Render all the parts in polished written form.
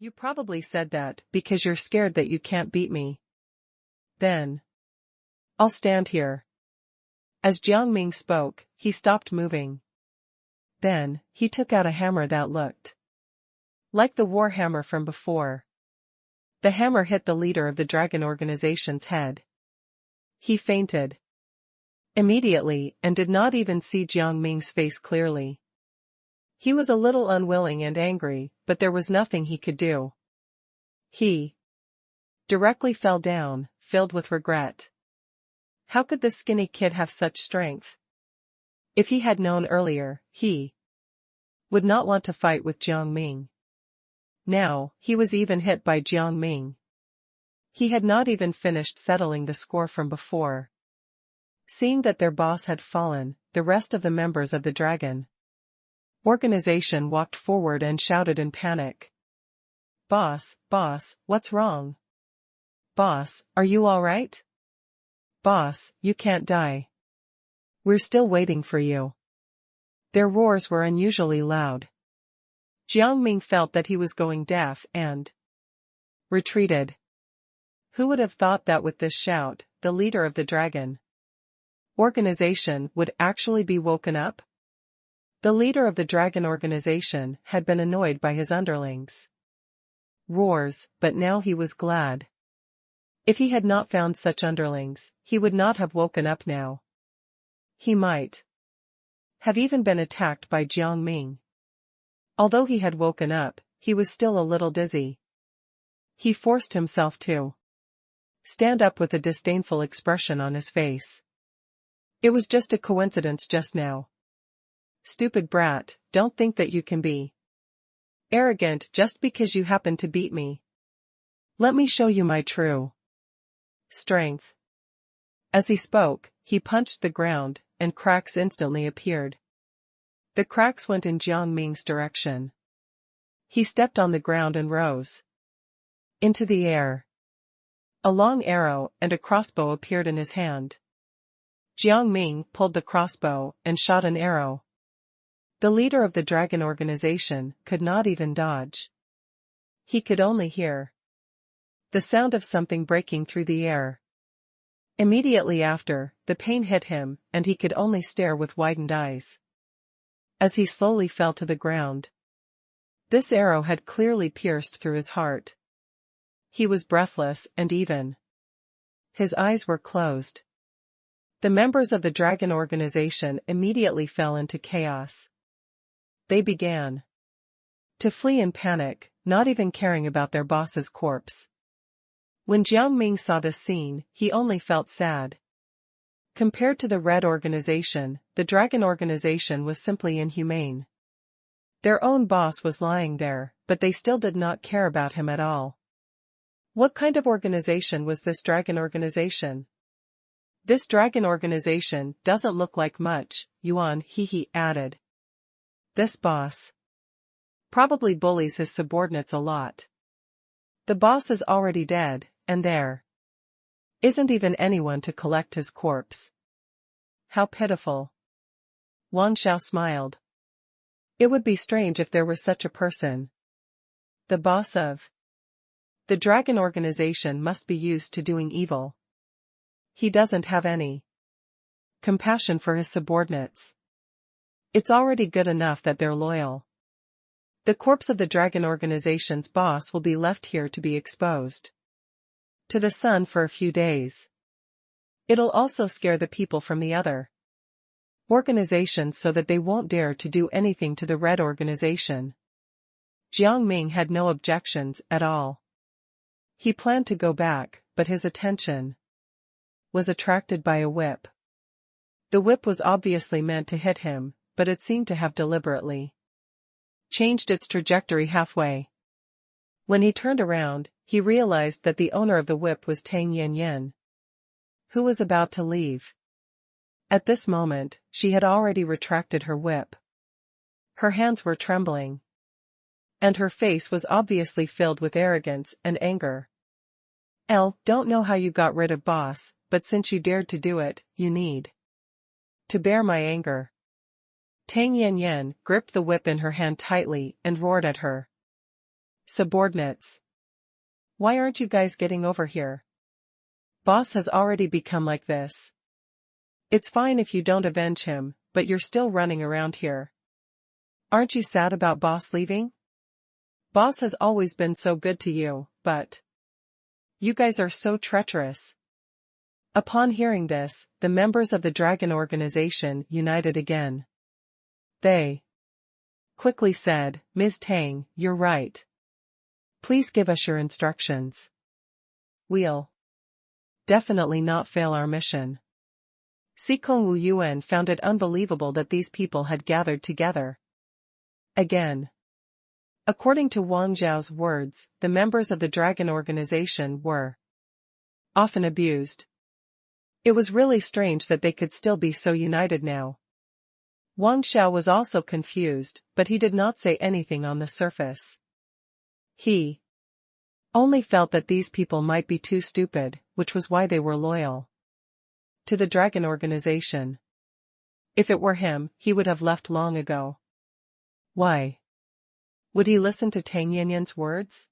You probably said that because you're scared that you can't beat me. Then I'll stand here. As Jiang Ming spoke, he stopped moving. Then, he took out a hammer that looked like the war hammer from before. The hammer hit the leader of the dragon organization's head. He fainted immediately and did not even see Jiang Ming's face clearly. He was a little unwilling and angry, but there was nothing he could do. He directly fell down, filled with regret. How could this skinny kid have such strength? If he had known earlier, he would not want to fight with Jiang Ming. Now, he was even hit by Jiang Ming. He had not even finished settling the score from before. Seeing that their boss had fallen, the rest of the members of the dragon organization walked forward and shouted in panic. Boss, what's wrong? Boss, are you all right? Boss, you can't die. We're still waiting for you. Their roars were unusually loud. Jiang Ming felt that he was going deaf and retreated. Who would have thought that with this shout, the leader of the dragon organization would actually be woken up? The leader of the dragon organization had been annoyed by his underlings' roars, but now he was glad. If he had not found such underlings, he would not have woken up now. He might have even been attacked by Jiang Ming. Although he had woken up, he was still a little dizzy. He forced himself to stand up with a disdainful expression on his face. It was just a coincidence just now. Stupid brat, don't think that you can be arrogant just because you happen to beat me. Let me show you my true strength. As he spoke, he punched the ground, and cracks instantly appeared. The cracks went in Jiang Ming's direction. He stepped on the ground and rose into the air. A long arrow and a crossbow appeared in his hand. Jiang Ming pulled the crossbow and shot an arrow. The leader of the dragon organization could not even dodge. He could only hear the sound of something breaking through the air. Immediately after, the pain hit him, and he could only stare with widened eyes as he slowly fell to the ground. This arrow had clearly pierced through his heart. He was breathless and even his eyes were closed. The members of the dragon organization immediately fell into chaos. They began to flee in panic, not even caring about their boss's corpse. When Jiang Ming saw this scene, he only felt sad. Compared to the Red organization, the Dragon organization was simply inhumane. Their own boss was lying there, but they still did not care about him at all. What kind of organization was this Dragon organization? This Dragon organization doesn't look like much, Yuan he added. This boss probably bullies his subordinates a lot. The boss is already dead, and there isn't even anyone to collect his corpse. How pitiful. Wang Xiao smiled. It would be strange if there was such a person. The boss of the dragon organization must be used to doing evil. He doesn't have any compassion for his subordinates. It's already good enough that they're loyal. The corpse of the dragon organization's boss will be left here to be exposed to the sun for a few days. It'll also scare the people from the other organizations so that they won't dare to do anything to the Red organization. Jiang Ming had no objections at all. He planned to go back, but his attention was attracted by a whip. The whip was obviously meant to hit him, but it seemed to have deliberately changed its trajectory halfway. When he turned around, he realized that the owner of the whip was Tang Yanyan, who was about to leave. At this moment, she had already retracted her whip. Her hands were trembling, and her face was obviously filled with arrogance and anger. Don't know how you got rid of boss, but since you dared to do it, you need to bear my anger. Tang Yanyan gripped the whip in her hand tightly and roared at her. Subordinates. Why aren't you guys getting over here? Boss has already become like this. It's fine if you don't avenge him, but you're still running around here. Aren't you sad about Boss leaving? Boss has always been so good to you, but you guys are so treacherous. Upon hearing this, the members of the Dragon Organization united again. They quickly said, Ms. Tang, you're right. Please give us your instructions. We'll definitely not fail our mission. Sikong Wu Yuan found it unbelievable that these people had gathered together again. According to Wang Zhao's words, the members of the Dragon Organization were often abused. It was really strange that they could still be so united now. Wang Xiao was also confused, but he did not say anything on the surface. He only felt that these people might be too stupid, which was why they were loyal to the Dragon Organization. If it were him, he would have left long ago. Why would he listen to Tang Yanyan's words?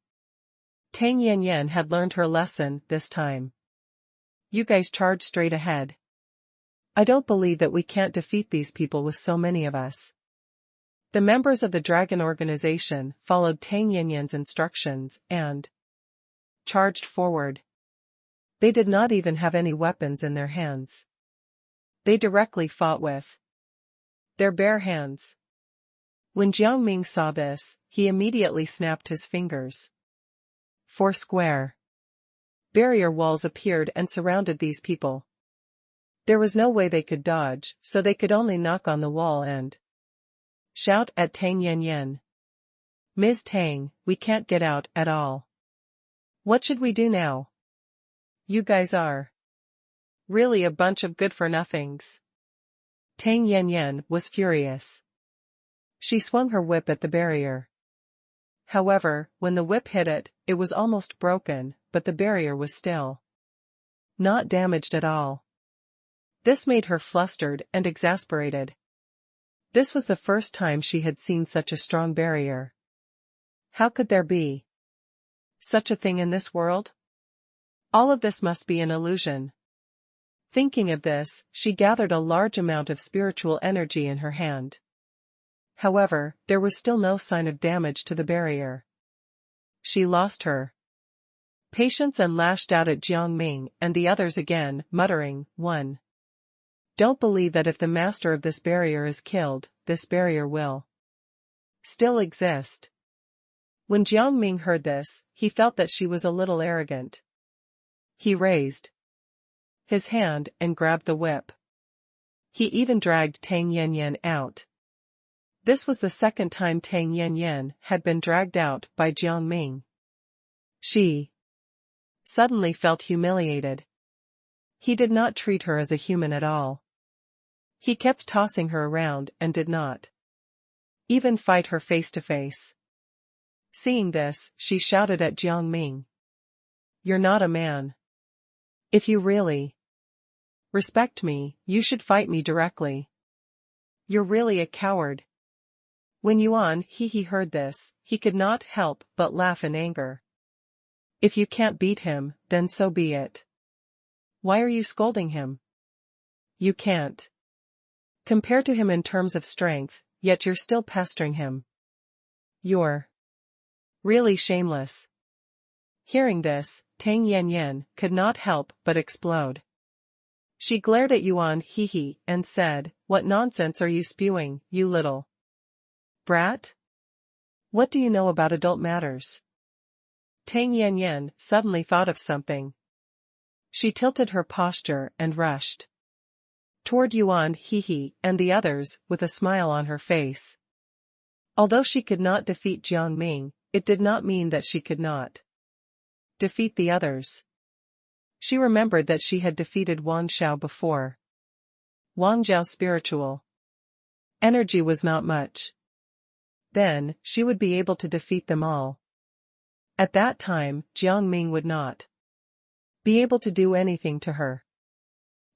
Tang Yanyan had learned her lesson this time. You guys charge straight ahead. I don't believe that we can't defeat these people with so many of us. The members of the Dragon Organization followed Tang Yanyan's instructions and charged forward. They did not even have any weapons in their hands. They directly fought with their bare hands. When Jiang Ming saw this, he immediately snapped his fingers. 4 square barrier walls appeared and surrounded these people. There was no way they could dodge, so they could only knock on the wall and shout at Tang Yanyan. Ms. Tang, we can't get out at all. What should we do now? You guys are really a bunch of good-for-nothings. Tang Yanyan was furious. She swung her whip at the barrier. However, when the whip hit it, it was almost broken, but the barrier was still not damaged at all. This made her flustered and exasperated. This was the first time she had seen such a strong barrier. How could there be such a thing in this world? All of this must be an illusion. Thinking of this, she gathered a large amount of spiritual energy in her hand. However, there was still no sign of damage to the barrier. She lost her patience and lashed out at Jiang Ming and the others again, muttering, Don't believe that if the master of this barrier is killed, this barrier will still exist. When Jiang Ming heard this, he felt that she was a little arrogant. He raised his hand and grabbed the whip. He even dragged Tang Yanyan out. This was the second time Tang Yanyan had been dragged out by Jiang Ming. She suddenly felt humiliated. He did not treat her as a human at all. He kept tossing her around and did not even fight her face to face. Seeing this, she shouted at Jiang Ming. You're not a man. If you really respect me, you should fight me directly. You're really a coward. When Yuan He heard this, he could not help but laugh in anger. If you can't beat him, then so be it. Why are you scolding him? You can't compare to him in terms of strength, yet you're still pestering him. You're really shameless. Hearing this, Tang Yanyan could not help but explode. She glared at Yuan He and said, What nonsense are you spewing, you little brat? What do you know about adult matters? Tang Yanyan suddenly thought of something. She tilted her posture and rushed toward Yuan He and the others with a smile on her face. Although she could not defeat Jiang Ming, it did not mean that she could not defeat the others. She remembered that she had defeated Wang Xiao before. Wang Zhao's spiritual energy was not much. Then, she would be able to defeat them all. At that time, Jiang Ming would not be able to do anything to her.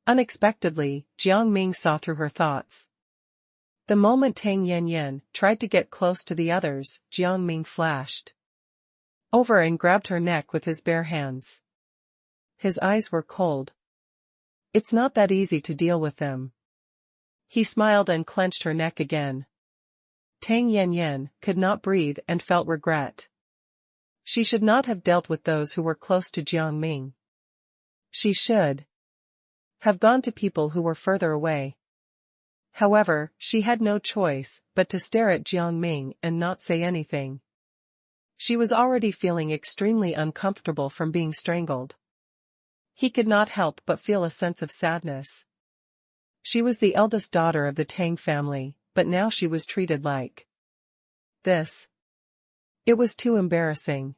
Unexpectedly, Jiang Ming saw through her thoughts. The moment Tang Yanyan tried to get close to the others, Jiang Ming flashed over and grabbed her neck with his bare hands. His eyes were cold. It's not that easy to deal with them. He smiled and clenched her neck again. Tang Yanyan could not breathe and felt regret. She should not have dealt with those who were close to Jiang Ming. She should have gone to people who were further away. However, she had no choice but to stare at Jiang Ming and not say anything. She was already feeling extremely uncomfortable from being strangled. He could not help but feel a sense of sadness. She was the eldest daughter of the Tang family, but now she was treated like this. It was too embarrassing.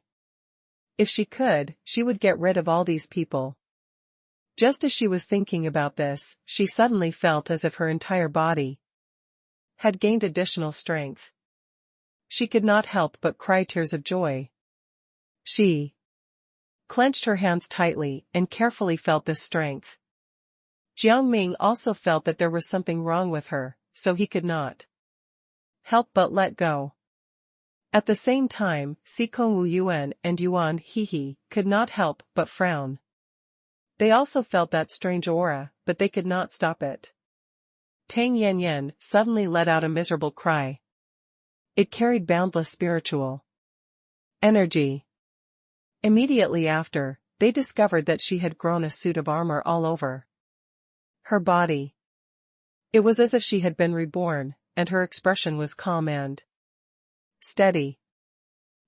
If she could, she would get rid of all these people. Just as she was thinking about this, she suddenly felt as if her entire body had gained additional strength. She could not help but cry tears of joy. She clenched her hands tightly and carefully felt this strength. Jiang Ming also felt that there was something wrong with her, so he could not help but let go. At the same time, Sikong Wu Yuan and Yuan Hehe could not help but frown. They also felt that strange aura, but they could not stop it. Tang Yanyan suddenly let out a miserable cry. It carried boundless spiritual energy. Immediately after, they discovered that she had grown a suit of armor all over her body. It was as if she had been reborn, and her expression was calm and steady.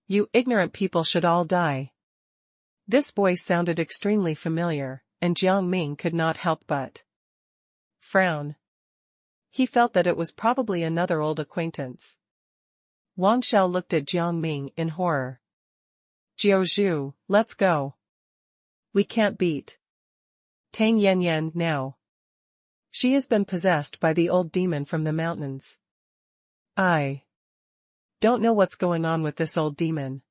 You ignorant people should all die. This voice sounded extremely familiar, and Jiang Ming could not help but frown. He felt that it was probably another old acquaintance. Wang Xiao looked at Jiang Ming in horror. Jiao Zhu, let's go. We can't beat Tang Yanyan now. She has been possessed by the old demon from the mountains. I don't know what's going on with this old demon.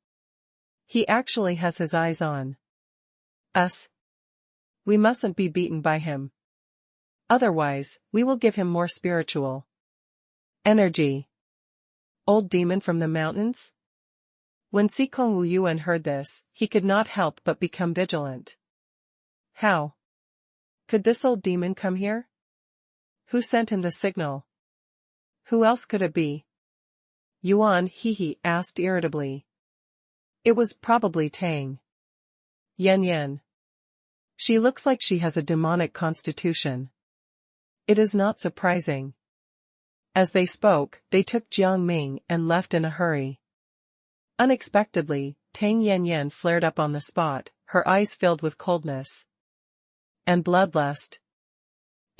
He actually has his eyes on us. We mustn't be beaten by him. Otherwise, we will give him more spiritual energy. Old demon from the mountains? When Sikong Wu Yuan heard this, he could not help but become vigilant. How could this old demon come here? Who sent him the signal? Who else could it be? Yuan Hehe asked irritably. It was probably Tang Yanyan. She looks like she has a demonic constitution. It is not surprising. As they spoke, they took Jiang Ming and left in a hurry. Unexpectedly, Tang Yanyan flared up on the spot, her eyes filled with coldness and bloodlust.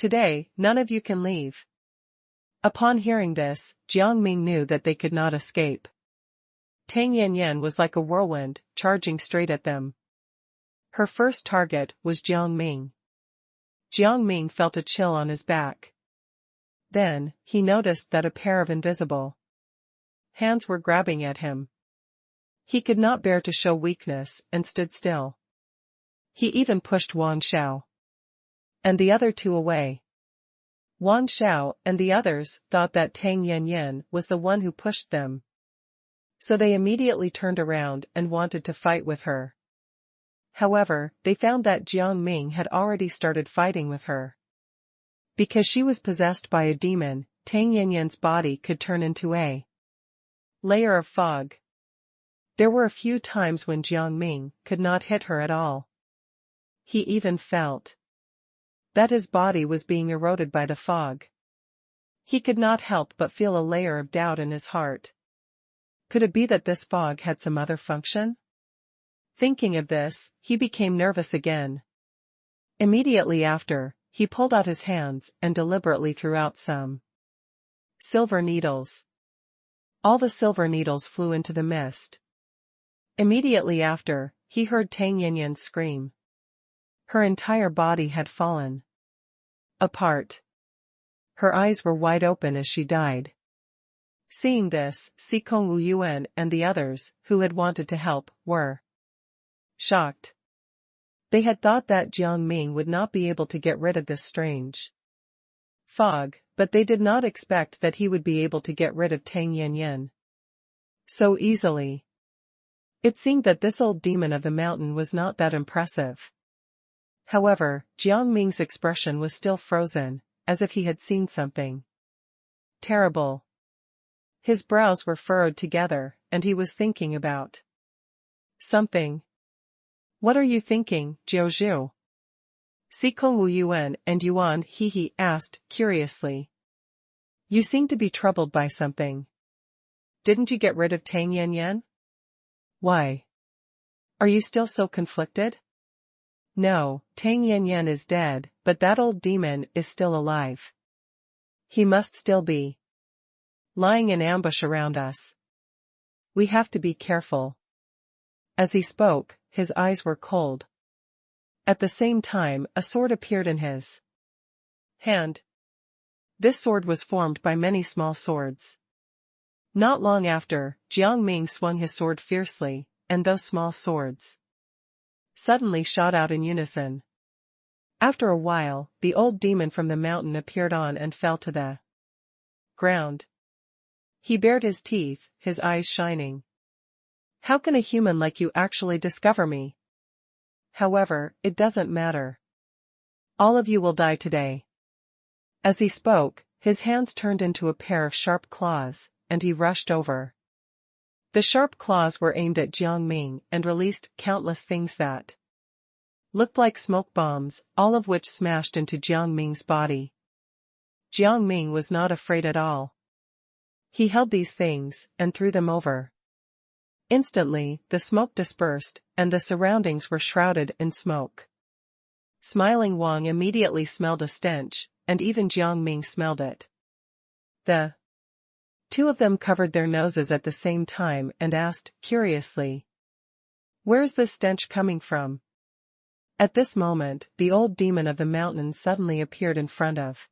Today, none of you can leave. Upon hearing this, Jiang Ming knew that they could not escape. Tang Yanyan was like a whirlwind, charging straight at them. Her first target was Jiang Ming. Jiang Ming felt a chill on his back. Then, he noticed that a pair of invisible hands were grabbing at him. He could not bear to show weakness and stood still. He even pushed Wang Xiao and the other two away. Wang Xiao and the others thought that Tang Yanyan was the one who pushed them. So they immediately turned around and wanted to fight with her. However, they found that Jiang Ming had already started fighting with her. Because she was possessed by a demon, Tang Yanyan's body could turn into a layer of fog. There were a few times when Jiang Ming could not hit her at all. He even felt that his body was being eroded by the fog. He could not help but feel a layer of doubt in his heart. Could it be that this fog had some other function? Thinking of this, he became nervous again. Immediately after, he pulled out his hands and deliberately threw out some silver needles. All the silver needles flew into the mist. Immediately after, he heard Tang Yanyan scream. Her entire body had fallen apart. Her eyes were wide open as she died. Seeing this, Sikong Wu Yuan and the others, who had wanted to help, were shocked. They had thought that Jiang Ming would not be able to get rid of this strange fog, but they did not expect that he would be able to get rid of Tang Yanyan so easily. It seemed that this old demon of the mountain was not that impressive. However, Jiang Ming's expression was still frozen, as if he had seen something terrible. His brows were furrowed together, and he was thinking about something. What are you thinking, Jiuzhu? Sikong Wu Yuan and Yuan He asked, curiously. You seem to be troubled by something. Didn't you get rid of Tang Yanyan? Why? Are you still so conflicted? No, Tang Yanyan is dead, but that old demon is still alive. He must still be lying in ambush around us. We have to be careful. As he spoke, his eyes were cold. At the same time, a sword appeared in his hand. This sword was formed by many small swords. Not long after, Jiang Ming swung his sword fiercely, and those small swords suddenly shot out in unison. After a while, the old demon from the mountain appeared on and fell to the ground. He bared his teeth, his eyes shining. How can a human like you actually discover me? However, it doesn't matter. All of you will die today. As he spoke, his hands turned into a pair of sharp claws, and he rushed over. The sharp claws were aimed at Jiang Ming and released countless things that looked like smoke bombs, all of which smashed into Jiang Ming's body. Jiang Ming was not afraid at all. He held these things and threw them over. Instantly, the smoke dispersed, and the surroundings were shrouded in smoke. Smiling Wang immediately smelled a stench, and even Jiang Ming smelled it. The two of them covered their noses at the same time and asked, curiously, "Where's this stench coming from?" At this moment, the old demon of the mountain suddenly appeared in front of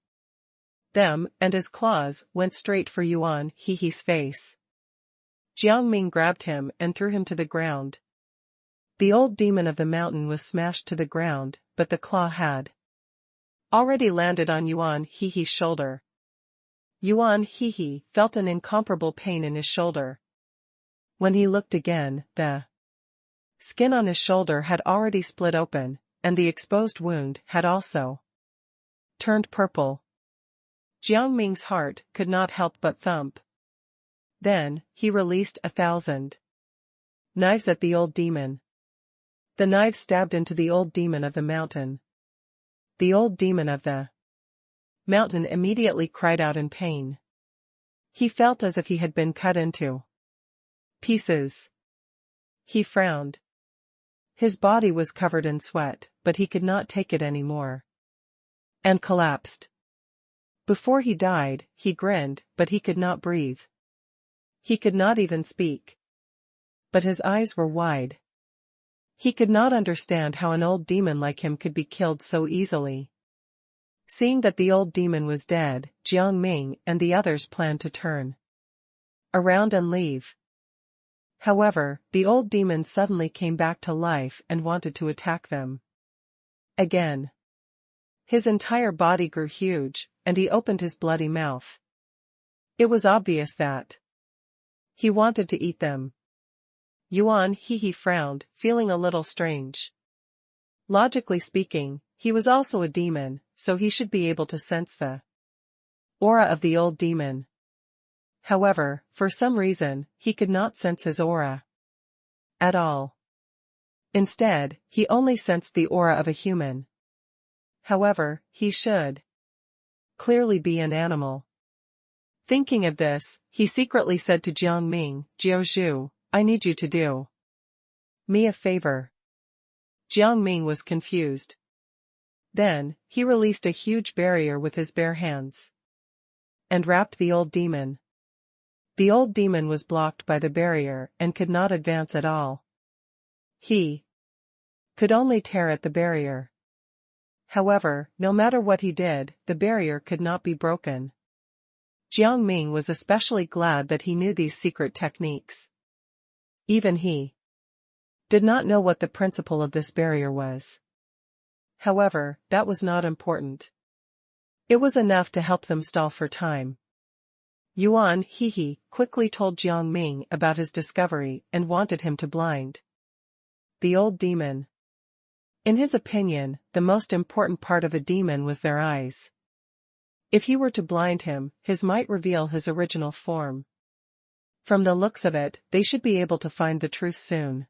them, and his claws went straight for Yuan He's face. Jiang Ming grabbed him and threw him to the ground. The old demon of the mountain was smashed to the ground, but the claw had already landed on Yuan He's shoulder. Yuan He felt an incomparable pain in his shoulder. When he looked again, the skin on his shoulder had already split open, and the exposed wound had also turned purple. Jiang Ming's heart could not help but thump. Then, he released 1,000 knives at the old demon. The knives stabbed into the old demon of the mountain. The old demon of the mountain immediately cried out in pain. He felt as if he had been cut into pieces. He frowned. His body was covered in sweat, but he could not take it anymore, and collapsed. Before he died, he grinned, but he could not breathe. He could not even speak. But his eyes were wide. He could not understand how an old demon like him could be killed so easily. Seeing that the old demon was dead, Jiang Ming and the others planned to turn around and leave. However, the old demon suddenly came back to life and wanted to attack them again. His entire body grew huge, and he opened his bloody mouth. It was obvious that he wanted to eat them. Yuan He frowned, feeling a little strange. Logically speaking, he was also a demon, so he should be able to sense the aura of the old demon. However, for some reason, he could not sense his aura at all. Instead, he only sensed the aura of a human. However, he should clearly be an animal. Thinking of this, he secretly said to Jiang Ming, "Jiuzhu, I need you to do me a favor." Jiang Ming was confused. Then, he released a huge barrier with his bare hands and wrapped the old demon. The old demon was blocked by the barrier and could not advance at all. He could only tear at the barrier. However, no matter what he did, the barrier could not be broken. Jiang Ming was especially glad that he knew these secret techniques. Even he did not know what the principle of this barrier was. However, that was not important. It was enough to help them stall for time. Yuan Hehe quickly told Jiang Ming about his discovery and wanted him to blind the old demon. In his opinion, the most important part of a demon was their eyes. If he were to blind him, his might reveal his original form. From the looks of it, they should be able to find the truth soon.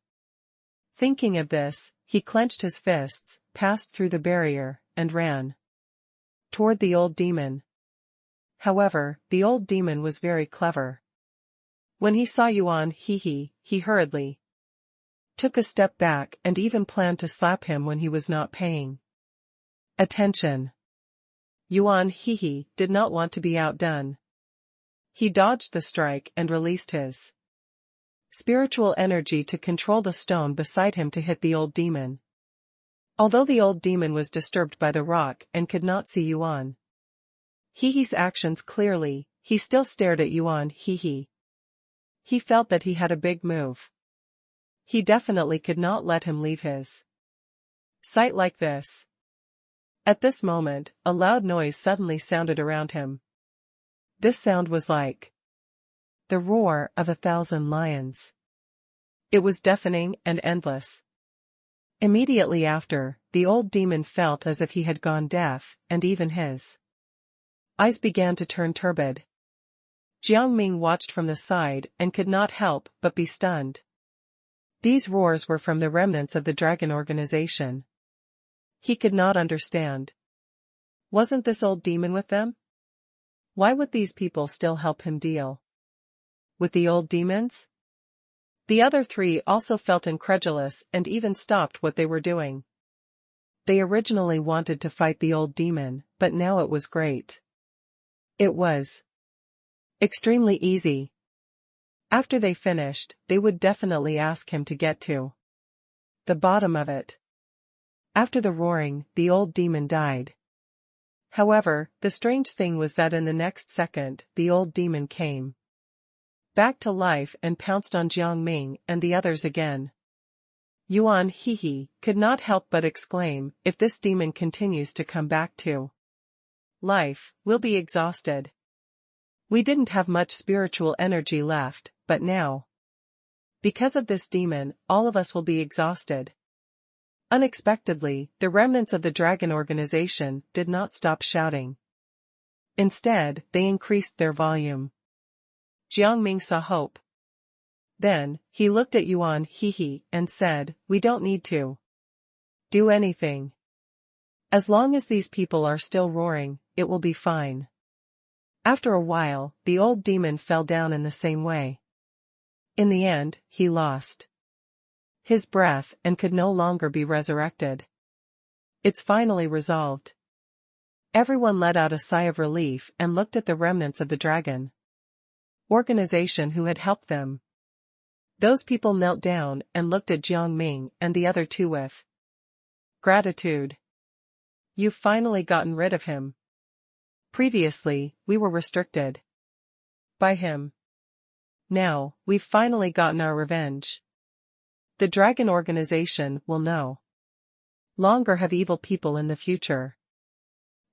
Thinking of this, he clenched his fists, passed through the barrier, and ran toward the old demon. However, the old demon was very clever. When he saw Yuan Hehe, he hurriedly took a step back and even planned to slap him when he was not paying attention. Yuan Hehe did not want to be outdone. He dodged the strike and released his spiritual energy to control the stone beside him to hit the old demon. Although the old demon was disturbed by the rock and could not see Yuan Hehe's actions clearly, he still stared at Yuan Hehe. He felt that he had a big move. He definitely could not let him leave his sight like this. At this moment, a loud noise suddenly sounded around him. This sound was like the roar of 1,000 lions. It was deafening and endless. Immediately after, the old demon felt as if he had gone deaf, and even his eyes began to turn turbid. Jiang Ming watched from the side and could not help but be stunned. These roars were from the remnants of the dragon organization. He could not understand. Wasn't this old demon with them? Why would these people still help him deal with the old demons? The other three also felt incredulous and even stopped what they were doing. They originally wanted to fight the old demon, but now it was great. It was extremely easy. After they finished, they would definitely ask him to get to the bottom of it. After the roaring, the old demon died. However, the strange thing was that in the next second, the old demon came back to life and pounced on Jiang Ming and the others again. Yuan Hehe could not help but exclaim, if this demon continues to come back to life, we'll be exhausted. We didn't have much spiritual energy left, but now, because of this demon, all of us will be exhausted. Unexpectedly, the remnants of the dragon organization did not stop shouting. Instead, they increased their volume. Jiang Ming saw hope. Then, he looked at Yuan Hehe and said, we don't need to do anything. As long as these people are still roaring, it will be fine. After a while, the old demon fell down in the same way. In the end, he lost his breath and could no longer be resurrected. It's finally resolved. Everyone let out a sigh of relief and looked at the remnants of the dragon organization who had helped them. Those people knelt down and looked at Jiang Ming and the other two with gratitude. You've finally gotten rid of him. Previously, we were restricted by him. Now, we've finally gotten our revenge. The dragon organization will no longer have evil people in the future.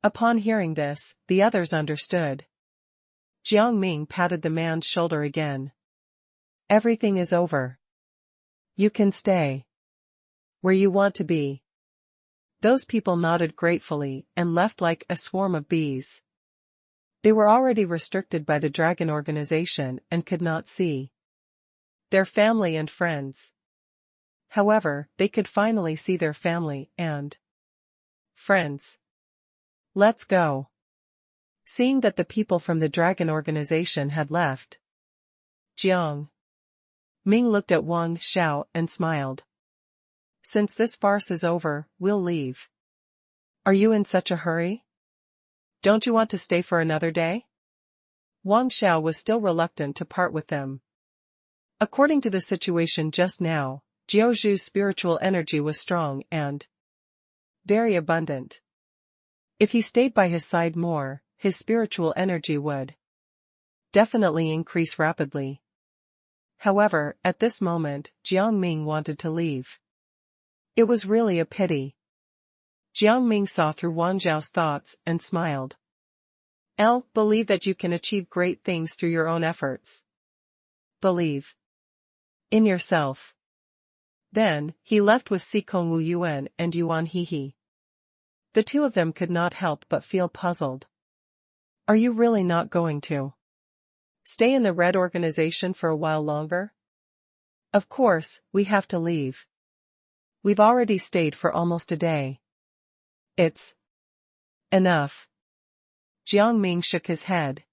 Upon hearing this, the others understood. Jiang Ming patted the man's shoulder again. Everything is over. You can stay where you want to be. Those people nodded gratefully and left like a swarm of bees. They were already restricted by the dragon organization and could not see their family and friends. However, they could finally see their family and friends. Let's go. Seeing that the people from the dragon organization had left, Jiang Ming looked at Wang Xiao and smiled. Since this farce is over, we'll leave. Are you in such a hurry? Don't you want to stay for another day? Wang Xiao was still reluctant to part with them. According to the situation just now, Jiaozhu's spiritual energy was strong and very abundant. If he stayed by his side more, his spiritual energy would definitely increase rapidly. However, at this moment, Jiang Ming wanted to leave. It was really a pity. Jiang Ming saw through Wang Zhao's thoughts and smiled. Believe that you can achieve great things through your own efforts. Believe in yourself. Then, he left with Sikong Wu Yuan and Yuan Hehe. The two of them could not help but feel puzzled. Are you really not going to stay in the Red organization for a while longer? Of course, we have to leave. We've already stayed for almost a day. It's enough. Jiang Ming shook his head.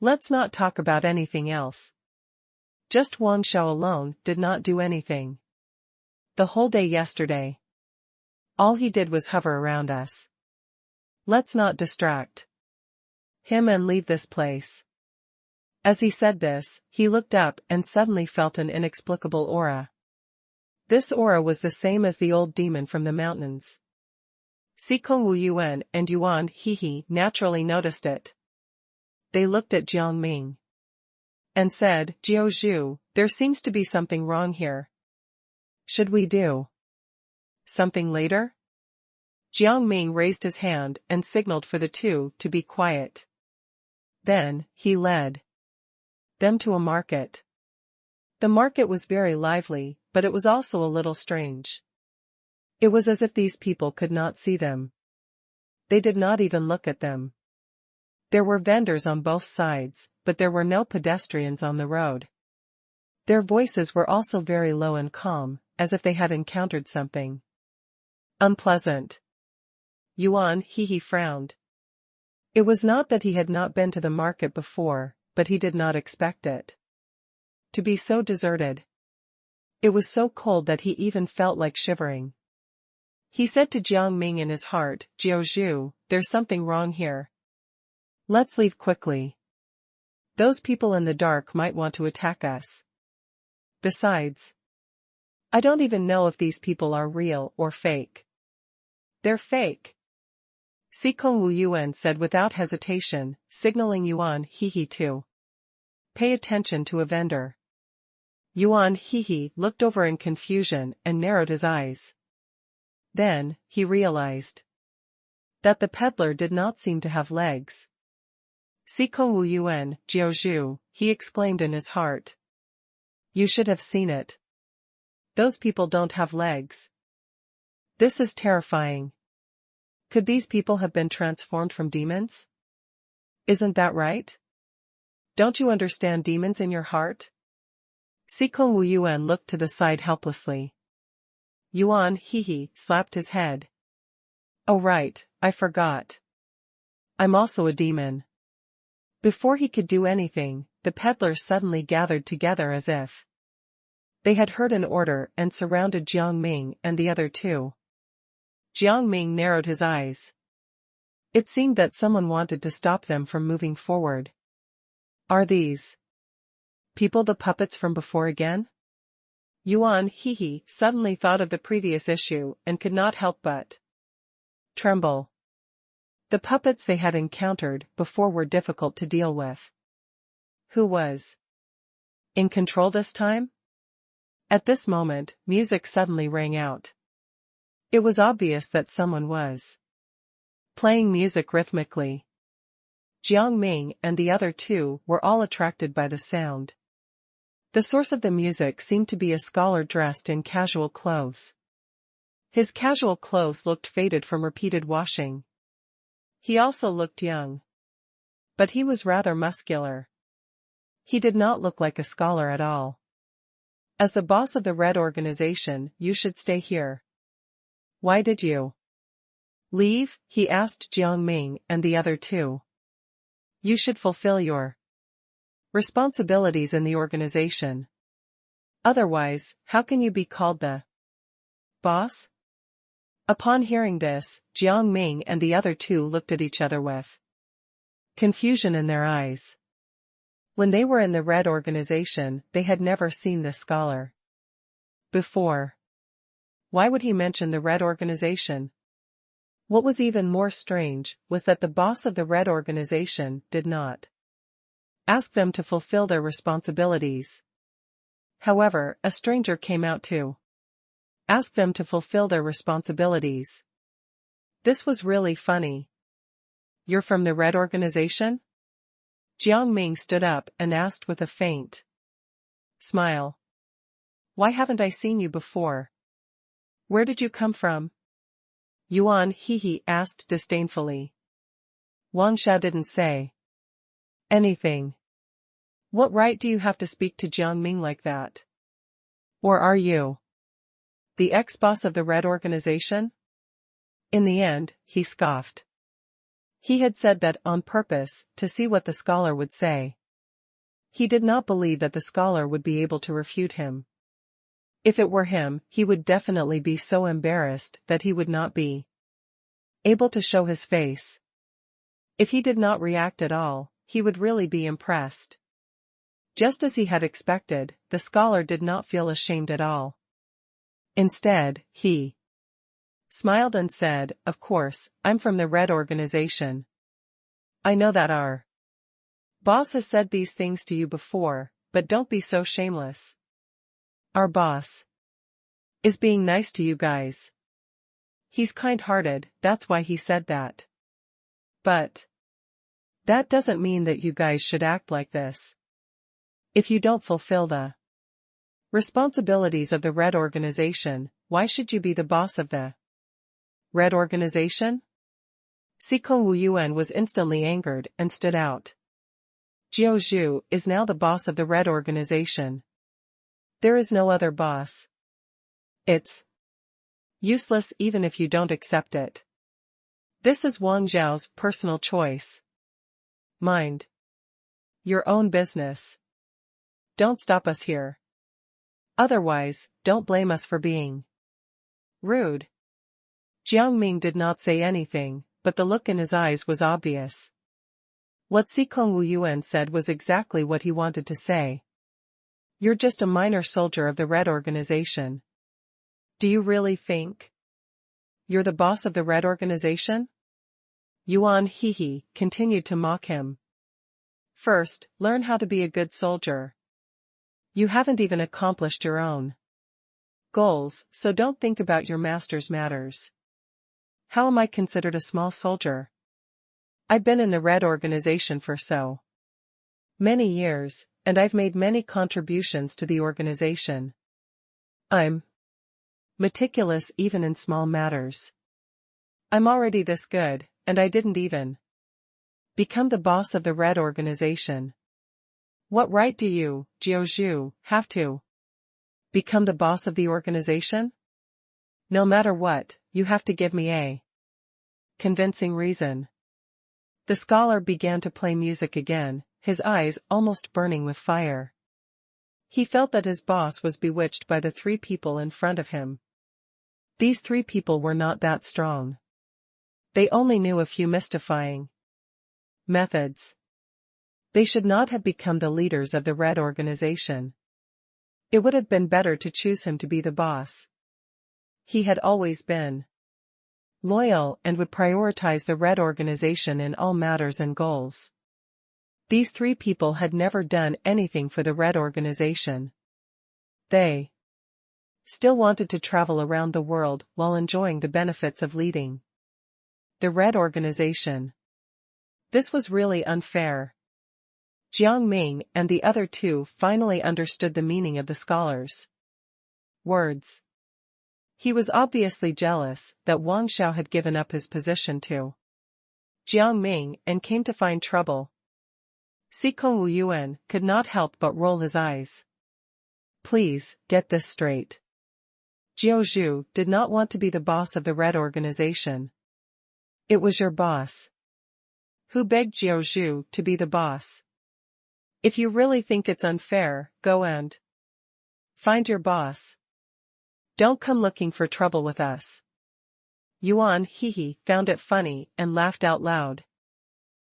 Let's not talk about anything else. Just Wang Xiao alone did not do anything. The whole day yesterday. All he did was hover around us. Let's not distract him and leave this place. As he said this, he looked up and suddenly felt an inexplicable aura. This aura was the same as the old demon from the mountains. Sikong Wu Yuan and Yuan Hehe naturally noticed it. They looked at Jiang Ming and said, Jiao Zhu, there seems to be something wrong here. Should we do something later? Jiang Ming raised his hand and signaled for the two to be quiet. Then, he led them to a market. The market was very lively, but it was also a little strange. It was as if these people could not see them. They did not even look at them. There were vendors on both sides, but there were no pedestrians on the road. Their voices were also very low and calm, as if they had encountered something unpleasant. Yuan Hehe frowned. It was not that he had not been to the market before, but he did not expect it to be so deserted. It was so cold that he even felt like shivering. He said to Jiang Ming in his heart, Jiao Zhu, there's something wrong here. Let's leave quickly. Those people in the dark might want to attack us. Besides, I don't even know if these people are real or fake. They're fake. Sikong Wu Yuan said without hesitation, signaling Yuan Hehe to pay attention to a vendor. Yuan Hehe looked over in confusion and narrowed his eyes. Then, he realized that the peddler did not seem to have legs. Sikong Wu Yuan, Jiao Zhu, he exclaimed in his heart. You should have seen it. Those people don't have legs. This is terrifying. Could these people have been transformed from demons? Isn't that right? Don't you understand demons in your heart? Sikong Wu Yuan looked to the side helplessly. Yuan Hehe slapped his head. Oh right, I forgot. I'm also a demon. Before he could do anything, the peddlers suddenly gathered together as if they had heard an order and surrounded Jiang Ming and the other two. Jiang Ming narrowed his eyes. It seemed that someone wanted to stop them from moving forward. Are these people the puppets from before again? Yuan Hehe suddenly thought of the previous issue and could not help but tremble. The puppets they had encountered before were difficult to deal with. Who was in control this time? At this moment, music suddenly rang out. It was obvious that someone was playing music rhythmically. Jiang Ming and the other two were all attracted by the sound. The source of the music seemed to be a scholar dressed in casual clothes. His casual clothes looked faded from repeated washing. He also looked young. But he was rather muscular. He did not look like a scholar at all. As the boss of the Red organization, you should stay here. Why did you leave? He asked Jiang Ming and the other two. You should fulfill your responsibilities in the organization. Otherwise, how can you be called the boss? Upon hearing this, Jiang Ming and the other two looked at each other with confusion in their eyes. When they were in the Red organization, they had never seen this scholar before. Why would he mention the Red organization? What was even more strange was that the boss of the Red organization did not ask them to fulfill their responsibilities. However, a stranger came out to ask them to fulfill their responsibilities. This was really funny. You're from the Red Organization? Jiang Ming stood up and asked with a faint smile. Why haven't I seen you before? Where did you come from? Yuan he asked disdainfully. Wang Xiao didn't say anything. What right do you have to speak to Jiang Ming like that? Or are you the ex-boss of the Red Organization? In the end, he scoffed. He had said that on purpose, to see what the scholar would say. He did not believe that the scholar would be able to refute him. If it were him, he would definitely be so embarrassed that he would not be able to show his face. If he did not react at all, he would really be impressed. Just as he had expected, the scholar did not feel ashamed at all. Instead, he smiled and said, "Of course, I'm from the Red Organization. I know that our boss has said these things to you before, but don't be so shameless. Our boss is being nice to you guys. He's kind-hearted, that's why he said that. But that doesn't mean that you guys should act like this. If you don't fulfill the responsibilities of the Red Organization, why should you be the boss of the Red Organization?" Sikong Wu Yuan was instantly angered and stood out. Jiao Zhu is now the boss of the Red Organization. There is no other boss. It's useless even if you don't accept it. This is Wang Zhao's personal choice. Mind your own business. Don't stop us here. Otherwise, don't blame us for being rude. Jiang Ming did not say anything, but the look in his eyes was obvious. What Sikong Wu Yuan said was exactly what he wanted to say. You're just a minor soldier of the Red Organization. Do you really think you're the boss of the Red Organization? Yuan he continued to mock him. First, learn how to be a good soldier. You haven't even accomplished your own goals, so don't think about your master's matters. How am I considered a small soldier? I've been in the Red Organization for so many years, and I've made many contributions to the organization. I'm meticulous even in small matters. I'm already this good, and I didn't even become the boss of the Red Organization. What right do you, Jiao Zhu, have to become the boss of the organization? No matter what, you have to give me a convincing reason. The scholar began to play music again, his eyes almost burning with fire. He felt that his boss was bewitched by the three people in front of him. These three people were not that strong. They only knew a few mystifying methods. They should not have become the leaders of the Red Organization. It would have been better to choose him to be the boss. He had always been loyal and would prioritize the Red Organization in all matters and goals. These three people had never done anything for the Red Organization. They still wanted to travel around the world while enjoying the benefits of leading the Red Organization. This was really unfair. Jiang Ming and the other two finally understood the meaning of the scholar's words. He was obviously jealous that Wang Xiao had given up his position to Jiang Ming and came to find trouble. Sikong Wu Yuan could not help but roll his eyes. Please, get this straight. Jiao Zhu did not want to be the boss of the Red Organization. It was your boss who begged Jiao Zhu to be the boss. If you really think it's unfair, go and find your boss. Don't come looking for trouble with us. Yuan he found it funny and laughed out loud.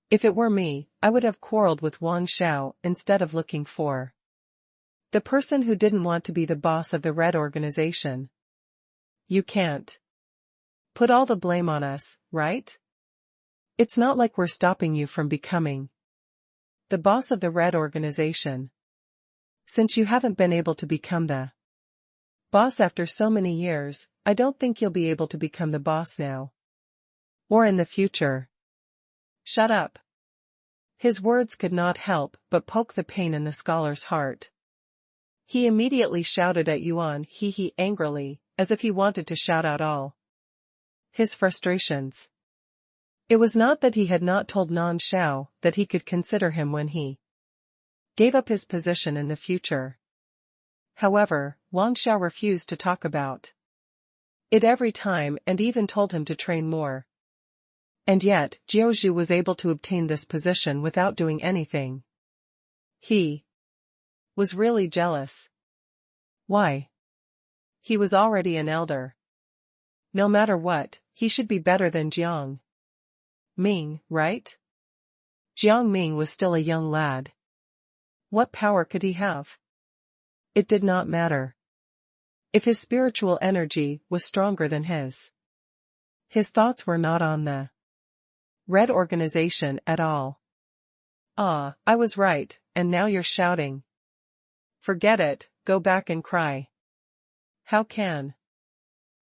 If it were me, I would have quarreled with Wang Xiao instead of looking for the person who didn't want to be the boss of the Red Organization. You can't put all the blame on us, right? It's not like we're stopping you from becoming the boss of the Red Organization. Since you haven't been able to become the boss after so many years, I don't think you'll be able to become the boss now. Or in the future. Shut up. His words could not help but poke the pain in the scholar's heart. He immediately shouted at Yuan He angrily, as if he wanted to shout out all his frustrations. It was not that he had not told Nan Shao that he could consider him when he gave up his position in the future. However, Wang Xiao refused to talk about it every time and even told him to train more. And yet, Jiaozhu was able to obtain this position without doing anything. He was really jealous. Why? He was already an elder. No matter what, he should be better than Jiang Ming, right? Jiang Ming was still a young lad. What power could he have? It did not matter. If his spiritual energy was stronger than his thoughts were not on the Red organization at all. Ah, I was right, and now you're shouting. Forget it, go back and cry. How can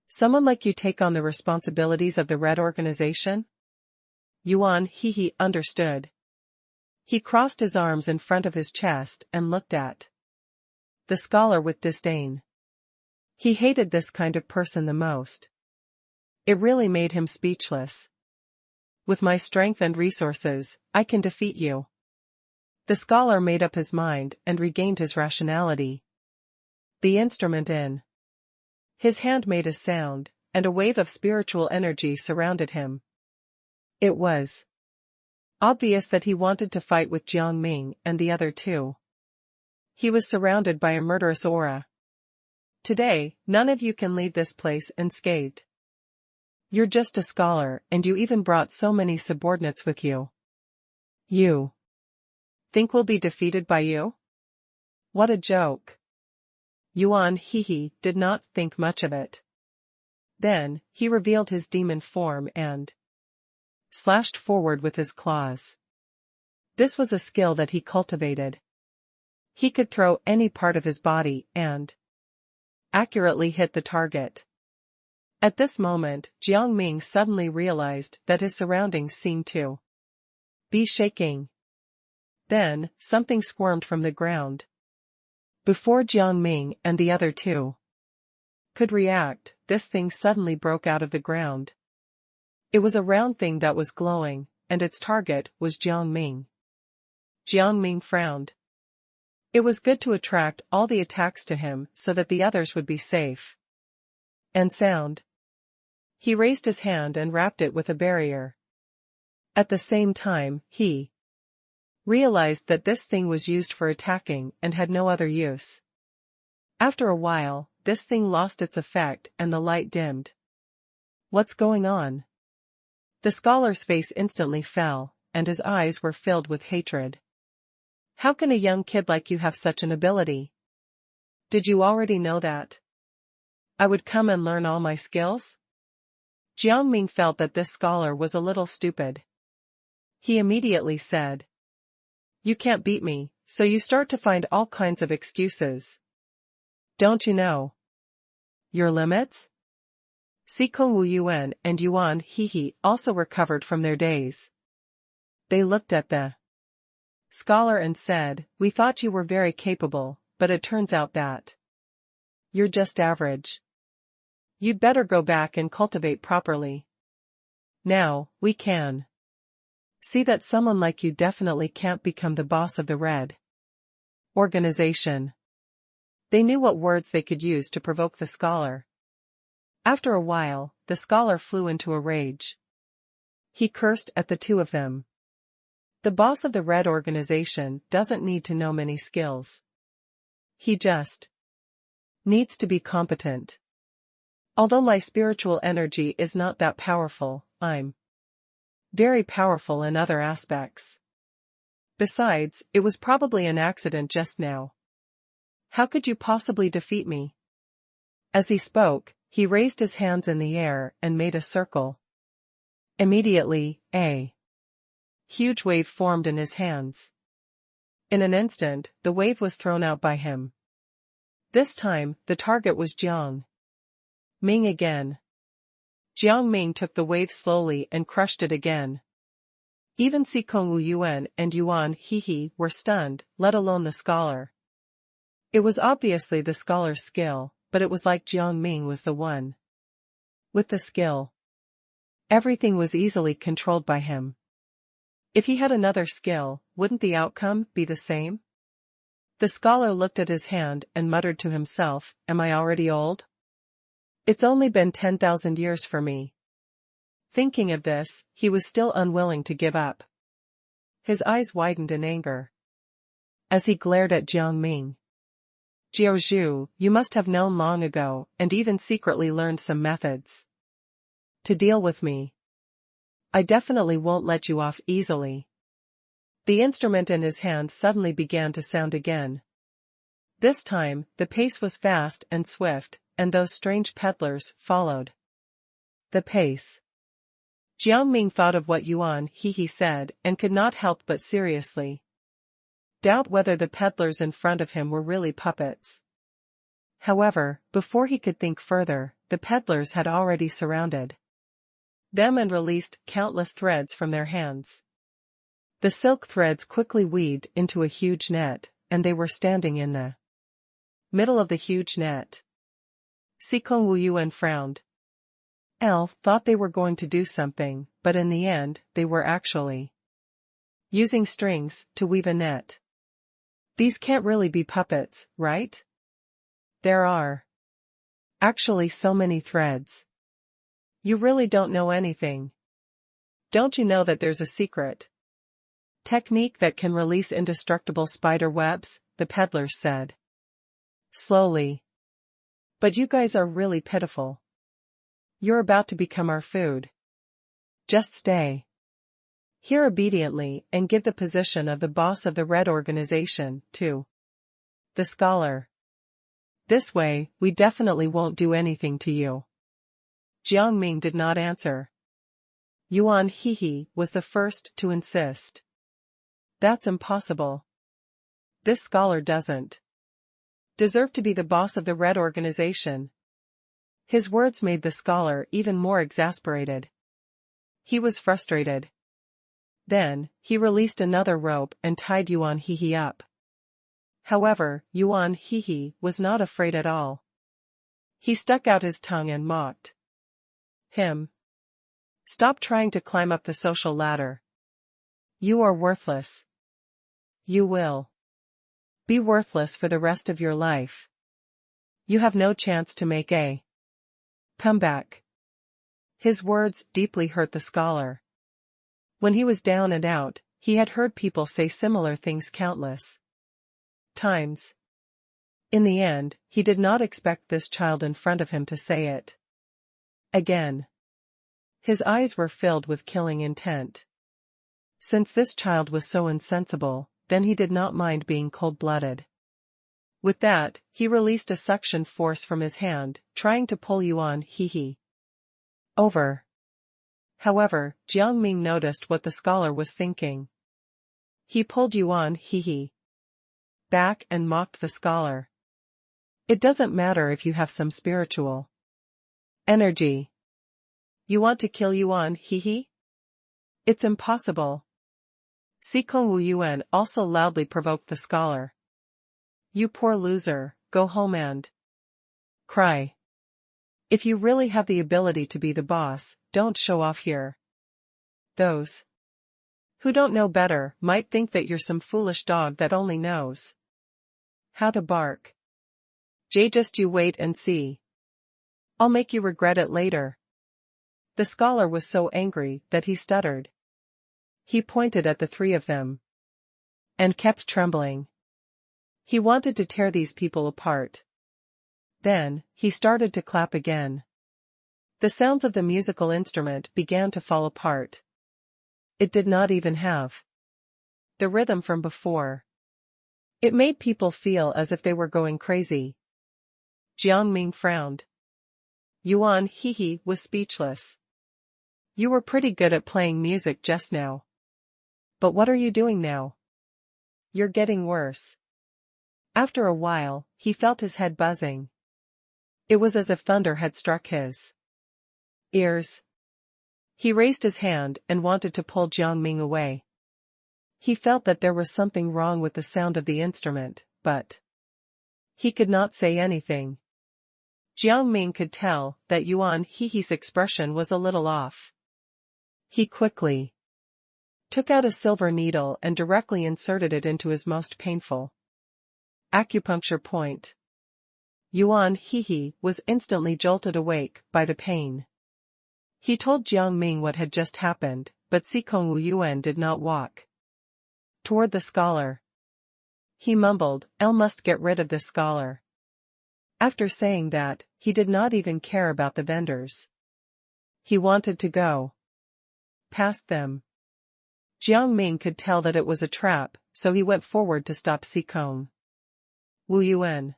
someone like you take on the responsibilities of the Red organization? Yuan He understood. He crossed his arms in front of his chest and looked at the scholar with disdain. He hated this kind of person the most. It really made him speechless. With my strength and resources, I can defeat you. The scholar made up his mind and regained his rationality. The instrument in his hand made a sound, and a wave of spiritual energy surrounded him. It was obvious that he wanted to fight with Jiang Ming and the other two. He was surrounded by a murderous aura. Today, none of you can leave this place unscathed. You're just a scholar, and you even brought so many subordinates with you. You think we'll be defeated by you? What a joke. Yuan He did not think much of it. Then, he revealed his demon form and slashed forward with his claws. This was a skill that he cultivated. He could throw any part of his body and accurately hit the target. At this moment, Jiang Ming suddenly realized that his surroundings seemed to be shaking. Then, something squirmed from the ground. Before Jiang Ming and the other two could react, this thing suddenly broke out of the ground. It was a round thing that was glowing, and its target was Jiang Ming. Jiang Ming frowned. It was good to attract all the attacks to him so that the others would be safe and sound. He raised his hand and wrapped it with a barrier. At the same time, he realized that this thing was used for attacking and had no other use. After a while, this thing lost its effect and the light dimmed. What's going on? The scholar's face instantly fell, and his eyes were filled with hatred. How can a young kid like you have such an ability? Did you already know that I would come and learn all my skills? Jiang Ming felt that this scholar was a little stupid. He immediately said, You can't beat me, so you start to find all kinds of excuses. Don't you know your limits? Sikong Wu Yuan and Yuan He also recovered from their daze. They looked at the scholar and said, We thought you were very capable, but it turns out that you're just average. You'd better go back and cultivate properly. Now, we can see that someone like you definitely can't become the boss of the Red organization. They knew what words they could use to provoke the scholar. After a while, the scholar flew into a rage. He cursed at the two of them. The boss of the Red organization doesn't need to know many skills. He just needs to be competent. Although my spiritual energy is not that powerful, I'm very powerful in other aspects. Besides, it was probably an accident just now. How could you possibly defeat me? As he spoke, he raised his hands in the air and made a circle. Immediately, a huge wave formed in his hands. In an instant, the wave was thrown out by him. This time, the target was Jiang Ming again. Jiang Ming took the wave slowly and crushed it again. Even Sikong Wu Yuan and Yuan Hehe were stunned, let alone the scholar. It was obviously the scholar's skill, but it was like Jiang Ming was the one with the skill. Everything was easily controlled by him. If he had another skill, wouldn't the outcome be the same? The scholar looked at his hand and muttered to himself, "Am I already old? It's only been 10,000 years for me." Thinking of this, he was still unwilling to give up. His eyes widened in anger as he glared at Jiang Ming. "Jiao Zhu, you must have known long ago, and even secretly learned some methods to deal with me. I definitely won't let you off easily." The instrument in his hand suddenly began to sound again. This time, the pace was fast and swift, and those strange peddlers followed the pace. Jiang Ming thought of what Yuan Hehe said and could not help but seriously doubt whether the peddlers in front of him were really puppets. However, before he could think further, the peddlers had already surrounded them and released countless threads from their hands. The silk threads quickly weaved into a huge net, and they were standing in the middle of the huge net. Sikong Wu Yuan frowned. Elf thought they were going to do something, but in the end, they were actually using strings to weave a net. These can't really be puppets, right? There are actually so many threads. You really don't know anything. Don't you know that there's a secret technique that can release indestructible spider webs? The peddlers said slowly. But you guys are really pitiful. You're about to become our food. Just stay here obediently and give the position of the boss of the Red Organization to the scholar. This way, we definitely won't do anything to you." Jiang Ming did not answer. Yuan Hehe was the first to insist. "That's impossible. This scholar doesn't deserve to be the boss of the Red Organization." His words made the scholar even more exasperated. He was frustrated. Then, he released another rope and tied Yuan Hehe up. However, Yuan Hehe was not afraid at all. He stuck out his tongue and mocked him. "Stop trying to climb up the social ladder. You are worthless. You will be worthless for the rest of your life. You have no chance to make a comeback." His words deeply hurt the scholar. When he was down and out, he had heard people say similar things countless times. In the end, he did not expect this child in front of him to say it again. His eyes were filled with killing intent. Since this child was so insensible, then he did not mind being cold-blooded. With that, he released a suction force from his hand, trying to pull Yuan Hehe over. However, Jiang Ming noticed what the scholar was thinking. He pulled Yuan Hehe back and mocked the scholar. "It doesn't matter if you have some spiritual energy. You want to kill Yuan Hehe? It's impossible." Sikong Wu Yuan also loudly provoked the scholar. "You poor loser, go home and cry. If you really have the ability to be the boss, don't show off here. Those who don't know better might think that you're some foolish dog that only knows how to bark. Just you wait and see. I'll make you regret it later." The scholar was so angry that he stuttered. He pointed at the three of them and kept trembling. He wanted to tear these people apart. Then, he started to clap again. The sounds of the musical instrument began to fall apart. It did not even have the rhythm from before. It made people feel as if they were going crazy. Jiang Ming frowned. Yuan Hehe was speechless. "You were pretty good at playing music just now. But what are you doing now? You're getting worse." After a while, he felt his head buzzing. It was as if thunder had struck his ears. He raised his hand and wanted to pull Jiang Ming away. He felt that there was something wrong with the sound of the instrument, but he could not say anything. Jiang Ming could tell that Yuan Hehe's expression was a little off. He quickly took out a silver needle and directly inserted it into his most painful acupuncture point. Yuan Hehe was instantly jolted awake by the pain. He told Jiang Ming what had just happened, but Sikong Wu Yuan did not walk toward the scholar. He mumbled, "I must get rid of this scholar." After saying that, he did not even care about the vendors. He wanted to go past them. Jiang Ming could tell that it was a trap, so he went forward to stop Sikong Wu Yuan.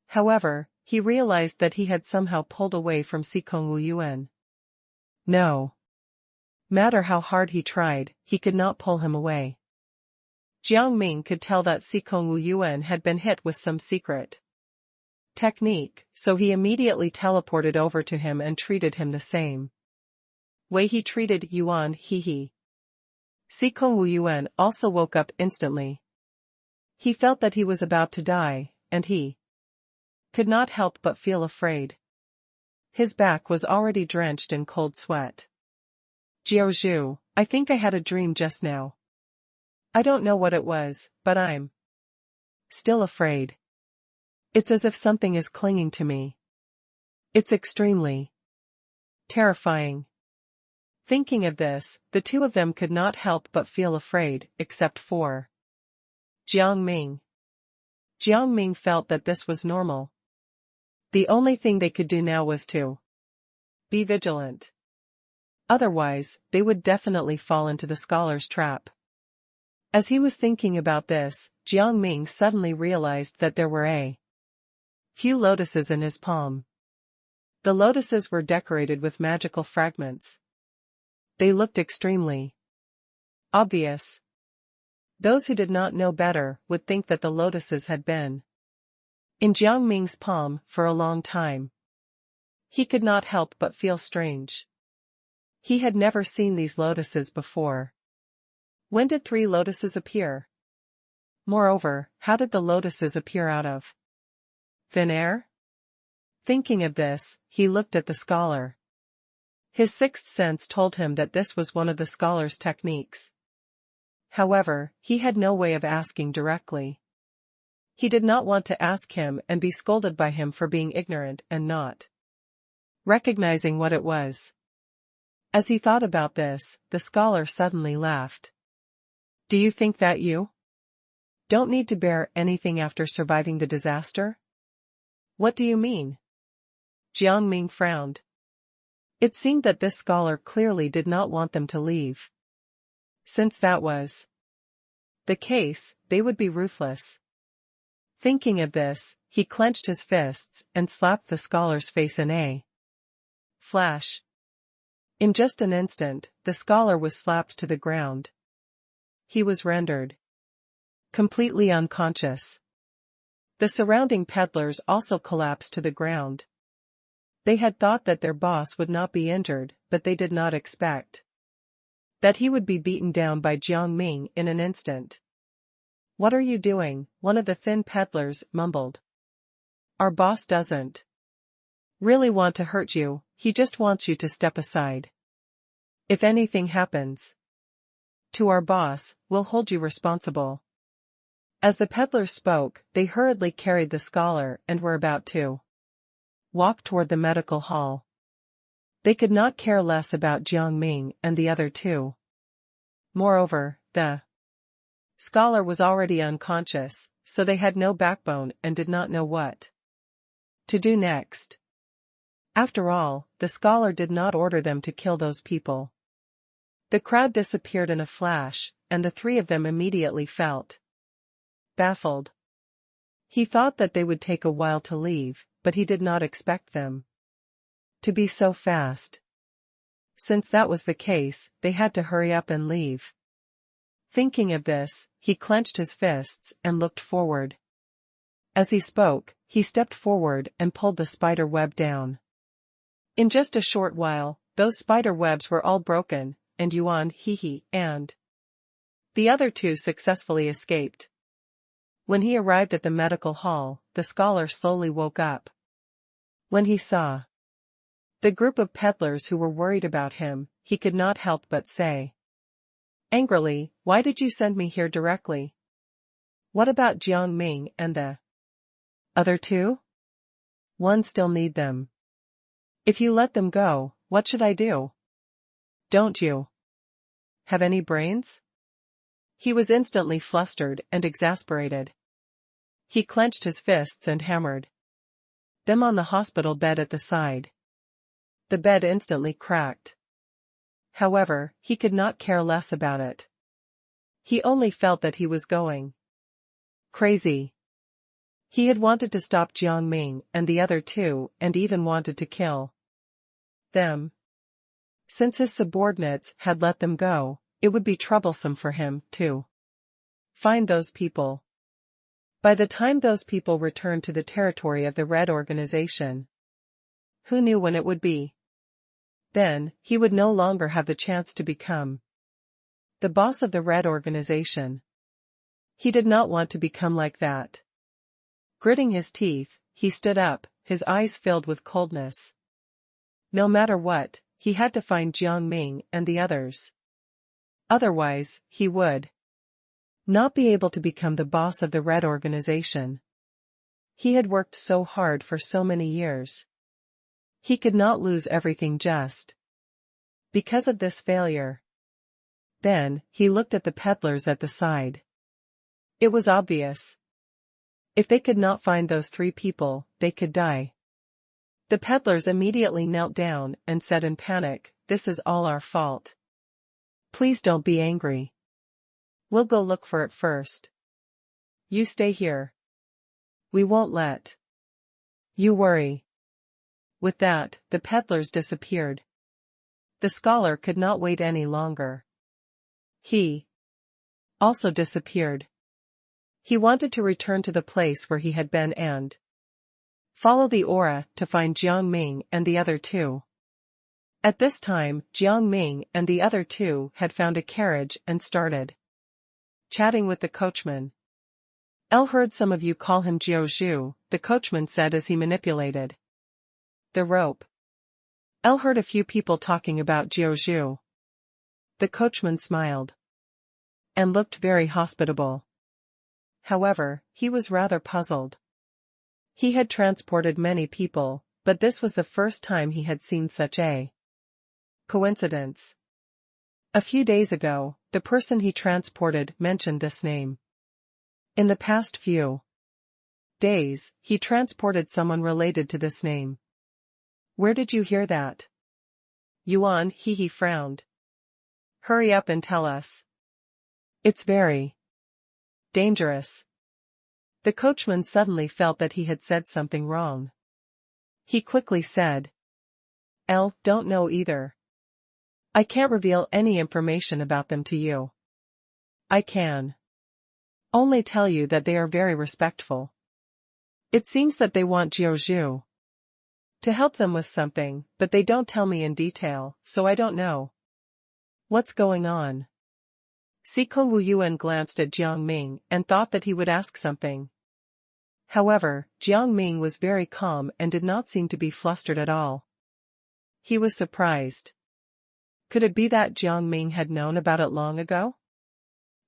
However, he realized that he had somehow pulled away from Sikong Wu Yuan. No matter how hard he tried, he could not pull him away. Jiang Ming could tell that Sikong Wu Yuan had been hit with some secret technique, so he immediately teleported over to him and treated him the same way he treated Yuan Hehe. Sikong Wu Yuan also woke up instantly. He felt that he was about to die, and he could not help but feel afraid. His back was already drenched in cold sweat. "Jiao Zhu, I think I had a dream just now. I don't know what it was, but I'm still afraid. It's as if something is clinging to me. It's extremely terrifying." Thinking of this, the two of them could not help but feel afraid, except for Jiang Ming. Jiang Ming felt that this was normal. The only thing they could do now was to be vigilant. Otherwise, they would definitely fall into the scholar's trap. As he was thinking about this, Jiang Ming suddenly realized that there were a few lotuses in his palm. The lotuses were decorated with magical fragments. They looked extremely obvious. Those who did not know better would think that the lotuses had been in Jiang Ming's palm for a long time. He could not help but feel strange. He had never seen these lotuses before. When did 3 lotuses appear? Moreover, how did the lotuses appear out of thin air? Thinking of this, he looked at the scholar. His sixth sense told him that this was one of the scholar's techniques. However, he had no way of asking directly. He did not want to ask him and be scolded by him for being ignorant and not recognizing what it was. As he thought about this, the scholar suddenly laughed. "Do you think that you don't need to bear anything after surviving the disaster?" "What do you mean?" Jiang Ming frowned. It seemed that this scholar clearly did not want them to leave. Since that was the case, they would be ruthless. Thinking of this, he clenched his fists and slapped the scholar's face in a flash. In just an instant, the scholar was slapped to the ground. He was rendered completely unconscious. The surrounding peddlers also collapsed to the ground. They had thought that their boss would not be injured, but they did not expect that he would be beaten down by Jiang Ming in an instant. "What are you doing?" one of the thin peddlers mumbled. "Our boss doesn't really want to hurt you, he just wants you to step aside. If anything happens to our boss, we'll hold you responsible." As the peddlers spoke, they hurriedly carried the scholar and were about to walk toward the medical hall. They could not care less about Jiang Ming and the other two. Moreover, the scholar was already unconscious, so they had no backbone and did not know what to do next. After all, the scholar did not order them to kill those people. The crowd disappeared in a flash, and the 3 of them immediately felt baffled. He thought that they would take a while to leave, but he did not expect them to be so fast. Since that was the case, they had to hurry up and leave. Thinking of this, he clenched his fists and looked forward. As he spoke, he stepped forward and pulled the spider web down. In just a short while, those spider webs were all broken, and Yuan, and the other two successfully escaped. When he arrived at the medical hall, the scholar slowly woke up. When he saw the group of peddlers who were worried about him, he could not help but say angrily, "Why did you send me here directly? What about Jiang Ming and the other two? One still need them. If you let them go, what should I do? Don't you have any brains?" He was instantly flustered and exasperated. He clenched his fists and hammered them on the hospital bed at the side. The bed instantly cracked. However, he could not care less about it. He only felt that he was going crazy. He had wanted to stop Jiang Ming and the other two, and even wanted to kill them. Since his subordinates had let them go, it would be troublesome for him to find those people. By the time those people returned to the territory of the Red Organization, who knew when it would be? Then, he would no longer have the chance to become the boss of the Red Organization. He did not want to become like that. Gritting his teeth, he stood up, his eyes filled with coldness. No matter what, he had to find Jiang Ming and the others. Otherwise, he would not be able to become the boss of the Red Organization. He had worked so hard for so many years. He could not lose everything just because of this failure. Then, he looked at the peddlers at the side. It was obvious. If they could not find those three people, they could die. The peddlers immediately knelt down and said in panic, "This is all our fault. Please don't be angry. We'll go look for it first. You stay here. We won't let you worry." With that, the peddlers disappeared. The scholar could not wait any longer. He also disappeared. He wanted to return to the place where he had been and follow the aura to find Jiang Ming and the other two. At this time, Jiang Ming and the other two had found a carriage and started chatting with the coachman. "El heard some of you call him Jiao Zhu," the coachman said as he manipulated the rope. "El heard a few people talking about Jiao Zhu." The coachman smiled and looked very hospitable. However, he was rather puzzled. He had transported many people, but this was the first time he had seen such a coincidence. A few days ago, the person he transported mentioned this name. In the past few days, he transported someone related to this name. "Where did you hear that?" Yuan frowned. "Hurry up and tell us. It's very dangerous." The coachman suddenly felt that he had said something wrong. He quickly said, "Don't know either. I can't reveal any information about them to you. I can only tell you that they are very respectful. It seems that they want Jiao Zhu to help them with something, but they don't tell me in detail, so I don't know what's going on." Sikong Wu Yuan glanced at Jiang Ming and thought that he would ask something. However, Jiang Ming was very calm and did not seem to be flustered at all. He was surprised. Could it be that Jiang Ming had known about it long ago?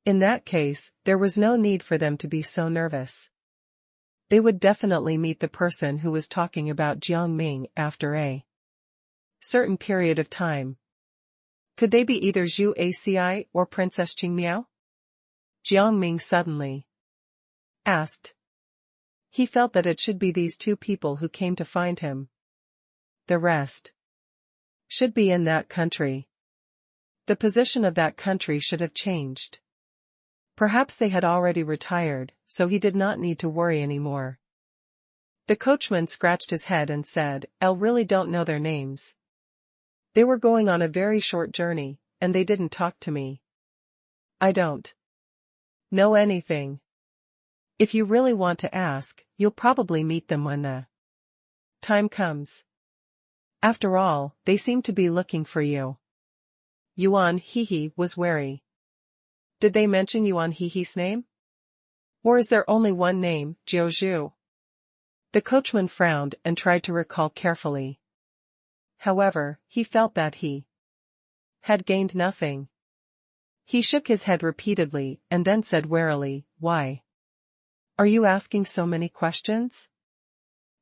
In that case, there was no need for them to be so nervous. They would definitely meet the person who was talking about Jiang Ming after a certain period of time. Could they be either Zhu Aci or Princess Qingmiao? Jiang Ming suddenly asked. He felt that it should be these two people who came to find him. The rest should be in that country. The position of that country should have changed. Perhaps they had already retired, so he did not need to worry anymore. The coachman scratched his head and said, "I really don't know their names. They were going on a very short journey, and they didn't talk to me. I don't know anything. If you really want to ask, you'll probably meet them when the time comes." After all, they seem to be looking for you. Yuan Hehe was wary. Did they mention Yuan Hehe's name? Or is there only one name, Jiuzhu? The coachman frowned and tried to recall carefully. However, he felt that he had gained nothing. He shook his head repeatedly and then said warily, "Why? Are you asking so many questions?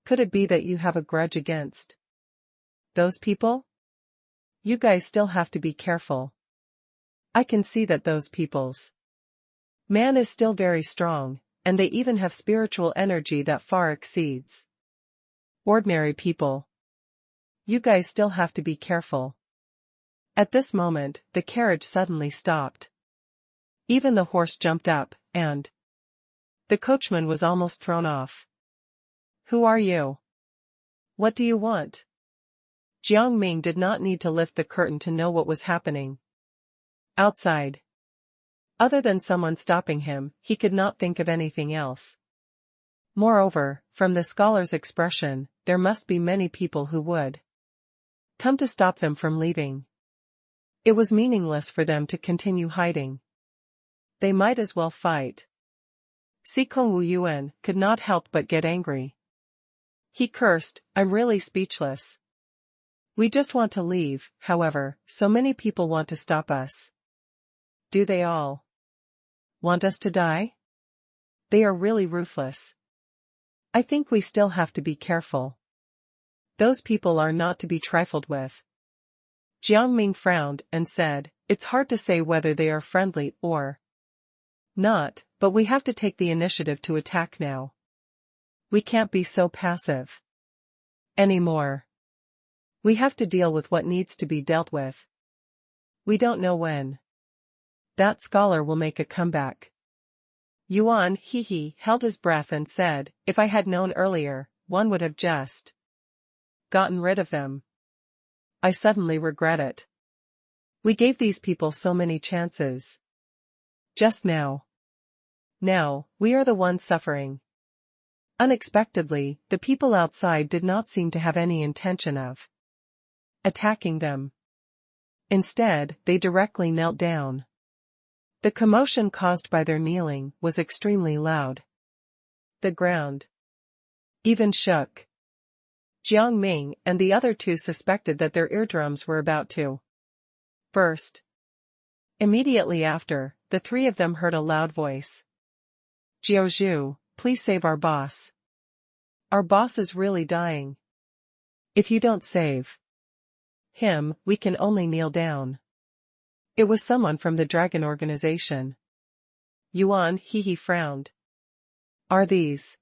Could it be that you have a grudge against those people? You guys still have to be careful. I can see that those people's man is still very strong, and they even have spiritual energy that far exceeds ordinary people. You guys still have to be careful." At this moment, the carriage suddenly stopped. Even the horse jumped up, and the coachman was almost thrown off. "Who are you? What do you want?" Jiang Ming did not need to lift the curtain to know what was happening outside. Other than someone stopping him, he could not think of anything else. Moreover, from the scholar's expression, there must be many people who would come to stop them from leaving. It was meaningless for them to continue hiding. They might as well fight. Sikong Wu Yuan could not help but get angry. He cursed, "I'm really speechless. We just want to leave, however, so many people want to stop us. Do they all want us to die? They are really ruthless. I think we still have to be careful. Those people are not to be trifled with." Jiang Ming frowned and said, "It's hard to say whether they are friendly or not, but we have to take the initiative to attack now. We can't be so passive anymore. We have to deal with what needs to be dealt with. We don't know when that scholar will make a comeback." Yuan Hehe held his breath and said, "If I had known earlier, one would have just gotten rid of them. I suddenly regret it. We gave these people so many chances. Just now. Now, we are the ones suffering." Unexpectedly, the people outside did not seem to have any intention of attacking them. Instead, they directly knelt down. The commotion caused by their kneeling was extremely loud. The ground even shook. Jiang Ming and the other two suspected that their eardrums were about to burst. Immediately after, the three of them heard a loud voice. "Jiuzhu, please save our boss. Our boss is really dying. If you don't save him, we can only kneel down." It was someone from the Dragon organization. Yuan Hehe frowned. "Are these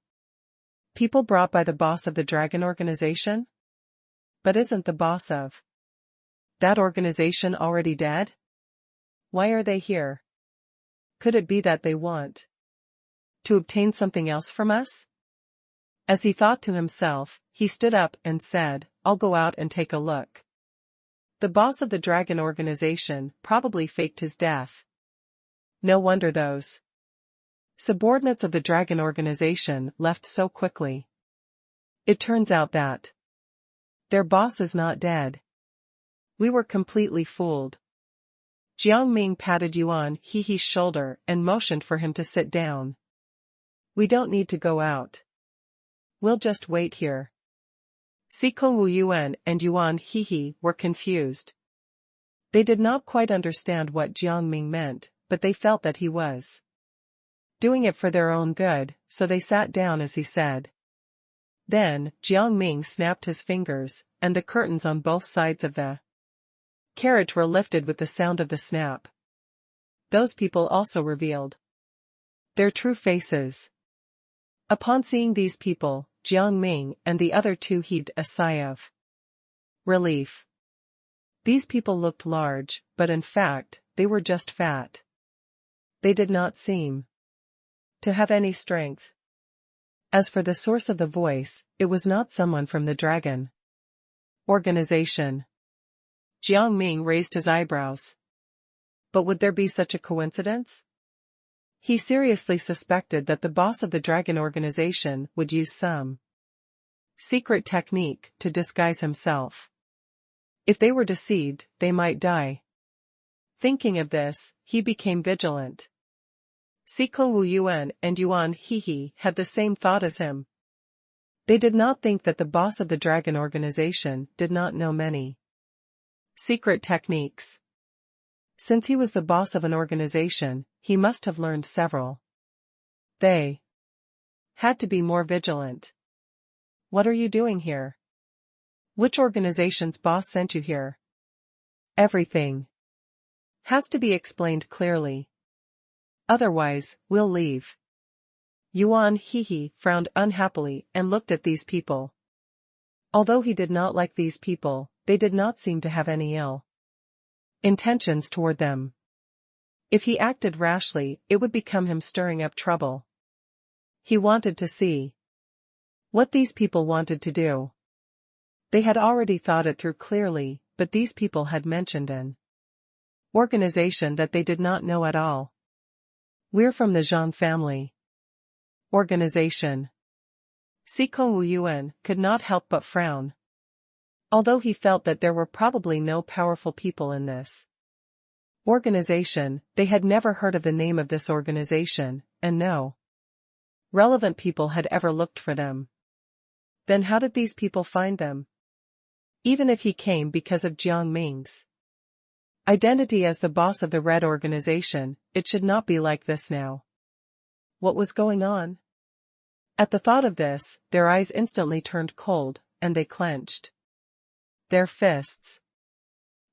people brought by the boss of the Dragon organization? But isn't the boss of that organization already dead? Why are they here? Could it be that they want to obtain something else from us?" As he thought to himself, he stood up and said, "I'll go out and take a look. The boss of the Dragon organization probably faked his death. No wonder those subordinates of the Dragon organization left so quickly. It turns out that their boss is not dead. We were completely fooled." Jiang Ming patted Yuan Hehe's shoulder and motioned for him to sit down. "We don't need to go out. We'll just wait here." Sikong Wu Yuan and Yuan Hehe were confused. They did not quite understand what Jiang Ming meant, but they felt that he was doing it for their own good, so they sat down as he said. Then, Jiang Ming snapped his fingers, and the curtains on both sides of the carriage were lifted with the sound of the snap. Those people also revealed their true faces. Upon seeing these people, Jiang Ming and the other two heaved a sigh of relief. These people looked large, but in fact, they were just fat. They did not seem to have any strength. As for the source of the voice, it was not someone from the Dragon organization. Jiang Ming raised his eyebrows. But would there be such a coincidence? He seriously suspected that the boss of the Dragon organization would use some secret technique to disguise himself. If they were deceived, they might die. Thinking of this, he became vigilant. Siko Wu Yuan and Yuan Hehe had the same thought as him. They did not think that the boss of the dragon organization did not know many secret techniques. Since he was the boss of an organization, he must have learned several. They had to be more vigilant. What are you doing here? Which organization's boss sent you here? Everything has to be explained clearly. Otherwise, we'll leave. Yuan Hehe frowned unhappily and looked at these people. Although he did not like these people, they did not seem to have any ill intentions toward them. If he acted rashly, it would become him stirring up trouble. He wanted to see what these people wanted to do. They had already thought it through clearly, but these people had mentioned an organization that they did not know at all. We're from the Jiang family. Organization. Siko Wu Yuan could not help but frown. Although he felt that there were probably no powerful people in this organization, they had never heard of the name of this organization, and no relevant people had ever looked for them. Then how did these people find them? Even if he came because of Jiang Ming's identity as the boss of the Red organization, it should not be like this now. What was going on? At the thought of this, their eyes instantly turned cold, and they clenched their fists.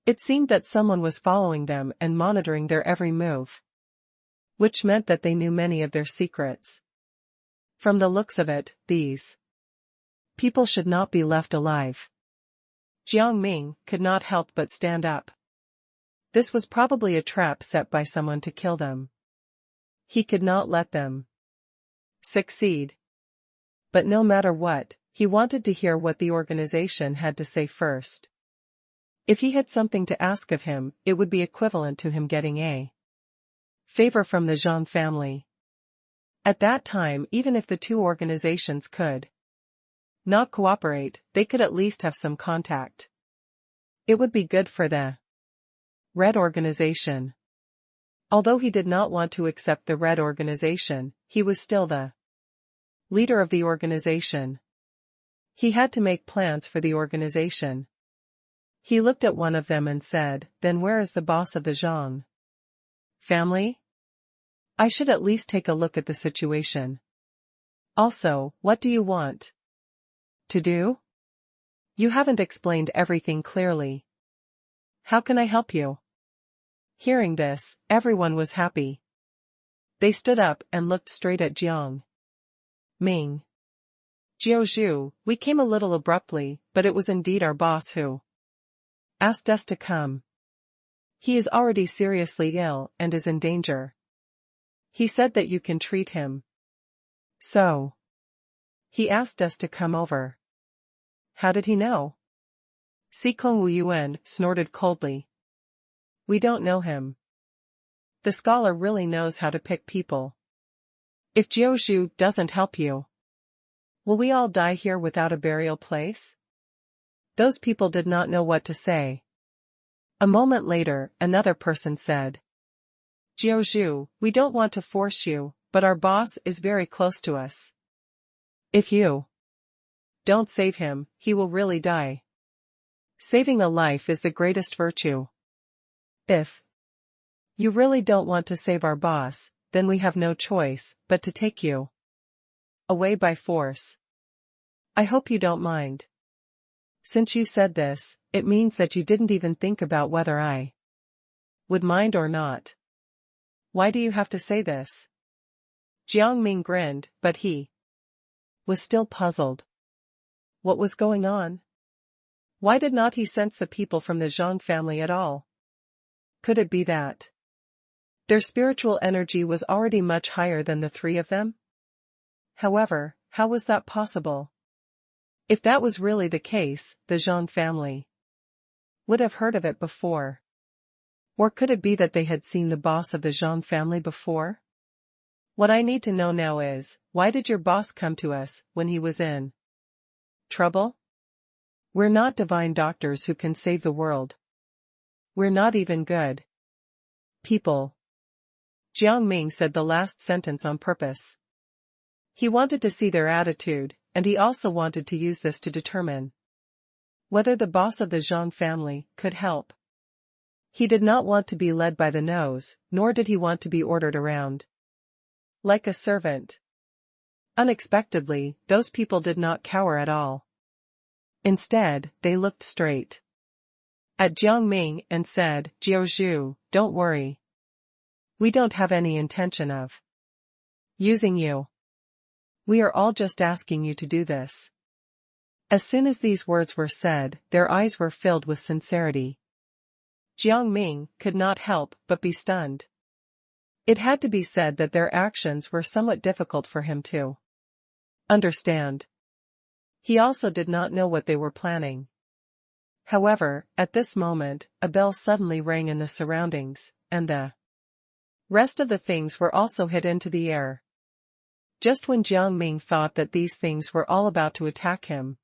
It seemed that someone was following them and monitoring their every move, which meant that they knew many of their secrets. From the looks of it, these people should not be left alive. Jiang Ming could not help but stand up. This was probably a trap set by someone to kill them. He could not let them succeed. But no matter what, he wanted to hear what the organization had to say first. If he had something to ask of him, it would be equivalent to him getting a favor from the Jiang family. At that time, even if the two organizations could not cooperate, they could at least have some contact. It would be good for the Red organization. Although he did not want to accept the Red organization, he was still the leader of the organization. He had to make plans for the organization. He looked at one of them and said, "Then where is the boss of the Jiang family? I should at least take a look at the situation. Also, what do you want to do? You haven't explained everything clearly. How can I help you?" Hearing this, everyone was happy. They stood up and looked straight at Jiang Ming. "Jiao, we came a little abruptly, but it was indeed our boss who asked us to come. He is already seriously ill and is in danger. He said that you can treat him. So he asked us to come over." "How did he know?" Siko Wu Yuan snorted coldly. "We don't know him. The scholar really knows how to pick people. If Jiao doesn't help you, will we all die here without a burial place?" Those people did not know what to say. A moment later, another person said, "Jiao, we don't want to force you, but our boss is very close to us. If you don't save him, he will really die. Saving a life is the greatest virtue. If you really don't want to save our boss, then we have no choice but to take you away by force. I hope you don't mind. Since you said this, it means that you didn't even think about whether I would mind or not. Why do you have to say this?" Jiang Ming grinned, but he was still puzzled. What was going on? Why did not he sense the people from the Jiang family at all? Could it be that their spiritual energy was already much higher than the three of them? However, how was that possible? If that was really the case, the Jiang family would have heard of it before. Or could it be that they had seen the boss of the Jiang family before? What I need to know now is, why did your boss come to us when he was in trouble? We're not divine doctors who can save the world. We're not even good people. Jiang Ming said the last sentence on purpose. He wanted to see their attitude, and he also wanted to use this to determine whether the boss of the Jiang family could help. He did not want to be led by the nose, nor did he want to be ordered around like a servant. Unexpectedly, those people did not cower at all. Instead, they looked straight at Jiang Ming and said, "Jiao Zhu, don't worry. We don't have any intention of using you. We are all just asking you to do this." As soon as these words were said, their eyes were filled with sincerity. Jiang Ming could not help but be stunned. It had to be said that their actions were somewhat difficult for him to understand. He also did not know what they were planning. However, at this moment, a bell suddenly rang in the surroundings, and the rest of the things were also hit into the air. Just when Jiang Ming thought that these things were all about to attack him,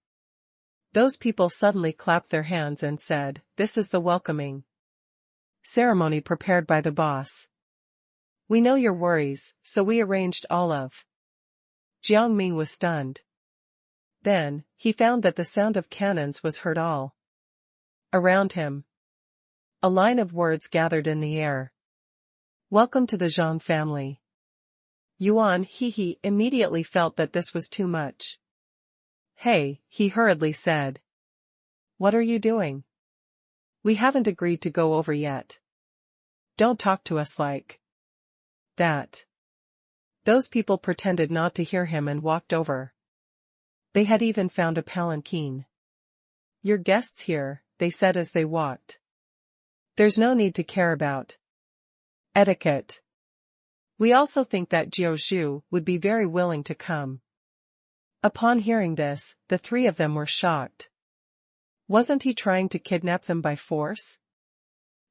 those people suddenly clapped their hands and said, "This is the welcoming ceremony prepared by the boss. We know your worries, so we arranged all of." Jiang Ming was stunned. Then, he found that the sound of cannons was heard all around him. A line of words gathered in the air. "Welcome to the Jiang family." Yuan He immediately felt that this was too much. "Hey," he hurriedly said. "What are you doing? We haven't agreed to go over yet. Don't talk to us like that." Those people pretended not to hear him and walked over. They had even found a palanquin. "Your guests here," they said as they walked. "There's no need to care about etiquette. We also think that Jiao Zhu would be very willing to come." Upon hearing this, the three of them were shocked. Wasn't he trying to kidnap them by force?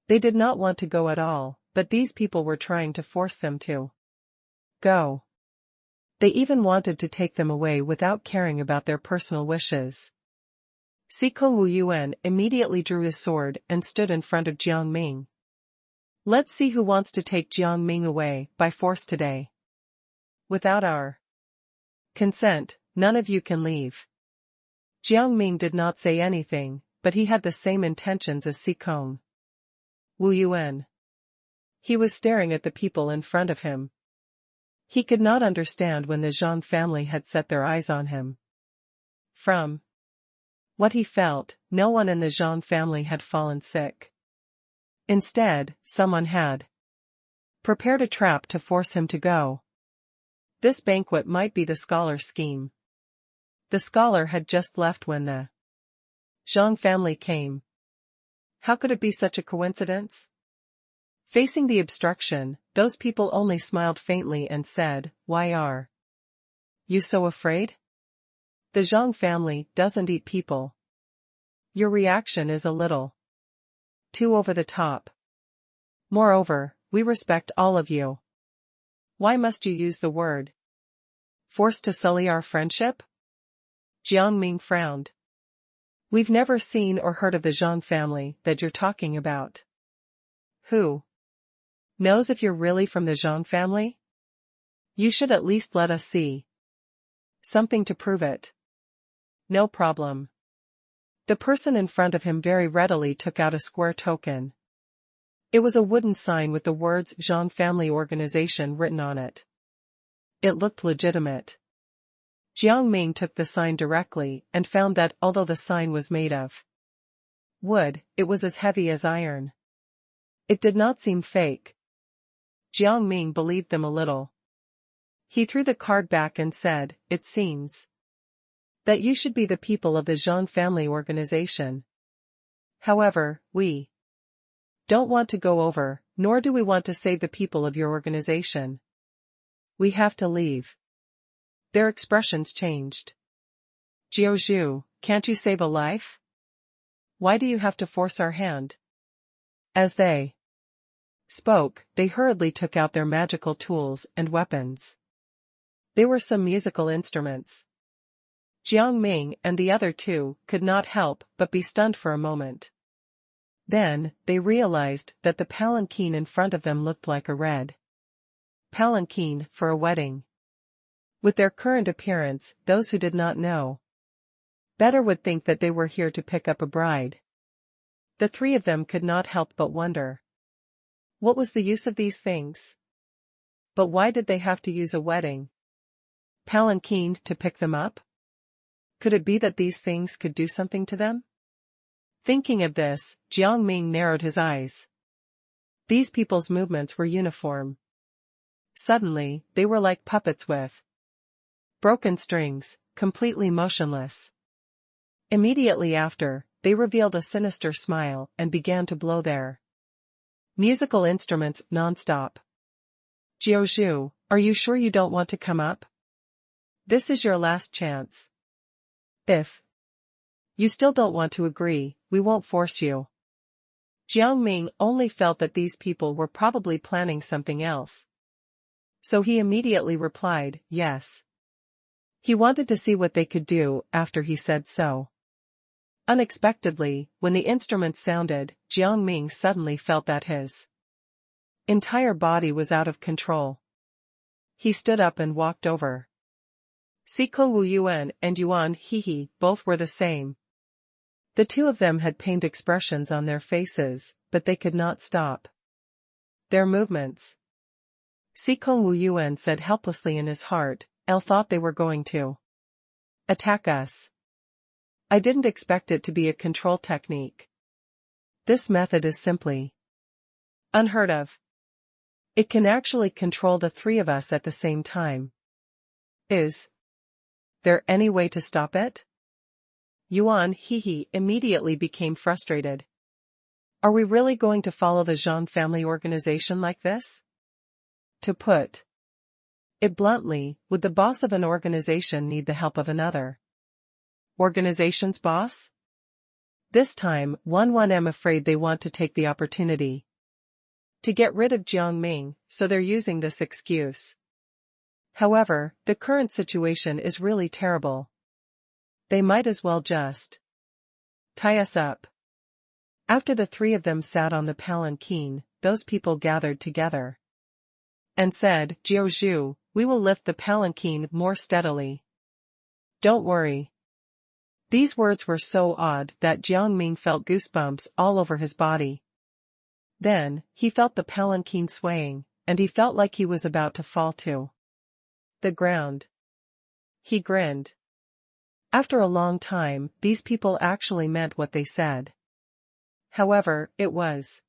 They did not want to go at all, but these people were trying to force them to go. They even wanted to take them away without caring about their personal wishes. Siko Wu Yuan immediately drew his sword and stood in front of Jiang Ming. "Let's see who wants to take Jiang Ming away by force today. Without our consent, none of you can leave." Jiang Ming did not say anything, but he had the same intentions as Siko Wu Yuan. He was staring at the people in front of him. He could not understand when the Jiang family had set their eyes on him. From what he felt, no one in the Jiang family had fallen sick. Instead, someone had prepared a trap to force him to go. This banquet might be the scholar's scheme. The scholar had just left when the Jiang family came. How could it be such a coincidence? Facing the obstruction, those people only smiled faintly and said, "Why are you so afraid? The Jiang family doesn't eat people. Your reaction is a little too over the top. Moreover, we respect all of you. Why must you use the word force to sully our friendship?" Jiang Ming frowned. "We've never seen or heard of the Jiang family that you're talking about. Who knows if you're really from the Jiang family? You should at least let us see something to prove it." "No problem." The person in front of him very readily took out a square token. It was a wooden sign with the words Jiang Family Organization written on it. It looked legitimate. Jiang Ming took the sign directly and found that although the sign was made of wood, it was as heavy as iron. It did not seem fake. Jiang Ming believed them a little. He threw the card back and said, "It seems that you should be the people of the Jiang Family Organization. However, we don't want to go over, nor do we want to save the people of your organization. We have to leave." Their expressions changed. "Jiao Zhu, can't you save a life? Why do you have to force our hand?" As they spoke, they hurriedly took out their magical tools and weapons. They were some musical instruments. Jiang Ming and the other two could not help but be stunned for a moment. Then, they realized that the palanquin in front of them looked like a red palanquin for a wedding. With their current appearance, those who did not know better would think that they were here to pick up a bride. The three of them could not help but wonder. What was the use of these things? But why did they have to use a wedding palanquin to pick them up? Could it be that these things could do something to them? Thinking of this, Jiang Ming narrowed his eyes. These people's movements were uniform. Suddenly, they were like puppets with broken strings, completely motionless. Immediately after, they revealed a sinister smile and began to blow their musical instruments non-stop. Jiaozhu, are you sure you don't want to come up? This is your last chance. If you still don't want to agree, we won't force you. Jiang Ming only felt that these people were probably planning something else. So he immediately replied, yes. He wanted to see what they could do after he said so. Unexpectedly, when the instruments sounded, Jiang Ming suddenly felt that his entire body was out of control. He stood up and walked over. Siko Wu Yuan and Yuan Hehe both were the same. The two of them had pained expressions on their faces, but they could not stop their movements. Siko Wu Yuan said helplessly in his heart, "Elle thought they were going to attack us. I didn't expect it to be a control technique. This method is simply unheard of. It can actually control the three of us at the same time. Is there any way to stop it?" Yuan Hehe immediately became frustrated. Are we really going to follow the Zhang family organization like this? To put it bluntly, would the boss of an organization need the help of another organization's boss? This time, I'm afraid they want to take the opportunity to get rid of Jiang Ming, so they're using this excuse. However, the current situation is really terrible. They might as well just tie us up. After the three of them sat on the palanquin, those people gathered together and said, Jiaozhu, we will lift the palanquin more steadily. Don't worry. These words were so odd that Jiang Ming felt goosebumps all over his body. Then, he felt the palanquin swaying, and he felt like he was about to fall to the ground. He grinned. After a long time, these people actually meant what they said. However, it was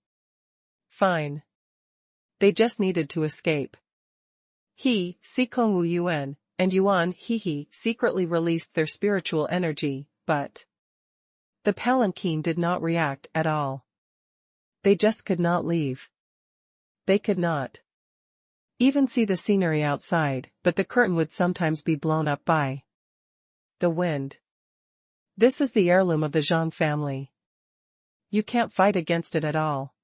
fine. They just needed to escape. He, Sikong Wu Yuan, and Yuan Hehe secretly released their spiritual energy, but the palanquin did not react at all. They just could not leave. They could not even see the scenery outside, but the curtain would sometimes be blown up by the wind. This is the heirloom of the Zhang family. You can't fight against it at all.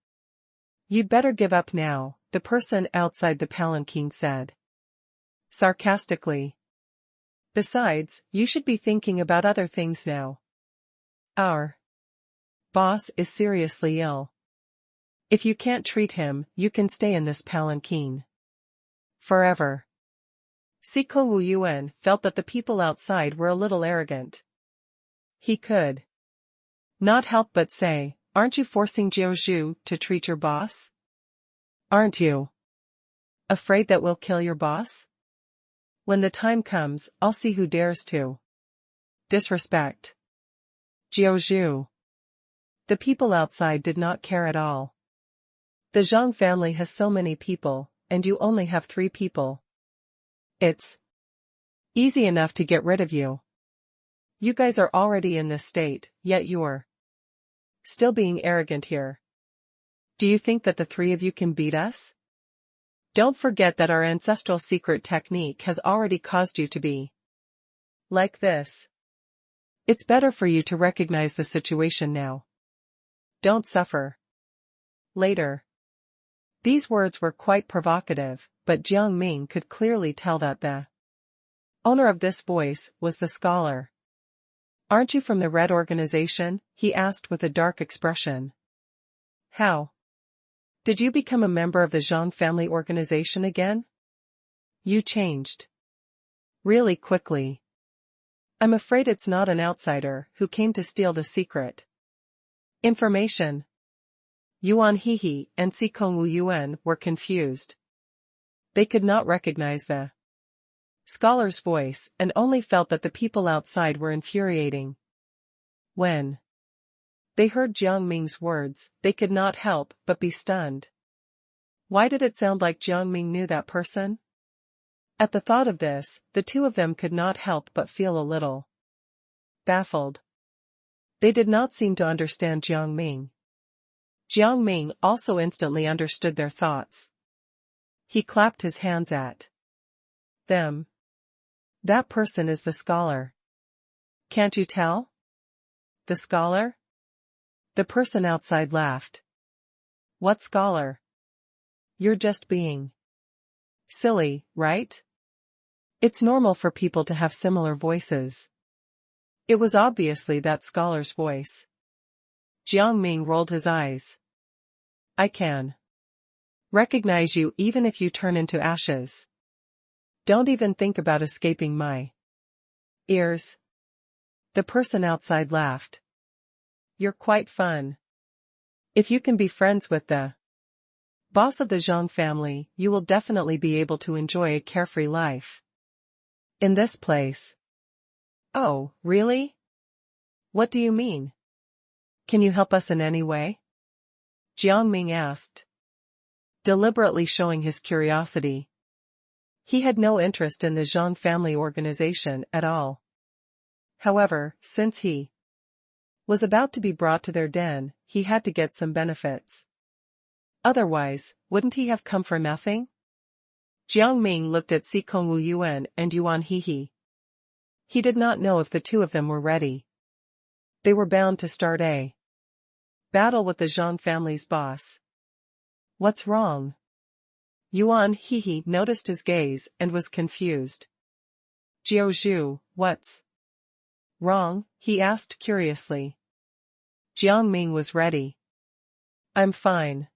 You'd better give up now, the person outside the palanquin said sarcastically. Besides, you should be thinking about other things now. Our boss is seriously ill. If you can't treat him, you can stay in this palanquin forever. Siko Wu Yuan felt that the people outside were a little arrogant. He could not help but say, aren't you forcing Jiaozhu to treat your boss? Aren't you afraid that we'll kill your boss? When the time comes, I'll see who dares to disrespect Jiaozhu. The people outside did not care at all. The Zhang family has so many people, and you only have 3 people. It's easy enough to get rid of you. You guys are already in this state, yet you're still being arrogant here. Do you think that the 3 of you can beat us? Don't forget that our ancestral secret technique has already caused you to be like this. It's better for you to recognize the situation now. Don't suffer later. These words were quite provocative, but Jiang Ming could clearly tell that the owner of this voice was the scholar. Aren't you from the Red organization? He asked with a dark expression. How did you become a member of the Jiang family organization again? You changed really quickly. I'm afraid it's not an outsider who came to steal the secret information. Yuan Hehe and Sikongwu Yuan were confused. They could not recognize the scholar's voice and only felt that the people outside were infuriating. When they heard Jiang Ming's words, they could not help but be stunned. Why did it sound like Jiang Ming knew that person? At the thought of this, the two of them could not help but feel a little baffled. They did not seem to understand Jiang Ming. Jiang Ming also instantly understood their thoughts. He clapped his hands at them. That person is the scholar. Can't you tell? The scholar? The person outside laughed. What scholar? You're just being silly, right? It's normal for people to have similar voices. It was obviously that scholar's voice. Jiang Ming rolled his eyes. I can recognize you even if you turn into ashes. Don't even think about escaping my ears. The person outside laughed. You're quite fun. If you can be friends with the boss of the Jiang family, you will definitely be able to enjoy a carefree life in this place. Oh, really? What do you mean? Can you help us in any way? Jiang Ming asked, deliberately showing his curiosity. He had no interest in the Jiang family organization at all. However, since he was about to be brought to their den, he had to get some benefits. Otherwise, wouldn't he have come for nothing? Jiang Ming looked at Sikongwu Yuan and Yuan Hehe. He did not know if the two of them were ready. They were bound to start a battle with the Jiang family's boss. What's wrong? Yuan Hehe noticed his gaze and was confused. Jiao Zhu, what's wrong? He asked curiously. Jiang Ming was ready. I'm fine.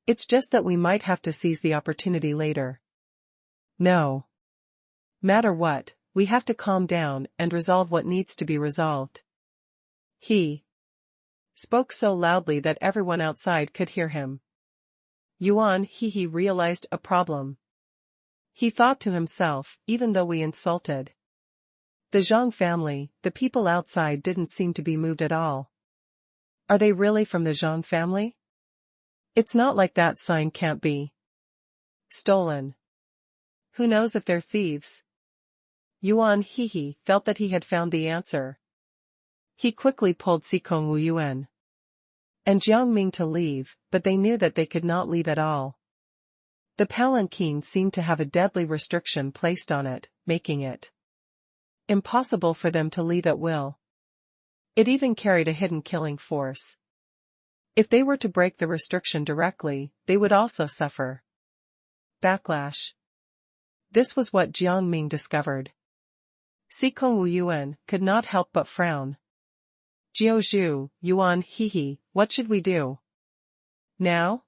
It's just that we might have to seize the opportunity later. No matter what, we have to calm down and resolve what needs to be resolved. He spoke so loudly that everyone outside could hear him. Yuan Hehe realized a problem. He thought to himself, even though we insulted the Jiang family, the people outside didn't seem to be moved at all. Are they really from the Jiang family? It's not like that sign can't be stolen. Who knows if they're thieves? Yuan Hehe felt that he had found the answer. He quickly pulled Sikongwu Yuan and Jiang Ming to leave, but they knew that they could not leave at all. The palanquin seemed to have a deadly restriction placed on it, making it impossible for them to leave at will. It even carried a hidden killing force. If they were to break the restriction directly, they would also suffer backlash. This was what Jiang Ming discovered. Sikongwu Yuan could not help but frown. Jiao Zhu, Yuan Hehe, what should we do now?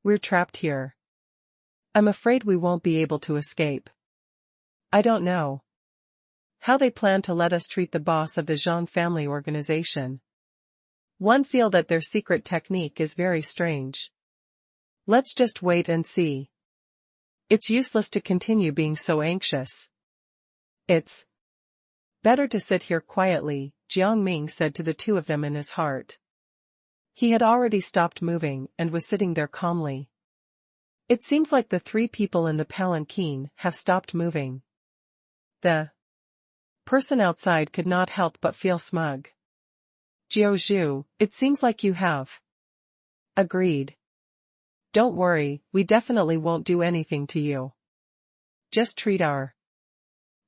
We're trapped here. I'm afraid we won't be able to escape. I don't know how they plan to let us treat the boss of the Jiang family organization. One feel that their secret technique is very strange. Let's just wait and see. It's useless to continue being so anxious. It's better to sit here quietly, Jiang Ming said to the two of them in his heart. He had already stopped moving and was sitting there calmly. It seems like the three people in the palanquin have stopped moving. The person outside could not help but feel smug. Jiao Zhu, it seems like you have agreed. Don't worry, we definitely won't do anything to you. Just treat our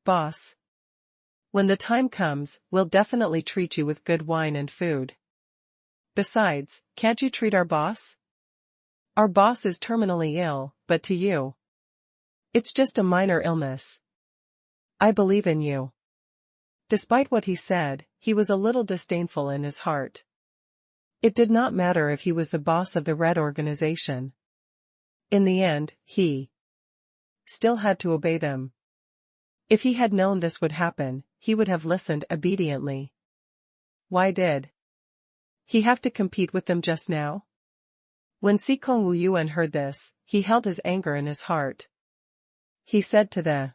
boss. When the time comes, we'll definitely treat you with good wine and food. Besides, can't you treat our boss? Our boss is terminally ill, but to you, it's just a minor illness. I believe in you. Despite what he said, he was a little disdainful in his heart. It did not matter if he was the boss of the Red organization. In the end, he still had to obey them. If he had known this would happen, he would have listened obediently. Why did he have to compete with them just now? When Sikong Wu Yuan heard this, he held his anger in his heart. He said to the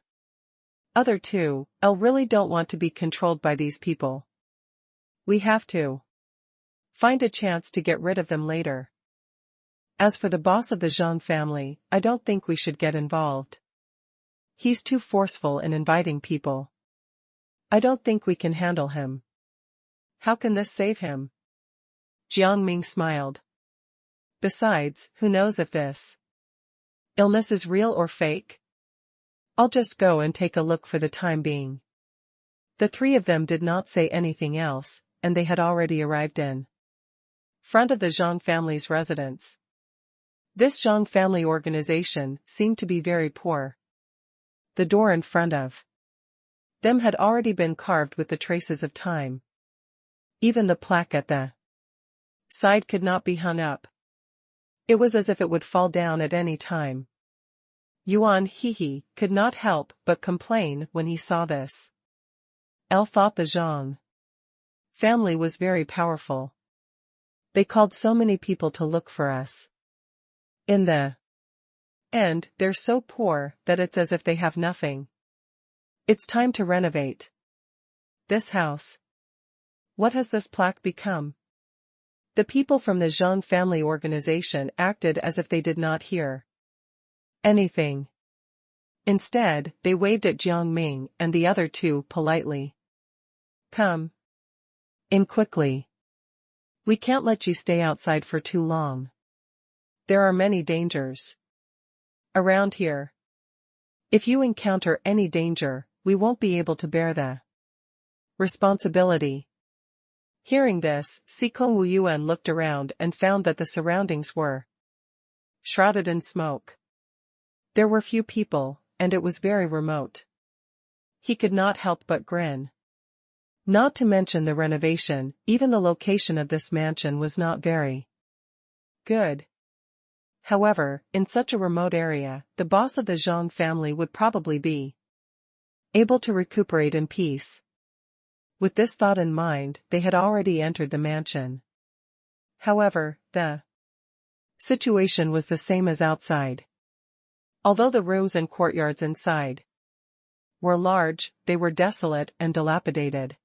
other two, "I really don't want to be controlled by these people. We have to find a chance to get rid of them later. As for the boss of the Jiang family, I don't think we should get involved. He's too forceful in inviting people. I don't think we can handle him. How can this save him?" Jiang Ming smiled. "Besides, who knows if this illness is real or fake? I'll just go and take a look for the time being." The three of them did not say anything else, and they had already arrived in front of the Zhang family's residence. This Zhang family organization seemed to be very poor. The door in front of them had already been carved with the traces of time. Even the plaque at the side could not be hung up. It was as if it would fall down at any time. Yuan Hehe could not help but complain when he saw this. El thought the Zhang family was very powerful. They called so many people to look for us. In the end, they're so poor that it's as if they have nothing. It's time to renovate this house. What has this plaque become? The people from the Zhang family organization acted as if they did not hear anything. Instead, they waved at Jiang Ming and the other two politely. "Come in quickly. We can't let you stay outside for too long. There are many dangers around here. If you encounter any danger, we won't be able to bear the responsibility." Hearing this, Sikong Wu Yuan looked around and found that the surroundings were shrouded in smoke. There were few people, and it was very remote. He could not help but grin. Not to mention the renovation, even the location of this mansion was not very good. However, in such a remote area, the boss of the Zhang family would probably be able to recuperate in peace. With this thought in mind, they had already entered the mansion. However, the situation was the same as outside. Although the rooms and courtyards inside were large, they were desolate and dilapidated.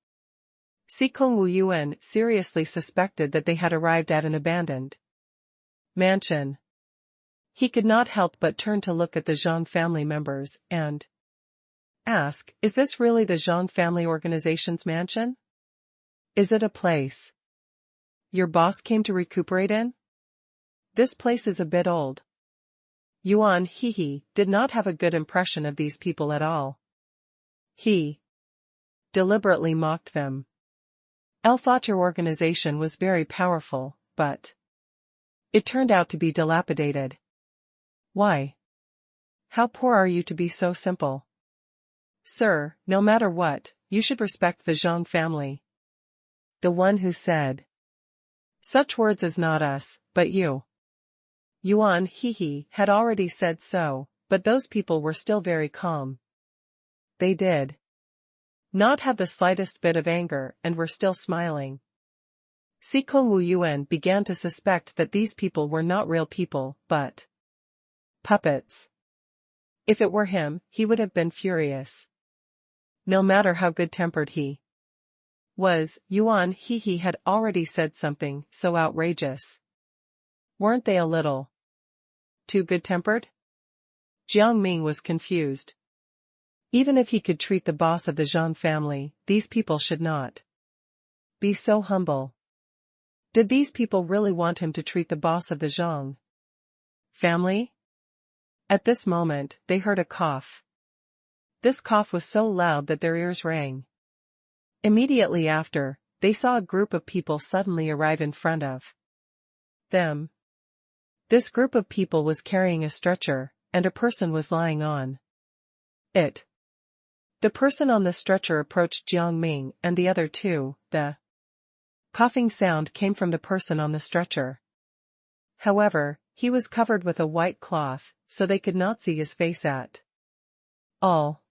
Sikong Wu Yuan seriously suspected that they had arrived at an abandoned mansion. He could not help but turn to look at the Zhang family members and ask, "Is this really the Zhang family organization's mansion? Is it a place your boss came to recuperate in? This place is a bit old." Yuan Hehe did not have a good impression of these people at all. He deliberately mocked them. "El thought your organization was very powerful, but it turned out to be dilapidated. Why? How poor are you to be so simple? Sir, no matter what, you should respect the Zhang family." The one who said such words is not us, but you. Yuan Hehe had already said so, but those people were still very calm. They did not have the slightest bit of anger and were still smiling. Sikong Wu Yuan began to suspect that these people were not real people, but puppets. If it were him, he would have been furious. No matter how good-tempered he was, Yuan Hehe had already said something so outrageous. Weren't they a little too good-tempered? Jiang Ming was confused. Even if he could treat the boss of the Zhang family, these people should not be so humble. Did these people really want him to treat the boss of the Zhang family? At this moment, they heard a cough. This cough was so loud that their ears rang. Immediately after, they saw a group of people suddenly arrive in front of them. This group of people was carrying a stretcher, and a person was lying on it. The person on the stretcher approached Jiang Ming and the other two. The coughing sound came from the person on the stretcher. However, he was covered with a white cloth, so they could not see his face at all.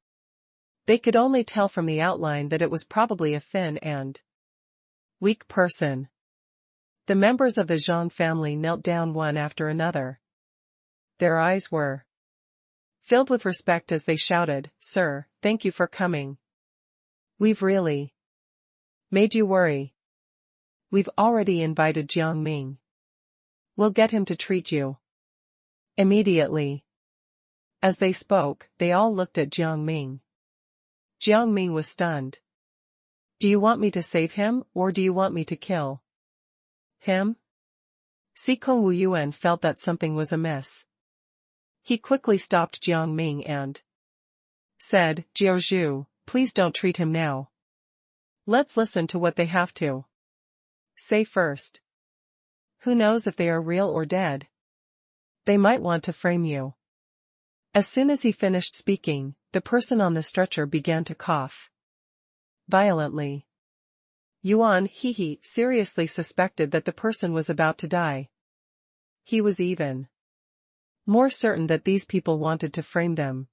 They could only tell from the outline that it was probably a thin and weak person. The members of the Jiang family knelt down one after another. Their eyes were filled with respect as they shouted, "Sir, thank you for coming. We've really made you worry. We've already invited Jiang Ming. We'll get him to treat you immediately." As they spoke, they all looked at Jiang Ming. Jiang Ming was stunned. "Do you want me to save him, or do you want me to kill him?" Sikong Wuyuan felt that something was amiss. He quickly stopped Jiang Ming and said, "Jiao Zhu, please don't treat him now. Let's listen to what they have to say first. Who knows if they are real or dead? They might want to frame you." As soon as he finished speaking, the person on the stretcher began to cough violently. Yuan Hehe seriously suspected that the person was about to die. He was even more certain that these people wanted to frame them.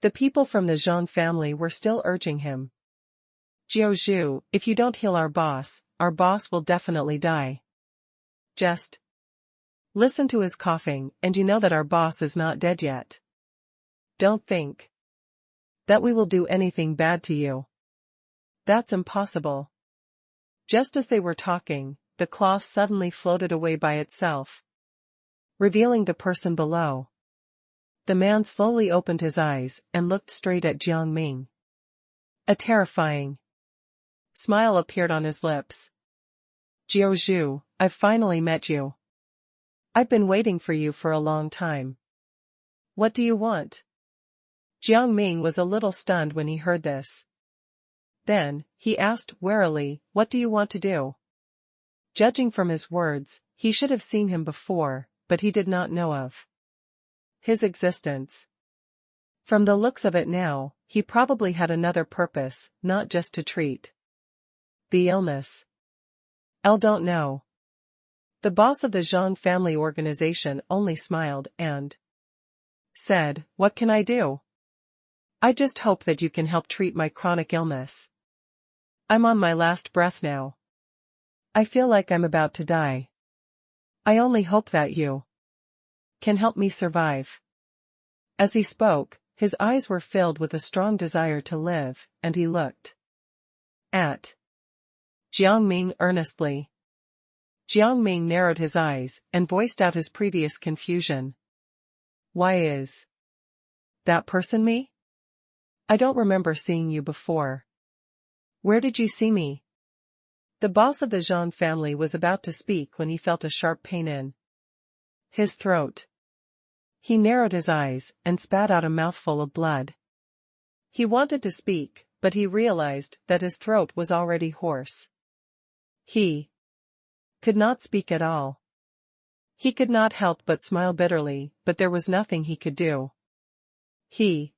The people from the Jiang family were still urging him. "Jiao Zhu, if you don't heal our boss will definitely die. Just listen to his coughing and you know that our boss is not dead yet. Don't think that we will do anything bad to you. That's impossible." Just as they were talking, the cloth suddenly floated away by itself, revealing the person below. The man slowly opened his eyes and looked straight at Jiang Ming. A terrifying smile appeared on his lips. "Jiao Zhu, I've finally met you. I've been waiting for you for a long time. What do you want?" Jiang Ming was a little stunned when he heard this. Then, he asked warily, "What do you want to do?" Judging from his words, he should have seen him before, but he did not know of his existence. From the looks of it now, he probably had another purpose, not just to treat the illness. Don't know." The boss of the Jiang family organization only smiled and said, "What can I do? I just hope that you can help treat my chronic illness. I'm on my last breath now. I feel like I'm about to die. I only hope that you can help me survive." As he spoke, his eyes were filled with a strong desire to live, and he looked at Jiang Ming earnestly. Jiang Ming narrowed his eyes and voiced out his previous confusion. "Why is that person me? I don't remember seeing you before. Where did you see me?" The boss of the Jiang family was about to speak when he felt a sharp pain in his throat. He narrowed his eyes and spat out a mouthful of blood. He wanted to speak, but he realized that his throat was already hoarse. He could not speak at all. He could not help but smile bitterly, but there was nothing he could do. He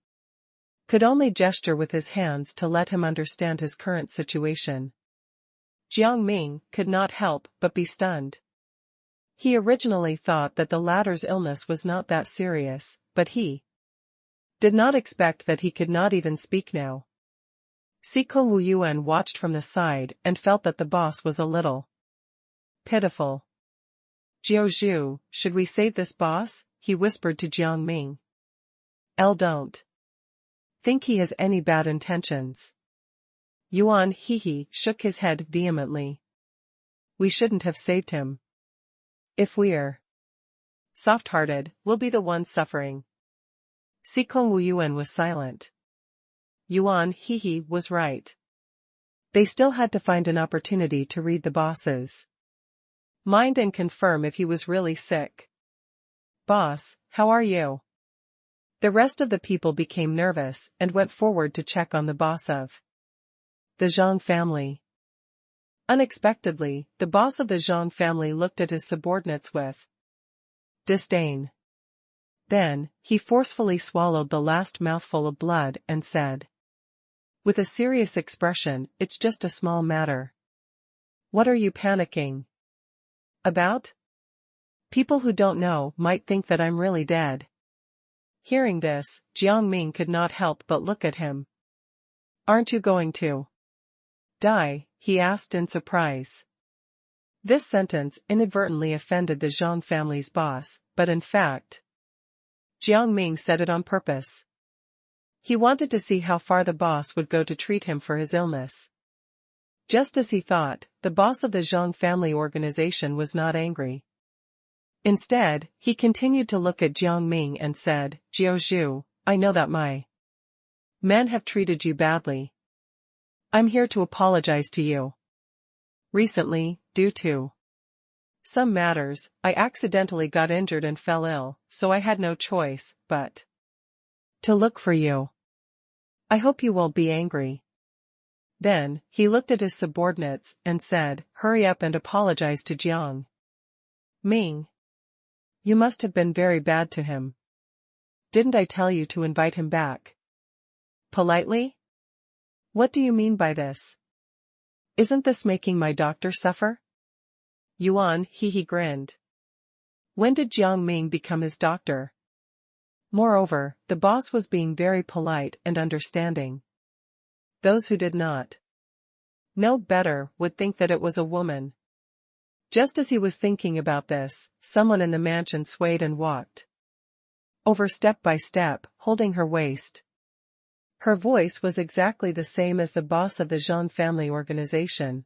could only gesture with his hands to let him understand his current situation. Jiang Ming could not help but be stunned. He originally thought that the latter's illness was not that serious, but he did not expect that he could not even speak now. Sikong Wuyuan watched from the side and felt that the boss was a little pitiful. "Jiao Zhu, should we save this boss?" he whispered to Jiang Ming. Don't think he has any bad intentions." Yuan Hehe shook his head vehemently. "We shouldn't have saved him. If we're soft-hearted, we'll be the ones suffering." Sikong Wuyuan was silent. Yuan Hehe was right. They still had to find an opportunity to read the boss's mind and confirm if he was really sick. "Boss, how are you?" The rest of the people became nervous and went forward to check on the boss of the Jiang family. Unexpectedly, the boss of the Jiang family looked at his subordinates with disdain. Then, he forcefully swallowed the last mouthful of blood and said, With a serious expression, "It's just a small matter." "What are you panicking about? People who don't know might think that I'm really dead." Hearing this, Jiang Ming could not help but look at him. "Aren't you going to die?" he asked in surprise. This sentence inadvertently offended the Zhang family's boss, but in fact, Jiang Ming said it on purpose. He wanted to see how far the boss would go to treat him for his illness. Just as he thought, the boss of the Zhang family organization was not angry. Instead, he continued to look at Jiang Ming and said, "Jiao Zhu, I know that my men have treated you badly. I'm here to apologize to you. Recently, due to some matters, I accidentally got injured and fell ill, so I had no choice but to look for you. I hope you won't be angry." Then, he looked at his subordinates and said, "Hurry up and apologize to Jiang Ming. You must have been very bad to him. Didn't I tell you to invite him back politely? What do you mean by this? Isn't this making my doctor suffer?" Yuan he grinned. When did Jiang Ming become his doctor? Moreover, the boss was being very polite and understanding. Those who did not know better would think that it was a woman. Just as he was thinking about this, someone in the mansion swayed and walked over step by step, holding her waist. Her voice was exactly the same as the boss of the Zhang family organization.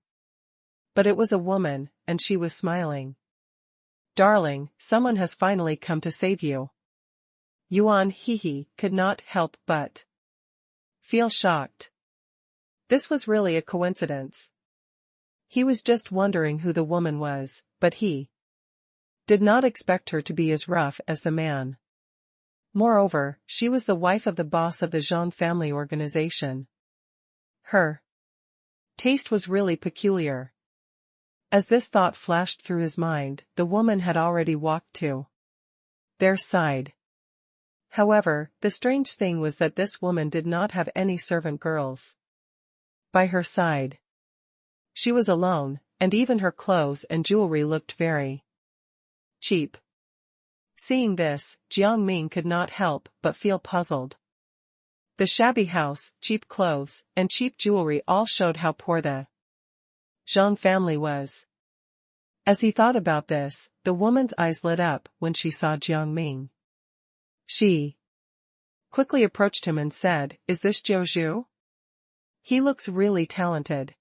But it was a woman, and she was smiling. "Darling, someone has finally come to save you." Yuan he could not help but feel shocked. This was really a coincidence. He was just wondering who the woman was, but he did not expect her to be as rough as the man. Moreover, she was the wife of the boss of the Zhang family organization. Her taste was really peculiar. As this thought flashed through his mind, the woman had already walked to their side. However, the strange thing was that this woman did not have any servant girls by her side. She was alone, and even her clothes and jewelry looked very cheap. Seeing this, Jiang Ming could not help but feel puzzled. The shabby house, cheap clothes, and cheap jewelry all showed how poor the Zhang family was. As he thought about this, the woman's eyes lit up when she saw Jiang Ming. She quickly approached him and said, "Is this Jiao Zhu? He looks really talented.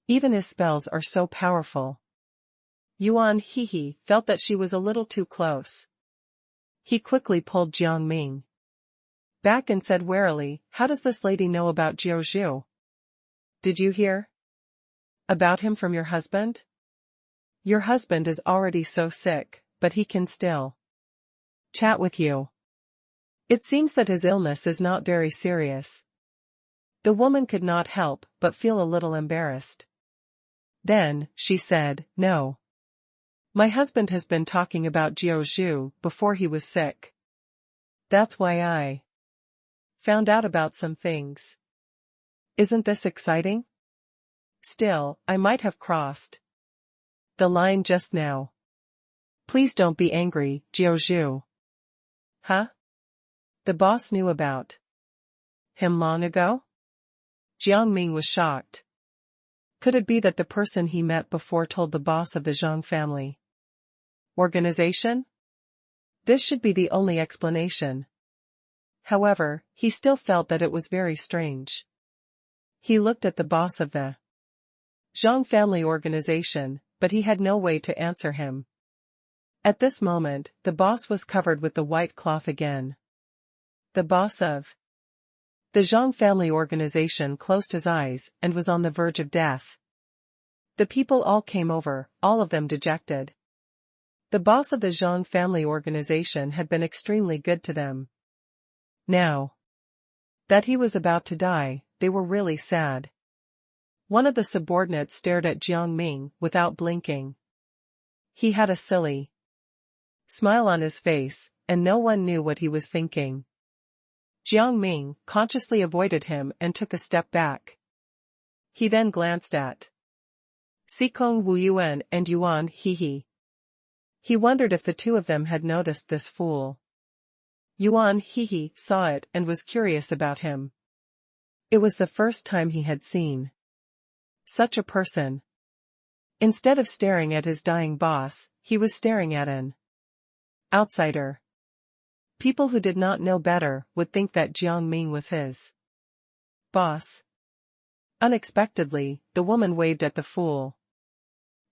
Even his spells are so powerful." Yuan he felt that she was a little too close. He quickly pulled Jiang Ming back and said warily, "How does this lady know about Jiao Zhu? Did you hear about him from your husband? Your husband is already so sick, but he can still chat with you. It seems that his illness is not very serious." The woman could not help but feel a little embarrassed. Then, she said, "No. My husband has been talking about Jiao Zhu before he was sick. That's why I found out about some things. Isn't this exciting? Still, I might have crossed the line just now. Please don't be angry, Jiao Zhu." Huh? The boss knew about him long ago? Jiang Ming was shocked. Could it be that the person he met before told the boss of the Zhang family organization? This should be the only explanation. However, he still felt that it was very strange. He looked at the boss of the Zhang family organization, but he had no way to answer him. At this moment, the boss was covered with the white cloth again. The boss of the Zhang family organization closed his eyes and was on the verge of death. The people all came over, all of them dejected. The boss of the Zhang family organization had been extremely good to them. Now that he was about to die, they were really sad. One of the subordinates stared at Jiang Ming without blinking. He had a silly smile on his face, and no one knew what he was thinking. Jiang Ming consciously avoided him and took a step back. He then glanced at Sikong Wu Yuan and Yuan He. He wondered if the two of them had noticed this fool. Yuan He saw it and was curious about him. It was the first time he had seen such a person. Instead of staring at his dying boss, he was staring at an outsider. People who did not know better would think that Jiang Ming was his boss. Unexpectedly, the woman waved at the fool.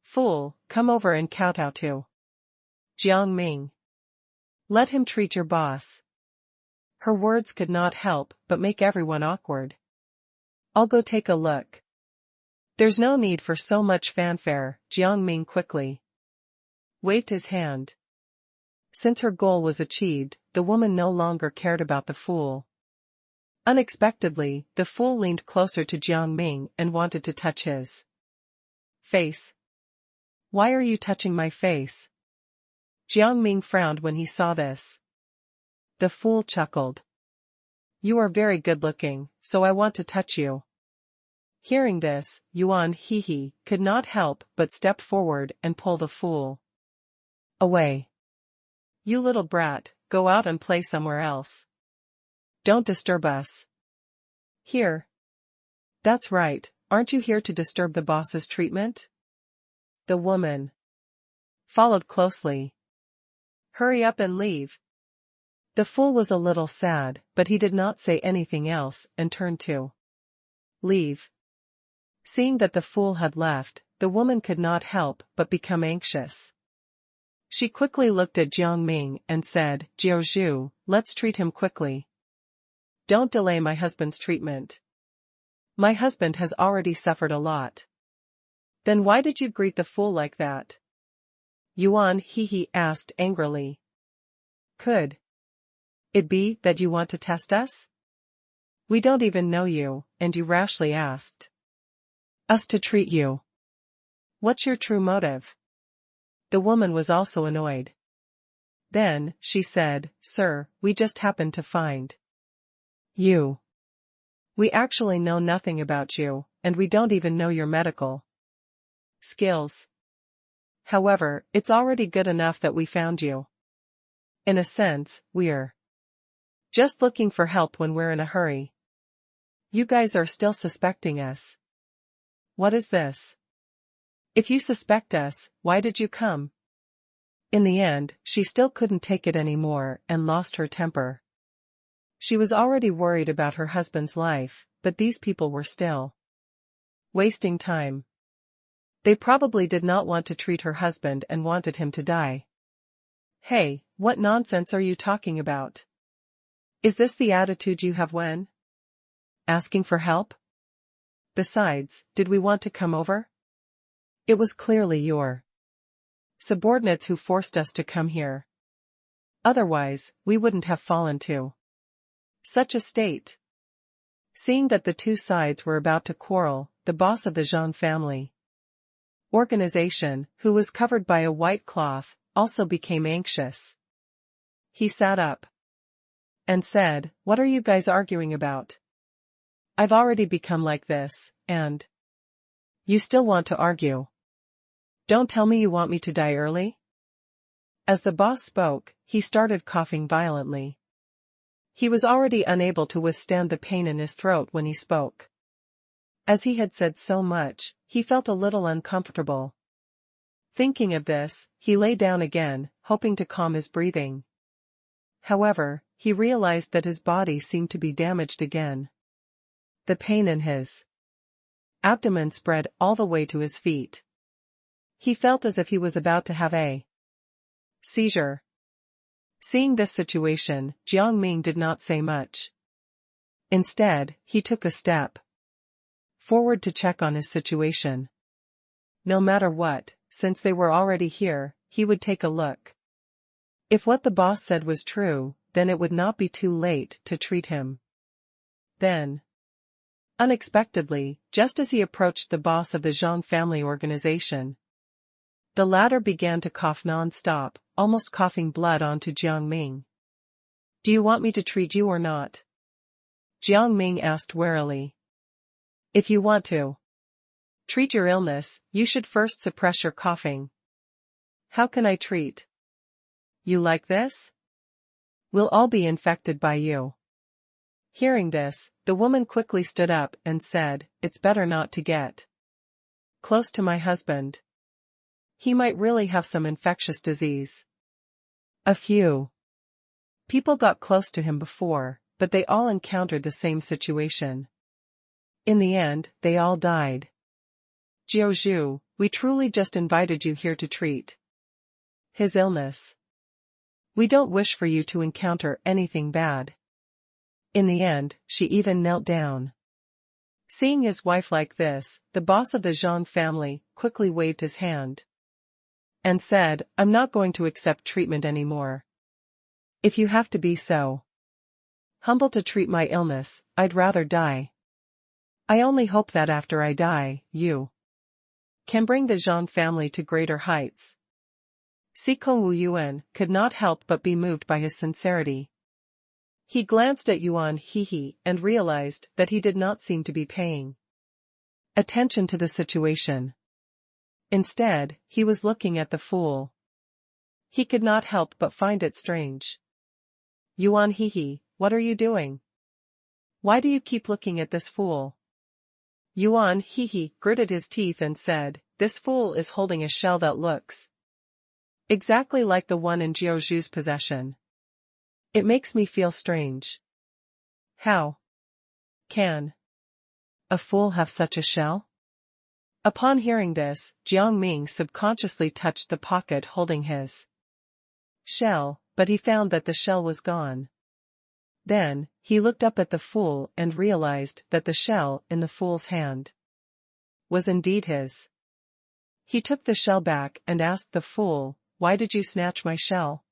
Fool, come over and kowtow to Jiang Ming. Let him treat your boss. Her words could not help but make everyone awkward. I'll go take a look. There's no need for so much fanfare, Jiang Ming quickly waved his hand. Since her goal was achieved, the woman no longer cared about the fool. Unexpectedly, the fool leaned closer to Jiang Ming and wanted to touch his face. Why are you touching my face? Jiang Ming frowned when he saw this. The fool chuckled. You are very good-looking, so I want to touch you. Hearing this, Yuan He could not help but step forward and pull the fool away. You little brat, go out and play somewhere else. Don't disturb us. Here. That's right, aren't you here to disturb the boss's treatment? The woman followed closely. Hurry up and leave. The fool was a little sad, but he did not say anything else and turned to leave. Seeing that the fool had left, the woman could not help but become anxious. She quickly looked at Jiang Ming and said, Jiao Zhu, let's treat him quickly. Don't delay my husband's treatment. My husband has already suffered a lot. Then why did you greet the fool like that? Yuan He asked angrily. Could it be that you want to test us? We don't even know you, and you rashly asked us to treat you. What's your true motive? The woman was also annoyed. Then, she said, Sir, we just happened to find you. We actually know nothing about you, and we don't even know your medical skills. However, it's already good enough that we found you. In a sense, we're just looking for help when we're in a hurry. You guys are still suspecting us. What is this? If you suspect us, why did you come? In the end, she still couldn't take it anymore and lost her temper. She was already worried about her husband's life, but these people were still wasting time. They probably did not want to treat her husband and wanted him to die. Hey, what nonsense are you talking about? Is this the attitude you have when asking for help? Besides, did we want to come over? It was clearly your subordinates who forced us to come here. Otherwise, we wouldn't have fallen to such a state. Seeing that the two sides were about to quarrel, the boss of the Zhang family organization, who was covered by a white cloth, also became anxious. He sat up and said, What are you guys arguing about? I've already become like this, and you still want to argue. Don't tell me you want me to die early? As the boss spoke, he started coughing violently. He was already unable to withstand the pain in his throat when he spoke. As he had said so much, he felt a little uncomfortable. Thinking of this, he lay down again, hoping to calm his breathing. However, he realized that his body seemed to be damaged again. The pain in his abdomen spread all the way to his feet. He felt as if he was about to have a seizure. Seeing this situation, Jiang Ming did not say much. Instead, he took a step forward to check on his situation. No matter what, since they were already here, he would take a look. If what the boss said was true, then it would not be too late to treat him. Then, unexpectedly, just as he approached the boss of the Zhang family organization, the latter began to cough non-stop, almost coughing blood onto Jiang Ming. Do you want me to treat you or not? Jiang Ming asked warily. If you want to treat your illness, you should first suppress your coughing. How can I treat you like this? We'll all be infected by you. Hearing this, the woman quickly stood up and said, it's better not to get close to my husband. He might really have some infectious disease. A few people got close to him before, but they all encountered the same situation. In the end, they all died. Jiao, we truly just invited you here to treat his illness. We don't wish for you to encounter anything bad. In the end, she even knelt down. Seeing his wife like this, the boss of the Jiang family quickly waved his hand and said, I'm not going to accept treatment anymore. If you have to be so humble to treat my illness, I'd rather die. I only hope that after I die, you can bring the Jiang family to greater heights. Sikong Wu Yuan could not help but be moved by his sincerity. He glanced at Yuan Hehe and realized that he did not seem to be paying attention to the situation. Instead, he was looking at the fool. He could not help but find it strange. Yuan Hehe, what are you doing? Why do you keep looking at this fool? Yuan Hehe gritted his teeth and said, this fool is holding a shell that looks exactly like the one in Jiaozhu's possession. It makes me feel strange. How can a fool have such a shell? Upon hearing this, Jiang Ming subconsciously touched the pocket holding his shell, but he found that the shell was gone. Then, he looked up at the fool and realized that the shell in the fool's hand was indeed his. He took the shell back and asked the fool, why did you snatch my shell?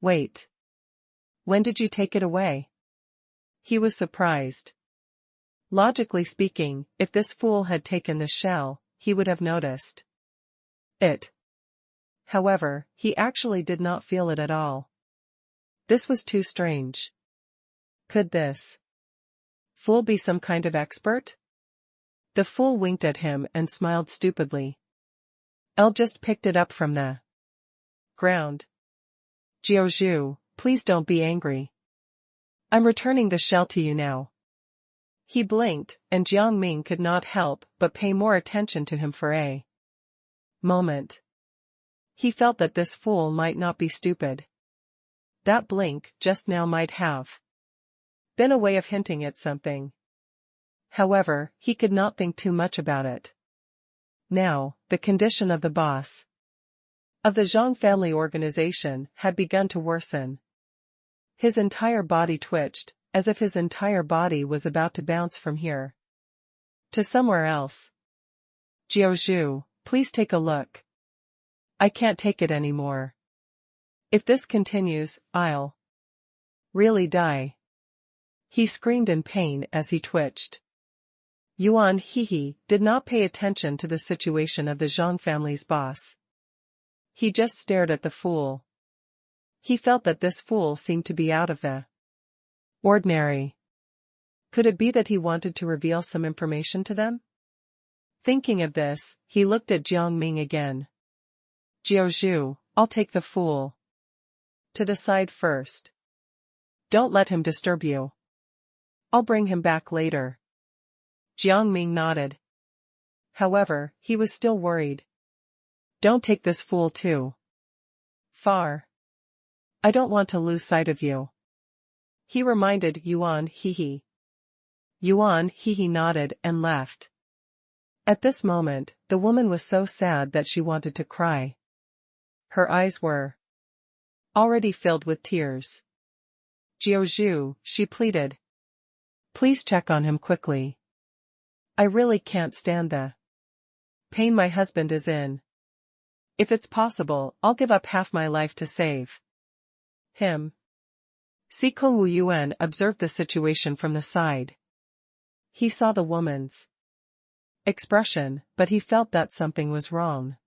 Wait. When did you take it away? He was surprised. Logically speaking, if this fool had taken the shell, he would have noticed it. However, he actually did not feel it at all. This was too strange. Could this fool be some kind of expert? The fool winked at him and smiled stupidly. Elle just picked it up from the ground. Jiaozhu, please don't be angry. I'm returning the shell to you now. He blinked, and Jiang Ming could not help but pay more attention to him for a moment. He felt that this fool might not be stupid. That blink just now might have been a way of hinting at something. However, he could not think too much about it. Now, the condition of the boss of the Jiang family organization had begun to worsen. His entire body twitched, as if his entire body was about to bounce from here to somewhere else. Jiaozhu, please take a look. I can't take it anymore. If this continues, I'll really die. He screamed in pain as he twitched. Yuan Hehe did not pay attention to the situation of the Jiang family's boss. He just stared at the fool. He felt that this fool seemed to be out of the ordinary. Could it be that he wanted to reveal some information to them? Thinking of this, he looked at Jiang Ming again. Jiaozhu, I'll take the fool to the side first. Don't let him disturb you. I'll bring him back later. Jiang Ming nodded. However, he was still worried. Don't take this fool too far. I don't want to lose sight of you. He reminded Yuan Hehe. Yuan Hehe nodded and left. At this moment, the woman was so sad that she wanted to cry. Her eyes were already filled with tears. Jiaozhu, she pleaded. Please check on him quickly. I really can't stand the pain my husband is in. If it's possible, I'll give up half my life to save him. Sikong Wu Yuan observed the situation from the side. He saw the woman's expression, but he felt that something was wrong.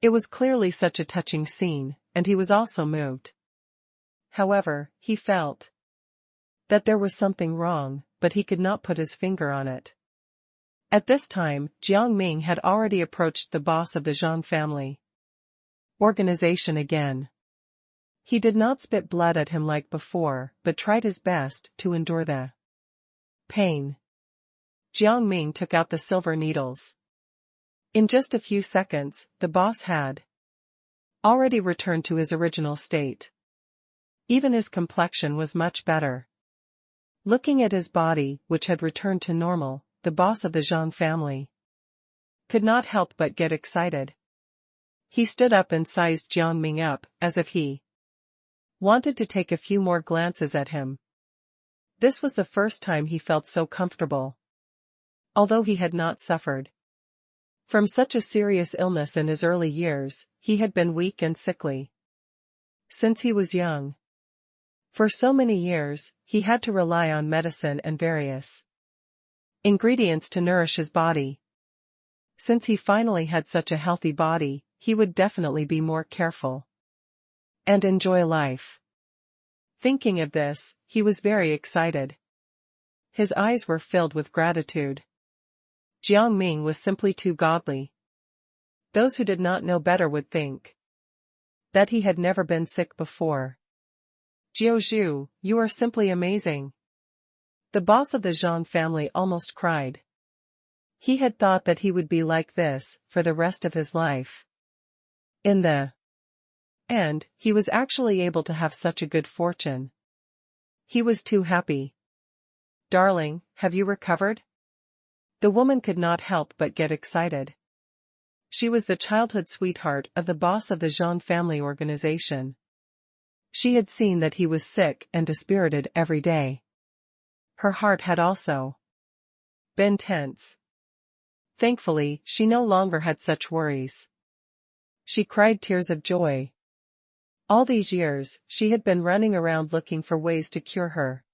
It was clearly such a touching scene, and he was also moved. However, he felt that there was something wrong, but he could not put his finger on it. At this time, Jiang Ming had already approached the boss of the Zhang family organization again. He did not spit blood at him like before, but tried his best to endure the pain. Jiang Ming took out the silver needles. In just a few seconds, the boss had already returned to his original state. Even his complexion was much better. Looking at his body, which had returned to normal, the boss of the Zhang family could not help but get excited. He stood up and sized Jiang Ming up, as if he wanted to take a few more glances at him. This was the first time he felt so comfortable. Although he had not suffered from such a serious illness in his early years, he had been weak and sickly since he was young. For so many years, he had to rely on medicine and various ingredients to nourish his body. Since he finally had such a healthy body, he would definitely be more careful and enjoy life. Thinking of this, he was very excited. His eyes were filled with gratitude. Jiang Ming was simply too godly. Those who did not know better would think that he had never been sick before. Jiao, you are simply amazing. The boss of the Zhang family almost cried. He had thought that he would be like this for the rest of his life. In the end, he was actually able to have such a good fortune. He was too happy. Darling, have you recovered? The woman could not help but get excited. She was the childhood sweetheart of the boss of the Zhang family organization. She had seen that he was sick and dispirited every day. Her heart had also been tense. Thankfully, she no longer had such worries. She cried tears of joy. All these years, she had been running around looking for ways to cure her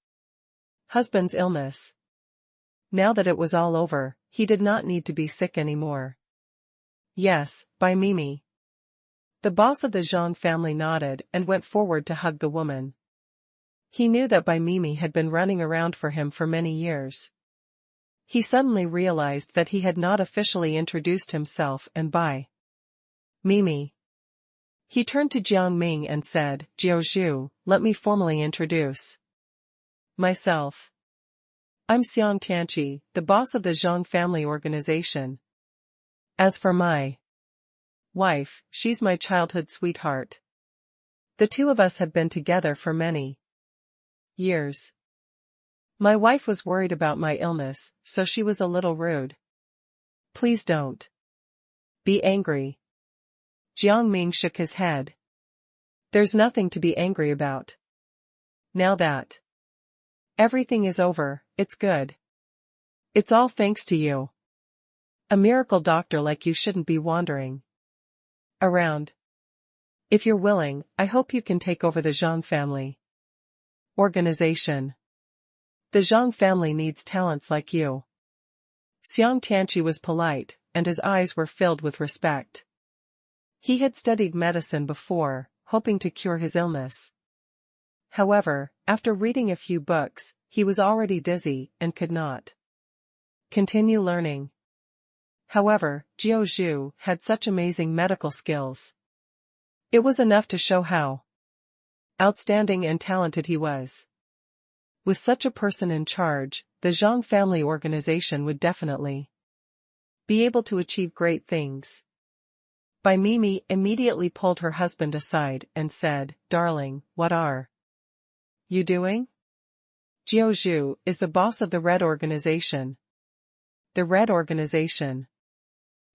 husband's illness. Now that it was all over, he did not need to be sick anymore. Yes, by Mimi. The boss of the Zhang family nodded and went forward to hug the woman. He knew that Bai Mimi had been running around for him for many years. He suddenly realized that he had not officially introduced himself and Bai Mimi. He turned to Jiang Ming and said, Jiao, let me formally introduce myself. I'm Xiang Tianqi, the boss of the Zhang family organization. As for my wife, she's my childhood sweetheart. The two of us have been together for many years. My wife was worried about my illness, so she was a little rude. Please don't be angry. Jiang Ming shook his head. There's nothing to be angry about. Now that everything is over, it's good. It's all thanks to you. A miracle doctor like you shouldn't be wandering around. If you're willing, I hope you can take over the Zhang family organization. The Zhang family needs talents like you. Xiang Tianqi was polite, and his eyes were filled with respect. He had studied medicine before, hoping to cure his illness. However, after reading a few books, he was already dizzy and could not continue learning. However, Jiao had such amazing medical skills. It was enough to show how outstanding and talented he was. With such a person in charge, the Zhang family organization would definitely be able to achieve great things. Bai Mimi immediately pulled her husband aside and said, Darling, what are you doing? Jiao is the boss of the Red organization. The Red organization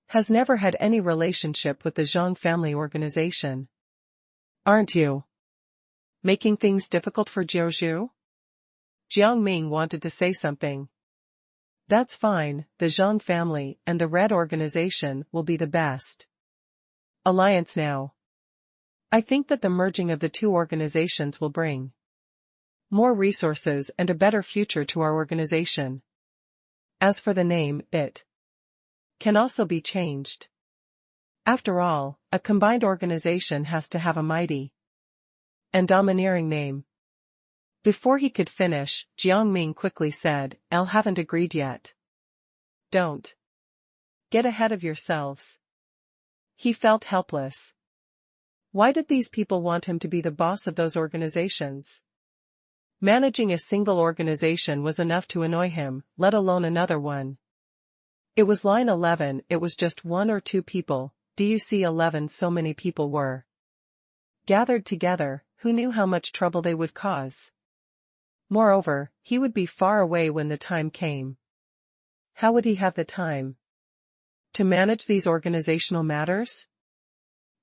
has never had any relationship with the Zhang family organization. Aren't you making things difficult for Jiao? Jiang Ming wanted to say something. That's fine, the Zhang family and the Red organization will be the best alliance now. I think that the merging of the two organizations will bring more resources and a better future to our organization. As for the name, it can also be changed. After all, a combined organization has to have a mighty and domineering name. Before he could finish, Jiang Ming quickly said, "I haven't agreed yet." "Don't get ahead of yourselves." He felt helpless. Why did these people want him to be the boss of those organizations? Managing a single organization was enough to annoy him, let alone another one. It was line 11, it was just one or two people. Do you see 11? So many people were gathered together, who knew how much trouble they would cause? Moreover, he would be far away when the time came. How would he have the time to manage these organizational matters?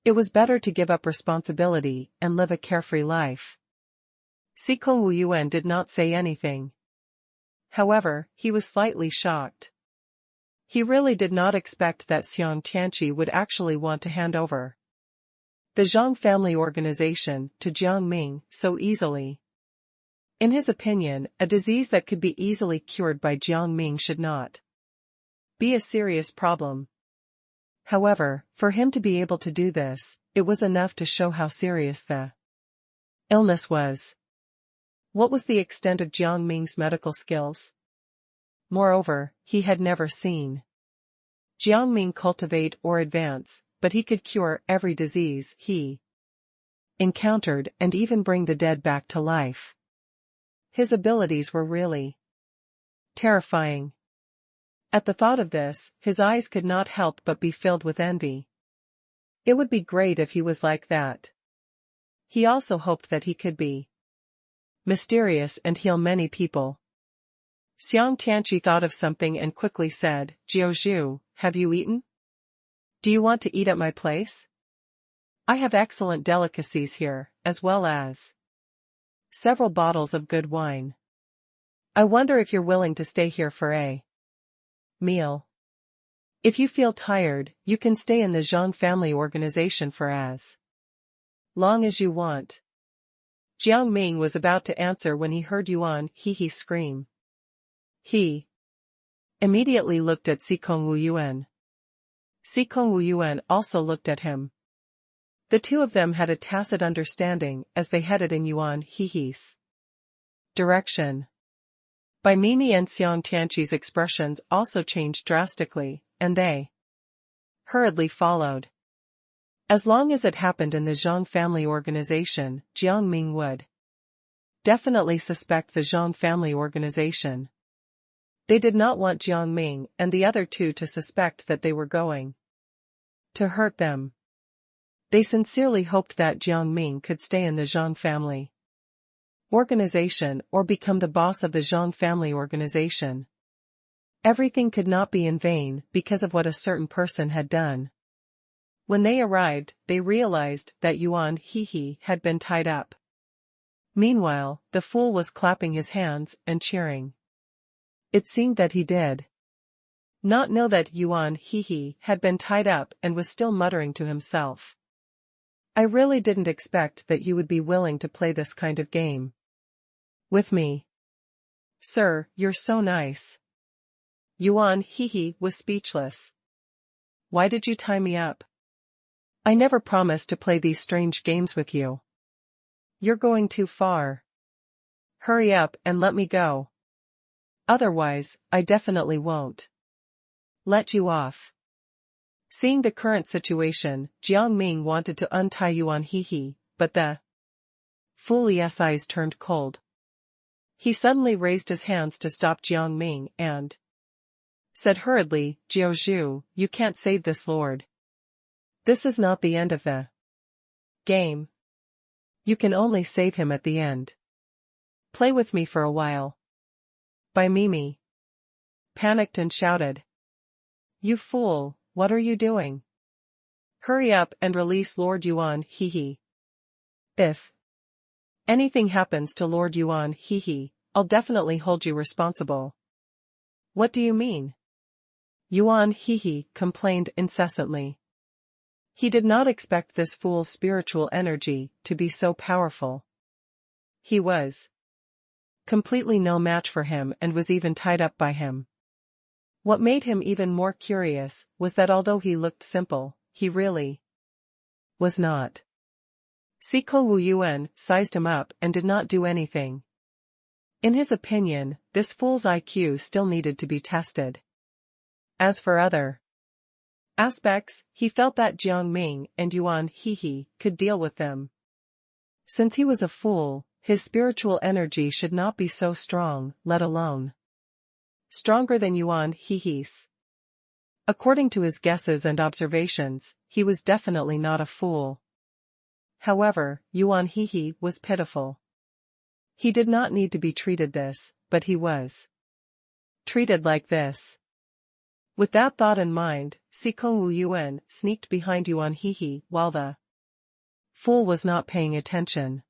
It was better to give up responsibility and live a carefree life. Sikong Wuyuan did not say anything. However, he was slightly shocked. He really did not expect that Xiang Tianqi would actually want to hand over the Zhang family organization to Jiang Ming so easily. In his opinion, a disease that could be easily cured by Jiang Ming should not be a serious problem. However, for him to be able to do this, it was enough to show how serious the illness was. What was the extent of Jiang Ming's medical skills? Moreover, he had never seen Jiang Ming cultivate or advance, but he could cure every disease he encountered and even bring the dead back to life. His abilities were really terrifying. At the thought of this, his eyes could not help but be filled with envy. It would be great if he was like that. He also hoped that he could be mysterious and heal many people. Xiang Tianqi thought of something and quickly said, "Jiao Zhu, have you eaten? Do you want to eat at my place? I have excellent delicacies here, as well as several bottles of good wine. I wonder if you're willing to stay here for a meal. If you feel tired, you can stay in the Zhang family organization for as long as you want." Jiang Ming was about to answer when he heard Yuan He scream. He immediately looked at Sikong Wuyuan. Sikong Wuyuan also looked at him. The two of them had a tacit understanding as they headed in Yuan He's direction. Bai Mimi and Xiang Tianqi's expressions also changed drastically, and they hurriedly followed. As long as it happened in the Zhang family organization, Jiang Ming would definitely suspect the Zhang family organization. They did not want Jiang Ming and the other two to suspect that they were going to hurt them. They sincerely hoped that Jiang Ming could stay in the Zhang family organization or become the boss of the Zhang family organization. Everything could not be in vain because of what a certain person had done. When they arrived, they realized that Yuan He had been tied up. Meanwhile, the fool was clapping his hands and cheering. It seemed that he did not know that Yuan He had been tied up and was still muttering to himself. "I really didn't expect that you would be willing to play this kind of game with me. Sir, you're so nice." Yuan He was speechless. "Why did you tie me up? I never promised to play these strange games with you. You're going too far. Hurry up and let me go. Otherwise, I definitely won't let you off." Seeing the current situation, Jiang Ming wanted to untie Yuan He, but the fool's eyes turned cold. He suddenly raised his hands to stop Jiang Ming and said hurriedly, "Jiao Zhu, you can't save this lord. This is not the end of the game. You can only save him at the end. Play with me for a while." Bai Mimi panicked and shouted, "You fool, what are you doing? Hurry up and release Lord Yuan He. If anything happens to Lord Yuan He, I'll definitely hold you responsible." "What do you mean?" Yuan He complained incessantly. He did not expect this fool's spiritual energy to be so powerful. He was completely no match for him and was even tied up by him. What made him even more curious was that although he looked simple, he really was not. Sikong Wuyuan sized him up and did not do anything. In his opinion, this fool's IQ still needed to be tested. As for other aspects, he felt that Jiang Ming and Yuan Hehe could deal with them. Since he was a fool, his spiritual energy should not be so strong, let alone stronger than Yuan Hehe's. According to his guesses and observations, he was definitely not a fool. However, Yuan Hehe was pitiful. He did not need to be treated this, but he was treated like this. With that thought in mind, Sikong Wu Yuan sneaked behind Yuan Hehe while the fool was not paying attention.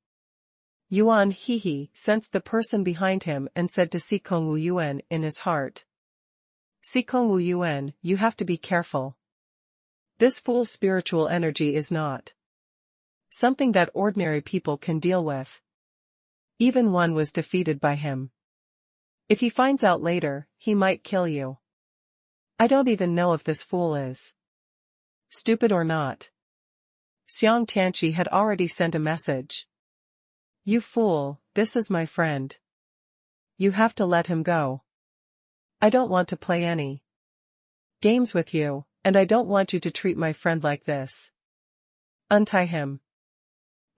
Yuan Hehe sensed the person behind him and said to Sikong Wu Yuan in his heart, "Sikong Wu Yuan, you have to be careful. This fool's spiritual energy is not something that ordinary people can deal with. Even one was defeated by him. If he finds out later, he might kill you. I don't even know if this fool is stupid or not." Xiang Tianqi had already sent a message. "You fool, this is my friend. You have to let him go. I don't want to play any games with you, and I don't want you to treat my friend like this. Untie him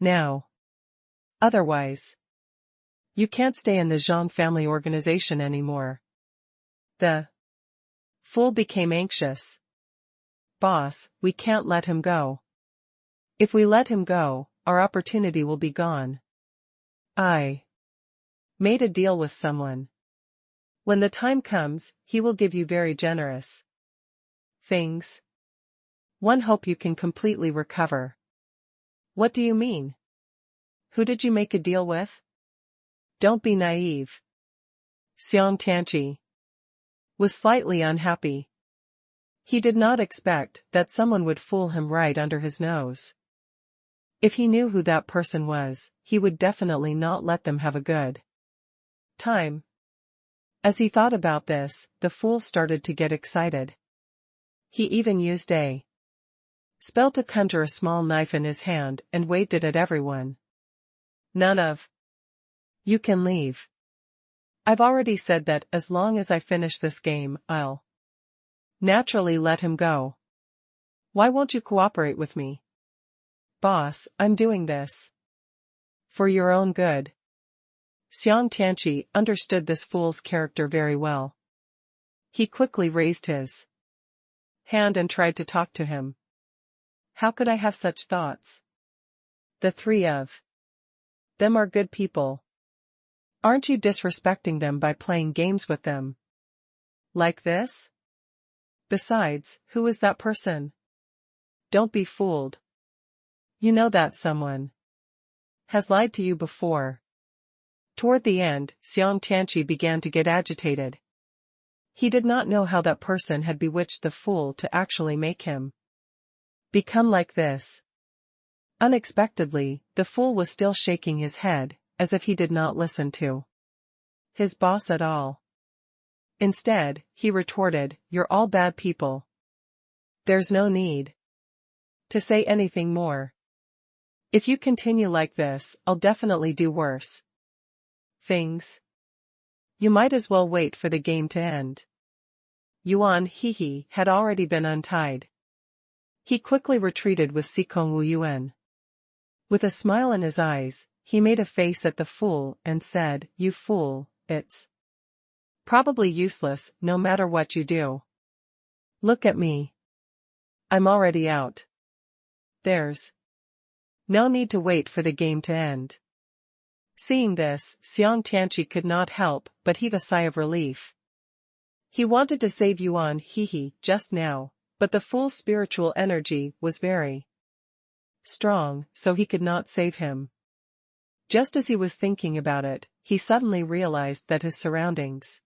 now. Otherwise, you can't stay in the Zhang family organization anymore." The fool became anxious. "Boss, we can't let him go. If we let him go, our opportunity will be gone. I made a deal with someone. When the time comes, he will give you very generous things. One hope you can completely recover." "What do you mean? Who did you make a deal with?" "Don't be naive." Xiang Tianqi was slightly unhappy. He did not expect that someone would fool him right under his nose. If he knew who that person was, he would definitely not let them have a good time. As he thought about this, the fool started to get excited. He even used a spell to conjure a small knife in his hand and waved it at everyone. "None of you can leave. I've already said that as long as I finish this game, I'll naturally let him go. Why won't you cooperate with me?" "Boss, I'm doing this for your own good." Xiang Tianqi understood this fool's character very well. He quickly raised his hand and tried to talk to him. "How could I have such thoughts? The three of them are good people. Aren't you disrespecting them by playing games with them like this? Besides, who is that person? Don't be fooled. You know that someone has lied to you before." Toward the end, Xiang Tianqi began to get agitated. He did not know how that person had bewitched the fool to actually make him become like this. Unexpectedly, the fool was still shaking his head, as if he did not listen to his boss at all. Instead, he retorted, "You're all bad people. There's no need to say anything more. If you continue like this, I'll definitely do worse things. You might as well wait for the game to end." Yuan Hehe had already been untied. He quickly retreated with Sikong Wu Yuan. With a smile in his eyes, he made a face at the fool and said, "You fool, it's probably useless no matter what you do. Look at me. I'm already out. There's no need to wait for the game to end." Seeing this, Xiang Tianqi could not help but heave a sigh of relief. He wanted to save Yuan Hehe just now, but the fool's spiritual energy was very strong, so he could not save him. Just as he was thinking about it, he suddenly realized that his surroundings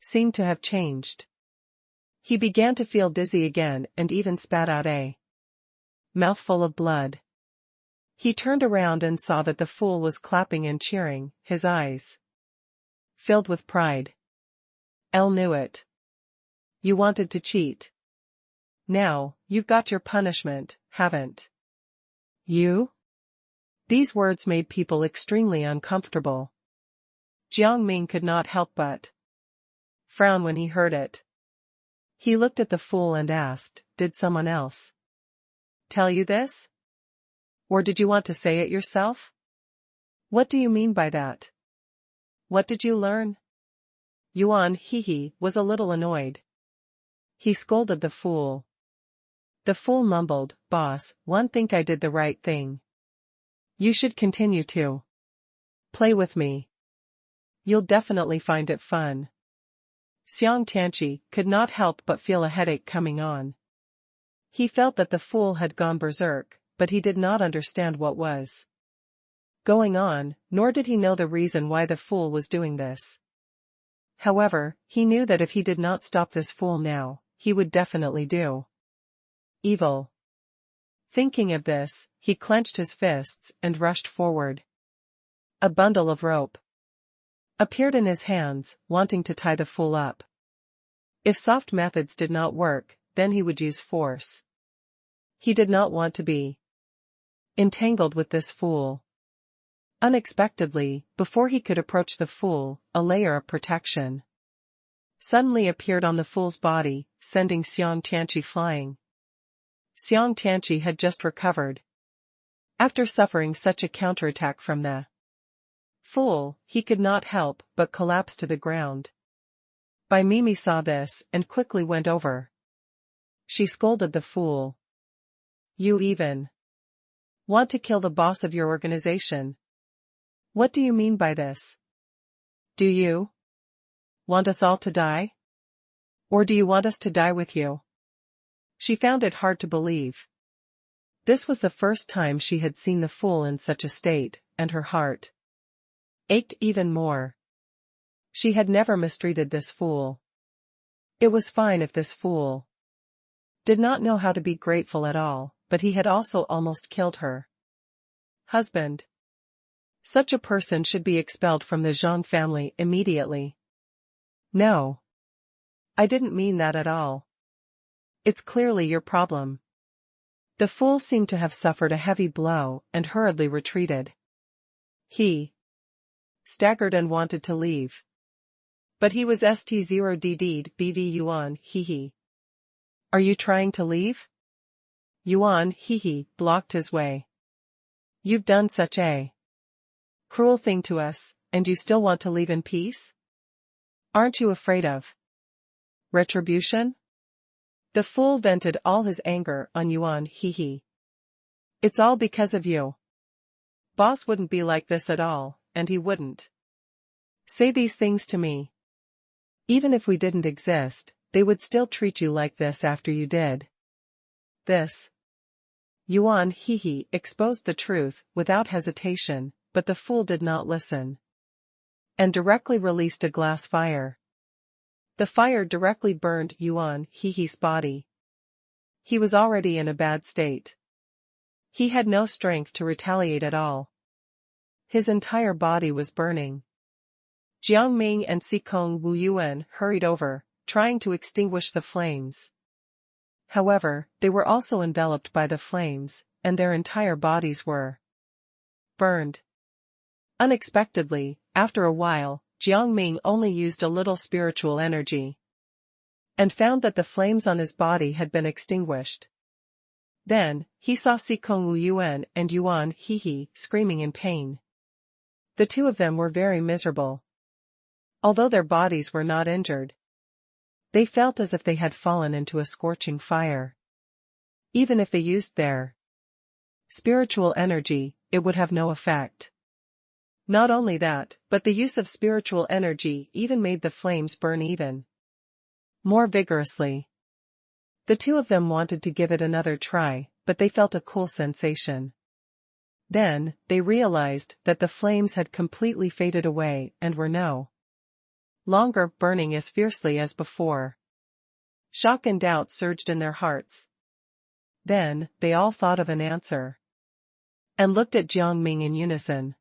seemed to have changed. He began to feel dizzy again and even spat out a mouthful of blood. He turned around and saw that the fool was clapping and cheering, his eyes filled with pride. "El knew it. You wanted to cheat. Now, you've got your punishment, haven't you?" These words made people extremely uncomfortable. Jiang Ming could not help but frown when he heard it. He looked at the fool and asked, "Did someone else tell you this? Or did you want to say it yourself? What do you mean by that? What did you learn?" Yuan Hehe was a little annoyed. He scolded the fool. The fool mumbled, "Boss, one think I did the right thing. You should continue to play with me. You'll definitely find it fun." Xiang Tianqi could not help but feel a headache coming on. He felt that the fool had gone berserk, but he did not understand what was going on, nor did he know the reason why the fool was doing this. However, he knew that if he did not stop this fool now, he would definitely do evil. Thinking of this, he clenched his fists and rushed forward. A bundle of rope appeared in his hands, wanting to tie the fool up. If soft methods did not work, then he would use force. He did not want to be entangled with this fool. Unexpectedly, before he could approach the fool, a layer of protection suddenly appeared on the fool's body, sending Xiang Tianqi flying. Xiang Tianqi had just recovered after suffering such a counterattack from the fool. He could not help but collapse to the ground. Bai Mimi saw this and quickly went over. She scolded the fool. "You even want to kill the boss of your organization? What do you mean by this? Do you want us all to die? Or do you want us to die with you?" She found it hard to believe. This was the first time she had seen the fool in such a state, and her heart ached even more. She had never mistreated this fool. It was fine if this fool did not know how to be grateful at all, but he had also almost killed her husband. Such a person should be expelled from the Zhang family immediately. "No. I didn't mean that at all. It's clearly your problem." The fool seemed to have suffered a heavy blow and hurriedly retreated. He staggered and wanted to leave. But he was St0dd'd BV Yuan Hehe. "Are you trying to leave?" Yuan Hehe blocked his way. "You've done such a cruel thing to us, and you still want to leave in peace? Aren't you afraid of retribution?" The fool vented all his anger on Yuan Hehe. "It's all because of you. Boss wouldn't be like this at all, and he wouldn't say these things to me. Even if we didn't exist, they would still treat you like this after you did this." Yuan Hehe exposed the truth without hesitation, but the fool did not listen and directly released a glass fire. The fire directly burned Yuan Hehe's body. He was already in a bad state. He had no strength to retaliate at all. His entire body was burning. Jiang Ming and Sikong Wuyuan hurried over, trying to extinguish the flames. However, they were also enveloped by the flames, and their entire bodies were burned. Unexpectedly, after a while, Jiang Ming only used a little spiritual energy and found that the flames on his body had been extinguished. Then, he saw Sikong Wuyuan and Yuan Hehe screaming in pain. The two of them were very miserable. Although their bodies were not injured, they felt as if they had fallen into a scorching fire. Even if they used their spiritual energy, it would have no effect. Not only that, but the use of spiritual energy even made the flames burn even more vigorously. The two of them wanted to give it another try, but they felt a cool sensation. Then, they realized that the flames had completely faded away and were no longer burning as fiercely as before. Shock and doubt surged in their hearts. Then, they all thought of an answer and looked at Jiang Ming in unison.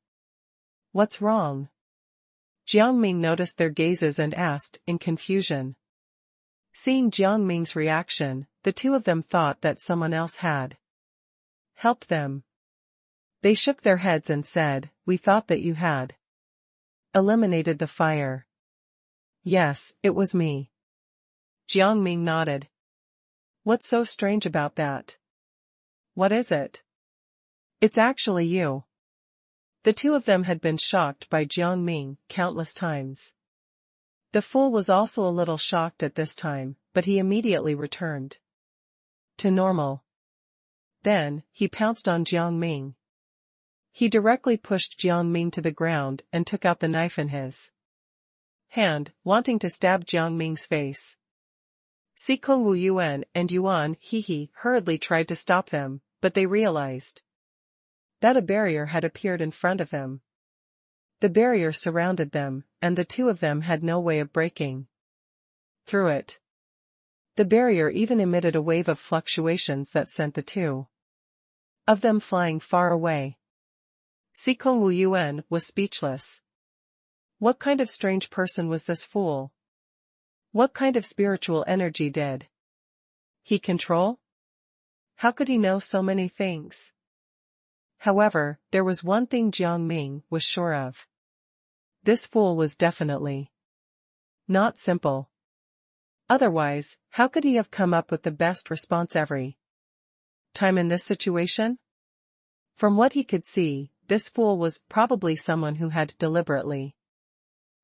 "What's wrong?" Jiang Ming noticed their gazes and asked in confusion. Seeing Jiang Ming's reaction, the two of them thought that someone else had helped them. They shook their heads and said, "We thought that you had Eliminated the fire. Yes, it was me. Jiang Ming nodded. What's so strange about that? What is it? It's actually you. The two of them had been shocked by Jiang Ming countless times. The fool was also a little shocked at this time, but he immediately returned to normal. Then, he pounced on Jiang Ming. He directly pushed Jiang Ming to the ground and took out the knife in his hand, wanting to stab Jiang Ming's face. Sikong Wu Yuan and Yuan He hurriedly tried to stop them, but they realized that a barrier had appeared in front of them. The barrier surrounded them, and the two of them had no way of breaking through it. The barrier even emitted a wave of fluctuations that sent the two of them flying far away. Sikong Wu Yuan was speechless. What kind of strange person was this fool? What kind of spiritual energy did he control? How could he know so many things? However, there was one thing Jiang Ming was sure of. This fool was definitely not simple. Otherwise, how could he have come up with the best response every time in this situation? From what he could see, this fool was probably someone who had deliberately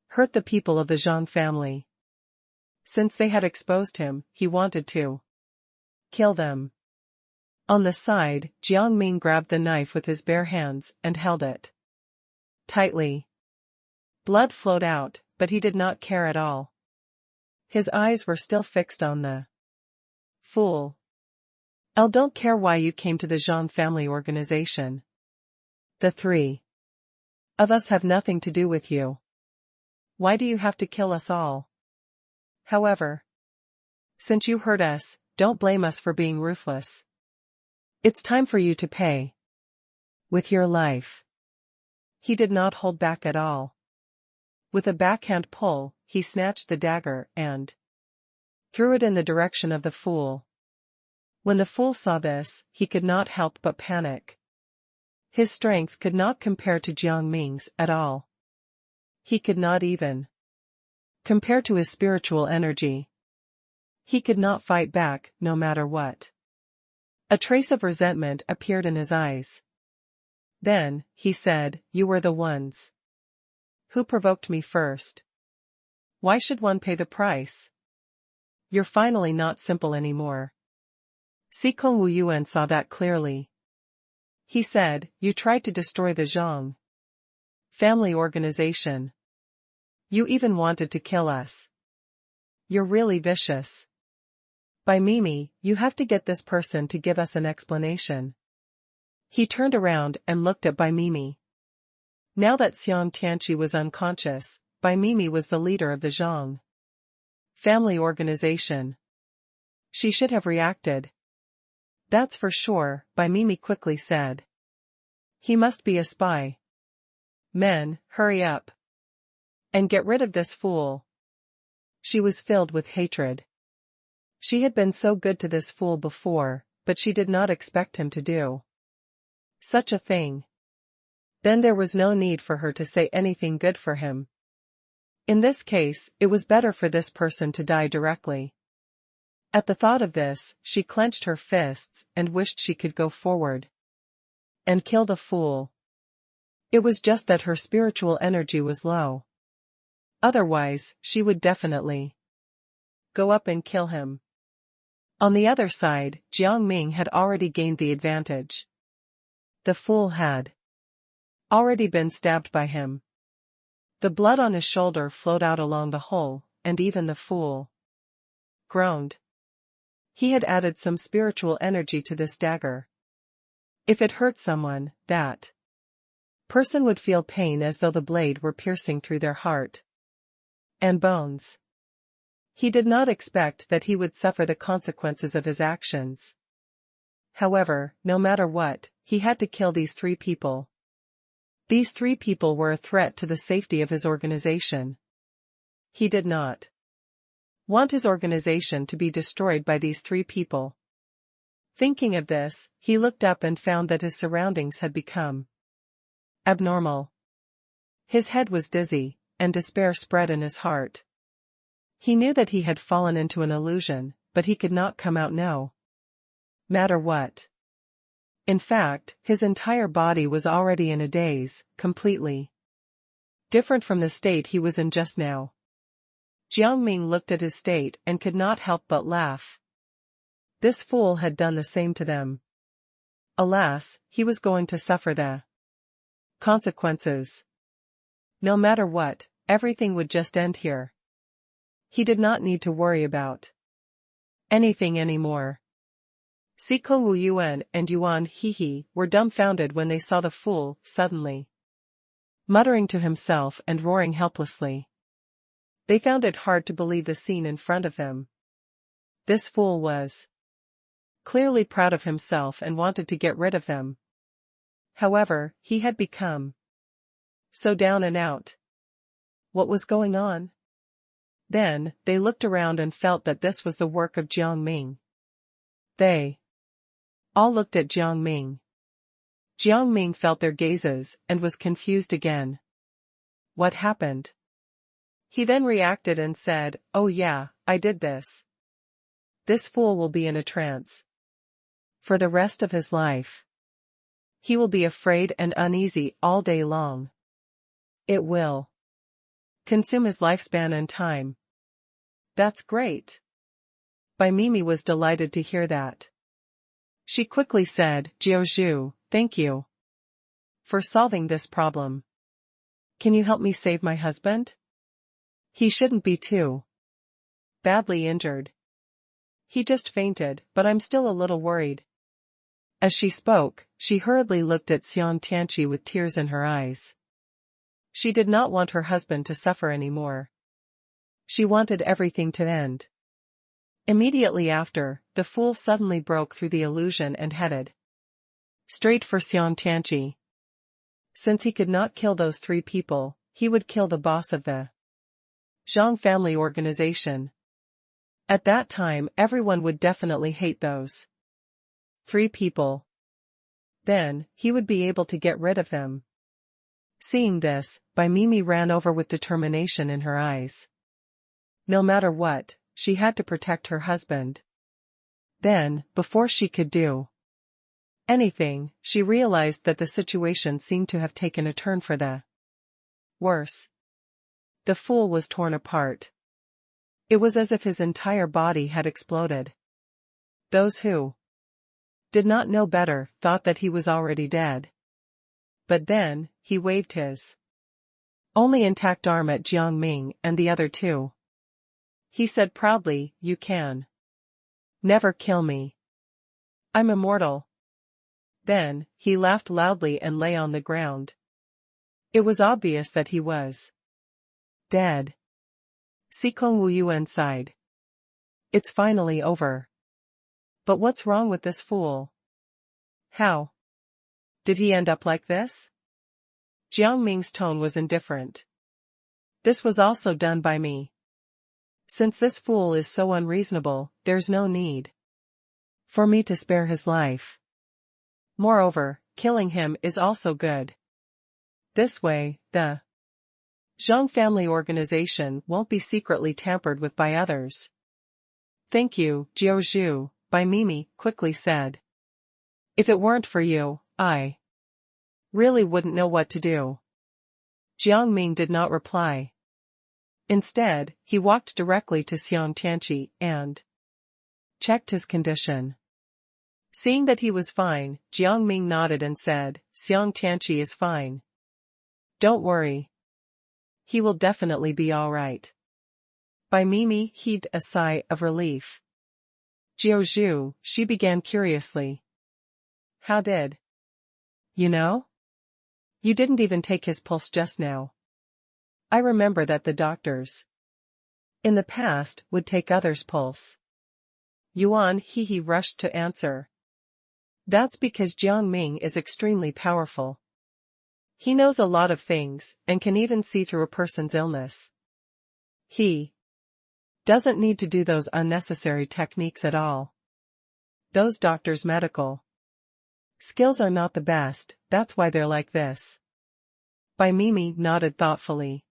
hurt the people of the Zhang family. Since they had exposed him, he wanted to kill them. On the side, Jiang Ming grabbed the knife with his bare hands and held it tightly. Blood flowed out, but he did not care at all. His eyes were still fixed on the fool. I don't care why you came to the Zhang family organization. The three of us have nothing to do with you. Why do you have to kill us all? However, since you hurt us, don't blame us for being ruthless. It's time for you to pay with your life. He did not hold back at all. With a backhand pull, he snatched the dagger and threw it in the direction of the fool. When the fool saw this, he could not help but panic. His strength could not compare to Jiang Ming's at all. He could not even compare to his spiritual energy. He could not fight back, no matter what. A trace of resentment appeared in his eyes. Then, he said, "You were the ones who provoked me first. Why should one pay the price? You're finally not simple anymore." Sikong Wu Yuan saw that clearly. He said, "You tried to destroy the Zhang family organization. You even wanted to kill us. You're really vicious. By Mimi, you have to get this person to give us an explanation." He turned around and looked at Bai Mimi. Now that Xiang Tianqi was unconscious, Bai Mimi was the leader of the Zhang family organization. She should have reacted. "That's for sure," Bai Mimi quickly said. "He must be a spy. Men, hurry up and get rid of this fool." She was filled with hatred. She had been so good to this fool before, but she did not expect him to do such a thing. Then there was no need for her to say anything good for him. In this case, it was better for this person to die directly. At the thought of this, she clenched her fists and wished she could go forward and kill the fool. It was just that her spiritual energy was low. Otherwise, she would definitely go up and kill him. On the other side, Jiang Ming had already gained the advantage. The fool had already been stabbed by him. The blood on his shoulder flowed out along the hole, and even the fool groaned. He had added some spiritual energy to this dagger. If it hurt someone, that person would feel pain as though the blade were piercing through their heart and bones. He did not expect that he would suffer the consequences of his actions. However, no matter what, he had to kill these three people. These three people were a threat to the safety of his organization. He did not want his organization to be destroyed by these three people. Thinking of this, he looked up and found that his surroundings had become abnormal. His head was dizzy, and despair spread in his heart. He knew that he had fallen into an illusion, but he could not come out no matter what. In fact, his entire body was already in a daze, completely different from the state he was in just now. Jiang Ming looked at his state and could not help but laugh. This fool had done the same to them. Alas, he was going to suffer the consequences. No matter what, everything would just end here. He did not need to worry about anything anymore. Siko Wu Yuan and Yuan He were dumbfounded when they saw the fool, suddenly muttering to himself and roaring helplessly. They found it hard to believe the scene in front of them. This fool was clearly proud of himself and wanted to get rid of them. However, he had become so down and out. What was going on? Then, they looked around and felt that this was the work of Jiang Ming. They all looked at Jiang Ming. Jiang Ming felt their gazes and was confused again. What happened? He then reacted and said, "Oh yeah, I did this. This fool will be in a trance for the rest of his life. He will be afraid and uneasy all day long. It will consume his lifespan and time." That's great. Bai Mimi was delighted to hear that. She quickly said, "Jiao Zhu, thank you for solving this problem. Can you help me save my husband? He shouldn't be too badly injured. He just fainted, but I'm still a little worried." As she spoke, she hurriedly looked at Xiang Tianqi with tears in her eyes. She did not want her husband to suffer anymore. She wanted everything to end. Immediately after, the fool suddenly broke through the illusion and headed straight for Xiang Tianqi. Since he could not kill those three people, he would kill the boss of the Zhang family organization. At that time, everyone would definitely hate those three people. Then, he would be able to get rid of them. Seeing this, Bai Mimi ran over with determination in her eyes. No matter what, she had to protect her husband. Then, before she could do anything, she realized that the situation seemed to have taken a turn for the worse. The fool was torn apart. It was as if his entire body had exploded. Those who did not know better thought that he was already dead. But then, he waved his only intact arm at Jiang Ming and the other two. He said proudly, "You can never kill me. I'm immortal." Then, he laughed loudly and lay on the ground. It was obvious that he was dead. Sikong Wu Yuan sighed. It's finally over. But what's wrong with this fool? How did he end up like this? Jiang Ming's tone was indifferent. This was also done by me. Since this fool is so unreasonable, there's no need for me to spare his life. Moreover, killing him is also good. This way, the Zhang family organization won't be secretly tampered with by others. Thank you, Jiao Zhu, Bai Mimi quickly said. If it weren't for you, I really wouldn't know what to do. Jiang Ming did not reply. Instead, he walked directly to Xiang Tianqi and checked his condition. Seeing that he was fine, Jiang Ming nodded and said, "Xiang Tianqi is fine. Don't worry. He will definitely be all right." Bai Mimi heaved a sigh of relief. "Jiao Zhu," she began curiously. "How did you know? You didn't even take his pulse just now. I remember that the doctors in the past would take others' pulse." Yuan He rushed to answer. "That's because Jiang Ming is extremely powerful. He knows a lot of things, and can even see through a person's illness. He doesn't need to do those unnecessary techniques at all. Those doctors' medical skills are not the best, that's why they're like this." Bai Mimi nodded thoughtfully.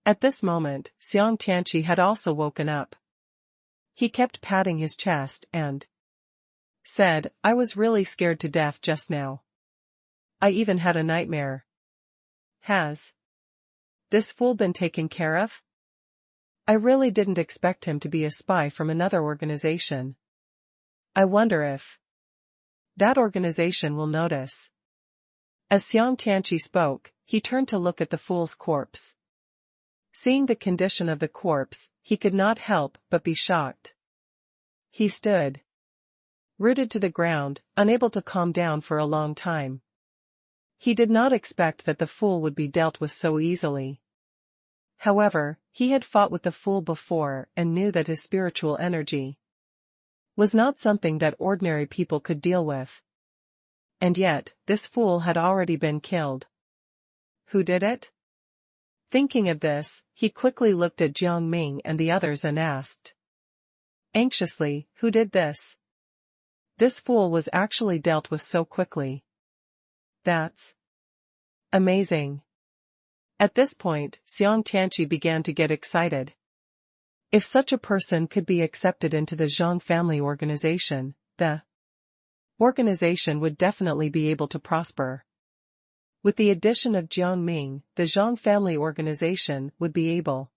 At this moment, Xiang Tianqi had also woken up. He kept patting his chest and said, I was really scared to death just now. I even had a nightmare. Has this fool been taken care of? I really didn't expect him to be a spy from another organization. I wonder if that organization will notice. As Xiang Tianqi spoke, he turned to look at the fool's corpse. Seeing the condition of the corpse, he could not help but be shocked. He stood rooted to the ground, unable to calm down for a long time. He did not expect that the fool would be dealt with so easily. However, he had fought with the fool before and knew that his spiritual energy was not something that ordinary people could deal with. And yet, this fool had already been killed. Who did it? Thinking of this, he quickly looked at Jiang Ming and the others and asked anxiously, who did this? This fool was actually dealt with so quickly. That's amazing. At this point, Xiang Tianqi began to get excited. If such a person could be accepted into the Zhang family organization, the organization would definitely be able to prosper. With the addition of Jiang Ming, the Zhang family organization would be able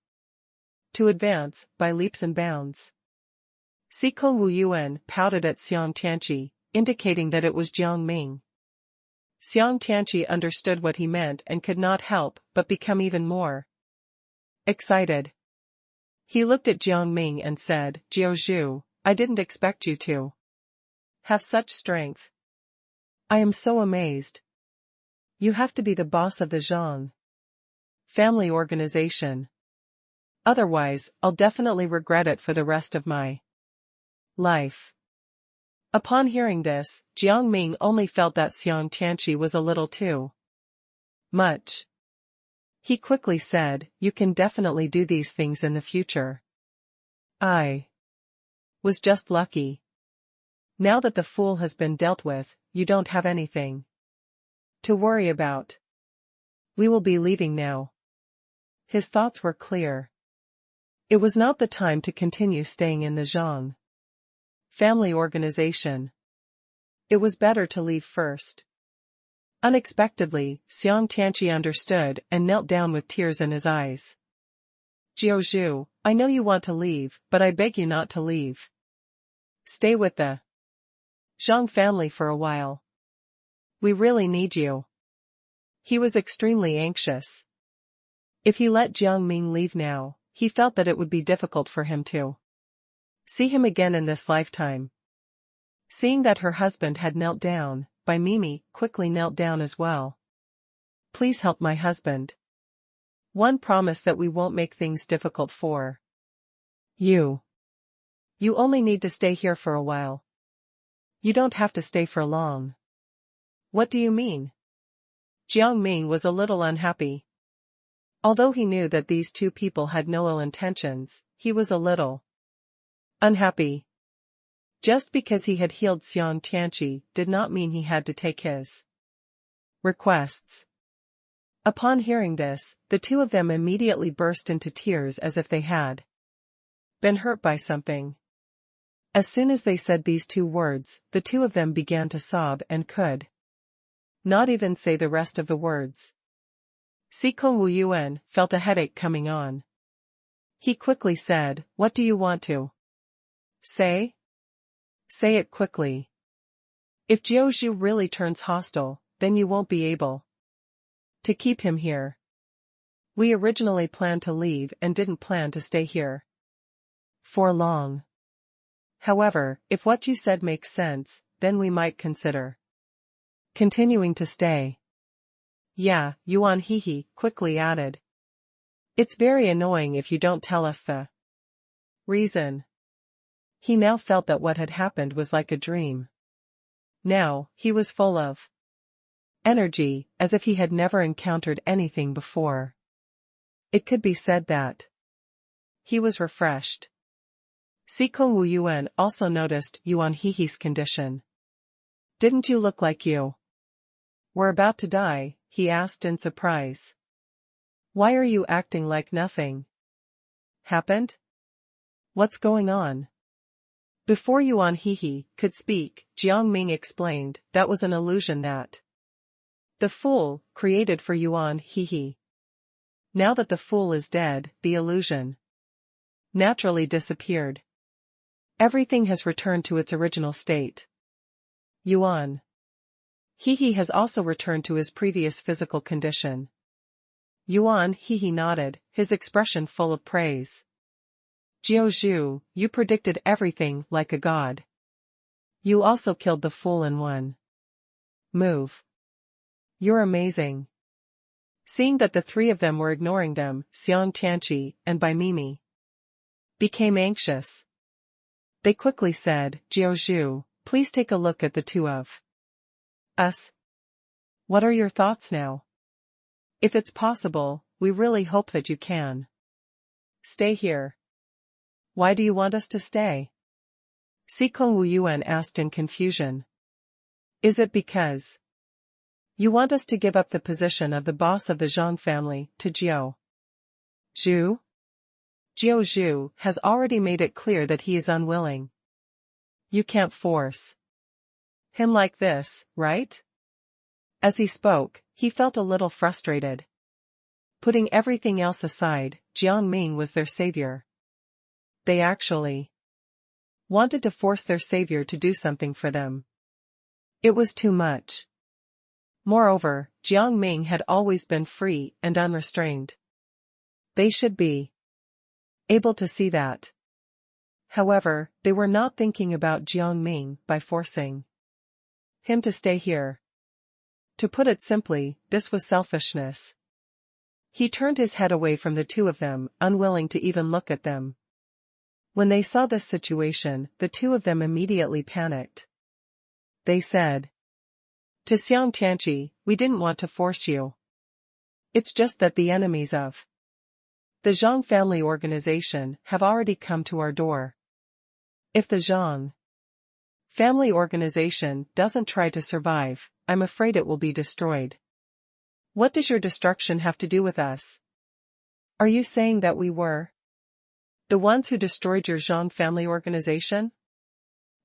to advance by leaps and bounds. Sikong Wuyuan pouted at Xiang Tianqi, indicating that it was Jiang Ming. Xiang Tianqi understood what he meant and could not help but become even more excited. He looked at Jiang Ming and said, Jiao Zhu, I didn't expect you to have such strength. I am so amazed. You have to be the boss of the Zhang family organization. Otherwise, I'll definitely regret it for the rest of my life. Upon hearing this, Jiang Ming only felt that Xiang Tianqi was a little too much. He quickly said, you can definitely do these things in the future. I was just lucky. Now that the fool has been dealt with, you don't have anything to worry about. We will be leaving now. His thoughts were clear. It was not the time to continue staying in the Zhang family organization. It was better to leave first. Unexpectedly, Xiang Tianqi understood and knelt down with tears in his eyes. Jiao Zhu, I know you want to leave, but I beg you not to leave. Stay with the Zhang family for a while. We really need you. He was extremely anxious. If he let Jiang Ming leave now, he felt that it would be difficult for him to see him again in this lifetime. Seeing that her husband had knelt down, Bai Mimi quickly knelt down as well. Please help my husband. One promise that we won't make things difficult for you. You only need to stay here for a while. You don't have to stay for long. What do you mean? Jiang Ming was a little unhappy. Although he knew that these two people had no ill intentions, he was a little unhappy. Just because he had healed Xiang Tianqi did not mean he had to take his requests. Upon hearing this, the two of them immediately burst into tears as if they had been hurt by something. As soon as they said these two words, the two of them began to sob and could not even say the rest of the words. Sikong Wuyuan felt a headache coming on. He quickly said, what do you want to say? Say it quickly. If Jiao Zhu really turns hostile, then you won't be able to keep him here. We originally planned to leave and didn't plan to stay here for long. However, if what you said makes sense, then we might consider continuing to stay. Yeah, Yuan Hehe quickly added. It's very annoying if you don't tell us the reason. He now felt that what had happened was like a dream. Now, he was full of energy, as if he had never encountered anything before. It could be said that he was refreshed. Sikong Wuyuan also noticed Yuan Hehe's condition. Didn't you look like you were about to die? he asked in surprise. Why are you acting like nothing happened? What's going on? Before Yuan Hehe could speak, Jiang Ming explained that was an illusion that the fool created for Yuan Hehe. Now that the fool is dead, the illusion naturally disappeared. Everything has returned to its original state. Yuan Hehe has also returned to his previous physical condition. Yuan Hehe nodded, his expression full of praise. Jiao Zhu, you predicted everything like a god. You also killed the fool in one move. You're amazing. Seeing that the three of them were ignoring them, Xiang Tianqi and Bai Mimi became anxious. They quickly said, Jiao Zhu, please take a look at the two of us. What are your thoughts now? If it's possible, we really hope that you can stay here. Why do you want us to stay? Xikong Wuyuan asked in confusion. Is it because you want us to give up the position of the boss of the Zhang family to Jiao Zhu? Jiao Zhu has already made it clear that he is unwilling. You can't force him like this, right? As he spoke, he felt a little frustrated. Putting everything else aside, Jiang Ming was their savior. They actually wanted to force their savior to do something for them. It was too much. Moreover, Jiang Ming had always been free and unrestrained. They should be able to see that. However, they were not thinking about Jiang Ming by forcing him to stay here. To put it simply, this was selfishness. He turned his head away from the two of them, unwilling to even look at them. When they saw this situation, the two of them immediately panicked. They said to Xiang Tianqi, we didn't want to force you. It's just that the enemies of the Zhang family organization have already come to our door. If the Zhang family organization doesn't try to survive, I'm afraid it will be destroyed. What does your destruction have to do with us? Are you saying that we were the ones who destroyed your Zhang family organization?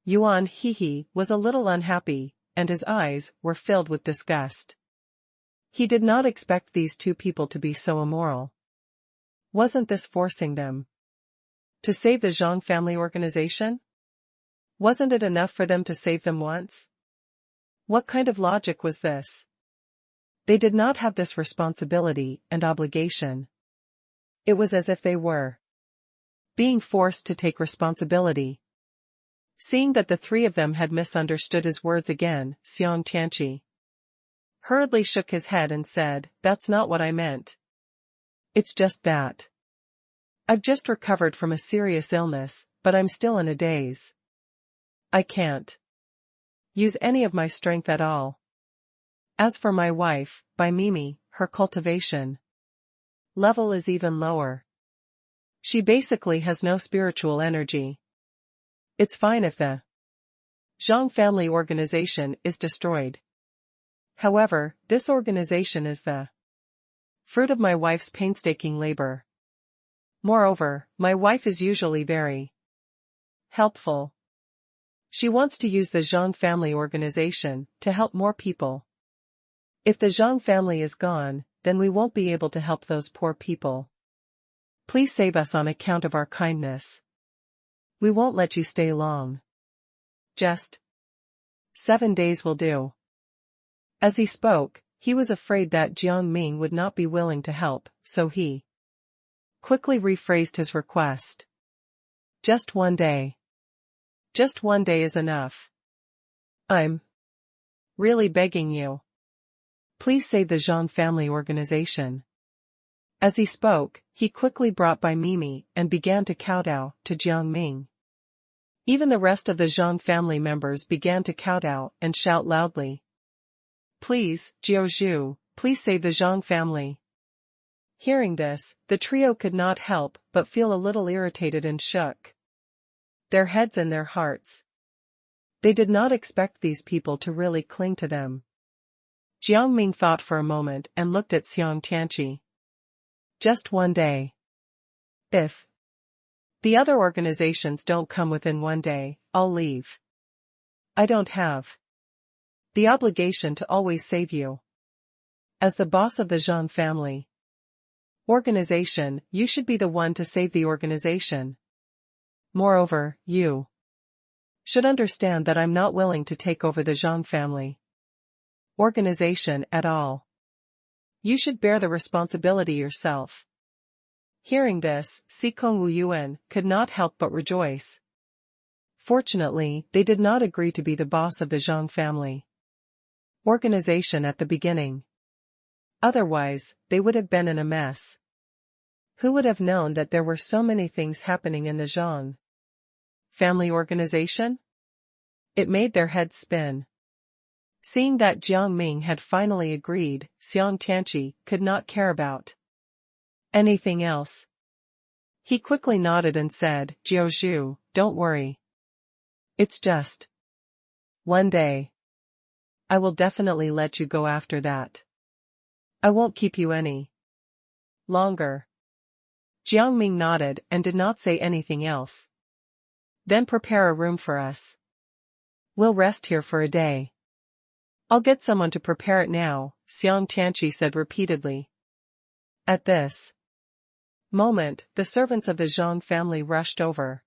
Yuan Hehe was a little unhappy, and his eyes were filled with disgust. He did not expect these two people to be so immoral. Wasn't this forcing them to save the Zhang family organization? Wasn't it enough for them to save them once? What kind of logic was this? They did not have this responsibility and obligation. It was as if they were being forced to take responsibility. Seeing that the three of them had misunderstood his words again, Xiang Tianqi hurriedly shook his head and said, that's not what I meant. It's just that I've just recovered from a serious illness, but I'm still in a daze. I can't use any of my strength at all. As for my wife, Bai Mimi, her cultivation level is even lower. She basically has no spiritual energy. It's fine if the Zhang family organization is destroyed. However, this organization is the fruit of my wife's painstaking labor. Moreover, my wife is usually very helpful. She wants to use the Zhang family organization to help more people. If the Zhang family is gone, then we won't be able to help those poor people. Please save us on account of our kindness. We won't let you stay long. Just 7 days will do. As he spoke, he was afraid that Jiang Ming would not be willing to help, so he quickly rephrased his request. Just 1 day. Just 1 day is enough. I'm really begging you. Please save the Zhang family organization. As he spoke, he quickly brought Bai Mimi and began to kowtow to Jiang Ming. Even the rest of the Zhang family members began to kowtow and shout loudly. Please, Jiao Zhu, please save the Zhang family. Hearing this, the trio could not help but feel a little irritated and shook their heads and their hearts. They did not expect these people to really cling to them. Jiang Ming thought for a moment and looked at Xiang Tianqi. Just one day. If the other organizations don't come within one day, I'll leave. I don't have the obligation to always save you. As the boss of the Zhang family organization, you should be the one to save the organization. Moreover, you should understand that I'm not willing to take over the Zhang family organization at all. You should bear the responsibility yourself. Hearing this, Sikong Wu Yuan could not help but rejoice. Fortunately, they did not agree to be the boss of the Zhang family organization at the beginning. Otherwise, they would have been in a mess. Who would have known that there were so many things happening in the Zhang family organization? It made their heads spin. Seeing that Jiang Ming had finally agreed, Xiang Tianqi could not care about anything else. He quickly nodded and said, "Jiao Zhu, don't worry. It's just one day. I will definitely let you go after that. I won't keep you any longer." Jiang Ming nodded and did not say anything else. "Then prepare a room for us. We'll rest here for a day." "I'll get someone to prepare it now," Xiang Tianqi said repeatedly. At this moment, the servants of the Zhang family rushed over.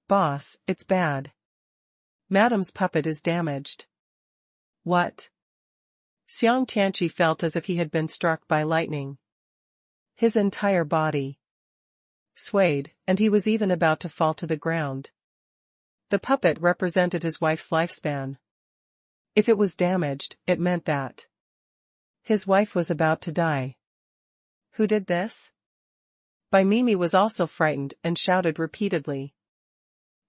"Boss, it's bad. Madam's puppet is damaged." "What?" Xiang Tianqi felt as if he had been struck by lightning. His entire body swayed, and he was even about to fall to the ground. The puppet represented his wife's lifespan. If it was damaged, it meant that his wife was about to die. Who did this? Bai Mimi was also frightened and shouted repeatedly.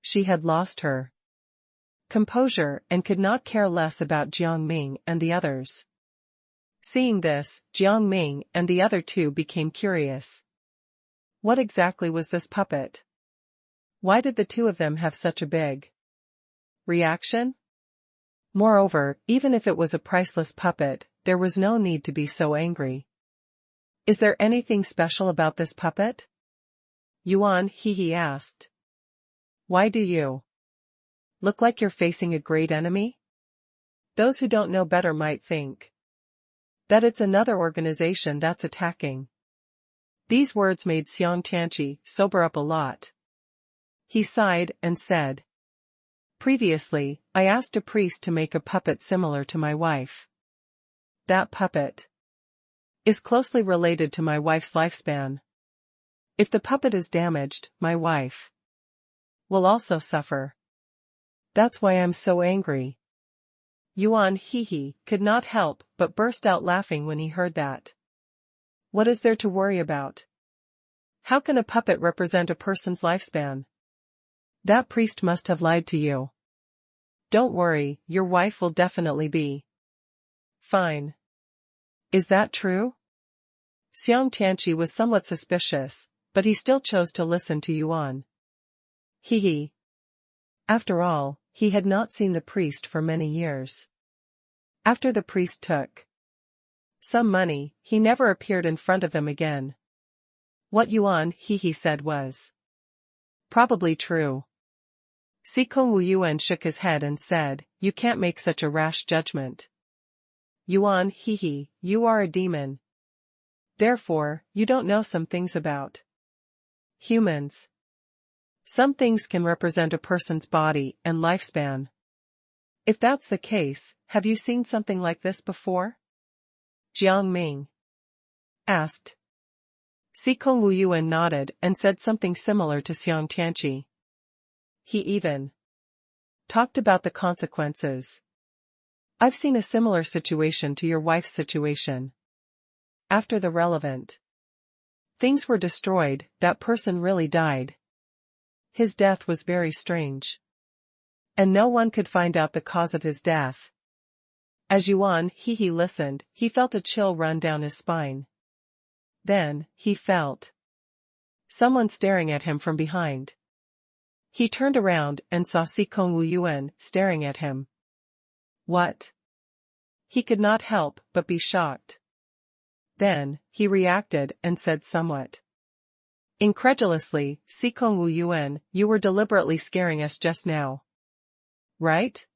She had lost her composure and could not care less about Jiang Ming and the others. Seeing this, Jiang Ming and the other two became curious. What exactly was this puppet? Why did the two of them have such a big reaction? Moreover, even if it was a priceless puppet, there was no need to be so angry. Is there anything special about this puppet? Yuan He asked. Why do you look like you're facing a great enemy? Those who don't know better might think that it's another organization that's attacking. These words made Xiang Tianqi sober up a lot. He sighed and said, "Previously, I asked a priest to make a puppet similar to my wife. That puppet is closely related to my wife's lifespan. If the puppet is damaged, my wife will also suffer. That's why I'm so angry." Yuan He could not help but burst out laughing when he heard that. What is there to worry about? How can a puppet represent a person's lifespan? That priest must have lied to you. Don't worry, your wife will definitely be fine. Is that true? Xiang Tianqi was somewhat suspicious, but he still chose to listen to Yuan He. After all, he had not seen the priest for many years. After the priest took some money, he never appeared in front of them again. What Yuan He said was probably true. Sikong Wu Yuan shook his head and said, "You can't make such a rash judgment. Yuan He, you are a demon. Therefore, you don't know some things about humans. Some things can represent a person's body and lifespan. If that's the case, have you seen something like this before?" Jiang Ming asked. Sikong Wu Yuan nodded and said something similar to Xiang Tianqi. He even talked about the consequences. "I've seen a similar situation to your wife's situation. After the relevant things were destroyed, that person really died. His death was very strange. And no one could find out the cause of his death." As Yuan He listened, he felt a chill run down his spine. Then, he felt someone staring at him from behind. He turned around and saw Sikong Wu Yuan staring at him. "What?" He could not help but be shocked. Then, he reacted and said somewhat incredulously, "Sikong Wu Yuan, you were deliberately scaring us just now. Right?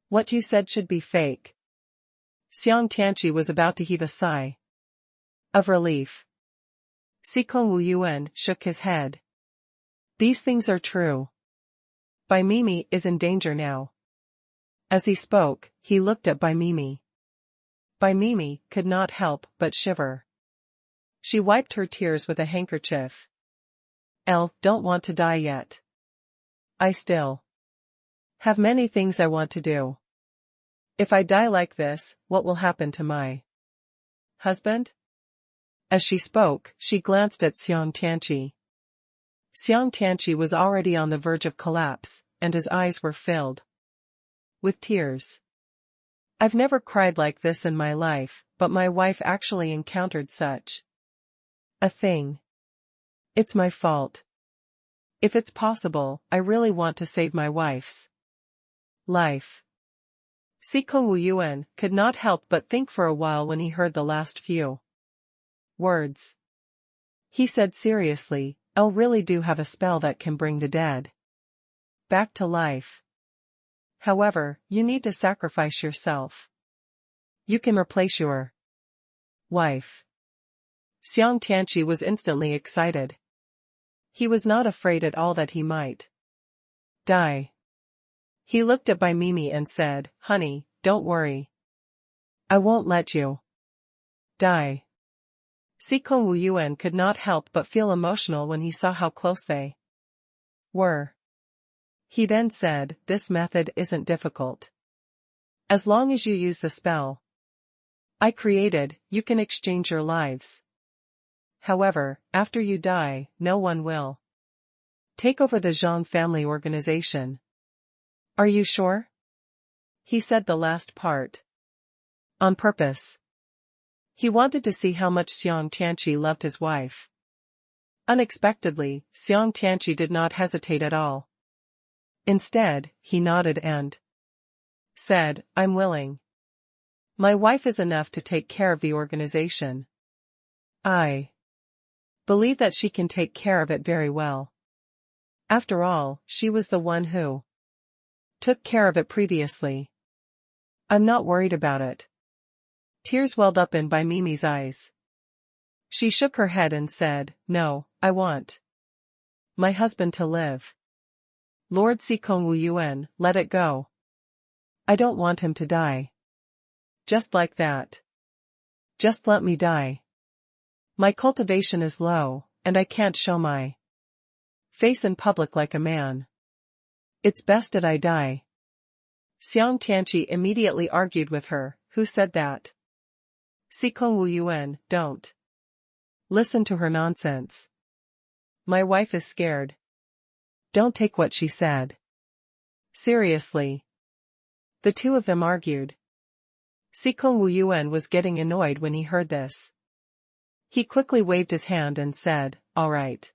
What you said should be fake." Xiang Tianqi was about to heave a sigh of relief. Sikong Wu Yuan shook his head. "These things are true. Bai Mimi is in danger now." As he spoke, he looked at Bai Mimi. Bai Mimi could not help but shiver. She wiped her tears with a handkerchief. Don't want to die yet. I still have many things I want to do. If I die like this, what will happen to my husband?" As she spoke, she glanced at Xiang Tianqi. Xiang Tianqi was already on the verge of collapse, and his eyes were filled with tears. "I've never cried like this in my life, but my wife actually encountered such a thing. It's my fault. If it's possible, I really want to save my wife's life." Sikong Wu Yuan could not help but think for a while when he heard the last few words. He said seriously, "I'll really do have a spell that can bring the dead back to life. However, you need to sacrifice yourself. You can replace your wife." Xiang Tianqi was instantly excited. He was not afraid at all that he might die. He looked at Bai Mimi and said, "Honey, don't worry. I won't let you die." Sikong Wu Yuan could not help but feel emotional when he saw how close they were. He then said, "This method isn't difficult. As long as you use the spell I created, you can exchange your lives. However, after you die, no one will take over the Zhang family organization." "Are you sure?" He said the last part on purpose. He wanted to see how much Xiang Tianqi loved his wife. Unexpectedly, Xiang Tianqi did not hesitate at all. Instead, he nodded and said, "I'm willing. My wife is enough to take care of the organization. I believe that she can take care of it very well. After all, she was the one who took care of it previously. I'm not worried about it." Tears welled up in Bai Mimi's eyes. She shook her head and said, "No, I want my husband to live. Lord Sikong Wu Yuan, let it go. I don't want him to die. Just like that. Just let me die. My cultivation is low, and I can't show my face in public like a man. It's best that I die." Xiang Tianqi immediately argued with her, who said that Sikong Wu Yuan, don't listen to her nonsense. My wife is scared. Don't take what she said seriously. The two of them argued. Sikong Wu Yuan was getting annoyed when he heard this. He quickly waved his hand and said, "All right.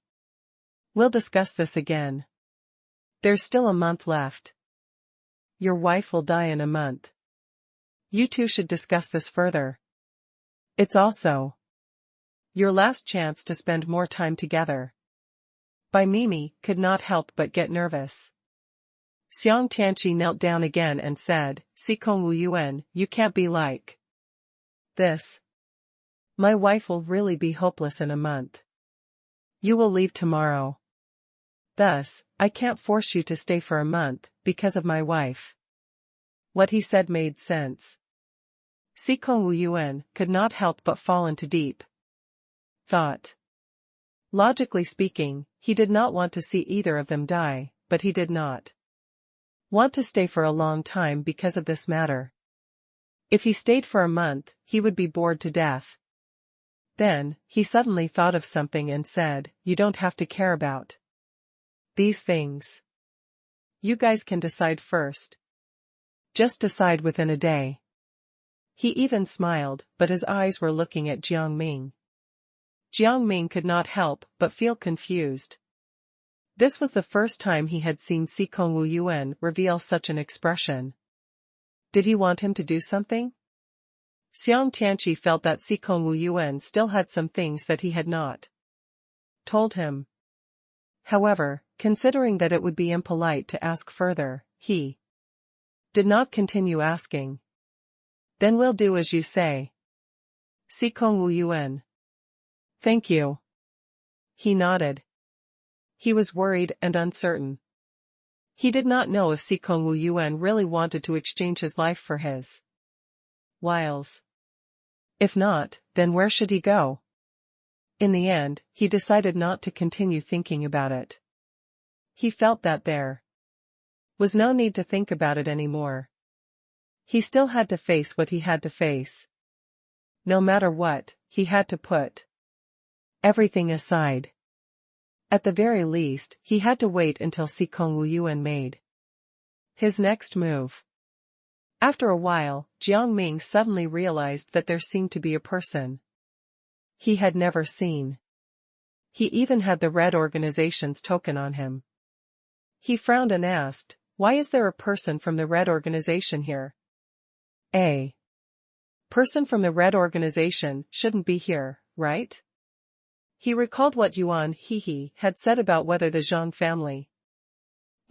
We'll discuss this again. There's still a month left. Your wife will die in a month. You two should discuss this further. It's also your last chance to spend more time together." Bai Mimi could not help but get nervous. Xiang Tianqi knelt down again and said, "Sikong Wu Yuan, you can't be like this. My wife will really be hopeless in a month. You will leave tomorrow. Thus, I can't force you to stay for a month, because of my wife." What he said made sense. Sikong Wu Yuan could not help but fall into deep thought. Logically speaking, he did not want to see either of them die, but he did not want to stay for a long time because of this matter. If he stayed for a month, he would be bored to death. Then, he suddenly thought of something and said, "You don't have to care about these things. You guys can decide first. Just decide within a day." He even smiled, but his eyes were looking at Jiang Ming. Jiang Ming could not help but feel confused. This was the first time he had seen Sikong Wu Yuan reveal such an expression. Did he want him to do something? Xiang Tianqi felt that Sikong Wu Yuan still had some things that he had not told him. However, considering that it would be impolite to ask further, he did not continue asking. Then we'll do as you say. Sikong Wu Yuan. Thank you. He nodded. He was worried and uncertain. He did not know if Sikong Wu Yuan really wanted to exchange his life for his wiles. If not, then where should he go? In the end, he decided not to continue thinking about it. He felt that there was no need to think about it anymore. He still had to face what he had to face. No matter what, he had to put everything aside. At the very least, he had to wait until Sikong Wu Yuan made his next move. After a while, Jiang Ming suddenly realized that there seemed to be a person he had never seen. He even had the Red Organization's token on him. He frowned and asked, "Why is there a person from the Red Organization here?" A person from the Red Organization shouldn't be here, right? He recalled what Yuan Hehe had said about whether the Zhang family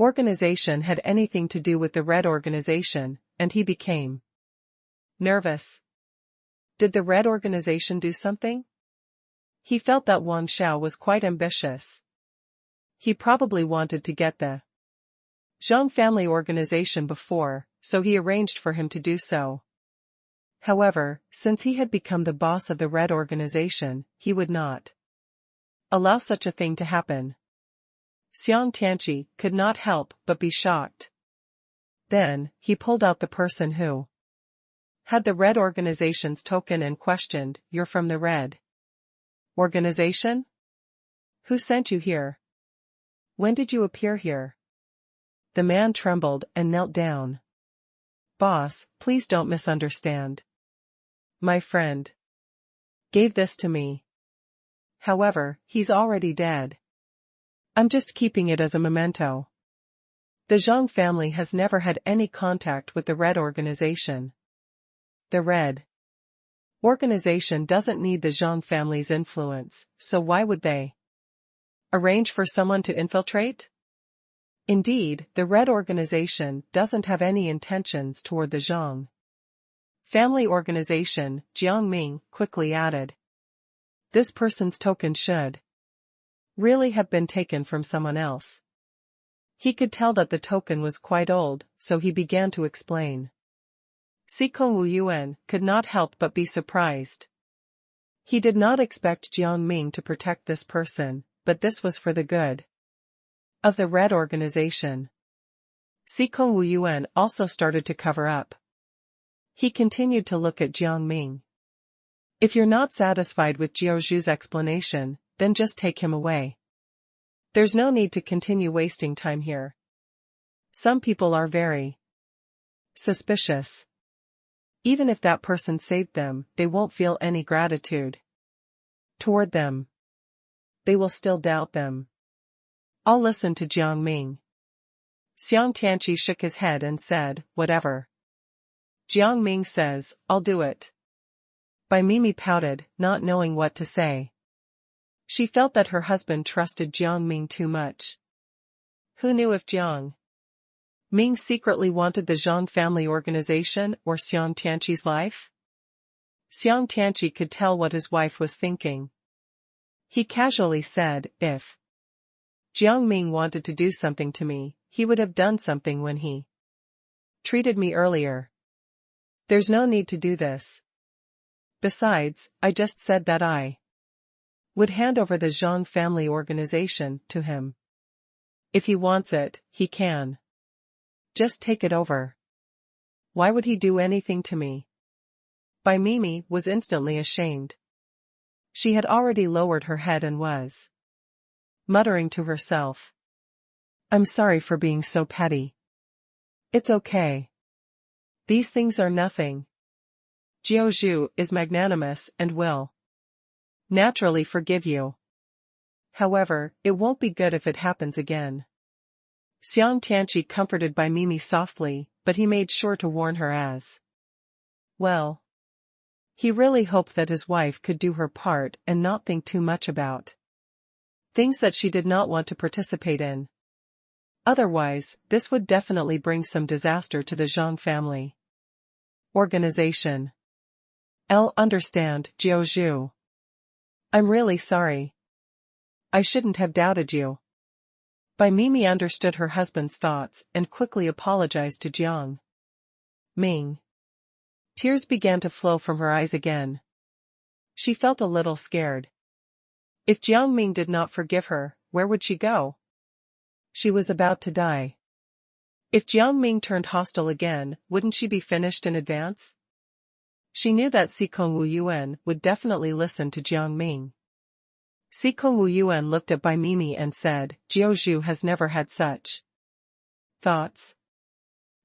organization had anything to do with the Red Organization, and he became nervous. Did the Red Organization do something? He felt that Wang Xiao was quite ambitious. He probably wanted to get the Zhang family organization before, so he arranged for him to do so. However, since he had become the boss of the Red Organization, he would not allow such a thing to happen. Xiang Tianqi could not help but be shocked. Then, he pulled out the person who had the Red Organization's token and questioned, "You're from the Red Organization? Who sent you here? When did you appear here?" The man trembled and knelt down. "Boss, please don't misunderstand. My friend gave this to me. However, he's already dead. I'm just keeping it as a memento. The Zhang family has never had any contact with the Red Organization. The Red Organization doesn't need the Zhang family's influence, so why would they arrange for someone to infiltrate? Indeed, the Red Organization doesn't have any intentions toward the Zhang family organization," Jiang Ming quickly added. This person's token should really have been taken from someone else. He could tell that the token was quite old, so he began to explain. Sikong Wu Yuan could not help but be surprised. He did not expect Jiang Ming to protect this person, but this was for the good of the Red Organization. Sikong Wu Yuan also started to cover up. He continued to look at Jiang Ming. "If you're not satisfied with Jiao Zhu's explanation, then just take him away. There's no need to continue wasting time here. Some people are very suspicious. Even if that person saved them, they won't feel any gratitude toward them. They will still doubt them." "I'll listen to Jiang Ming." Xiang Tianqi shook his head and said, "Whatever Jiang Ming says, I'll do it." Bai Mimi pouted, not knowing what to say. She felt that her husband trusted Jiang Ming too much. Who knew if Jiang Ming secretly wanted the Zhang family organization or Xiang Tianqi's life? Xiang Tianqi could tell what his wife was thinking. He casually said, "If Jiang Ming wanted to do something to me, he would have done something when he treated me earlier. There's no need to do this. Besides, I just said that I would hand over the Zhang family organization to him. If he wants it, he can just take it over. Why would he do anything to me?" Bai Mimi was instantly ashamed. She had already lowered her head and was muttering to herself, "I'm sorry for being so petty. It's okay. These things are nothing. Jiao Zhu is magnanimous and will naturally forgive you. However, it won't be good if it happens again." Xiang Tianqi comforted Bai Mimi softly, but he made sure to warn her as well. He really hoped that his wife could do her part and not think too much about things that she did not want to participate in. Otherwise, this would definitely bring some disaster to the Jiang family organization. I'll understand, Jiao. I'm really sorry. I shouldn't have doubted you. Bai Mimi understood her husband's thoughts and quickly apologized to Jiang Ming. Tears began to flow from her eyes again. She felt a little scared. If Jiang Ming did not forgive her, where would she go? She was about to die. If Jiang Ming turned hostile again, wouldn't she be finished in advance? She knew that Sikong Wu Yuan would definitely listen to Jiang Ming. Sikong Wu Yuan looked at Bai Mimi and said, Jiao Zhu has never had such thoughts.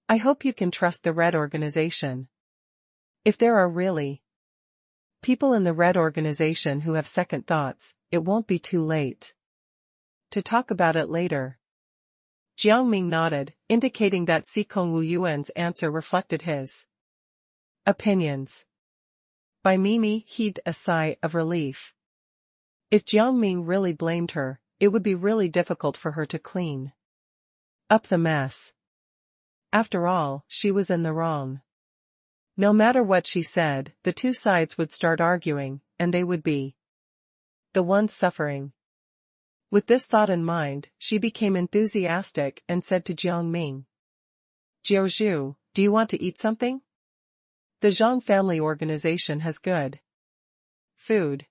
I hope you can trust the Red Organization. If there are really people in the Red Organization who have second thoughts, it won't be too late to talk about it later. Jiang Ming nodded, indicating that Sikong Wu Yuan's answer reflected his opinions. Bai Mimi heaved a sigh of relief. If Jiang Ming really blamed her, it would be really difficult for her to clean up the mess. After all, she was in the wrong. No matter what she said, the two sides would start arguing, and they would be the ones suffering. With this thought in mind, she became enthusiastic and said to Jiang Ming, Jiao Zhu, do you want to eat something? The Jiang family organization has good food.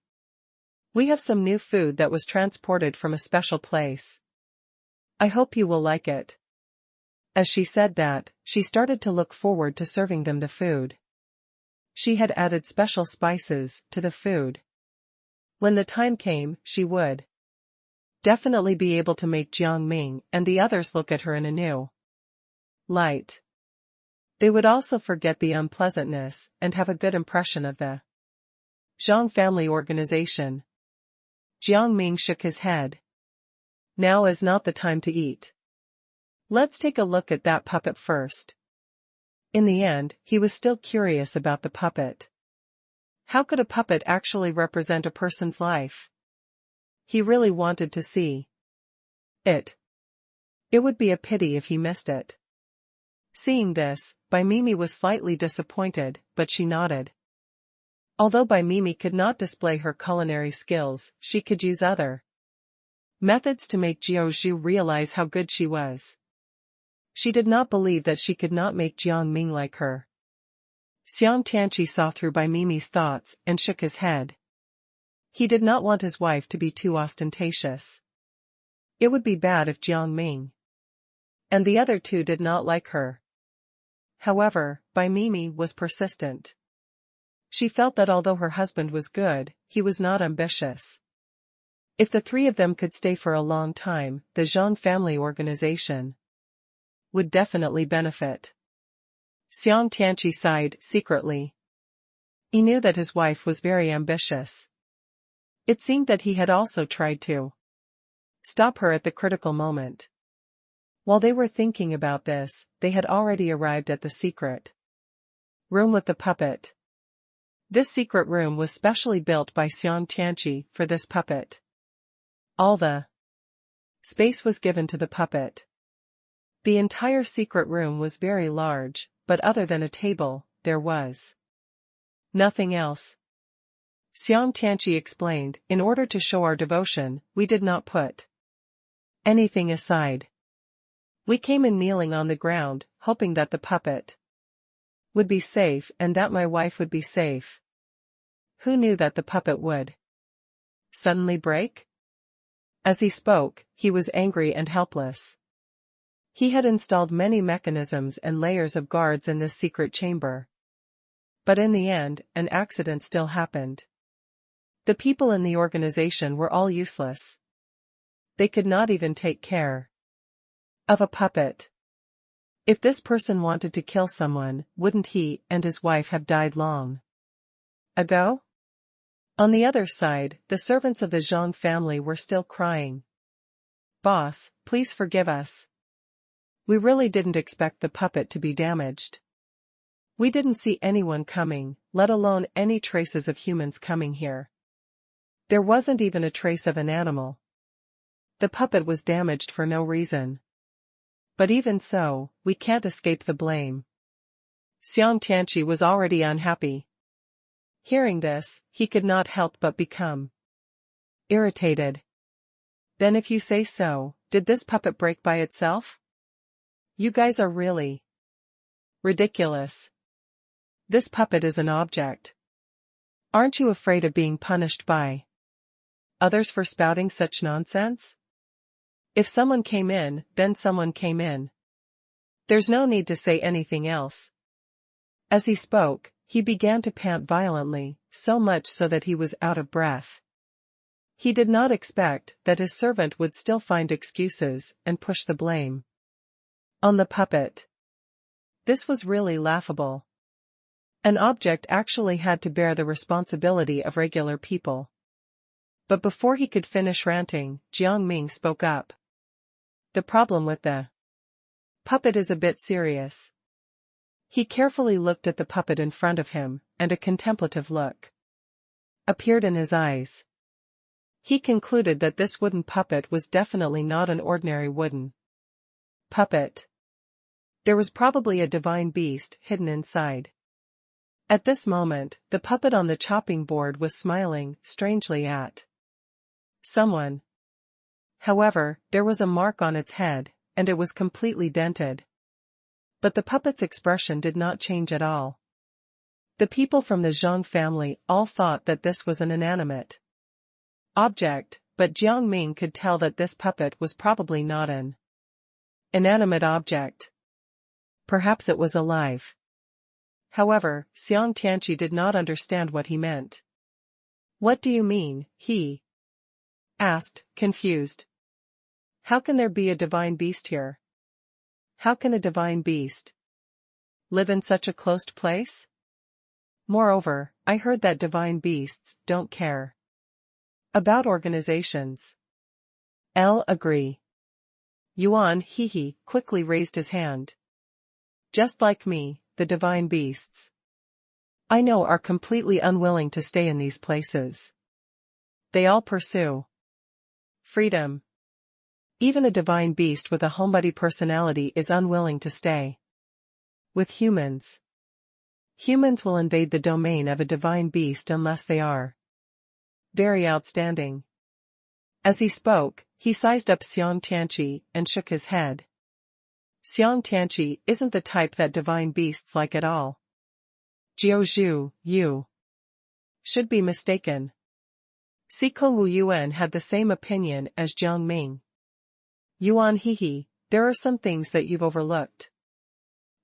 We have some new food that was transported from a special place. I hope you will like it. As she said that, she started to look forward to serving them the food. She had added special spices to the food. When the time came, she would definitely be able to make Jiang Ming and the others look at her in a new light. They would also forget the unpleasantness and have a good impression of the Jiang family organization. Jiang Ming shook his head. Now is not the time to eat. Let's take a look at that puppet first. In the end, he was still curious about the puppet. How could a puppet actually represent a person's life? He really wanted to see it. It would be a pity if he missed it. Seeing this, Bai Mimi was slightly disappointed, but she nodded. Although Bai Mimi could not display her culinary skills, she could use other methods to make Jiao Zhu realize how good she was. She did not believe that she could not make Jiang Ming like her. Xiang Tianqi saw through Bai Mimi's thoughts and shook his head. He did not want his wife to be too ostentatious. It would be bad if Jiang Ming and the other two did not like her. However, Bai Mimi was persistent. She felt that although her husband was good, he was not ambitious. If the three of them could stay for a long time, the Jiang family organization would definitely benefit. Xiang Tianqi sighed secretly. He knew that his wife was very ambitious. It seemed that he had also tried to stop her at the critical moment. While they were thinking about this, they had already arrived at the secret room with the puppet. This secret room was specially built by Xiang Tianqi for this puppet. All the space was given to the puppet. The entire secret room was very large, but other than a table, there was nothing else. Xiang Tianqi explained, in order to show our devotion, we did not put anything aside. We came in kneeling on the ground, hoping that the puppet would be safe and that my wife would be safe. Who knew that the puppet would suddenly break? As he spoke, he was angry and helpless. He had installed many mechanisms and layers of guards in this secret chamber. But in the end, an accident still happened. The people in the organization were all useless. They could not even take care of a puppet. If this person wanted to kill someone, wouldn't he and his wife have died long ago? On the other side, the servants of the Jiang family were still crying. Boss, please forgive us. We really didn't expect the puppet to be damaged. We didn't see anyone coming, let alone any traces of humans coming here. There wasn't even a trace of an animal. The puppet was damaged for no reason. But even so, we can't escape the blame. Xiang Tianqi was already unhappy. Hearing this, he could not help but become irritated. Then if you say so, did this puppet break by itself? You guys are really ridiculous. This puppet is an object. Aren't you afraid of being punished by others for spouting such nonsense? If someone came in, then someone came in. There's no need to say anything else. As he spoke, he began to pant violently, so much so that he was out of breath. He did not expect that his servant would still find excuses and push the blame on the puppet. This was really laughable. An object actually had to bear the responsibility of regular people. But before he could finish ranting, Jiang Ming spoke up. The problem with the puppet is a bit serious. He carefully looked at the puppet in front of him, and a contemplative look appeared in his eyes. He concluded that this wooden puppet was definitely not an ordinary wooden puppet. There was probably a divine beast hidden inside. At this moment, the puppet on the chopping board was smiling strangely at someone. However, there was a mark on its head, and it was completely dented. But the puppet's expression did not change at all. The people from the Zhang family all thought that this was an inanimate object, but Jiang Ming could tell that this puppet was probably not an inanimate object. Perhaps it was alive. However, Xiang Tianqi did not understand what he meant. What do you mean, he asked, confused. How can there be a divine beast here? How can a divine beast live in such a closed place? Moreover, I heard that divine beasts don't care about organizations. I'll agree. Yuan Hehe quickly raised his hand. Just like me, the divine beasts I know are completely unwilling to stay in these places. They all pursue freedom. Even a divine beast with a homebody personality is unwilling to stay with humans. Humans will invade the domain of a divine beast unless they are very outstanding. As he spoke, he sized up Xiang Tianqi and shook his head. Xiang Tianqi isn't the type that divine beasts like at all. Jiao Zhu, you should be mistaken. Sikong Wu Yuan had the same opinion as Jiang Ming. Yuan Hehe, there are some things that you've overlooked.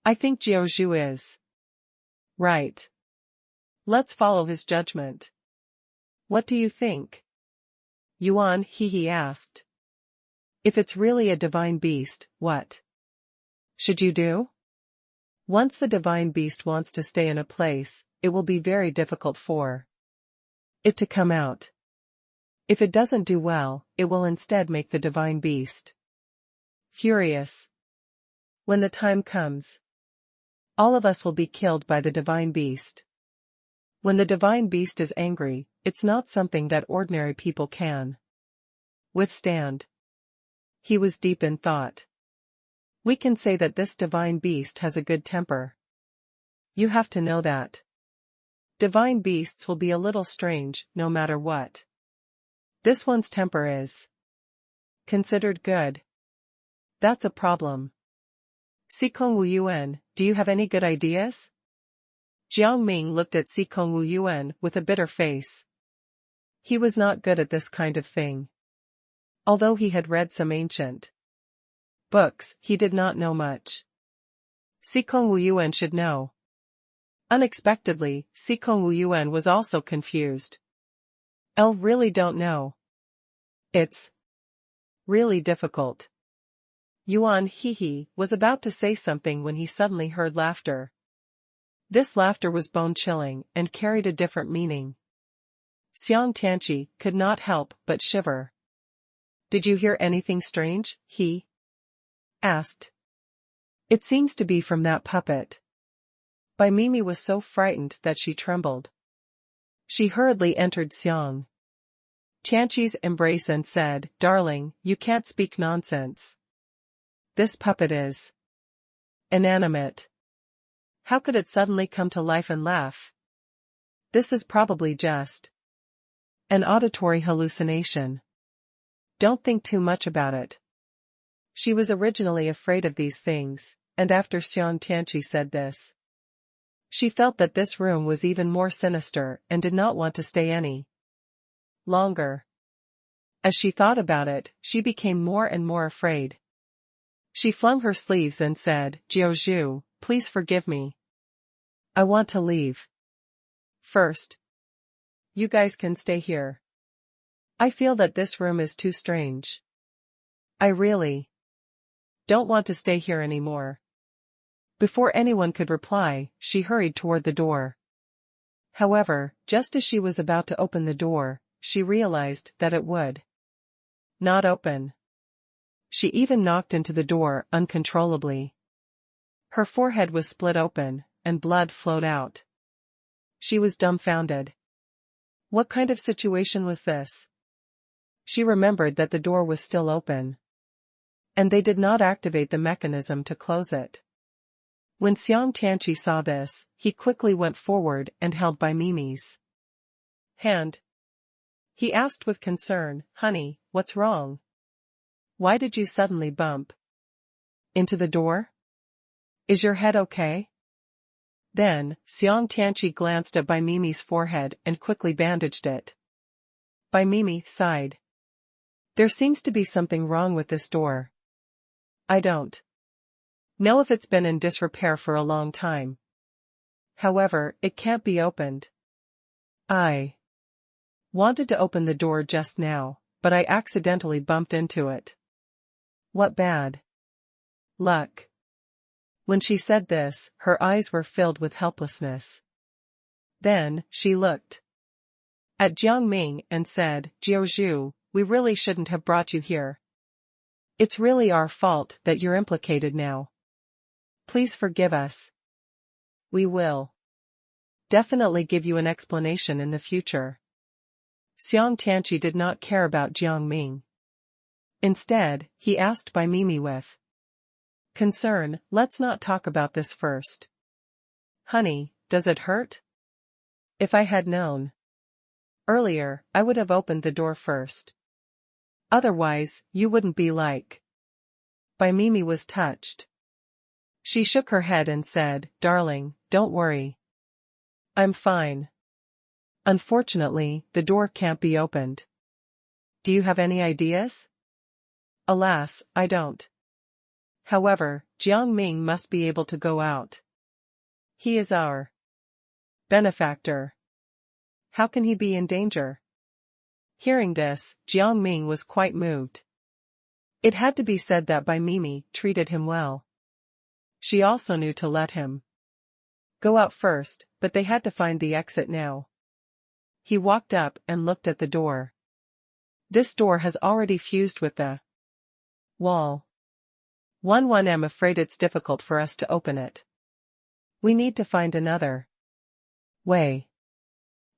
I think Jiao Zhu is right. Let's follow his judgment. What do you think? Yuan Hehe asked. If it's really a divine beast, what should you do? Once the divine beast wants to stay in a place, it will be very difficult for it to come out. If it doesn't do well, it will instead make the divine beast furious. When the time comes, all of us will be killed by the divine beast. When the divine beast is angry, it's not something that ordinary people can withstand. He was deep in thought. We can say that this divine beast has a good temper. You have to know that divine beasts will be a little strange, no matter what. This one's temper is considered good. That's a problem. Sikong Wu Yuan, do you have any good ideas? Jiang Ming looked at Sikong Wu Yuan with a bitter face. He was not good at this kind of thing. Although he had read some ancient books, he did not know much. Sikong Wu Yuan should know. Unexpectedly, Sikong Wu Yuan was also confused. I really don't know. It's really difficult. Yuan Hehe was about to say something when he suddenly heard laughter. This laughter was bone-chilling and carried a different meaning. Xiang Tianqi could not help but shiver. Did you hear anything strange? He asked. It seems to be from that puppet. Bai Mimi was so frightened that she trembled. She hurriedly entered Jiang Tianqi's embrace and said, "Darling, you can't speak nonsense. This puppet is inanimate. How could it suddenly come to life and laugh? This is probably just an auditory hallucination. Don't think too much about it." She was originally afraid of these things, and after Jiang Tianqi said this, she felt that this room was even more sinister and did not want to stay any longer. As she thought about it, she became more and more afraid. She flung her sleeves and said, "Jiaozhu, please forgive me. I want to leave. First, you guys can stay here. I feel that this room is too strange. I really don't want to stay here anymore." Before anyone could reply, she hurried toward the door. However, just as she was about to open the door, she realized that it would not open. She even knocked into the door uncontrollably. Her forehead was split open, and blood flowed out. She was dumbfounded. What kind of situation was this? She remembered that the door was still open, and they did not activate the mechanism to close it. When Jiang Tianqi saw this, he quickly went forward and held Bai Mimi's hand. He asked with concern, "Honey, what's wrong? Why did you suddenly bump into the door? Is your head okay?" Then, Jiang Tianqi glanced at Bai Mimi's forehead and quickly bandaged it. Bai Mimi sighed. "There seems to be something wrong with this door. I don't know if it's been in disrepair for a long time. However, it can't be opened. I wanted to open the door just now, but I accidentally bumped into it. What bad luck." When she said this, her eyes were filled with helplessness. Then, she looked at Jiang Ming and said, "Jiaozhu, we really shouldn't have brought you here. It's really our fault that you're implicated now. Please forgive us. We will definitely give you an explanation in the future." Jiang Tianqi did not care about Jiang Ming. Instead, he asked Bai Mimi with concern, "Let's not talk about this first. Honey, does it hurt? If I had known earlier, I would have opened the door first. Otherwise, you wouldn't be like." Bai Mimi was touched. She shook her head and said, "Darling, don't worry. I'm fine. Unfortunately, the door can't be opened. Do you have any ideas?" "Alas, I don't. However, Jiang Ming must be able to go out. He is our benefactor. How can he be in danger?" Hearing this, Jiang Ming was quite moved. It had to be said that Bai Mimi treated him well. She also knew to let him go out first, but they had to find the exit now. He walked up and looked at the door. This door has already fused with the wall. I'm afraid it's difficult for us to open it. We need to find another way.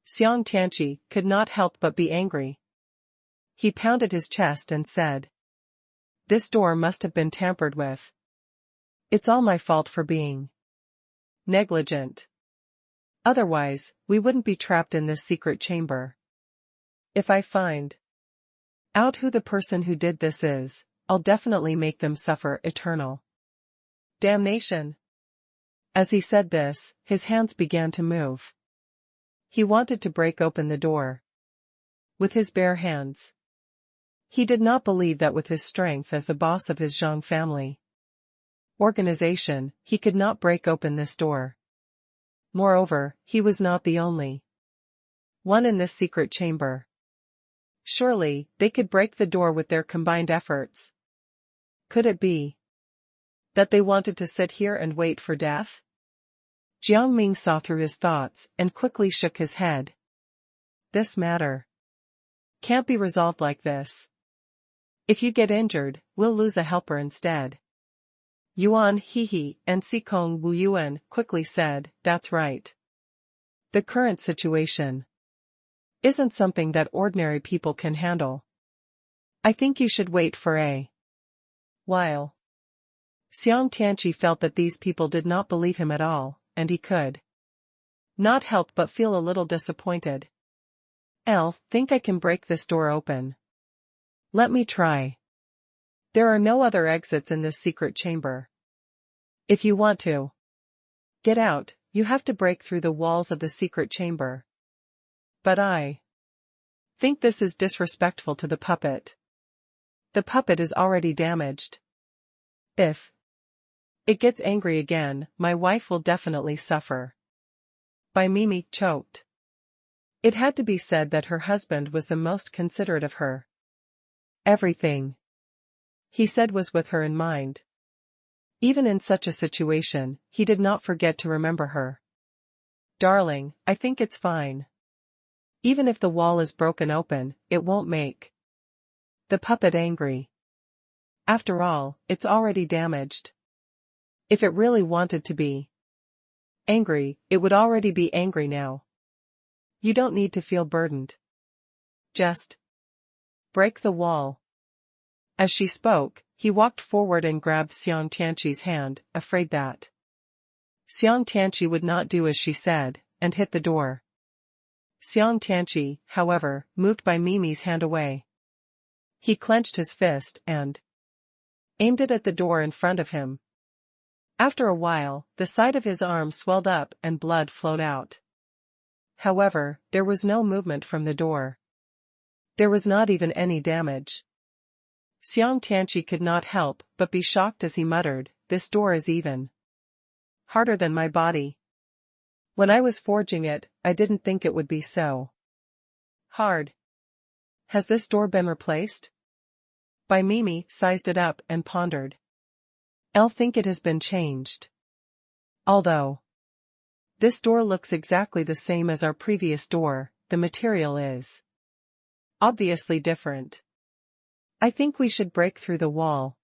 Jiang Tianqi could not help but be angry. He pounded his chest and said, "This door must have been tampered with. It's all my fault for being negligent. Otherwise, we wouldn't be trapped in this secret chamber. If I find out who the person who did this is, I'll definitely make them suffer eternal damnation." As he said this, his hands began to move. He wanted to break open the door with his bare hands. He did not believe that with his strength as the boss of his Jiang family organization, he could not break open this door. Moreover, he was not the only one in this secret chamber. Surely, they could break the door with their combined efforts. Could it be that they wanted to sit here and wait for death? Jiang Ming saw through his thoughts and quickly shook his head. This matter can't be resolved like this. If you get injured, we'll lose a helper instead. Yuan Hehe and Sikong Wuyuan quickly said, "That's right. The current situation isn't something that ordinary people can handle. I think you should wait for a while." Xiang Tianqi felt that these people did not believe him at all, and he could not help but feel a little disappointed. "I'll think I can break this door open. Let me try. There are no other exits in this secret chamber. If you want to get out, you have to break through the walls of the secret chamber. But I think this is disrespectful to the puppet. The puppet is already damaged. If it gets angry again, my wife will definitely suffer." Bai Mimi choked. It had to be said that her husband was the most considerate of her. Everything he said was with her in mind. Even in such a situation, he did not forget to remember her. "Darling, I think it's fine. Even if the wall is broken open, it won't make the puppet angry. After all, it's already damaged. If it really wanted to be angry, it would already be angry now. You don't need to feel burdened. Just break the wall." As she spoke, he walked forward and grabbed Xiang Tianqi's hand, afraid that Xiang Tianqi would not do as she said, and hit the door. Xiang Tianqi, however, moved Bai Mimi's hand away. He clenched his fist and aimed it at the door in front of him. After a while, the side of his arm swelled up and blood flowed out. However, there was no movement from the door. There was not even any damage. Xiang Tianqi could not help but be shocked as he muttered, "This door is even harder than my body. When I was forging it, I didn't think it would be so hard. Has this door been replaced?" Bai Mimi sized it up and pondered. "I'll think it has been changed. Although this door looks exactly the same as our previous door, the material is obviously different. I think we should break through the wall.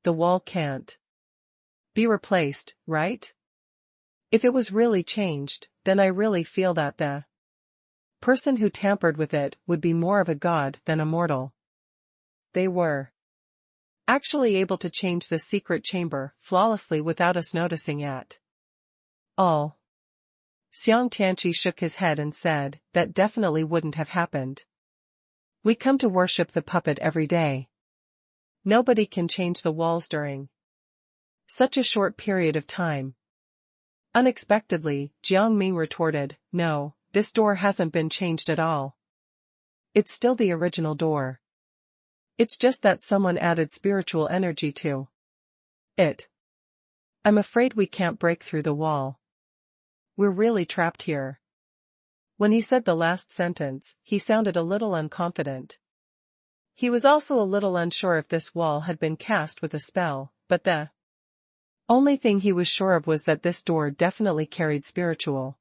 The wall can't be replaced, right? If it was really changed, then I really feel that the person who tampered with it would be more of a god than a mortal." They were actually able to change the secret chamber flawlessly without us noticing at all. Xiang Tianqi shook his head and said, "That definitely wouldn't have happened. We come to worship the puppet every day. Nobody can change the walls during such a short period of time." Unexpectedly, Jiang Ming retorted, "No, this door hasn't been changed at all. It's still the original door. It's just that someone added spiritual energy to it. I'm afraid we can't break through the wall. We're really trapped here." When he said the last sentence, he sounded a little unconfident. He was also a little unsure if this wall had been cast with a spell, but the only thing he was sure of was that this door definitely carried spiritual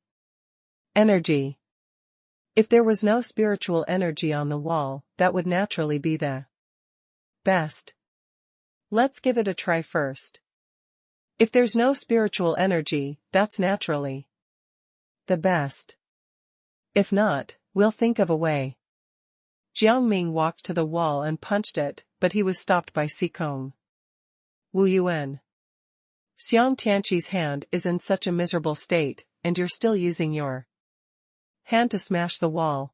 energy. If there was no spiritual energy on the wall, that would naturally be the best. Let's give it a try first. If there's no spiritual energy, that's naturally the best. If not, we'll think of a way. Jiang Ming walked to the wall and punched it, but he was stopped by Sikong Wuyuan. "Xiang Tianqi's hand is in such a miserable state, and you're still using your hand to smash the wall.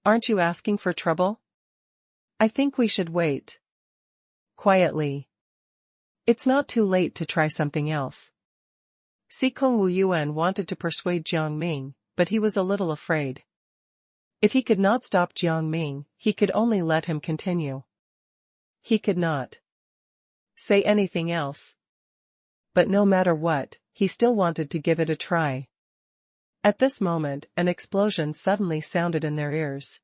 Aren't you asking for trouble? I think we should wait quietly. It's not too late to try something else." Sikong Wuyuan wanted to persuade Jiang Ming, but he was a little afraid. If he could not stop Jiang Ming, he could only let him continue. He could not say anything else. But no matter what, he still wanted to give it a try. At this moment, an explosion suddenly sounded in their ears.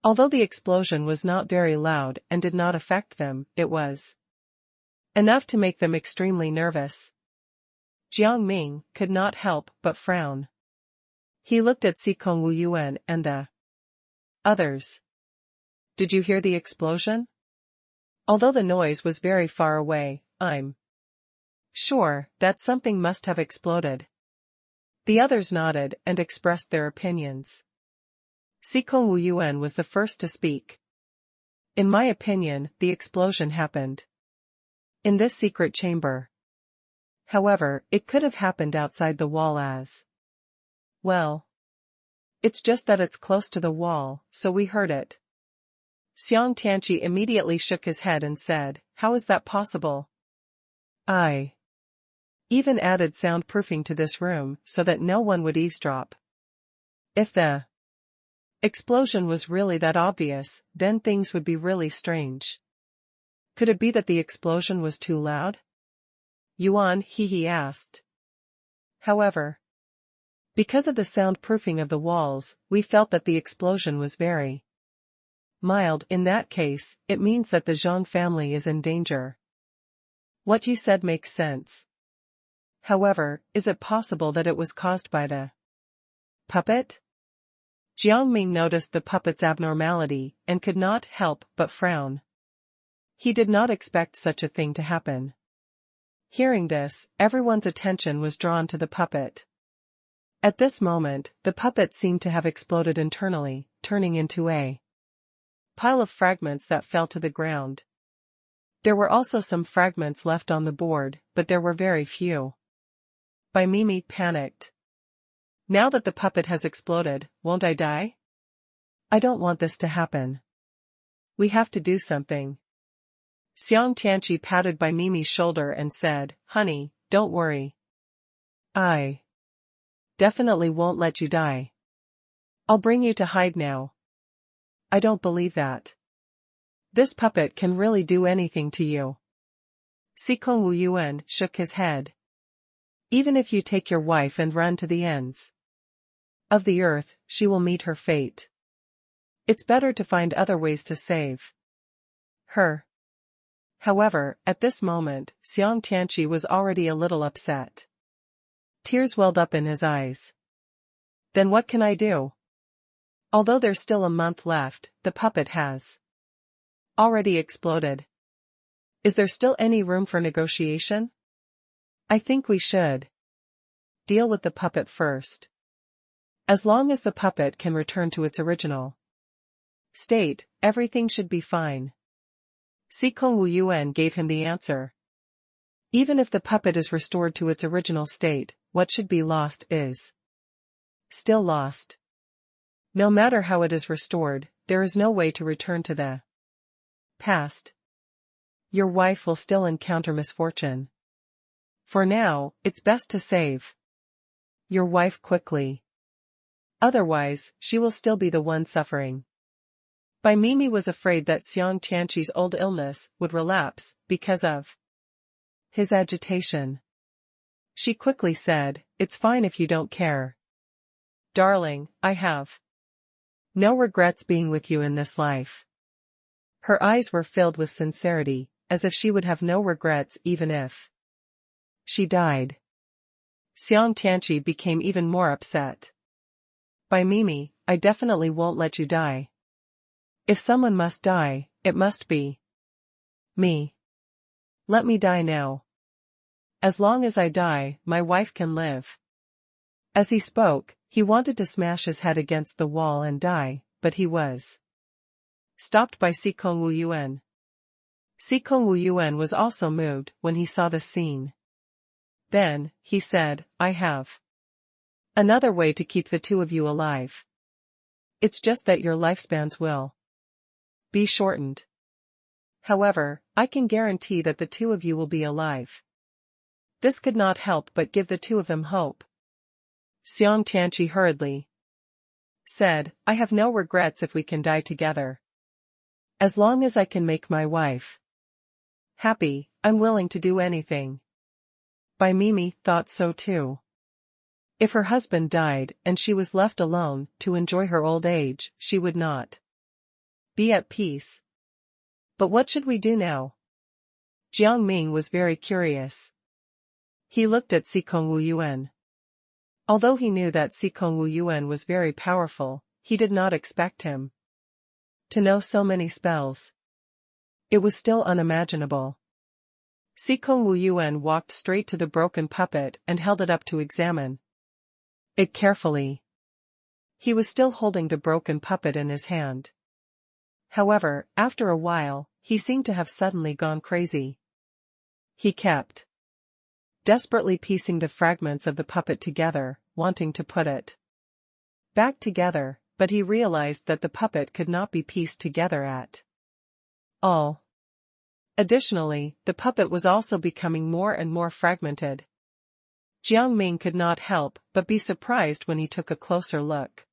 Although the explosion was not very loud and did not affect them, it was enough to make them extremely nervous. Jiang Ming could not help but frown. He looked at Sikong Wuyuan and the others. "Did you hear the explosion?" Although the noise was very far away, I'm sure that something must have exploded. The others nodded and expressed their opinions. Sikong Wuyuan was the first to speak. In my opinion, the explosion happened in this secret chamber. However, it could have happened outside the wall as well. It's just that it's close to the wall, so we heard it. Xiang Tianqi immediately shook his head and said, "How is that possible? I even added soundproofing to this room so that no one would eavesdrop. If the explosion was really that obvious, then things would be really strange. Could it be that the explosion was too loud?" Yuan he asked. However, because of the soundproofing of the walls, we felt that the explosion was very mild. In that case, it means that the Zhang family is in danger. What you said makes sense. However, is it possible that it was caused by the puppet? Jiang Ming noticed the puppet's abnormality and could not help but frown. He did not expect such a thing to happen. Hearing this, everyone's attention was drawn to the puppet. At this moment, the puppet seemed to have exploded internally, turning into a pile of fragments that fell to the ground. There were also some fragments left on the board, but there were very few. Bai Mimi panicked. Now that the puppet has exploded, won't I die? I don't want this to happen. We have to do something. Xiang Tianqi patted Bai Mimi's shoulder and said, "Honey, don't worry. I definitely won't let you die. I'll bring you to hide now." I don't believe that. This puppet can really do anything to you. Sikong Wuyuan shook his head. Even if you take your wife and run to the ends of the earth, she will meet her fate. It's better to find other ways to save her. However, at this moment, Xiang Tianqi was already a little upset. Tears welled up in his eyes. Then what can I do? Although there's still a month left, the puppet has already exploded. Is there still any room for negotiation? I think we should deal with the puppet first. As long as the puppet can return to its original state, everything should be fine. Sikong Wuyuan gave him the answer. Even if the puppet is restored to its original state, what should be lost is still lost. No matter how it is restored, there is no way to return to the past. Your wife will still encounter misfortune. For now, it's best to save your wife quickly. Otherwise, she will still be the one suffering. Bai Mimi was afraid that Xiang Tianqi's old illness would relapse because of his agitation. She quickly said, "It's fine if you don't care. Darling, I have no regrets being with you in this life." Her eyes were filled with sincerity, as if she would have no regrets even if she died. Xiang Tianqi became even more upset. "Bai Mimi, I definitely won't let you die. If someone must die, it must be me. Let me die now. As long as I die, my wife can live." As he spoke, he wanted to smash his head against the wall and die, but he was stopped by Sikong Wuyuan. Sikong Wuyuan was also moved when he saw the scene. Then, he said, "I have another way to keep the two of you alive. It's just that your lifespans will be shortened. However, I can guarantee that the two of you will be alive." This could not help but give the two of them hope. Xiang Tianqi hurriedly said, "I have no regrets if we can die together. As long as I can make my wife happy, I'm willing to do anything." Bai Mimi thought so too. If her husband died and she was left alone to enjoy her old age, she would not be at peace. But what should we do now? Jiang Ming was very curious. He looked at Sikong Wuyuan. Although he knew that Sikong Wuyuan was very powerful, he did not expect him to know so many spells. It was still unimaginable. Sikong Wu Yuan walked straight to the broken puppet and held it up to examine it carefully. He was still holding the broken puppet in his hand. However, after a while, he seemed to have suddenly gone crazy. He kept desperately piecing the fragments of the puppet together, wanting to put it back together, but he realized that the puppet could not be pieced together at all. Additionally, the puppet was also becoming more and more fragmented. Jiang Ming could not help but be surprised when he took a closer look.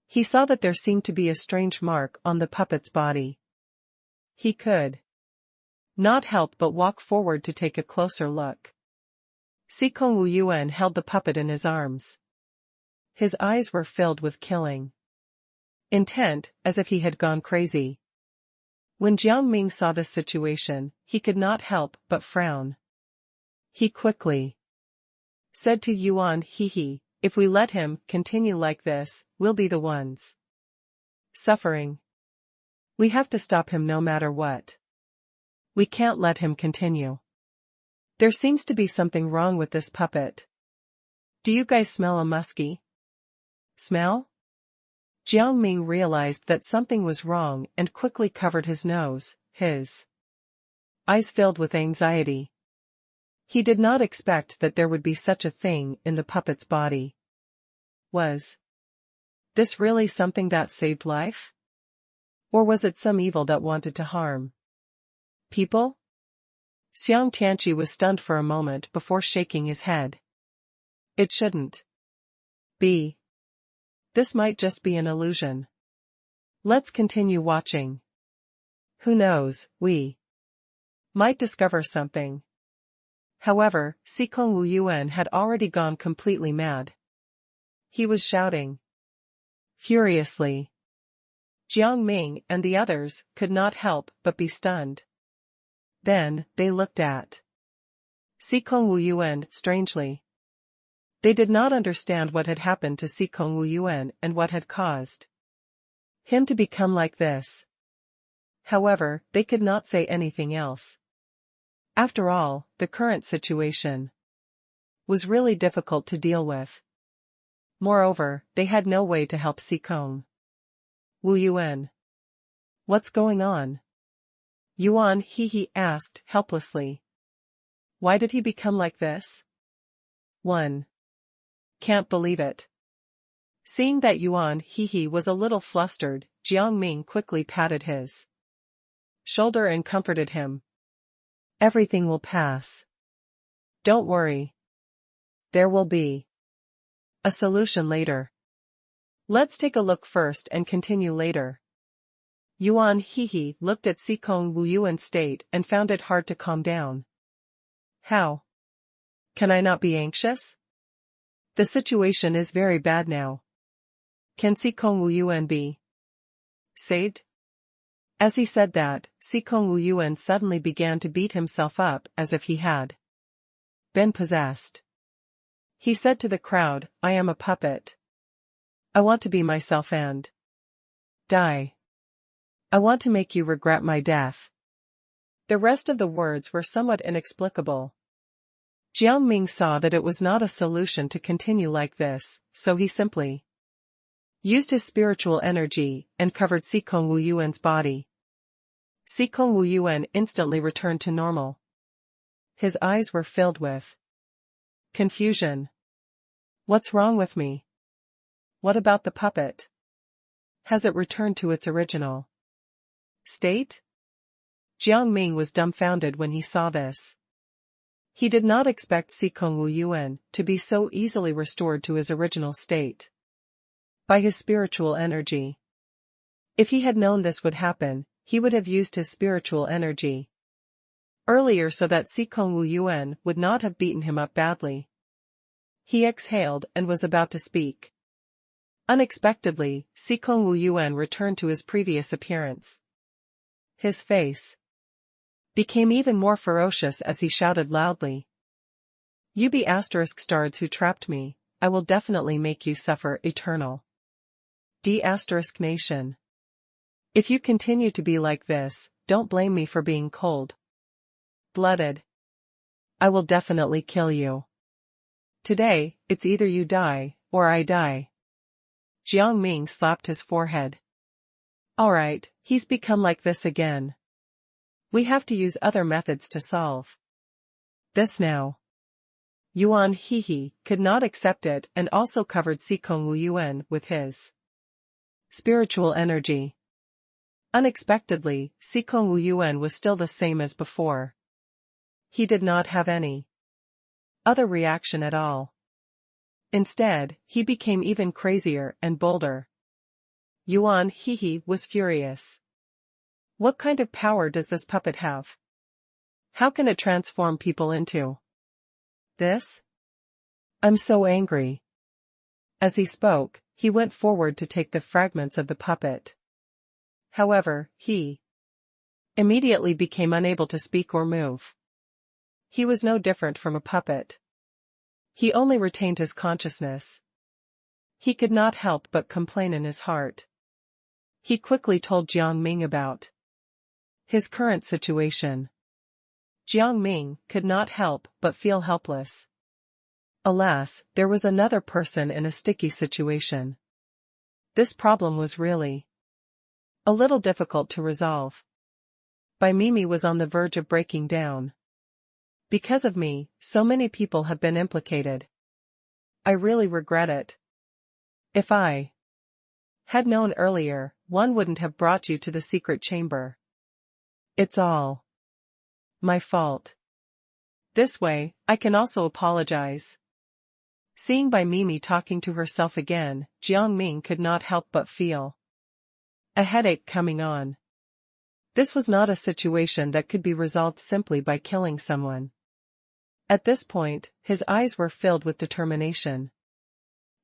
He saw that there seemed to be a strange mark on the puppet's body. He could not help but walk forward to take a closer look. Sikong Wu Yuan held the puppet in his arms. His eyes were filled with killing intent, as if he had gone crazy. When Jiang Ming saw this situation, he could not help but frown. He quickly said to Yuan, "He, if we let him continue like this, we'll be the ones suffering. We have to stop him no matter what. We can't let him continue. There seems to be something wrong with this puppet. Do you guys smell a musky smell?" Jiang Ming realized that something was wrong and quickly covered his nose, his eyes filled with anxiety. He did not expect that there would be such a thing in the puppet's body. Was this really something that saved life? Or was it some evil that wanted to harm people? Xiang Tianqi was stunned for a moment before shaking his head. It shouldn't be. This might just be an illusion. Let's continue watching. Who knows, we might discover something. However, Sikong Wu Yuan had already gone completely mad. He was shouting furiously. Jiang Ming and the others could not help but be stunned. Then, they looked at Sikong Wu Yuan strangely. They did not understand what had happened to Sikong Wu Yuan and what had caused him to become like this. However, they could not say anything else. After all, the current situation was really difficult to deal with. Moreover, they had no way to help Sikong Wu Yuan. What's going on? Yuan he asked helplessly. Why did he become like this? 1. Can't believe it. Seeing that Yuan he was a little flustered, Jiang Ming quickly patted his shoulder and comforted him. Everything will pass. Don't worry. There will be a solution later. Let's take a look first and continue later. Yuan he looked at Sikong Wu Yuan's state and found it hard to calm down. How can I not be anxious? The situation is very bad now. Can Sikong Wu Yuan be saved? As he said that, Sikong Wu Yuan suddenly began to beat himself up as if he had been possessed. He said to the crowd, I am a puppet. I want to be myself and die. I want to make you regret my death. The rest of the words were somewhat inexplicable. Jiang Ming saw that it was not a solution to continue like this, so he simply used his spiritual energy and covered Sikong Wu Yuan's body. Sikong Wu Yuan instantly returned to normal. His eyes were filled with confusion. What's wrong with me? What about the puppet? Has it returned to its original state? Jiang Ming was dumbfounded when he saw this. He did not expect Sikong Wu Yuan to be so easily restored to his original state by his spiritual energy. If he had known this would happen, he would have used his spiritual energy earlier so that Sikong Wu Yuan would not have beaten him up badly. He exhaled and was about to speak. Unexpectedly, Sikong Wu Yuan returned to his previous appearance. His face became even more ferocious as he shouted loudly. You be asterisk stards who trapped me, I will definitely make you suffer eternal. D asterisk nation. If you continue to be like this, don't blame me for being cold blooded. I will definitely kill you. Today, it's either you die, or I die. Jiang Ming slapped his forehead. Alright, he's become like this again. We have to use other methods to solve this now. Yuan Hehe could not accept it and also covered Sikong Wu Yuan with his spiritual energy. Unexpectedly, Sikong Wu Yuan was still the same as before. He did not have any other reaction at all. Instead, he became even crazier and bolder. Yuan Hehe was furious. What kind of power does this puppet have? How can it transform people into this? I'm so angry. As he spoke, he went forward to take the fragments of the puppet. However, he immediately became unable to speak or move. He was no different from a puppet. He only retained his consciousness. He could not help but complain in his heart. He quickly told Jiang Ming about his current situation. Jiang Ming could not help but feel helpless. Alas, there was another person in a sticky situation. This problem was really a little difficult to resolve. Bai Mimi was on the verge of breaking down. Because of me, so many people have been implicated. I really regret it. If I had known earlier, one wouldn't have brought you to the secret chamber. It's all my fault. This way, I can also apologize. Seeing Bai Mimi talking to herself again, Jiang Ming could not help but feel a headache coming on. This was not a situation that could be resolved simply by killing someone. At this point, his eyes were filled with determination.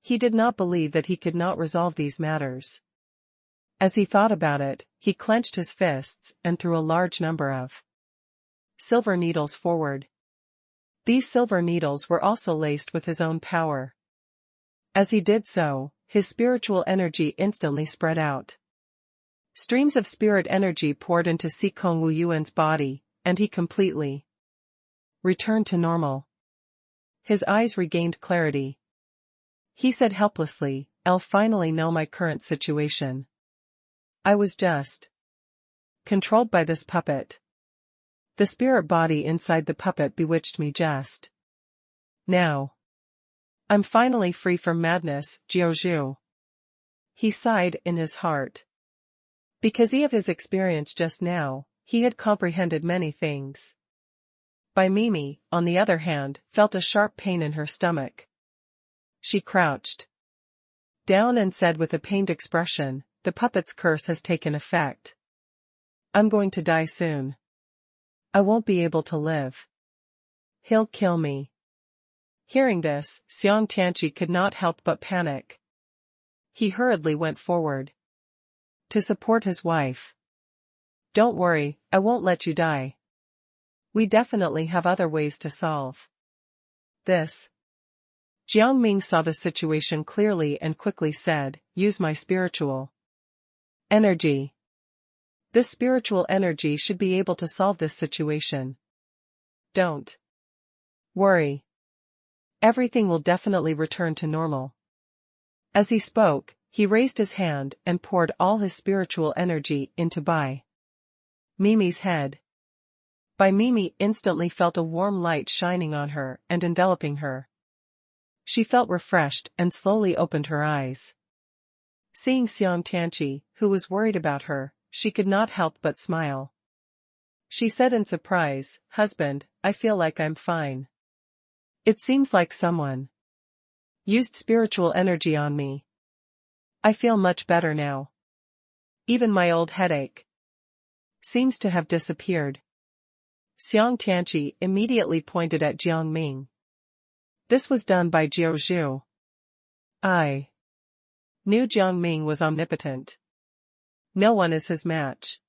He did not believe that he could not resolve these matters. As he thought about it, he clenched his fists and threw a large number of silver needles forward. These silver needles were also laced with his own power. As he did so, his spiritual energy instantly spread out. Streams of spirit energy poured into Sikong Wu Yuan's body, and he completely returned to normal. His eyes regained clarity. He said helplessly, I'll finally know my current situation. I was just controlled by this puppet. The spirit body inside the puppet bewitched me just now. I'm finally free from madness, Jiaozhu. He sighed in his heart. Because of his experience just now, he had comprehended many things. Bai Mimi, on the other hand, felt a sharp pain in her stomach. She crouched down and said with a pained expression, the puppet's curse has taken effect. I'm going to die soon. I won't be able to live. He'll kill me. Hearing this, Xiang Tianqi could not help but panic. He hurriedly went forward to support his wife. Don't worry, I won't let you die. We definitely have other ways to solve this. Jiang Ming saw the situation clearly and quickly said, use my spiritual energy. This spiritual energy should be able to solve this situation. Don't worry. Everything will definitely return to normal. As he spoke, he raised his hand and poured all his spiritual energy into Bai Mimi's head. Bai Mimi instantly felt a warm light shining on her and enveloping her. She felt refreshed and slowly opened her eyes. Seeing Xiang Tianqi, who was worried about her, she could not help but smile. She said in surprise, husband, I feel like I'm fine. It seems like someone used spiritual energy on me. I feel much better now. Even my old headache seems to have disappeared. Xiang Tianqi immediately pointed at Jiang Ming. This was done by Jiaozhu. I knew Jiang Ming was omnipotent. No one is his match.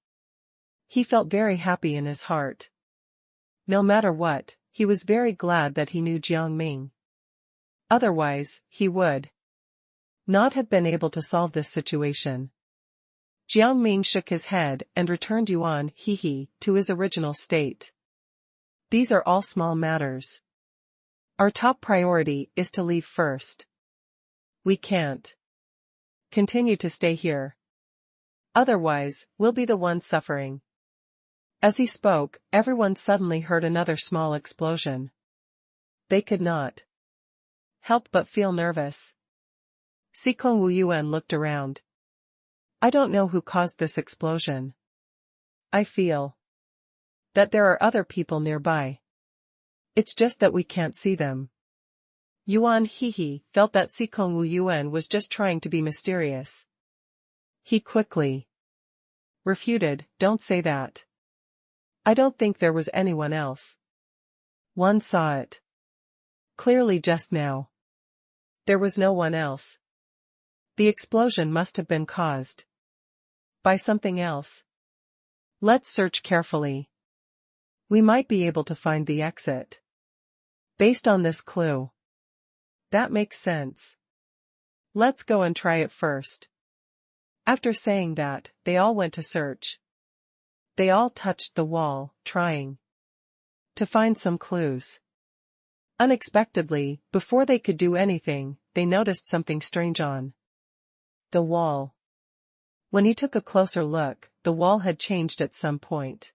He felt very happy in his heart. No matter what, he was very glad that he knew Jiang Ming. Otherwise, he would not have been able to solve this situation. Jiang Ming shook his head and returned Yuan Hehe to his original state. These are all small matters. Our top priority is to leave first. We can't continue to stay here. Otherwise, we'll be the ones suffering. As he spoke, everyone suddenly heard another small explosion. They could not help but feel nervous. Sikong Wuyuan looked around. I don't know who caused this explosion. I feel that there are other people nearby. It's just that we can't see them. Yuan Hehe felt that Sikong Wuyuan was just trying to be mysterious. He quickly refuted, don't say that. I don't think there was anyone else. One saw it clearly just now. There was no one else. The explosion must have been caused by something else. Let's search carefully. We might be able to find the exit based on this clue. That makes sense. Let's go and try it first. After saying that, they all went to search. They all touched the wall, trying to find some clues. Unexpectedly, before they could do anything, they noticed something strange on the wall. When he took a closer look, the wall had changed at some point.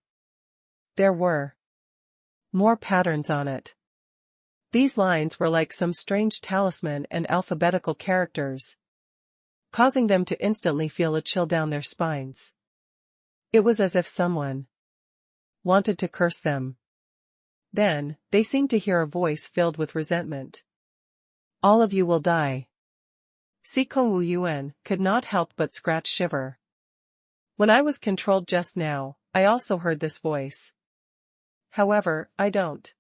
There were more patterns on it. These lines were like some strange talisman and alphabetical characters, causing them to instantly feel a chill down their spines. It was as if someone wanted to curse them. Then, they seemed to hear a voice filled with resentment. All of you will die. Sikong Wuyuan could not help but shiver. When I was controlled just now, I also heard this voice. However, I don't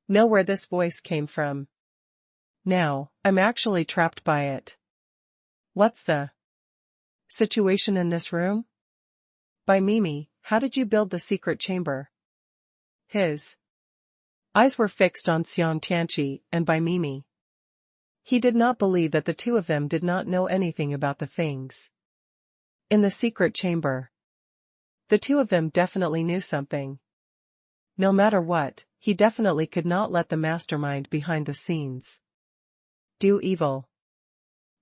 know where this voice came from. Now, I'm actually trapped by it. What's the situation in this room? By Mimi, how did you build the secret chamber? His eyes were fixed on Xiang Tianqi and by Mimi. He did not believe that the two of them did not know anything about the things in the secret chamber. The two of them definitely knew something. No matter what, he definitely could not let the mastermind behind the scenes do evil.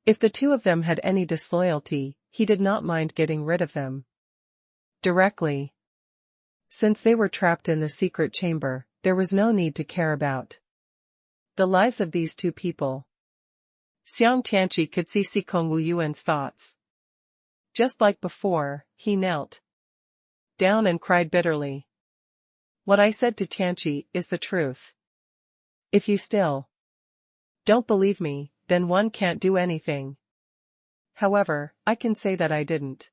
If the two of them had any disloyalty, he did not mind getting rid of them directly. Since they were trapped in the secret chamber, there was no need to care about the lives of these two people. Xiang Tianqi could see Sikong Wuyuan's thoughts. Just like before, he knelt down and cried bitterly. What I said to Tianqi is the truth. If you still don't believe me, then one can't do anything. However, I can say that I didn't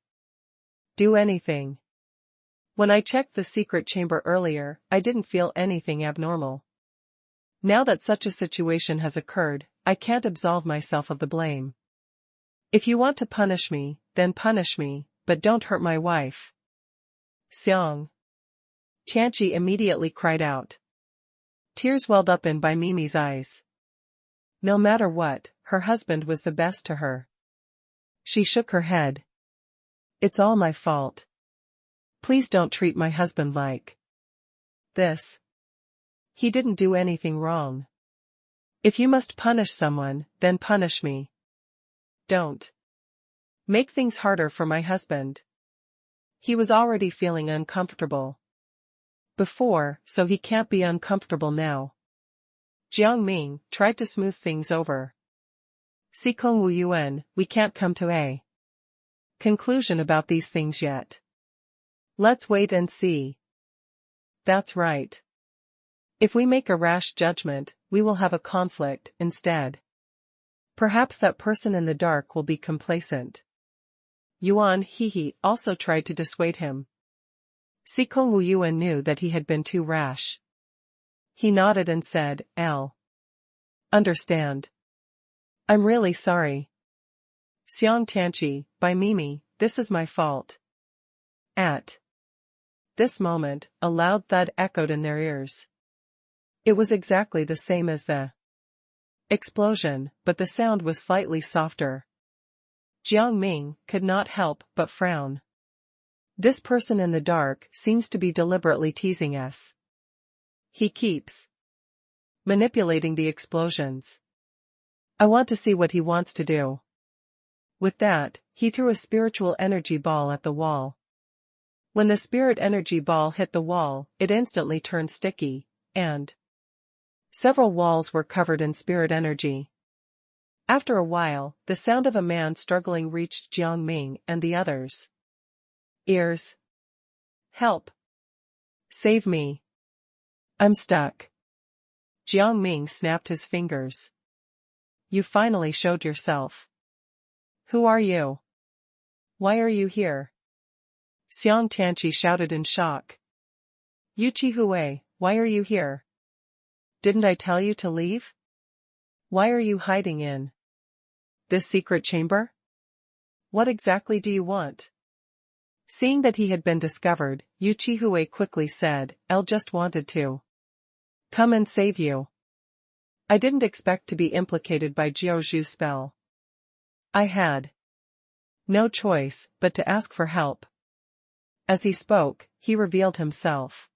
do anything. When I checked the secret chamber earlier, I didn't feel anything abnormal. Now that such a situation has occurred, I can't absolve myself of the blame. If you want to punish me, then punish me, but don't hurt my wife. Xiang Tianqi immediately cried out. Tears welled up in Bai Mimi's eyes. No matter what, her husband was the best to her. She shook her head. It's all my fault. Please don't treat my husband like this. He didn't do anything wrong. If you must punish someone, then punish me. Don't make things harder for my husband. He was already feeling uncomfortable before, so he can't be uncomfortable now. Jiang Ming tried to smooth things over. Sikong Wuyuan, we can't come to a conclusion about these things yet. Let's wait and see. That's right. If we make a rash judgment, we will have a conflict instead. Perhaps that person in the dark will be complacent. Yuan Hehe also tried to dissuade him. Sikong Wuyuan knew that he had been too rash. He nodded and said, I'll understand. I'm really sorry. Xiang Tianqi, by Mimi, this is my fault. At this moment, a loud thud echoed in their ears. It was exactly the same as the explosion, but the sound was slightly softer. Jiang Ming could not help but frown. This person in the dark seems to be deliberately teasing us. He keeps manipulating the explosions. I want to see what he wants to do. With that, he threw a spiritual energy ball at the wall. When the spirit energy ball hit the wall, it instantly turned sticky, and several walls were covered in spirit energy. After a while, the sound of a man struggling reached Jiang Ming and the others' ears. Help! Save me! I'm stuck. Jiang Ming snapped his fingers. You finally showed yourself. Who are you? Why are you here? Xiang Tianqi shouted in shock. Yu Hui, why are you here? Didn't I tell you to leave? Why are you hiding in this secret chamber? What exactly do you want? Seeing that he had been discovered, Yu Hui quickly said, "I just wanted to come and save you. I didn't expect to be implicated by Jiao Zhu's spell. I had no choice but to ask for help." As he spoke, he revealed himself.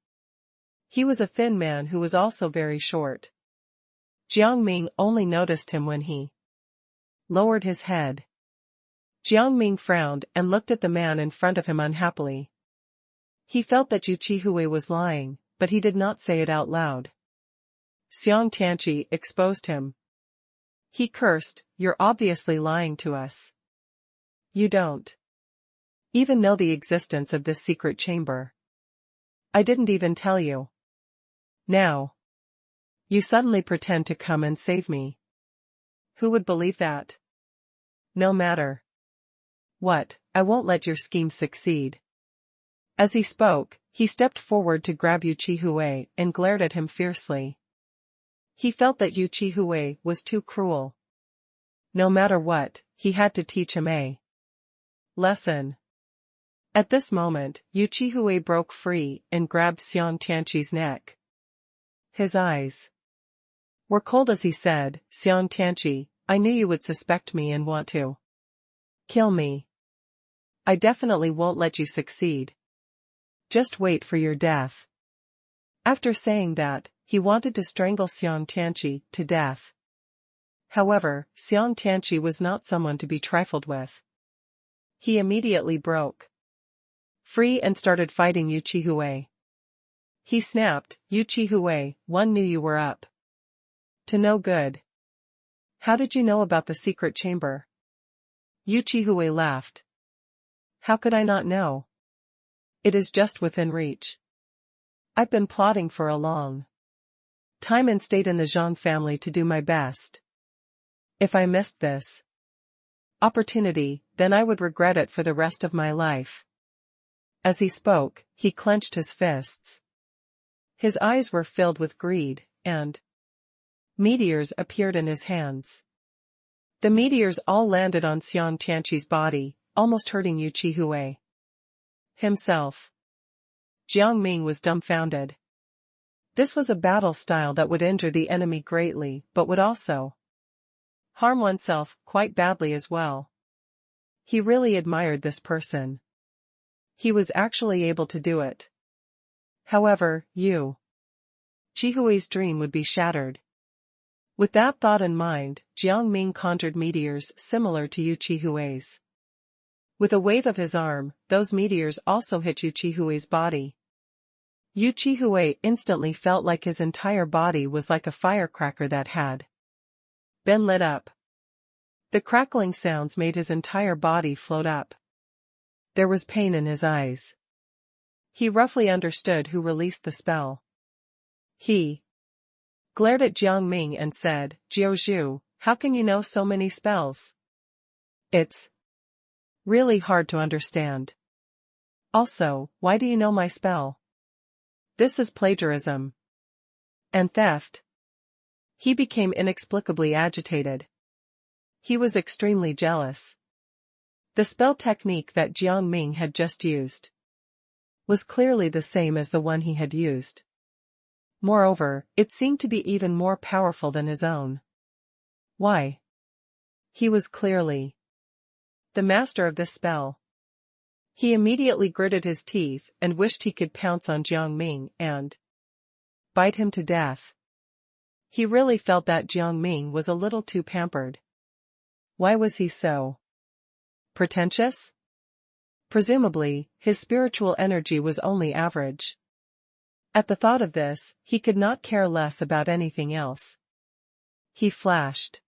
He was a thin man who was also very short. Jiang Ming only noticed him when he lowered his head. Jiang Ming frowned and looked at the man in front of him unhappily. He felt that Yu Hui was lying, but he did not say it out loud. Xiang Tianqi exposed him. He cursed, "You're obviously lying to us. You don't even know the existence of this secret chamber. I didn't even tell you. Now you suddenly pretend to come and save me. Who would believe that? No matter what, I won't let your scheme succeed." As he spoke, he stepped forward to grab Yu Hui and glared at him fiercely. He felt that Yu Hui was too cruel. No matter what, he had to teach him a lesson. At this moment, Yu Hui broke free and grabbed Xiang Tianqi's neck. His eyes were cold as he said, "Xiang Tianqi, I knew you would suspect me and want to kill me. I definitely won't let you succeed. Just wait for your death." After saying that, he wanted to strangle Xiang Tianqi to death. However, Xiang Tianqi was not someone to be trifled with. He immediately broke free and started fighting Yu Hui. He snapped, "Yu Hui, one knew you were up to no good. How did you know about the secret chamber?" Yu Hui laughed. "How could I not know? It is just within reach. I've been plotting for a long time and stayed in the Zhang family to do my best. If I missed this opportunity, then I would regret it for the rest of my life." As he spoke, he clenched his fists. His eyes were filled with greed, and meteors appeared in his hands. The meteors all landed on Xiang Tianqi's body, almost hurting Yu Hui himself. Jiang Ming was dumbfounded. This was a battle style that would injure the enemy greatly but would also harm oneself quite badly as well. He really admired this person. He was actually able to do it. However, Yu Hui's dream would be shattered. With that thought in mind, Jiang Ming conjured meteors similar to Yu Hui's. With a wave of his arm, those meteors also hit Yu Hui's body. Yu Hui instantly felt like his entire body was like a firecracker that had been lit up. The crackling sounds made his entire body float up. There was pain in his eyes. He roughly understood who released the spell. He glared at Jiang Ming and said, "Jiao Zhu, how can you know so many spells? It's really hard to understand. Also, why do you know my spell? This is plagiarism and theft." He became inexplicably agitated. He was extremely jealous. The spell technique that Jiang Ming had just used was clearly the same as the one he had used. Moreover, it seemed to be even more powerful than his own. Why? He was clearly the master of this spell. He immediately gritted his teeth and wished he could pounce on Jiang Ming and bite him to death. He really felt that Jiang Ming was a little too pampered. Why was he so pretentious? Presumably, his spiritual energy was only average. At the thought of this, he could not care less about anything else. He flashed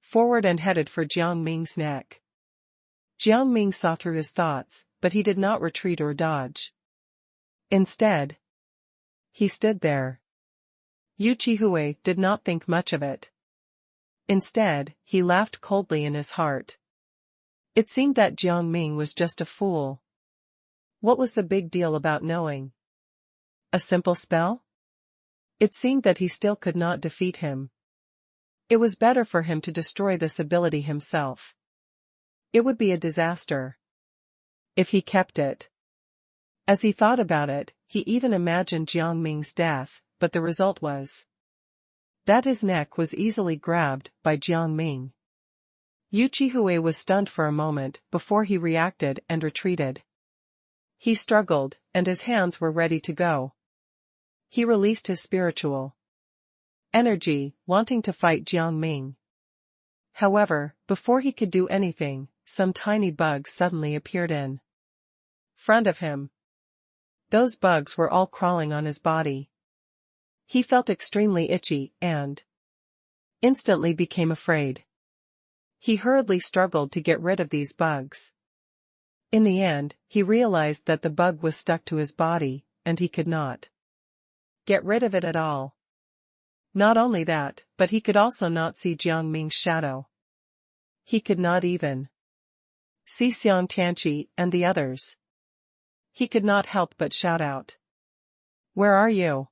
forward and headed for Jiang Ming's neck. Jiang Ming saw through his thoughts, but he did not retreat or dodge. Instead, he stood there. Yu Qihui did not think much of it. Instead, he laughed coldly in his heart. It seemed that Jiang Ming was just a fool. What was the big deal about knowing? A simple spell? It seemed that he still could not defeat him. It was better for him to destroy this ability himself. It would be a disaster if he kept it. As he thought about it, he even imagined Jiang Ming's death, but the result was that his neck was easily grabbed by Jiang Ming. Yu Qihui was stunned for a moment before he reacted and retreated. He struggled, and his hands were ready to go. He released his spiritual energy, wanting to fight Jiang Ming. However, before he could do anything, some tiny bugs suddenly appeared in front of him. Those bugs were all crawling on his body. He felt extremely itchy and instantly became afraid. He hurriedly struggled to get rid of these bugs. In the end, he realized that the bug was stuck to his body, and he could not get rid of it at all. Not only that, but he could also not see Jiang Ming's shadow. He could not even see Xiang Tianqi and the others. He could not help but shout out, "Where are you?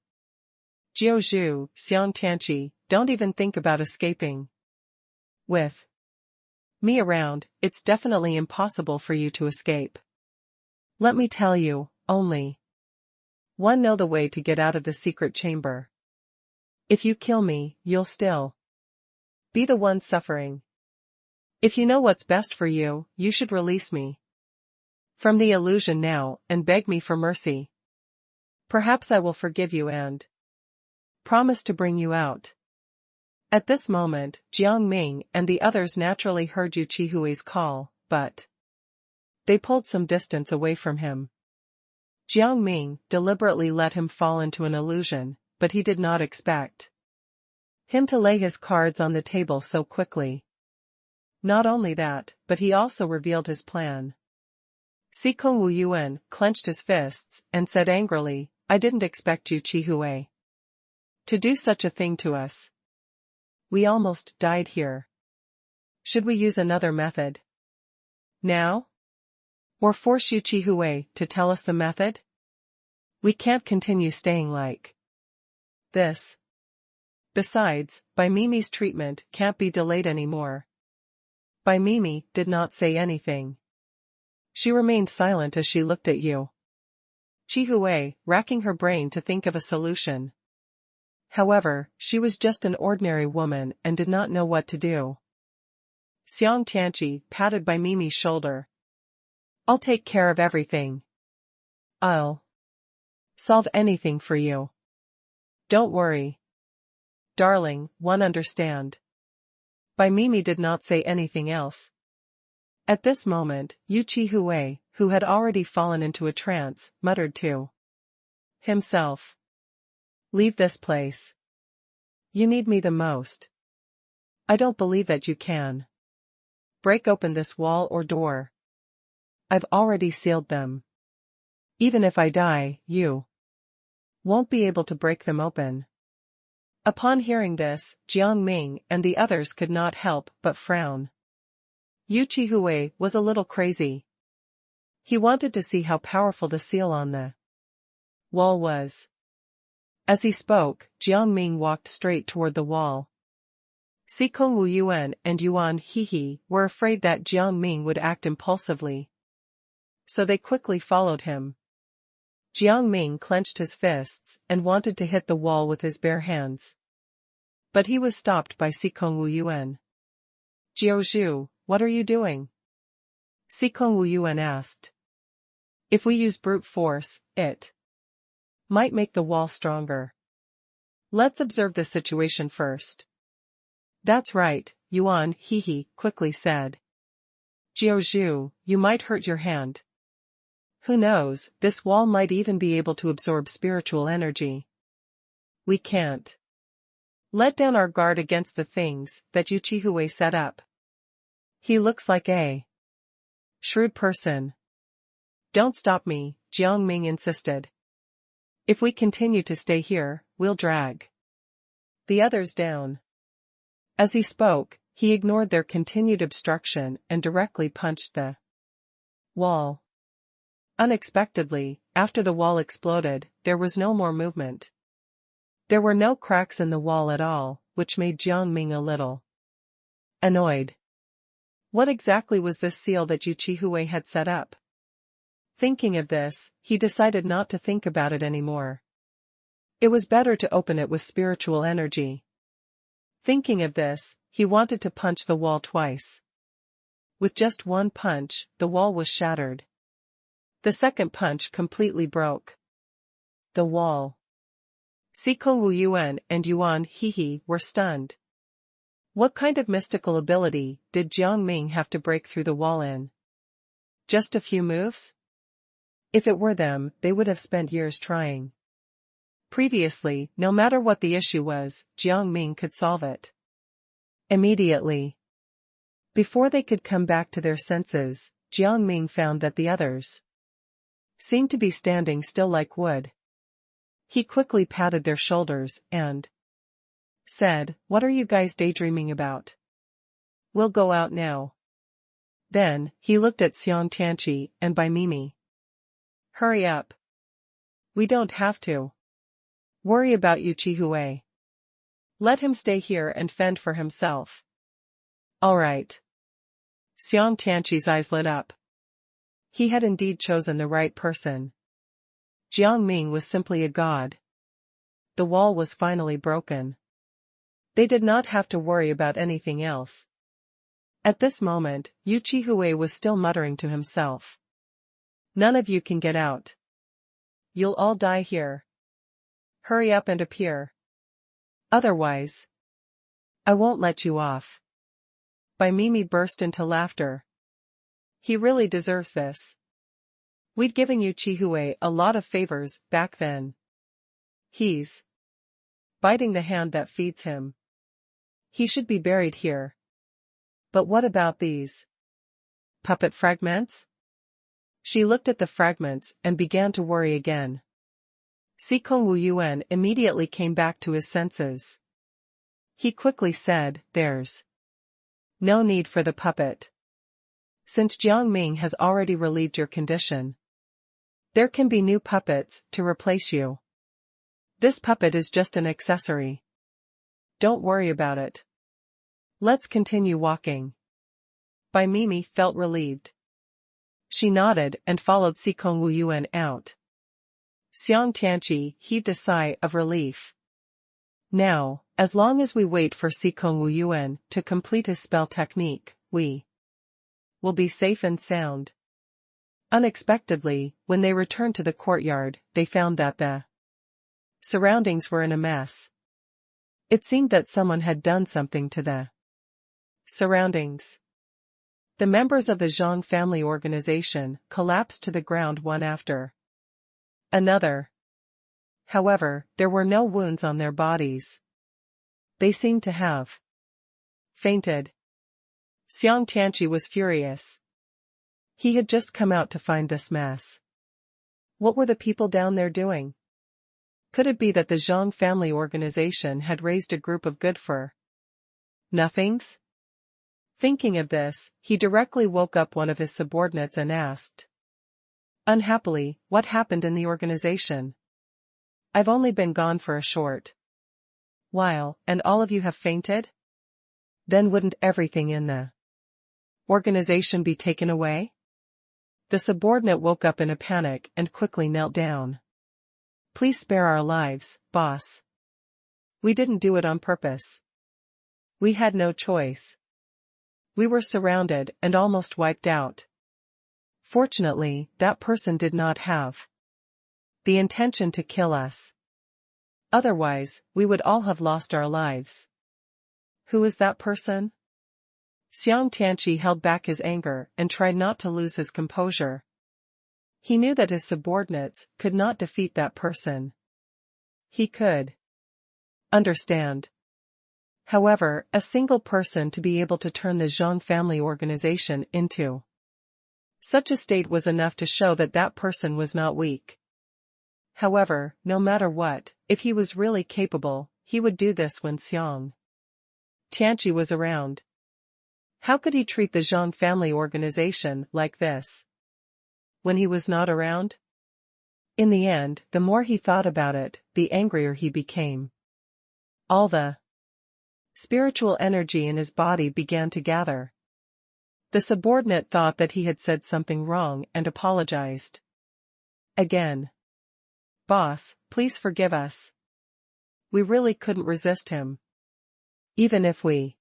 Jiao Zhu, Xiang Tianqi, don't even think about escaping. With me around, it's definitely impossible for you to escape. Let me tell you, only one know the way to get out of the secret chamber. If you kill me, you'll still be the one suffering. If you know what's best for you, you should release me from the illusion now and beg me for mercy. Perhaps I will forgive you and promise to bring you out." At this moment, Jiang Ming and the others naturally heard Yu Qihui's call, but they pulled some distance away from him. Jiang Ming deliberately let him fall into an illusion, but he did not expect him to lay his cards on the table so quickly. Not only that, but he also revealed his plan. Sikong Wu Yuan clenched his fists and said angrily, "I didn't expect Yu Qihui to do such a thing to us. We almost died here. Should we use another method now? Or force Yu Qihui to tell us the method? We can't continue staying like this. Besides, Bai Mimi's treatment can't be delayed anymore." Bai Mimi did not say anything. She remained silent as she looked at Yu Qihui, racking her brain to think of a solution. However, she was just an ordinary woman and did not know what to do. Xiang Tianqi patted Bai Mimi's shoulder. "I'll take care of everything. I'll solve anything for you. Don't worry. Darling, one understand." Bai Mimi did not say anything else. At this moment, Yu Qihui, who had already fallen into a trance, muttered to himself, "Leave this place. You need me the most. I don't believe that you can break open this wall or door. I've already sealed them. Even if I die, you won't be able to break them open." Upon hearing this, Jiang Ming and the others could not help but frown. Yu Qihui was a little crazy. He wanted to see how powerful the seal on the wall was. As he spoke, Jiang Ming walked straight toward the wall. Sikong Wu Yuan and Yuan Hehe were afraid that Jiang Ming would act impulsively, so they quickly followed him. Jiang Ming clenched his fists and wanted to hit the wall with his bare hands. But he was stopped by Sikong Wu Yuan. "Jiao Zhu, what are you doing?" Sikong Wu Yuan asked. "If we use brute force, it might make the wall stronger." Let's observe the situation first. That's right, Yuan, he quickly said. Jiao, you might hurt your hand. Who knows, this wall might even be able to absorb spiritual energy. We can't let down our guard against the things that Yuchihue set up. He looks like a shrewd person. Don't stop me, Jiang Ming insisted. If we continue to stay here, we'll drag the others down. As he spoke, he ignored their continued obstruction and directly punched the wall. Unexpectedly, after the wall exploded, there was no more movement. There were no cracks in the wall at all, which made Jiang Ming a little annoyed. What exactly was this seal that Yuchihue had set up? Thinking of this, he decided not to think about it anymore. It was better to open it with spiritual energy. Thinking of this, he wanted to punch the wall twice. With just one punch, the wall was shattered. The second punch completely broke the wall. Sikong Wu Yuan and Yuan He were stunned. What kind of mystical ability did Jiang Ming have to break through the wall in? Just a few moves? If it were them, they would have spent years trying. Previously, no matter what the issue was, Jiang Ming could solve it immediately. Before they could come back to their senses, Jiang Ming found that the others seemed to be standing still like wood. He quickly patted their shoulders and said, "What are you guys daydreaming about? We'll go out now." Then, he looked at Xiang Tianqi and Bai Mimi. "Hurry up. We don't have to worry about Yuchihue. Let him stay here and fend for himself." "All right." Xiang Tianqi's eyes lit up. He had indeed chosen the right person. Jiang Ming was simply a god. The wall was finally broken. They did not have to worry about anything else. At this moment, Yuchihue was still muttering to himself. "None of you can get out. You'll all die here. Hurry up and appear. Otherwise, I won't let you off." Bai Mimi burst into laughter. "He really deserves this. We'd given Yuchihue a lot of favors back then. He's biting the hand that feeds him. He should be buried here. But what about these puppet fragments?" She looked at the fragments and began to worry again. Sikong Wu Yuan immediately came back to his senses. He quickly said, "There's no need for the puppet. Since Jiang Ming has already relieved your condition, there can be new puppets to replace you. This puppet is just an accessory. Don't worry about it. Let's continue walking." Bai Mimi felt relieved. She nodded and followed Sikong Wu Yuan out. Xiang Tianqi heaved a sigh of relief. "Now, as long as we wait for Sikong Wu Yuan to complete his spell technique, we will be safe and sound." Unexpectedly, when they returned to the courtyard, they found that the surroundings were in a mess. It seemed that someone had done something to the surroundings. The members of the Zhang family organization collapsed to the ground one after another. However, there were no wounds on their bodies. They seemed to have fainted. Xiang Tianqi was furious. He had just come out to find this mess. What were the people down there doing? Could it be that the Zhang family organization had raised a group of good for nothings? Thinking of this, he directly woke up one of his subordinates and asked, unhappily, "What happened in the organization? I've only been gone for a short while, and all of you have fainted? Then wouldn't everything in the organization be taken away?" The subordinate woke up in a panic and quickly knelt down. "Please spare our lives, boss. We didn't do it on purpose. We had no choice. We were surrounded and almost wiped out. Fortunately, that person did not have the intention to kill us." Otherwise, we would all have lost our lives. Who is that person? Xiang Tianqi held back his anger and tried not to lose his composure. He knew that his subordinates could not defeat that person. He could understand. However, a single person to be able to turn the Jiang family organization into such a state was enough to show that that person was not weak. However, no matter what, if he was really capable, he would do this when Xiang Tianqi was around. How could he treat the Jiang family organization like this when he was not around? In the end, the more he thought about it, the angrier he became. All the spiritual energy in his body began to gather. The subordinate thought that he had said something wrong and apologized. Again. Boss, please forgive us. We really couldn't resist him. Even if we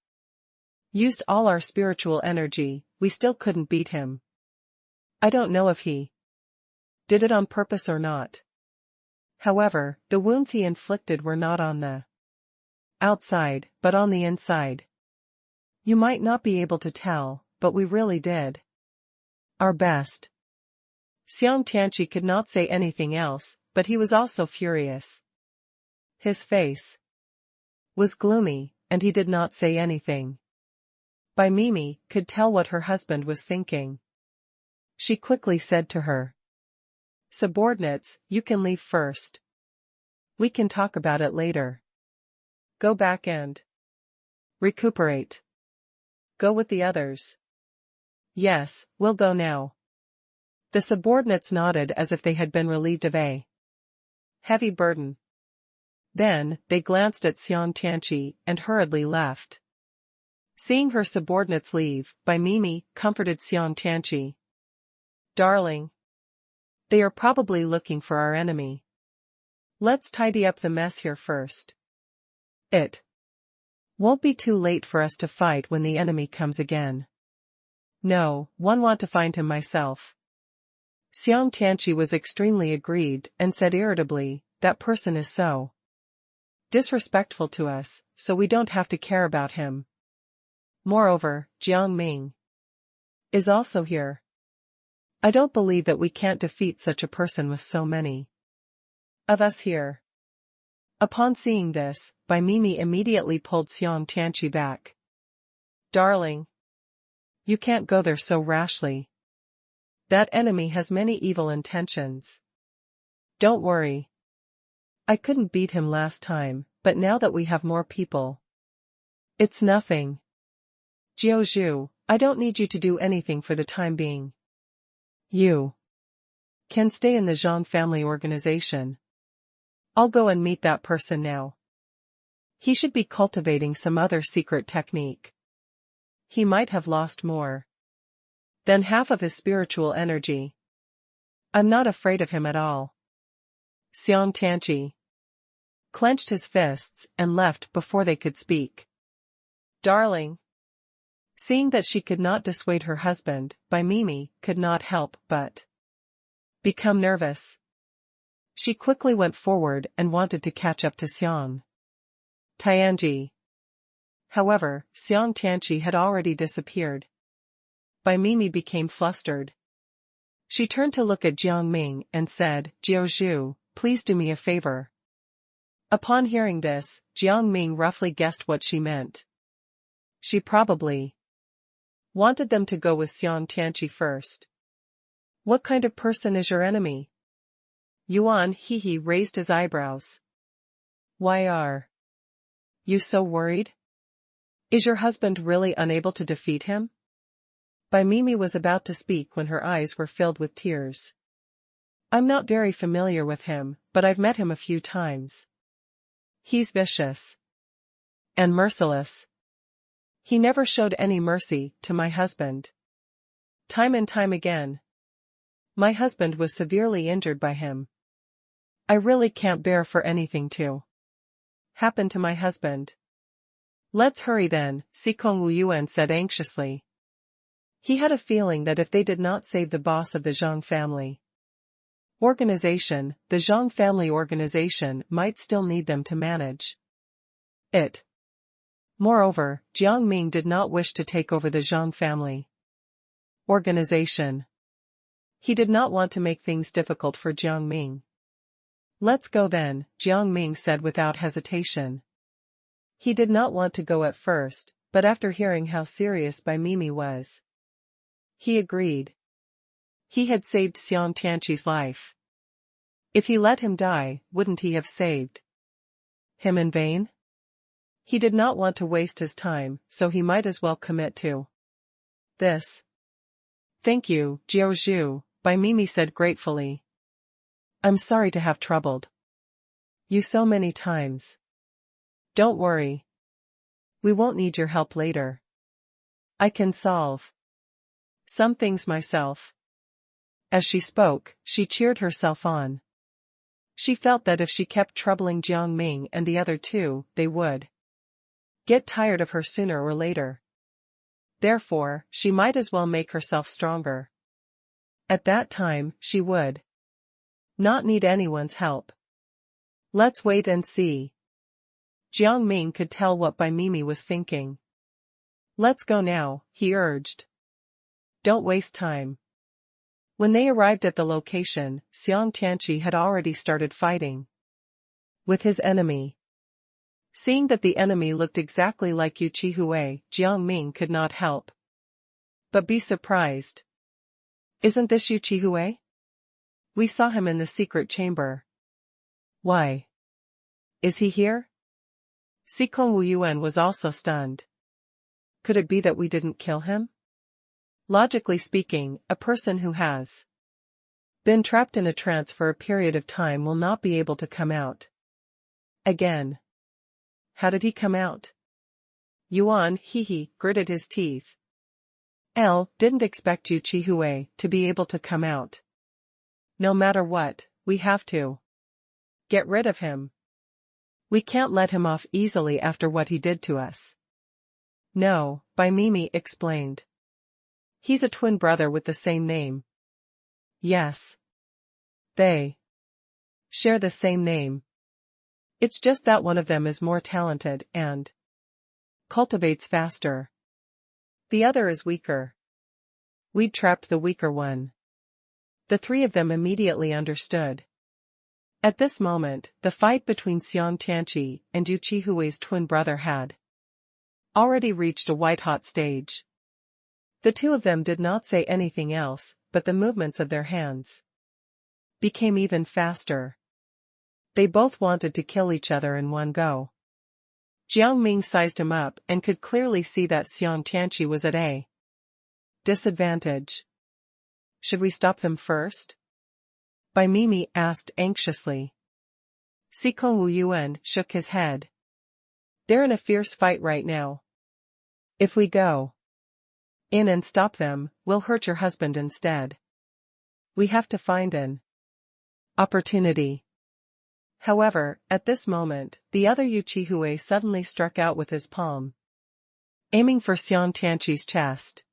used all our spiritual energy, we still couldn't beat him. I don't know if he did it on purpose or not. However, the wounds he inflicted were not on the outside, but on the inside. You might not be able to tell, but we really did our best. Xiang Tianqi could not say anything else, but he was also furious. His face was gloomy, and he did not say anything. Bai Mimi could tell what her husband was thinking. She quickly said to her subordinates, you can leave first. We can talk about it later. Go back and recuperate. Go with the others. Yes, we'll go now. The subordinates nodded as if they had been relieved of a heavy burden. Then, they glanced at Xiang Tianqi and hurriedly left. Seeing her subordinates leave, Bai Mimi comforted Xiang Tianqi. Darling. They are probably looking for our enemy. Let's tidy up the mess here first. It won't be too late for us to fight when the enemy comes again. No, I want to find him myself. Xiang Tianqi was extremely aggrieved and said irritably, that person is so disrespectful to us, so we don't have to care about him. Moreover, Jiang Ming is also here. I don't believe that we can't defeat such a person with so many of us here. Upon seeing this, Bai Mimi immediately pulled Xiang Tianqi back. Darling. You can't go there so rashly. That enemy has many evil intentions. Don't worry. I couldn't beat him last time, but now that we have more people, it's nothing. Jiao Zhu, I don't need you to do anything for the time being. You can stay in the Jiang family organization. I'll go and meet that person now. He should be cultivating some other secret technique. He might have lost more than half of his spiritual energy. I'm not afraid of him at all. Xiang Tianqi clenched his fists and left before they could speak. Darling. Seeing that she could not dissuade her husband, Bai Mimi could not help but become nervous. She quickly went forward and wanted to catch up to Xiang Tianqi. However, Xiang Tianqi had already disappeared. Bai Mimi became flustered. She turned to look at Jiang Ming and said, Jiao Zhu, please do me a favor. Upon hearing this, Jiang Ming roughly guessed what she meant. She probably wanted them to go with Xiang Tianqi first. What kind of person is your enemy? Yuan He raised his eyebrows. Why are you so worried? Is your husband really unable to defeat him? Bai Mimi was about to speak when her eyes were filled with tears. I'm not very familiar with him, but I've met him a few times. He's vicious and merciless. He never showed any mercy to my husband. Time and time again. My husband was severely injured by him. I really can't bear for anything to happen to my husband. Let's hurry then, Sikong Wuyuan said anxiously. He had a feeling that if they did not save the boss of the Jiang family, Organization, the Jiang family organization might still need them to manage it. Moreover, Jiang Ming did not wish to take over the Jiang family organization. He did not want to make things difficult for Jiang Ming. Let's go then, Jiang Ming said without hesitation. He did not want to go at first, but after hearing how serious Bai Mimi was, he agreed. He had saved Xiang Tianqi's life. If he let him die, wouldn't he have saved him in vain? He did not want to waste his time, so he might as well commit to this. Thank you, Jiao Zhu, Bai Mimi said gratefully. I'm sorry to have troubled you so many times. Don't worry. We won't need your help later. I can solve some things myself. As she spoke, she cheered herself on. She felt that if she kept troubling Jiang Ming and the other two, they would get tired of her sooner or later. Therefore, she might as well make herself stronger. At that time, she would not need anyone's help. Let's wait and see. Jiang Ming could tell what Bai Mimi was thinking. Let's go now, he urged. Don't waste time. When they arrived at the location, Xiang Tianqi had already started fighting with his enemy. Seeing that the enemy looked exactly like Yu Qihui, Jiang Ming could not help but be surprised. Isn't this Yu Qihui? We saw him in the secret chamber. Why is he here? Xikong Wuyuan was also stunned. Could it be that we didn't kill him? Logically speaking, a person who has been trapped in a trance for a period of time will not be able to come out again. How did he come out? Yuan, gritted his teeth. Didn't expect Yu Qihui to be able to come out. No matter what, we have to get rid of him. We can't let him off easily after what he did to us. No, Bai Mimi explained. He's a twin brother with the same name. Yes. They share the same name. It's just that one of them is more talented and cultivates faster. The other is weaker. We'd trapped the weaker one. The three of them immediately understood. At this moment, the fight between Xiang Tianqi and Yu Qihui's twin brother had already reached a white-hot stage. The two of them did not say anything else, but the movements of their hands became even faster. They both wanted to kill each other in one go. Jiang Ming sized him up and could clearly see that Xiang Tianqi was at a disadvantage. Should we stop them first? Bai Mimi asked anxiously. Xikong Wuyuan shook his head. They're in a fierce fight right now. If we go in and stop them, we'll hurt your husband instead. We have to find an opportunity. However, at this moment, the other Yu Qihui suddenly struck out with his palm, aiming for Xiang Tianqi's chest.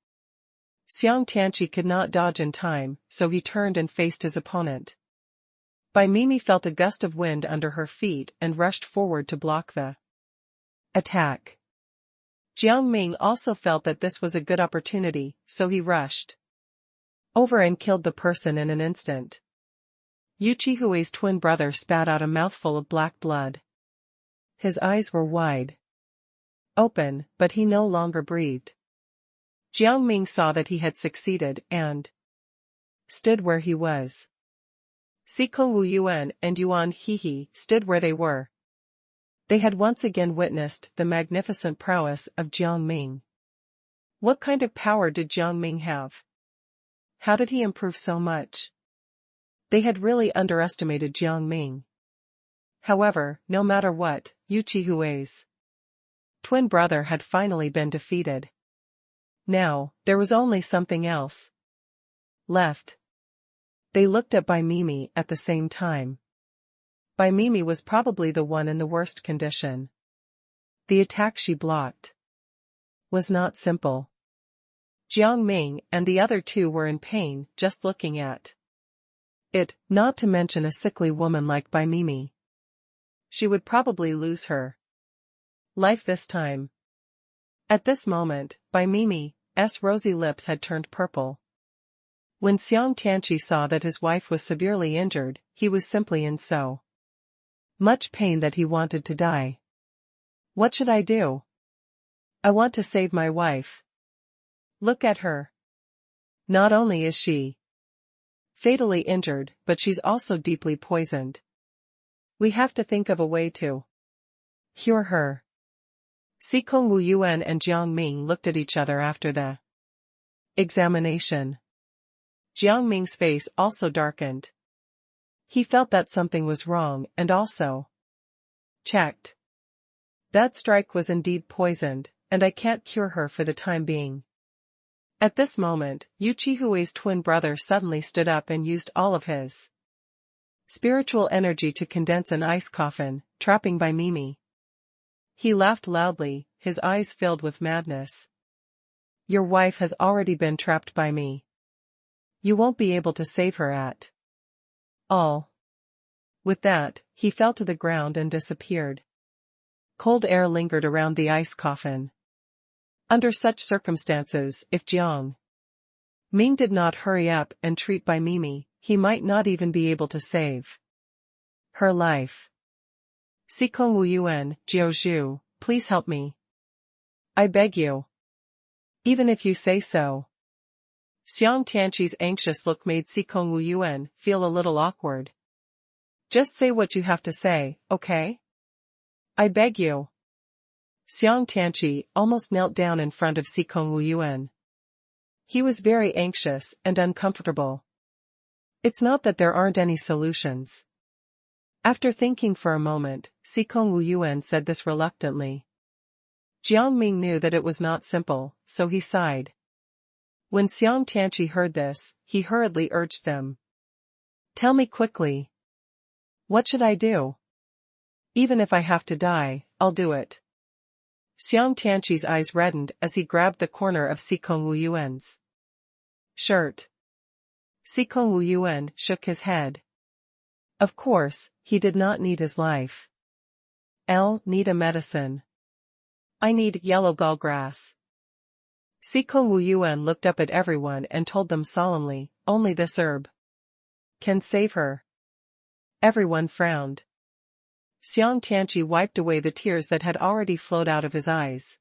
Xiang Tianqi could not dodge in time, so he turned and faced his opponent. Bai Mimi felt a gust of wind under her feet and rushed forward to block the attack. Jiang Ming also felt that this was a good opportunity, so he rushed over and killed the person in an instant. Yu Qihui's twin brother spat out a mouthful of black blood. His eyes were wide open, but he no longer breathed. Jiang Ming saw that he had succeeded and stood where he was. Xikong Wuyuan and Yuan stood where they were. They had once again witnessed the magnificent prowess of Jiang Ming. What kind of power did Jiang Ming have? How did he improve so much? They had really underestimated Jiang Ming. However, no matter what, Yu Qihui's twin brother had finally been defeated. Now, there was only something else left. They looked at Bai Mimi at the same time. Bai Mimi was probably the one in the worst condition. The attack she blocked was not simple. Jiang Ming and the other two were in pain just looking at Not to mention a sickly woman like Bai Mimi. She would probably lose her life this time. At this moment, Bai Mimi's rosy lips had turned purple. When Xiang Tianqi saw that his wife was severely injured, he was simply in so much pain that he wanted to die. What should I do? I want to save my wife. Look at her. Not only is she fatally injured, but she's also deeply poisoned. We have to think of a way to cure her. Xikong Wuyuan and Jiang Ming looked at each other after the examination. Jiang Ming's face also darkened. He felt that something was wrong and also checked. That strike was indeed poisoned, and I can't cure her for the time being. At this moment, Yu Chihui's twin brother suddenly stood up and used all of his spiritual energy to condense an ice coffin, trapping Bai Mimi. He laughed loudly, his eyes filled with madness. Your wife has already been trapped by me. You won't be able to save her at all. With that, he fell to the ground and disappeared. Cold air lingered around the ice coffin. Under such circumstances, if Jiang Ming did not hurry up and treat Bai Mimi, he might not even be able to save her life. Xikong Wuyuan, Jiuzhu, please help me. I beg you. Even if you say so. Xiang Tianqi's anxious look made Xikong Wuyuan feel a little awkward. Just say what you have to say, okay? I beg you. Xiang Tianqi almost knelt down in front of Xikong Wuyuan. He was very anxious and uncomfortable. It's not that there aren't any solutions. After thinking for a moment, Xikong Wuyuan said this reluctantly. Jiang Ming knew that it was not simple, so he sighed. When Xiang Tianqi heard this, he hurriedly urged them. Tell me quickly. What should I do? Even if I have to die, I'll do it. Xiang Tianqi's eyes reddened as he grabbed the corner of Xikong Wuyuan's shirt. Xikong Wuyuan shook his head. Of course, he did not need his life. I'll need a medicine. I need yellow gallgrass. Xikong Wuyuan looked up at everyone and told them solemnly, only this herb can save her. Everyone frowned. Xiang Tianqi wiped away the tears that had already flowed out of his eyes.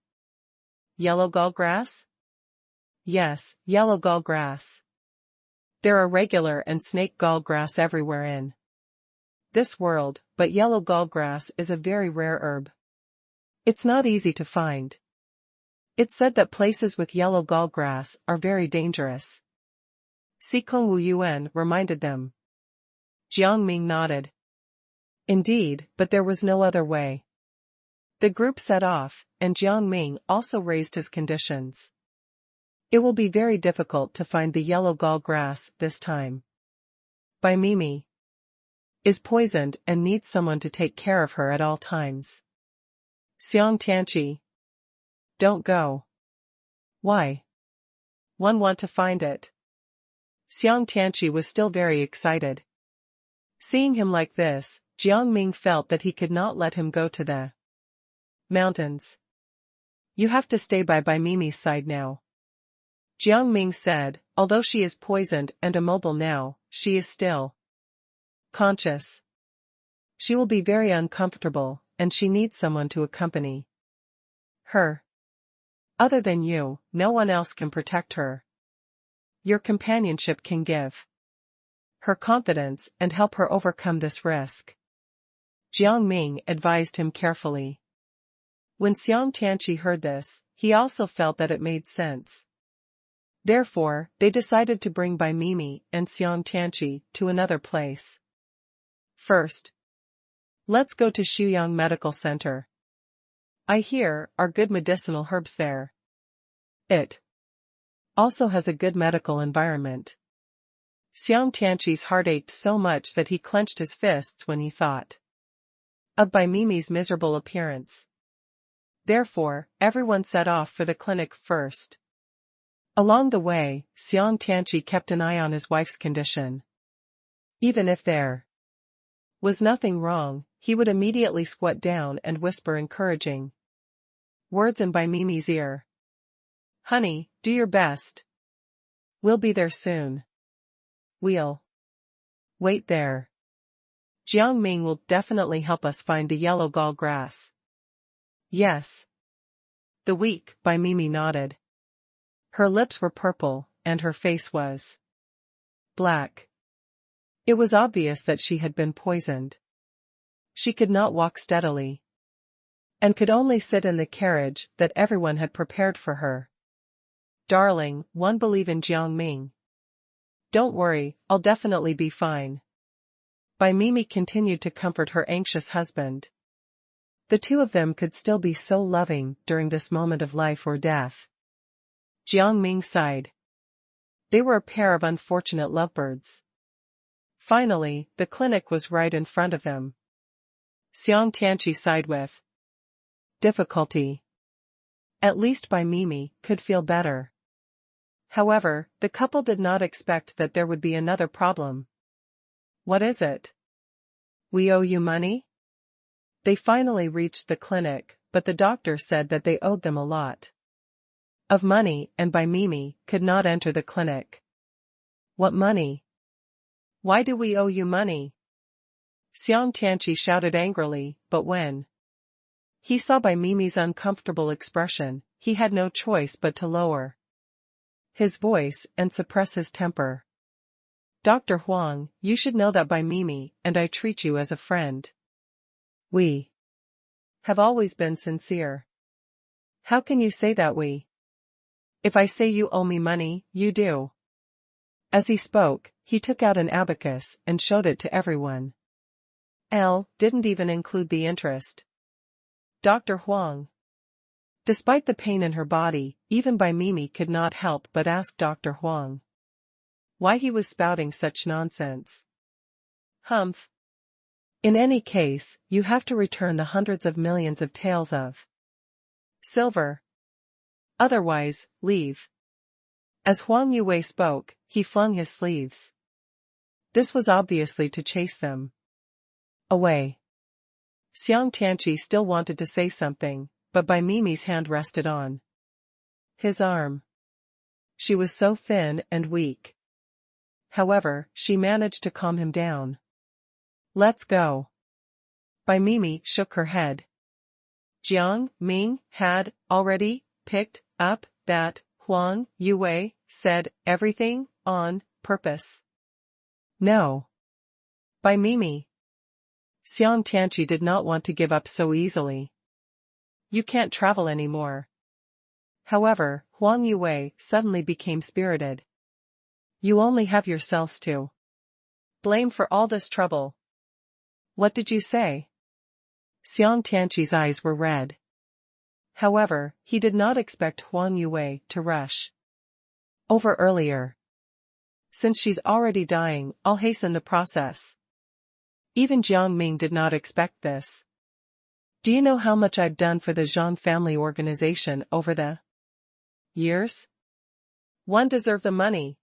Yellow gallgrass? Yes, yellow gallgrass. There are regular and snake gallgrass everywhere in this world, but yellow gallgrass is a very rare herb. It's not easy to find. It's said that places with yellow gallgrass are very dangerous. Xikong Wuyuan reminded them. Jiang Ming nodded. Indeed, but there was no other way. The group set off, and Jiang Ming also raised his conditions. It will be very difficult to find the yellow gallgrass this time. Bai Mimi is poisoned and needs someone to take care of her at all times. Xiang Tianqi. Don't go. Why? One want to find it. Xiang Tianqi was still very excited. Seeing him like this, Jiang Ming felt that he could not let him go to the mountains. You have to stay by Mimi's side now. Jiang Ming said, although she is poisoned and immobile now, she is still conscious. She will be very uncomfortable, and she needs someone to accompany her. Other than you, no one else can protect her. Your companionship can give her confidence and help her overcome this risk. Jiang Ming advised him carefully. When Xiang Tianqi heard this, he also felt that it made sense. Therefore, they decided to bring Bai Mimi and Xiang Tianqi to another place. First, let's go to Shuyang Medical Center. I hear are good medicinal herbs there. It also has a good medical environment. Xiang Tianqi's heart ached so much that he clenched his fists when he thought of Bai Mimi's miserable appearance. Therefore, everyone set off for the clinic first. Along the way, Xiang Tianqi kept an eye on his wife's condition. Even if there was nothing wrong, he would immediately squat down and whisper encouraging words in Bai Mimi's ear. Honey, do your best. We'll be there soon. We'll wait there. Jiang Ming will definitely help us find the yellow gall grass. Yes. The weak Bai Mimi nodded. Her lips were purple, and her face was black. It was obvious that she had been poisoned. She could not walk steadily, and could only sit in the carriage that everyone had prepared for her. Darling, one, believe in Jiang Ming. Don't worry, I'll definitely be fine. Bai Mimi continued to comfort her anxious husband. The two of them could still be so loving during this moment of life or death. Jiang Ming sighed. They were a pair of unfortunate lovebirds. Finally, the clinic was right in front of them. Xiang Tianqi sighed with difficulty. At least Bai Mimi could feel better. However, the couple did not expect that there would be another problem. What is it? We owe you money? They finally reached the clinic, but the doctor said that they owed them a lot of money, and Bai Mimi could not enter the clinic. What money? Why do we owe you money? Xiang Tianqi shouted angrily, but when he saw Bai Mimi's uncomfortable expression, he had no choice but to lower his voice and suppress his temper. Dr. Huang, you should know that Bai Mimi and I treat you as a friend. We have always been sincere. How can you say that we? If I say you owe me money, you do. As he spoke, he took out an abacus and showed it to everyone. L didn't even include the interest. Dr. Huang. Despite the pain in her body, even Bai Mimi could not help but ask Dr. Huang why he was spouting such nonsense. Humph. In any case, you have to return the hundreds of millions of taels of silver. Otherwise, leave. As Huang Yue spoke, he flung his sleeves. This was obviously to chase them away. Xiang Tianqi still wanted to say something, but Bai Mimi's hand rested on his arm. She was so thin and weak. However, she managed to calm him down. Let's go. Bai Mimi shook her head. Jiang Ming had already picked up that Huang Yue said everything on purpose. No. Bai Mimi. Xiang Tianqi did not want to give up so easily. You can't travel anymore. However, Huang Yue suddenly became spirited. You only have yourselves to blame for all this trouble. What did you say? Xiang Tianqi's eyes were red. However, he did not expect Huang Yue to rush over earlier. Since she's already dying, I'll hasten the process. Even Jiang Ming did not expect this. Do you know how much I've done for the Zhang family organization over the years? One deserved the money.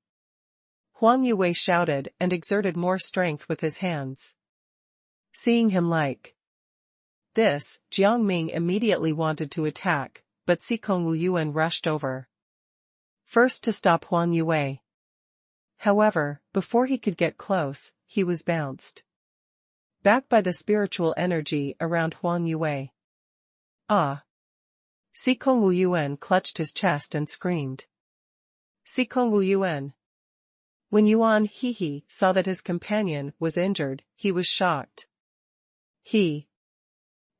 Huang Yue shouted and exerted more strength with his hands. Seeing him like this, Jiang Ming immediately wanted to attack, but Sikong Wu Yuan rushed over. First to stop Huang Yue. However, before he could get close, he was bounced back by the spiritual energy around Huang Yue. Ah! Sikong Wu Yuan clutched his chest and screamed. Sikong Wu Yuan. When Yuan Hehe saw that his companion was injured, he was shocked. He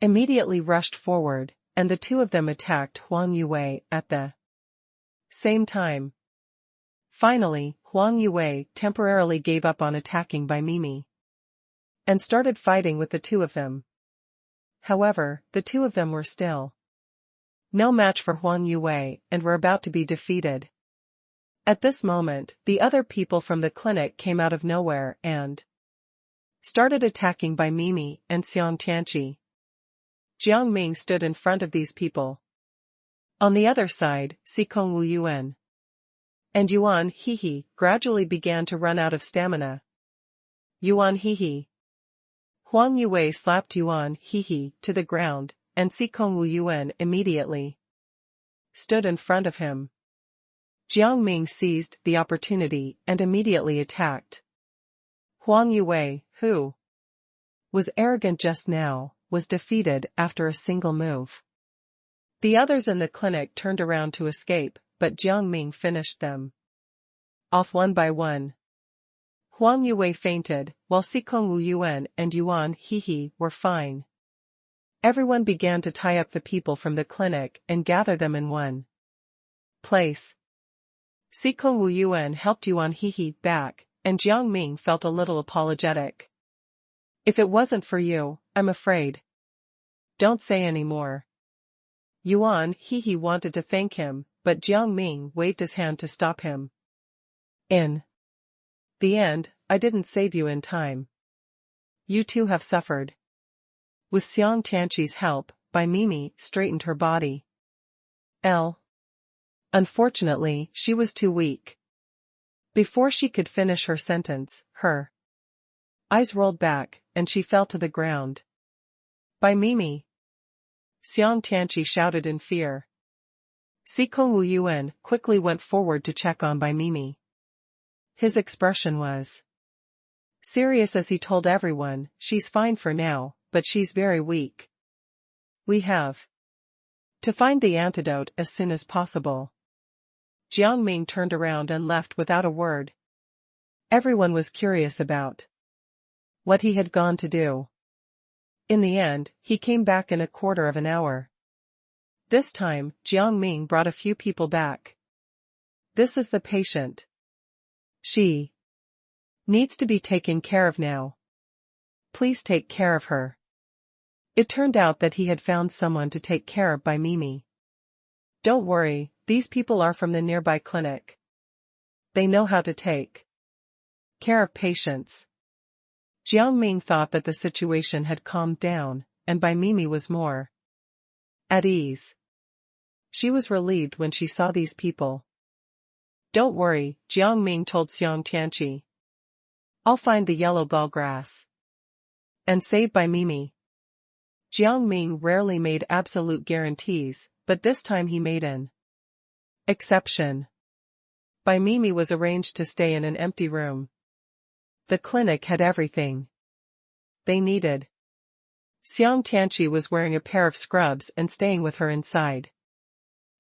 immediately rushed forward, and the two of them attacked Huang Yue at the same time. Finally, Huang Yue temporarily gave up on attacking Bai Mimi and started fighting with the two of them. However, the two of them were still no match for Huang Yue and were about to be defeated. At this moment, the other people from the clinic came out of nowhere and started attacking Bai Mimi and Xiang Tianqi. Jiang Ming stood in front of these people. On the other side, Sikong Wu Yuan and Yuan Hehe gradually began to run out of stamina. Yuan Hehe. Huang Yue slapped Yuan Hehe to the ground, and Sikong Wu Yuan immediately stood in front of him. Jiang Ming seized the opportunity and immediately attacked. Huang Yue, who was arrogant just now, was defeated after a single move. The others in the clinic turned around to escape, but Jiang Ming finished them off one by one. Huang Yue fainted, while Sikong Wu Yuan and Yuan Hehe were fine. Everyone began to tie up the people from the clinic and gather them in one place. Sikong Wu Yuan helped Yuan Hehe back, and Jiang Ming felt a little apologetic. If it wasn't for you, I'm afraid. Don't say any more. Yuan Hehe wanted to thank him, but Jiang Ming waved his hand to stop him. In the end, I didn't save you in time. You too have suffered. With Xiang Tianqi's help, Bai Mimi straightened her body. Unfortunately, she was too weak. Before she could finish her sentence, her eyes rolled back, and she fell to the ground. Bai Mimi! Xiang Tianqi shouted in fear. Sikong Wu Yuan quickly went forward to check on Bai Mimi. His expression was serious as he told everyone, she's fine for now, but she's very weak. We have to find the antidote as soon as possible. Jiang Ming turned around and left without a word. Everyone was curious about what he had gone to do. In the end, he came back in a quarter of an hour. This time, Jiang Ming brought a few people back. This is the patient. She needs to be taken care of now. Please take care of her. It turned out that he had found someone to take care of Bai Mimi. Don't worry, these people are from the nearby clinic. They know how to take care of patients. Jiang Ming thought that the situation had calmed down, and Bai Mimi was more at ease. She was relieved when she saw these people. Don't worry, Jiang Ming told Xiang Tianqi. I'll find the yellow gallgrass and save Bai Mimi. Jiang Ming rarely made absolute guarantees, but this time he made an exception. Bai Mimi was arranged to stay in an empty room. The clinic had everything they needed. Xiang Tianqi was wearing a pair of scrubs and staying with her inside.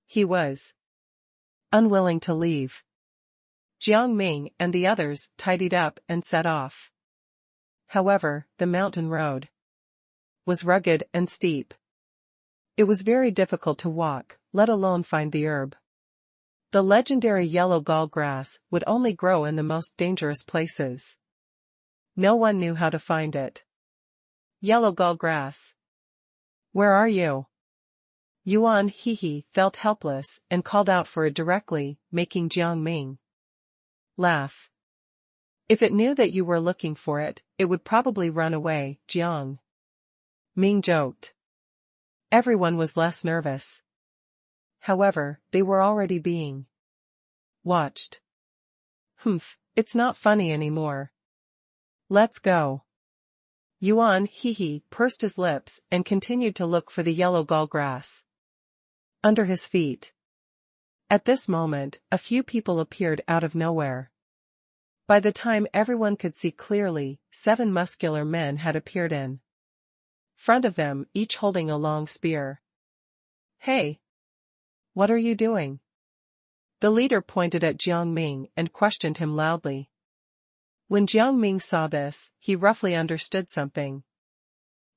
He was unwilling to leave. Jiang Ming and the others tidied up and set off. However, the mountain road was rugged and steep. It was very difficult to walk, let alone find the herb. The legendary yellow gallgrass would only grow in the most dangerous places. No one knew how to find it. Yellow gallgrass. Where are you? Yuan Hehe felt helpless and called out for it directly, making Jiang Ming laugh. If it knew that you were looking for it, it would probably run away, Jiang Ming joked. Everyone was less nervous. However, they were already being watched. It's not funny anymore. Let's go. Yuan Hehe pursed his lips and continued to look for the yellow gallgrass under his feet. At this moment, a few people appeared out of nowhere. By the time everyone could see clearly, 7 muscular men had appeared in front of them, each holding a long spear. Hey! What are you doing? The leader pointed at Jiang Ming and questioned him loudly. When Jiang Ming saw this, he roughly understood something.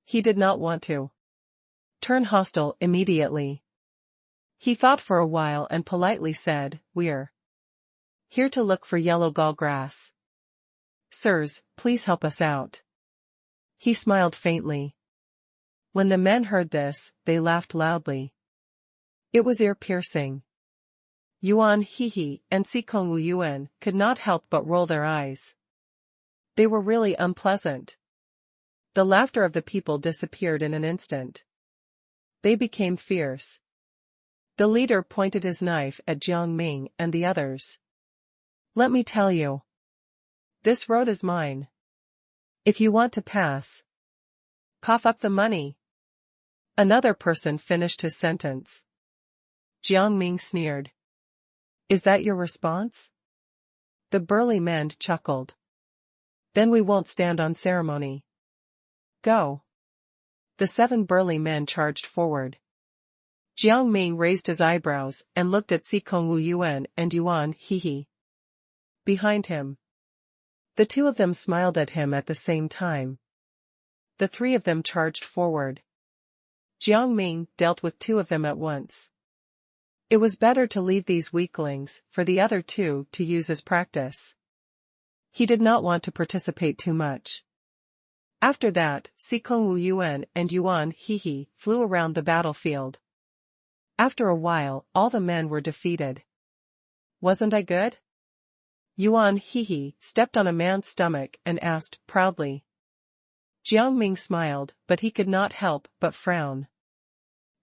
He did not want to turn hostile immediately. He thought for a while and politely said, "We're here to look for yellow gallgrass. Sirs, please help us out." He smiled faintly. When the men heard this, they laughed loudly. It was ear-piercing. Yuan Hehe and Sikong Wu Yuan could not help but roll their eyes. They were really unpleasant. The laughter of the people disappeared in an instant. They became fierce. The leader pointed his knife at Jiang Ming and the others. Let me tell you. This road is mine. If you want to pass, cough up the money. Another person finished his sentence. Jiang Ming sneered. Is that your response? The burly man chuckled. Then we won't stand on ceremony. Go. The 7 burly men charged forward. Jiang Ming raised his eyebrows and looked at Sikong Wu Yuan and Yuan He. Behind him. The 2 of them smiled at him at the same time. The 3 of them charged forward. Jiang Ming dealt with 2 of them at once. It was better to leave these weaklings for the other 2 to use as practice. He did not want to participate too much. After that, Sikong Wu Yuan and Yuan He flew around the battlefield. After a while, all the men were defeated. Wasn't I good? Yuan He stepped on a man's stomach and asked proudly. Jiang Ming smiled, but he could not help but frown.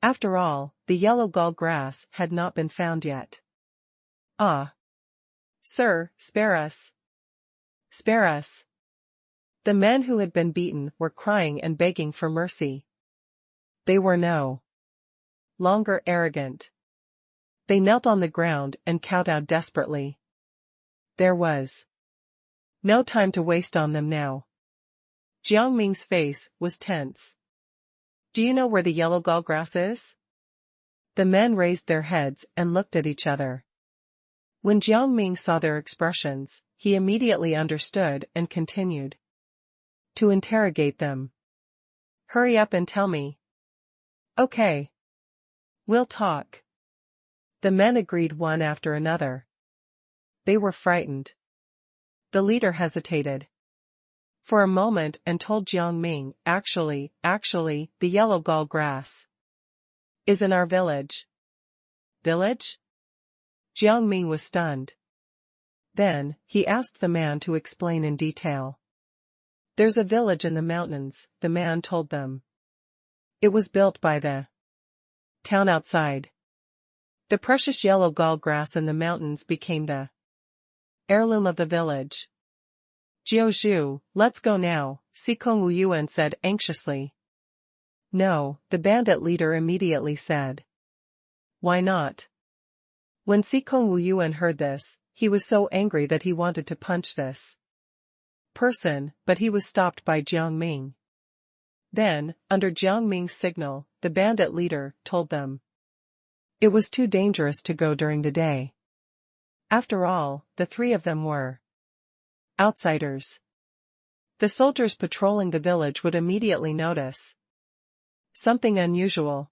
After all, the yellow gall grass had not been found yet. Ah! Sir, spare us! Spare us! The men who had been beaten were crying and begging for mercy. They were no longer arrogant. They knelt on the ground and kowtowed desperately. There was no time to waste on them now. Jiang Ming's face was tense. Do you know where the yellow gall grass is? The men raised their heads and looked at each other. When Jiang Ming saw their expressions, he immediately understood and continued to interrogate them. Hurry up and tell me. Okay. We'll talk. The men agreed one after another. They were frightened. The leader hesitated for a moment and told Jiang Ming, actually, the yellow gall grass is in our village. Village? Jiang Ming was stunned. Then, he asked the man to explain in detail. There's a village in the mountains, the man told them. It was built by the town outside. The precious yellow gall grass in the mountains became the heirloom of the village. Jiuzhu, let's go now, Sikong Wu Yuan said anxiously. No, the bandit leader immediately said. Why not? When Sikong Wu Yuan heard this, he was so angry that he wanted to punch this person, but he was stopped by Jiang Ming. Then, under Jiang Ming's signal, the bandit leader told them. It was too dangerous to go during the day. After all, the 3 of them were outsiders. The soldiers patrolling the village would immediately notice something unusual.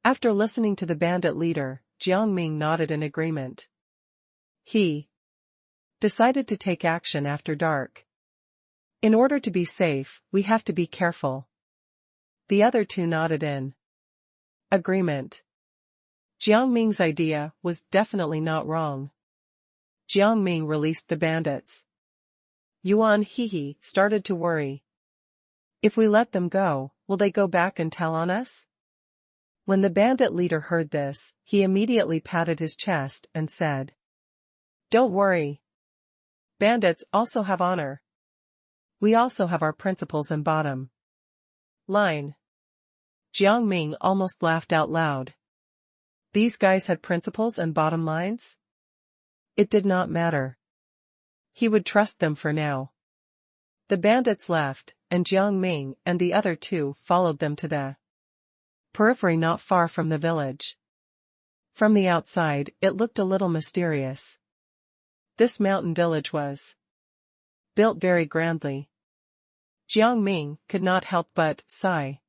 After listening to the bandit leader, Jiang Ming nodded in agreement. He decided to take action after dark. In order to be safe, we have to be careful. The other 2 nodded in agreement. Jiang Ming's idea was definitely not wrong. Jiang Ming released the bandits. Yuan He started to worry. If we let them go, will they go back and tell on us? When the bandit leader heard this, he immediately patted his chest and said. Don't worry. Bandits also have honor. We also have our principles and bottom line. Jiang Ming almost laughed out loud. These guys had principles and bottom lines? It did not matter. He would trust them for now. The bandits left, and Jiang Ming and the other 2 followed them to the periphery not far from the village. From the outside, it looked a little mysterious. This mountain village was built very grandly. Jiang Ming could not help but sigh.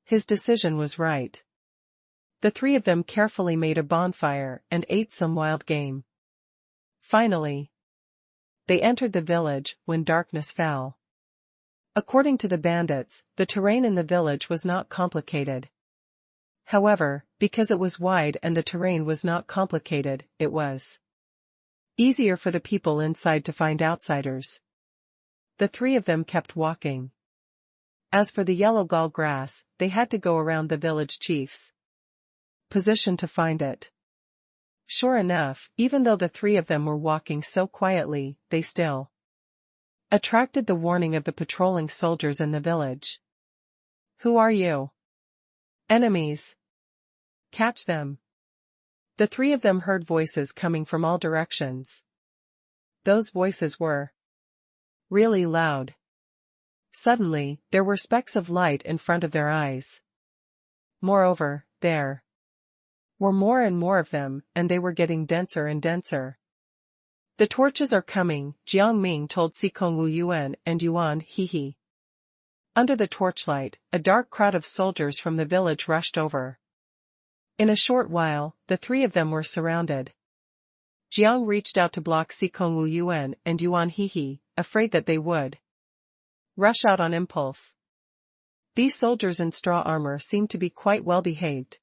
His decision was right. The 3 of them carefully made a bonfire and ate some wild game. Finally, they entered the village when darkness fell. According to the bandits, the terrain in the village was not complicated. However, because it was wide and the terrain was not complicated, it was easier for the people inside to find outsiders. The 3 of them kept walking. As for the yellow gall grass, they had to go around the village chief's position to find it. Sure enough, even though the 3 of them were walking so quietly, they still attracted the warning of the patrolling soldiers in the village. Who are you? Enemies. Catch them. The three of them heard voices coming from all directions. Those voices were really loud. Suddenly, there were specks of light in front of their eyes. Moreover, there were more and more of them, and they were getting denser and denser. The torches are coming, Jiang Ming told Sikong Wu Yuan and Yuan Hehe. Under the torchlight, a dark crowd of soldiers from the village rushed over. In a short while, the three of them were surrounded. Jiang reached out to block Sikong Wu Yuan and Yuan Hehe, afraid that they would rush out on impulse. These soldiers in straw armor seemed to be quite well behaved.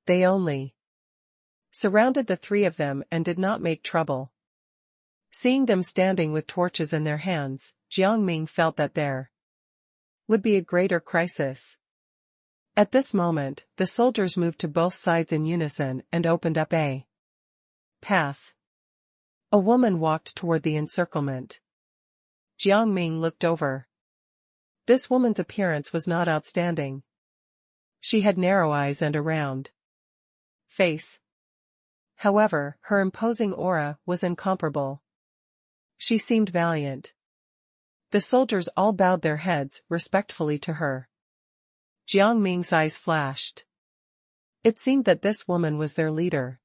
They only surrounded the three of them and did not make trouble. Seeing them standing with torches in their hands, Jiang Ming felt that there would be a greater crisis. At this moment, the soldiers moved to both sides in unison and opened up a path. A woman walked toward the encirclement. Jiang Ming looked over. This woman's appearance was not outstanding. She had narrow eyes and a round face. However, her imposing aura was incomparable. She seemed valiant. The soldiers all bowed their heads respectfully to her. Jiang Ming's eyes flashed. It seemed that this woman was their leader.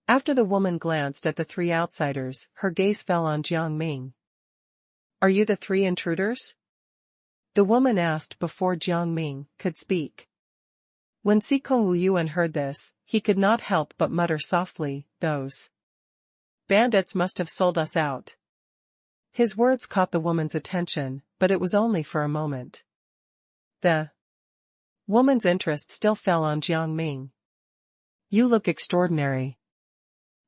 After the woman glanced at the three outsiders, her gaze fell on Jiang Ming. Are you the three intruders? The woman asked before Jiang Ming could speak. When Sikong Wu Yuan heard this, he could not help but mutter softly, those bandits must have sold us out. His words caught the woman's attention, but it was only for a moment. The woman's interest still fell on Jiang Ming. You look extraordinary.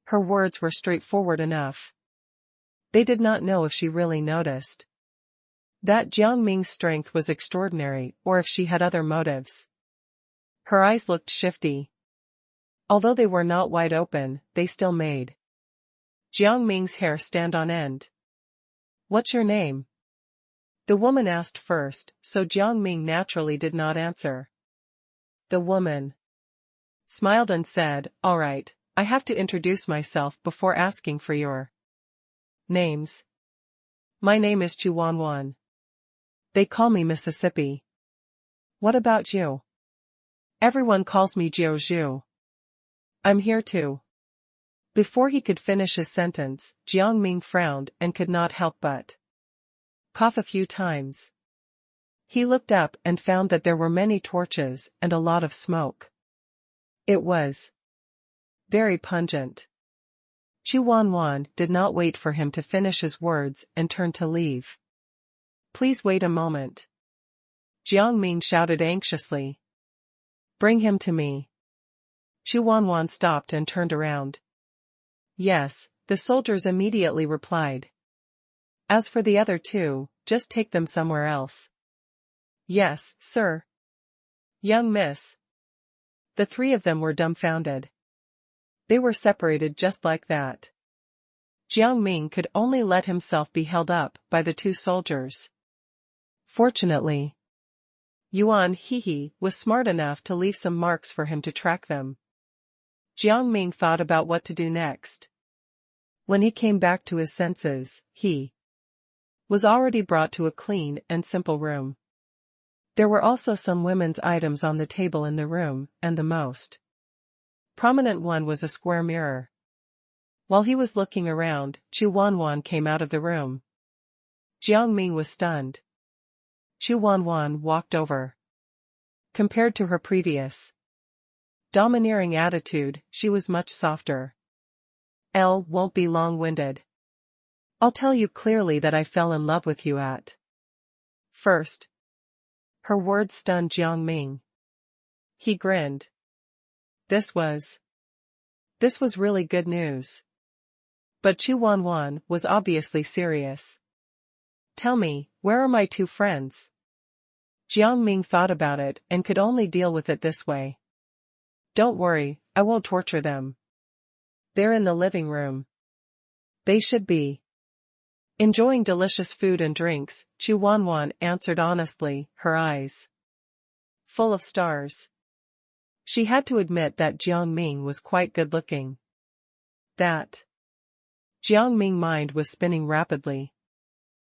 Her words were straightforward enough. They did not know if she really noticed that Jiang Ming's strength was extraordinary or if she had other motives. Her eyes looked shifty. Although they were not wide open, they still made Jiang Ming's hair stand on end. What's your name? The woman asked first, so Jiang Ming naturally did not answer. The woman smiled and said, all right, I have to introduce myself before asking for your names. My name is Chu Wanwan. They call me Mississippi. What about you? Everyone calls me Jiao Zhu. I'm here too. Before he could finish his sentence, Jiang Ming frowned and could not help but cough a few times. He looked up and found that there were many torches and a lot of smoke. It was very pungent. Chu Wanwan did not wait for him to finish his words and turned to leave. Please wait a moment. Jiang Ming shouted anxiously. Bring him to me. Chu Wanwan stopped and turned around. Yes, the soldiers immediately replied. As for the other two, just take them somewhere else. Yes, sir. Young miss. The three of them were dumbfounded. They were separated just like that. Jiang Ming could only let himself be held up by the two soldiers. Fortunately, Yuan Hehe was smart enough to leave some marks for him to track them. Jiang Ming thought about what to do next. When he came back to his senses, he was already brought to a clean and simple room. There were also some women's items on the table in the room, and the most prominent one was a square mirror. While he was looking around, Chu Wanwan came out of the room. Jiang Ming was stunned. Chu Wanwan walked over. Compared to her previous domineering attitude, she was much softer. Elle won't be long-winded. I'll tell you clearly that I fell in love with you at first. Her words stunned Jiang Ming. He grinned. This was really good news. But Chu Wanwan was obviously serious. Tell me, where are my two friends? Jiang Ming thought about it and could only deal with it this way. Don't worry, I won't torture them. They're in the living room. They should be Enjoying delicious food and drinks, Chu Wanwan answered honestly, her eyes full of stars. She had to admit that Jiang Ming was quite good-looking. That Jiang Ming's mind was spinning rapidly.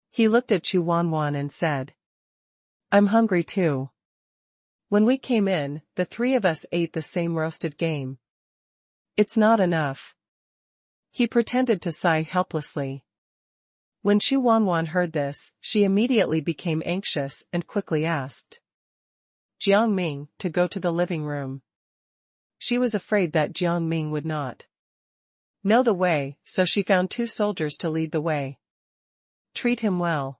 He looked at Chu Wanwan and said, "I'm hungry too." When we came in, the three of us ate the same roasted game. It's not enough. He pretended to sigh helplessly. When Chu Wanwan heard this, she immediately became anxious and quickly asked Jiang Ming to go to the living room. She was afraid that Jiang Ming would not know the way, so she found two soldiers to lead the way. Treat him well.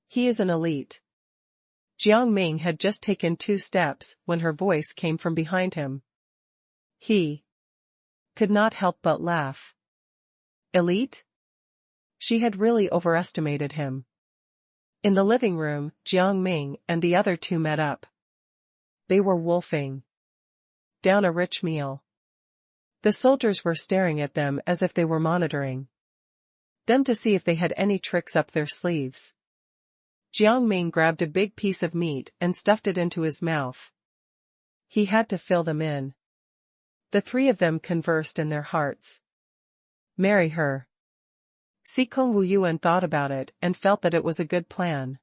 He is an elite. Jiang Ming had just taken 2 steps when her voice came from behind him. He could not help but laugh. Elite? She had really overestimated him. In the living room, Jiang Ming and the other two met up. They were wolfing down a rich meal. The soldiers were staring at them as if they were monitoring them to see if they had any tricks up their sleeves. Jiang Ming grabbed a big piece of meat and stuffed it into his mouth. He had to fill them in. The three of them conversed in their hearts. Marry her. Si Kung Wu Yuan thought about it and felt that it was a good plan.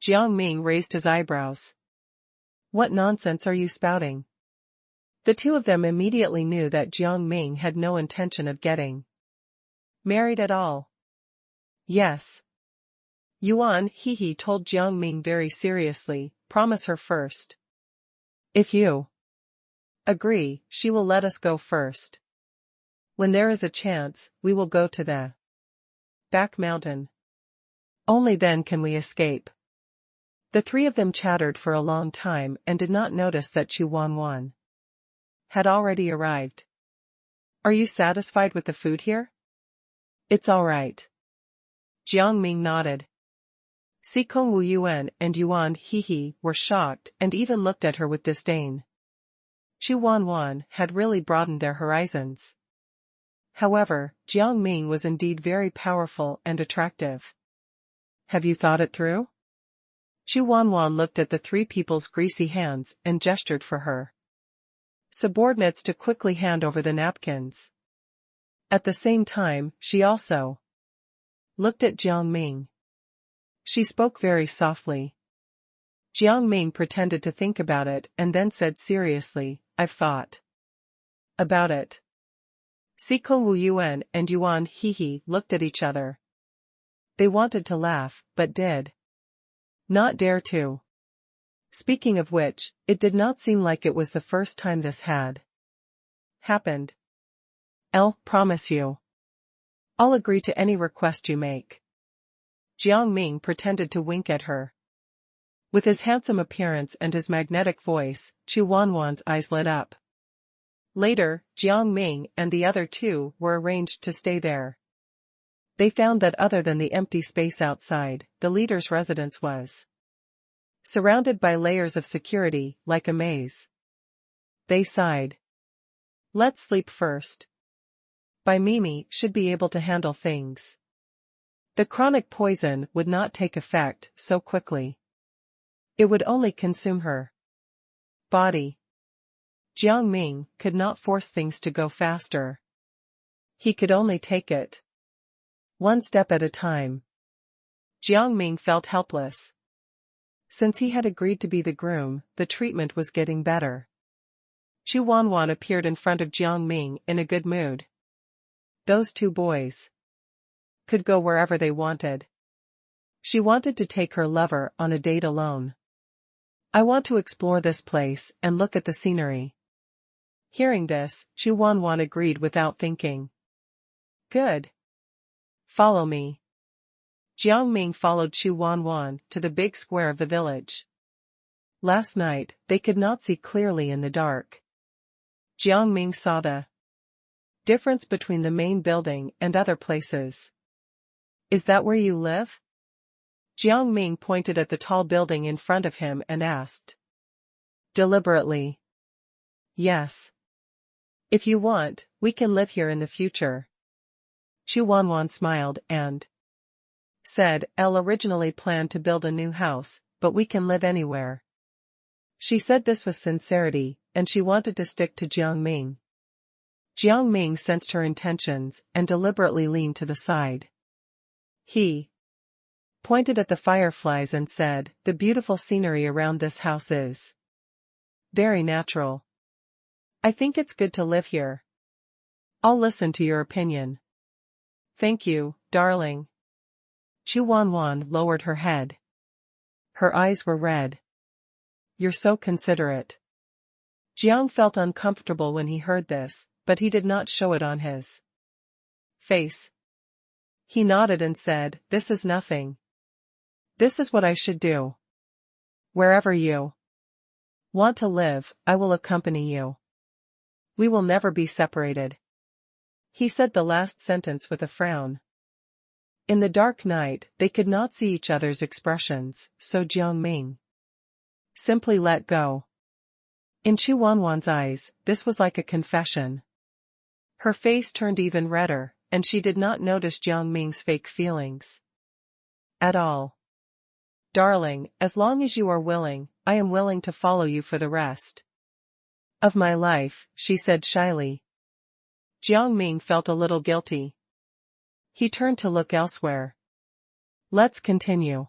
Jiang Ming raised his eyebrows. What nonsense are you spouting? The two of them immediately knew that Jiang Ming had no intention of getting married at all. Yes. Yuan He told Jiang Ming very seriously, promise her first. If you agree, she will let us go first. When there is a chance, we will go to the back mountain. Only then can we escape. The three of them chattered for a long time and did not notice that Chu Wanwan had already arrived. Are you satisfied with the food here? It's all right. Jiang Ming nodded. Si Kung Wu Yuan and Yuan He were shocked and even looked at her with disdain. Chu Wanwan had really broadened their horizons. However, Jiang Ming was indeed very powerful and attractive. Have you thought it through? Chu Wanwan looked at the three people's greasy hands and gestured for her subordinates to quickly hand over the napkins. At the same time, she also looked at Jiang Ming. She spoke very softly. Jiang Ming pretended to think about it and then said seriously, I've thought about it. Si Kung Wu Yuan and Yuan He looked at each other. They wanted to laugh, but did not dare to. Speaking of which, it did not seem like it was the first time this had happened. I'll promise you. I'll agree to any request you make. Jiang Ming pretended to wink at her. With his handsome appearance and his magnetic voice, Chu Wanwan's eyes lit up. Later, Jiang Ming and the other two were arranged to stay there. They found that other than the empty space outside, the leader's residence was surrounded by layers of security, like a maze. They sighed. Let's sleep first. By Mimi should be able to handle things. The chronic poison would not take effect so quickly. It would only consume her body. Jiang Ming could not force things to go faster. He could only take it one step at a time. Jiang Ming felt helpless. Since he had agreed to be the groom, the treatment was getting better. Chu Wanwan appeared in front of Jiang Ming in a good mood. Those two boys could go wherever they wanted. She wanted to take her lover on a date alone. I want to explore this place and look at the scenery. Hearing this, Chu Wanwan agreed without thinking. Good. Follow me. Jiang Ming followed Chu Wanwan to the big square of the village. Last night, they could not see clearly in the dark. Jiang Ming saw the difference between the main building and other places. Is that where you live? Jiang Ming pointed at the tall building in front of him and asked deliberately. Yes. If you want, we can live here in the future. Chu Wanwan smiled and said, "Elle originally planned to build a new house, but we can live anywhere." She said this with sincerity, and she wanted to stick to Jiang Ming. Jiang Ming sensed her intentions and deliberately leaned to the side. He pointed at the fireflies and said, "The beautiful scenery around this house is very natural. I think it's good to live here. I'll listen to your opinion." "Thank you, darling." Chu Wanwan lowered her head. Her eyes were red. "You're so considerate." Jiang felt uncomfortable when he heard this, but he did not show it on his face. He nodded and said, "This is nothing. This is what I should do. Wherever you want to live, I will accompany you. We will never be separated." He said the last sentence with a frown. In the dark night, they could not see each other's expressions, so Jiang Ming simply let go. In Chu Wanwan's eyes, this was like a confession. Her face turned even redder, and she did not notice Jiang Ming's fake feelings at all. "Darling, as long as you are willing, I am willing to follow you for the rest of my life," she said shyly. Jiang Ming felt a little guilty. He turned to look elsewhere. "Let's continue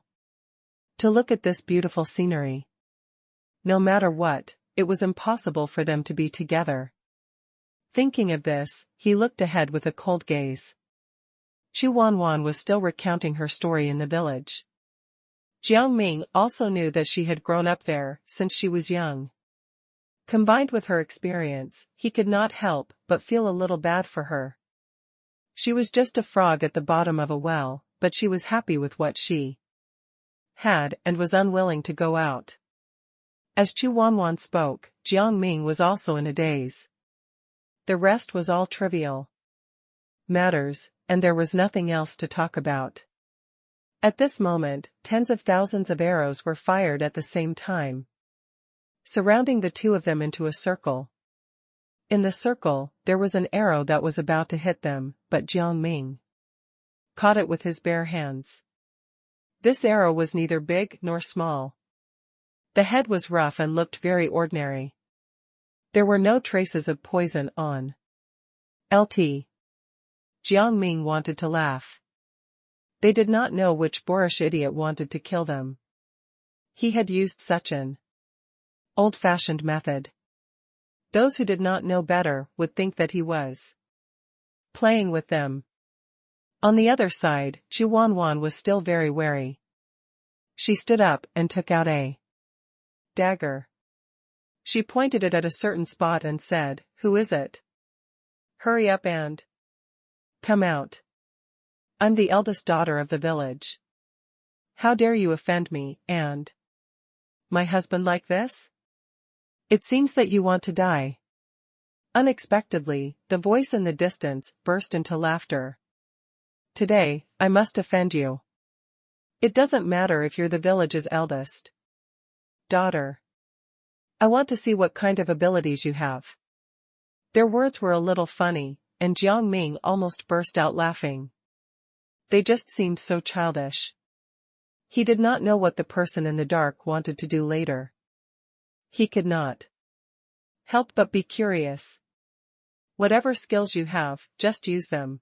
to look at this beautiful scenery." No matter what, it was impossible for them to be together. Thinking of this, he looked ahead with a cold gaze. Chu Wanwan was still recounting her story in the village. Jiang Ming also knew that she had grown up there since she was young. Combined with her experience, he could not help but feel a little bad for her. She was just a frog at the bottom of a well, but she was happy with what she had and was unwilling to go out. As Chu Wanwan spoke, Jiang Ming was also in a daze. The rest was all trivial matters, and there was nothing else to talk about. At this moment, tens of thousands of arrows were fired at the same time, surrounding the two of them into a circle. In the circle, there was an arrow that was about to hit them, but Jiang Ming caught it with his bare hands. This arrow was neither big nor small. The head was rough and looked very ordinary. There were no traces of poison on it. Jiang Ming wanted to laugh. They did not know which boorish idiot wanted to kill them. He had used such an old-fashioned method. Those who did not know better would think that he was playing with them. On the other side, Chu Wanwan was still very wary. She stood up and took out a dagger. She pointed it at a certain spot and said, "Who is it? Hurry up and come out. I'm the eldest daughter of the village. How dare you offend me and my husband like this? It seems that you want to die." Unexpectedly, the voice in the distance burst into laughter. "Today, I must offend you. It doesn't matter if you're the village's eldest daughter. I want to see what kind of abilities you have." Their words were a little funny, and Jiang Ming almost burst out laughing. They just seemed so childish. He did not know what the person in the dark wanted to do later. He could not help but be curious. "Whatever skills you have, just use them.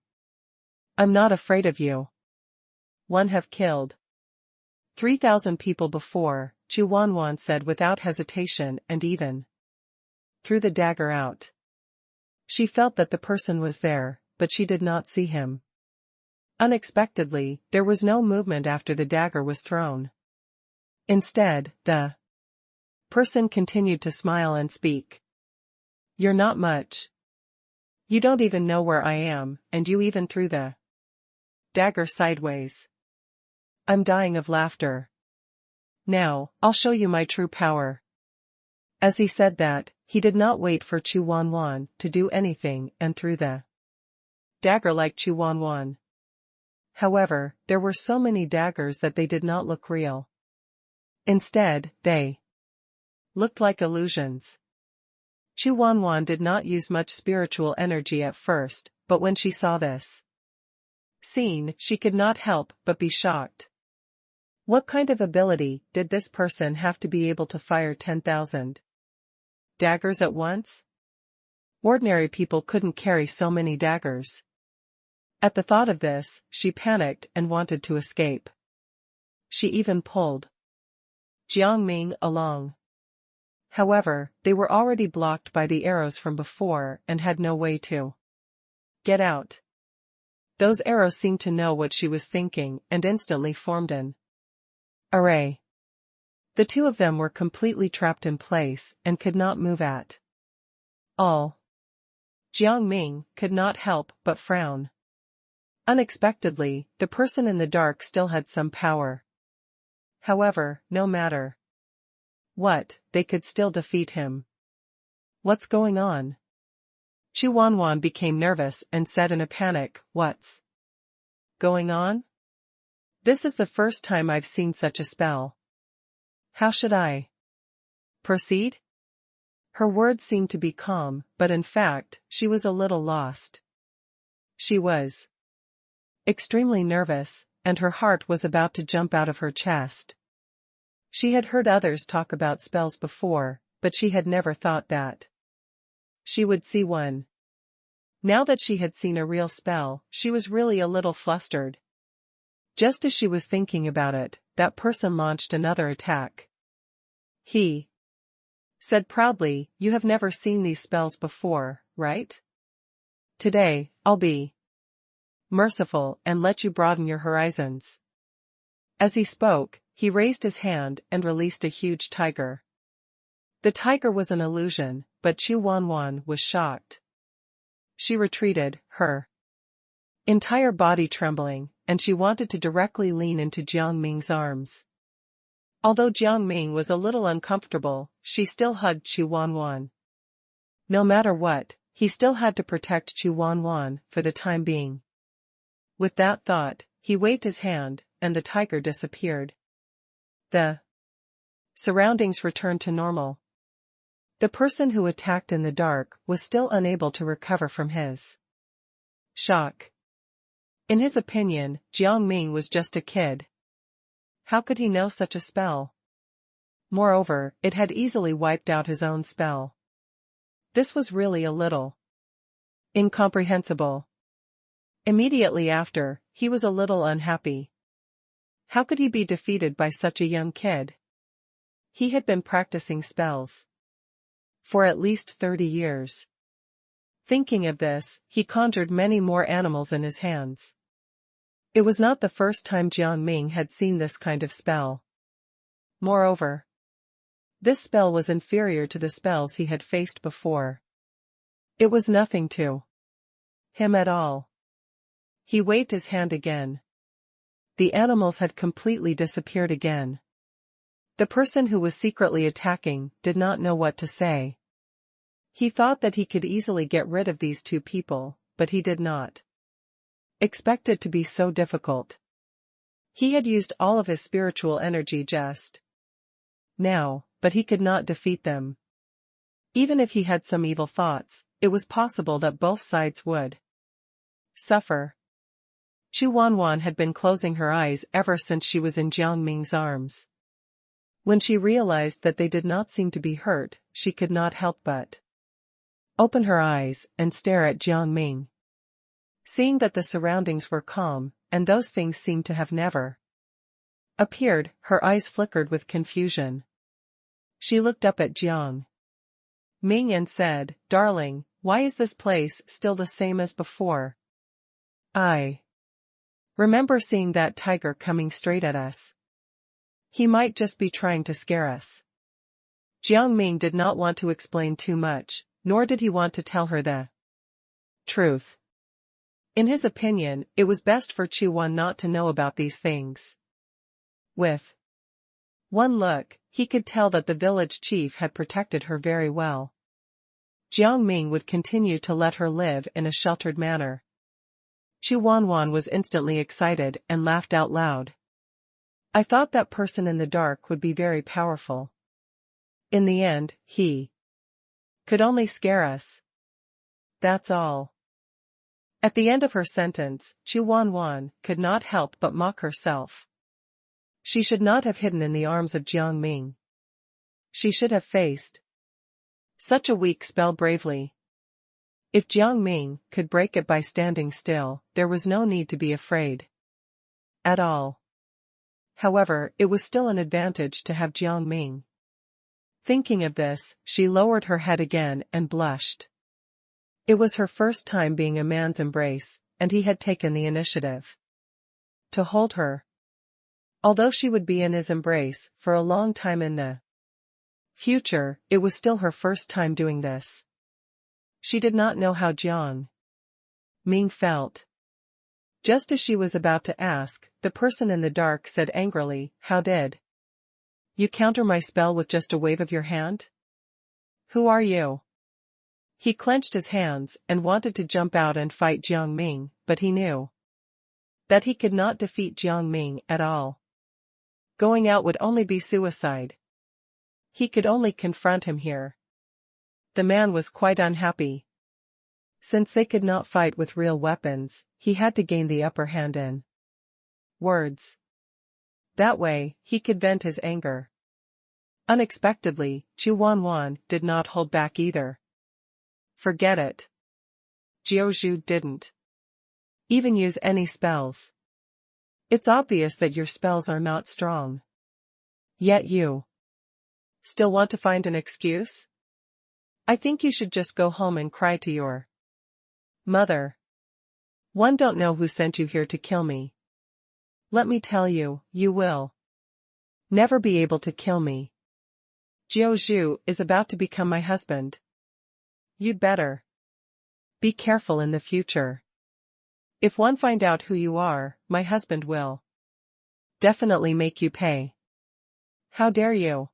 I'm not afraid of you. One have killed 3,000 people before," Chu Wanwan said without hesitation and even threw the dagger out. She felt that the person was there, but she did not see him. Unexpectedly, there was no movement after the dagger was thrown. Instead, the person continued to smile and speak. "You're not much. You don't even know where I am, and you even threw the dagger sideways." I'm dying of laughter. "Now, I'll show you my true power." As he said that, he did not wait for Chu Wanwan to do anything and threw the dagger like Chu Wanwan. However, there were so many daggers that they did not look real. Instead, they looked like illusions. Chu Wanwan did not use much spiritual energy at first, but when she saw this Seen, she could not help but be shocked. What kind of ability did this person have to be able to fire 10,000 daggers at once? Ordinary people couldn't carry so many daggers. At the thought of this, she panicked and wanted to escape. She even pulled Jiang Ming along. However, they were already blocked by the arrows from before and had no way to get out. Those arrows seemed to know what she was thinking and instantly formed an array. The two of them were completely trapped in place and could not move at all. Jiang Ming could not help but frown. Unexpectedly, the person in the dark still had some power. However, no matter what, they could still defeat him. What's going on? Chu Wanwan became nervous and said in a panic, "What's going on? This is the first time I've seen such a spell. How should I proceed?" Her words seemed to be calm, but in fact, she was a little lost. She was extremely nervous, and her heart was about to jump out of her chest. She had heard others talk about spells before, but she had never thought that she would see one. Now that she had seen a real spell, she was really a little flustered. Just as she was thinking about it, that person launched another attack. He said proudly, "You have never seen these spells before, right? Today, I'll be merciful and let you broaden your horizons." As he spoke, he raised his hand and released a huge tiger. The tiger was an illusion, but Chu Wanwan was shocked. She retreated, her entire body trembling, and she wanted to directly lean into Jiang Ming's arms. Although Jiang Ming was a little uncomfortable, she still hugged Chu Wanwan. No matter what, he still had to protect Chu Wanwan for the time being. With that thought, he waved his hand, and the tiger disappeared. The surroundings returned to normal. The person who attacked in the dark was still unable to recover from his shock. In his opinion, Jiang Ming was just a kid. How could he know such a spell? Moreover, it had easily wiped out his own spell. This was really a little incomprehensible. Immediately after, he was a little unhappy. How could he be defeated by such a young kid? He had been practicing spells for at least 30 years. Thinking of this, he conjured many more animals in his hands. It was not the first time Jiang Ming had seen this kind of spell. Moreover, this spell was inferior to the spells he had faced before. It was nothing to him at all. He waved his hand again. The animals had completely disappeared again. The person who was secretly attacking did not know what to say. He thought that he could easily get rid of these two people, but he did not expect it to be so difficult. He had used all of his spiritual energy just now, but he could not defeat them. Even if he had some evil thoughts, it was possible that both sides would suffer. Chu Wanwan had been closing her eyes ever since she was in Jiang Ming's arms. When she realized that they did not seem to be hurt, she could not help but open her eyes and stare at Jiang Ming. Seeing that the surroundings were calm, and those things seemed to have never appeared, her eyes flickered with confusion. She looked up at Jiang Ming and said, "Darling, why is this place still the same as before? I remember seeing that tiger coming straight at us. He might just be trying to scare us." Jiang Ming did not want to explain too much, nor did he want to tell her the truth. In his opinion, it was best for Chu Wan not to know about these things. With one look, he could tell that the village chief had protected her very well. Jiang Ming would continue to let her live in a sheltered manner. Chu Wanwan was instantly excited and laughed out loud. "I thought that person in the dark would be very powerful. In the end, he could only scare us. That's all." At the end of her sentence, Chu Wanwan could not help but mock herself. She should not have hidden in the arms of Jiang Ming. She should have faced such a weak spell bravely. If Jiang Ming could break it by standing still, there was no need to be afraid at all. However, it was still an advantage to have Jiang Ming. Thinking of this, she lowered her head again and blushed. It was her first time being a man's embrace, and he had taken the initiative to hold her. Although she would be in his embrace for a long time in the future, it was still her first time doing this. She did not know how Jiang Ming felt. Just as she was about to ask, the person in the dark said angrily, "How did you counter my spell with just a wave of your hand? Who are you?" He clenched his hands and wanted to jump out and fight Jiang Ming, but he knew that he could not defeat Jiang Ming at all. Going out would only be suicide. He could only confront him here. The man was quite unhappy. Since they could not fight with real weapons, he had to gain the upper hand in words. That way, he could vent his anger. Unexpectedly, Chu Wanwan did not hold back either. Forget it. Jiao Zhu didn't even use any spells. It's obvious that your spells are not strong. Yet you still want to find an excuse? I think you should just go home and cry to your mother. One don't know who sent you here to kill me. Let me tell you, you will never be able to kill me. Jiao Zhu is about to become my husband. You'd better be careful in the future. If one find out who you are, my husband will definitely make you pay. How dare you?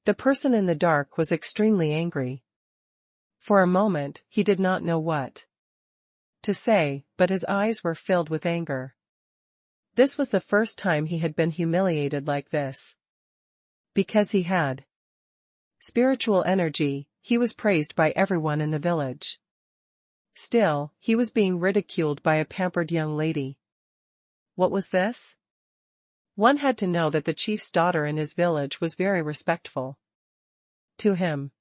The person in the dark was extremely angry. For a moment, he did not know what to say, but his eyes were filled with anger. This was the first time he had been humiliated like this. Because he had spiritual energy, he was praised by everyone in the village. Still, he was being ridiculed by a pampered young lady. What was this? One had to know that the chief's daughter in his village was very respectful to him.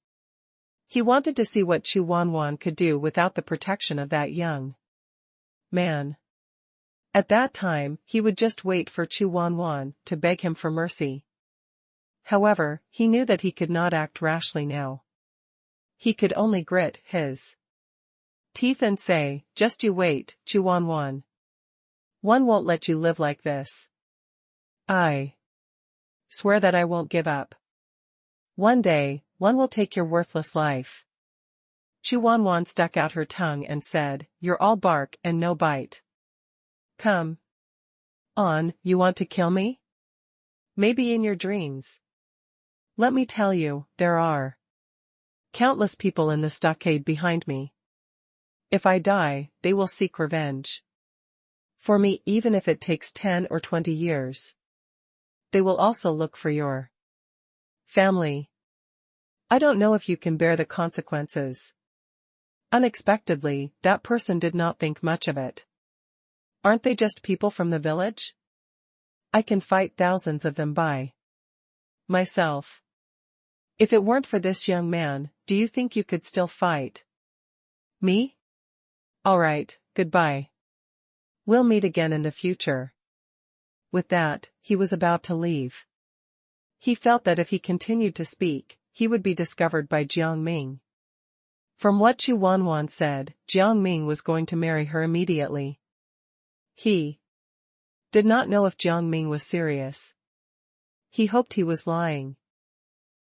He wanted to see what Chu Wanwan could do without the protection of that young man. At that time, he would just wait for Chu Wanwan to beg him for mercy. However, he knew that he could not act rashly now. He could only grit his teeth and say, "Just you wait, Chu Wanwan. One won't let you live like this. I swear that I won't give up. One day, one will take your worthless life." Chu Wanwan stuck out her tongue and said, "You're all bark and no bite. Come on, you want to kill me? Maybe in your dreams. Let me tell you, there are countless people in the stockade behind me. If I die, they will seek revenge for me, even if it takes 10 or 20 years. They will also look for your family. I don't know if you can bear the consequences." Unexpectedly, that person did not think much of it. Aren't they just people from the village? I can fight thousands of them by myself. If it weren't for this young man, do you think you could still fight me? All right, goodbye. We'll meet again in the future. With that, he was about to leave. He felt that if he continued to speak, he would be discovered by Jiang Ming. From what Chu Wanwan said, Jiang Ming was going to marry her immediately. He did not know if Jiang Ming was serious. He hoped he was lying.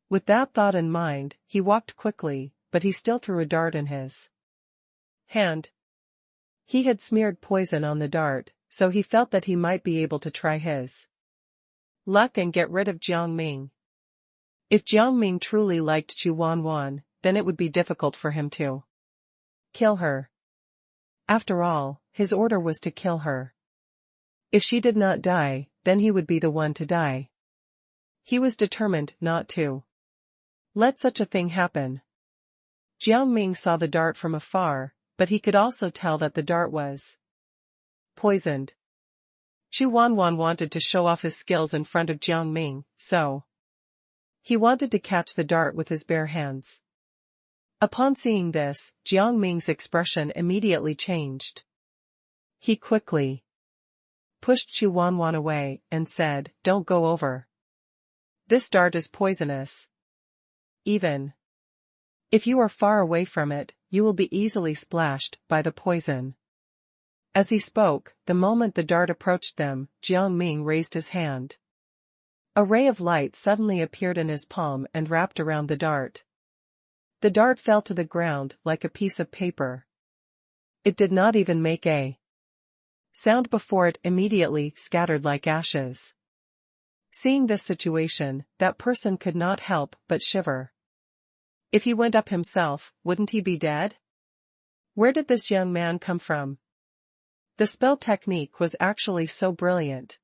With that thought in mind, he walked quickly, but he still threw a dart in his hand. He had smeared poison on the dart, so he felt that he might be able to try his luck and get rid of Jiang Ming. If Jiang Ming truly liked Chu Wanwan, then it would be difficult for him to kill her. After all, his order was to kill her. If she did not die, then he would be the one to die. He was determined not to let such a thing happen. Jiang Ming saw the dart from afar, but he could also tell that the dart was poisoned. Chu Wanwan wanted to show off his skills in front of Jiang Ming, so he wanted to catch the dart with his bare hands. Upon seeing this, Jiang Ming's expression immediately changed. He quickly pushed Chu Wanwan away and said, "Don't go over. This dart is poisonous. Even if you are far away from it, you will be easily splashed by the poison." As he spoke, the moment the dart approached them, Jiang Ming raised his hand. A ray of light suddenly appeared in his palm and wrapped around the dart. The dart fell to the ground like a piece of paper. It did not even make a sound before it immediately scattered like ashes. Seeing this situation, that person could not help but shiver. If he went up himself, wouldn't he be dead? Where did this young man come from? The spell technique was actually so brilliant.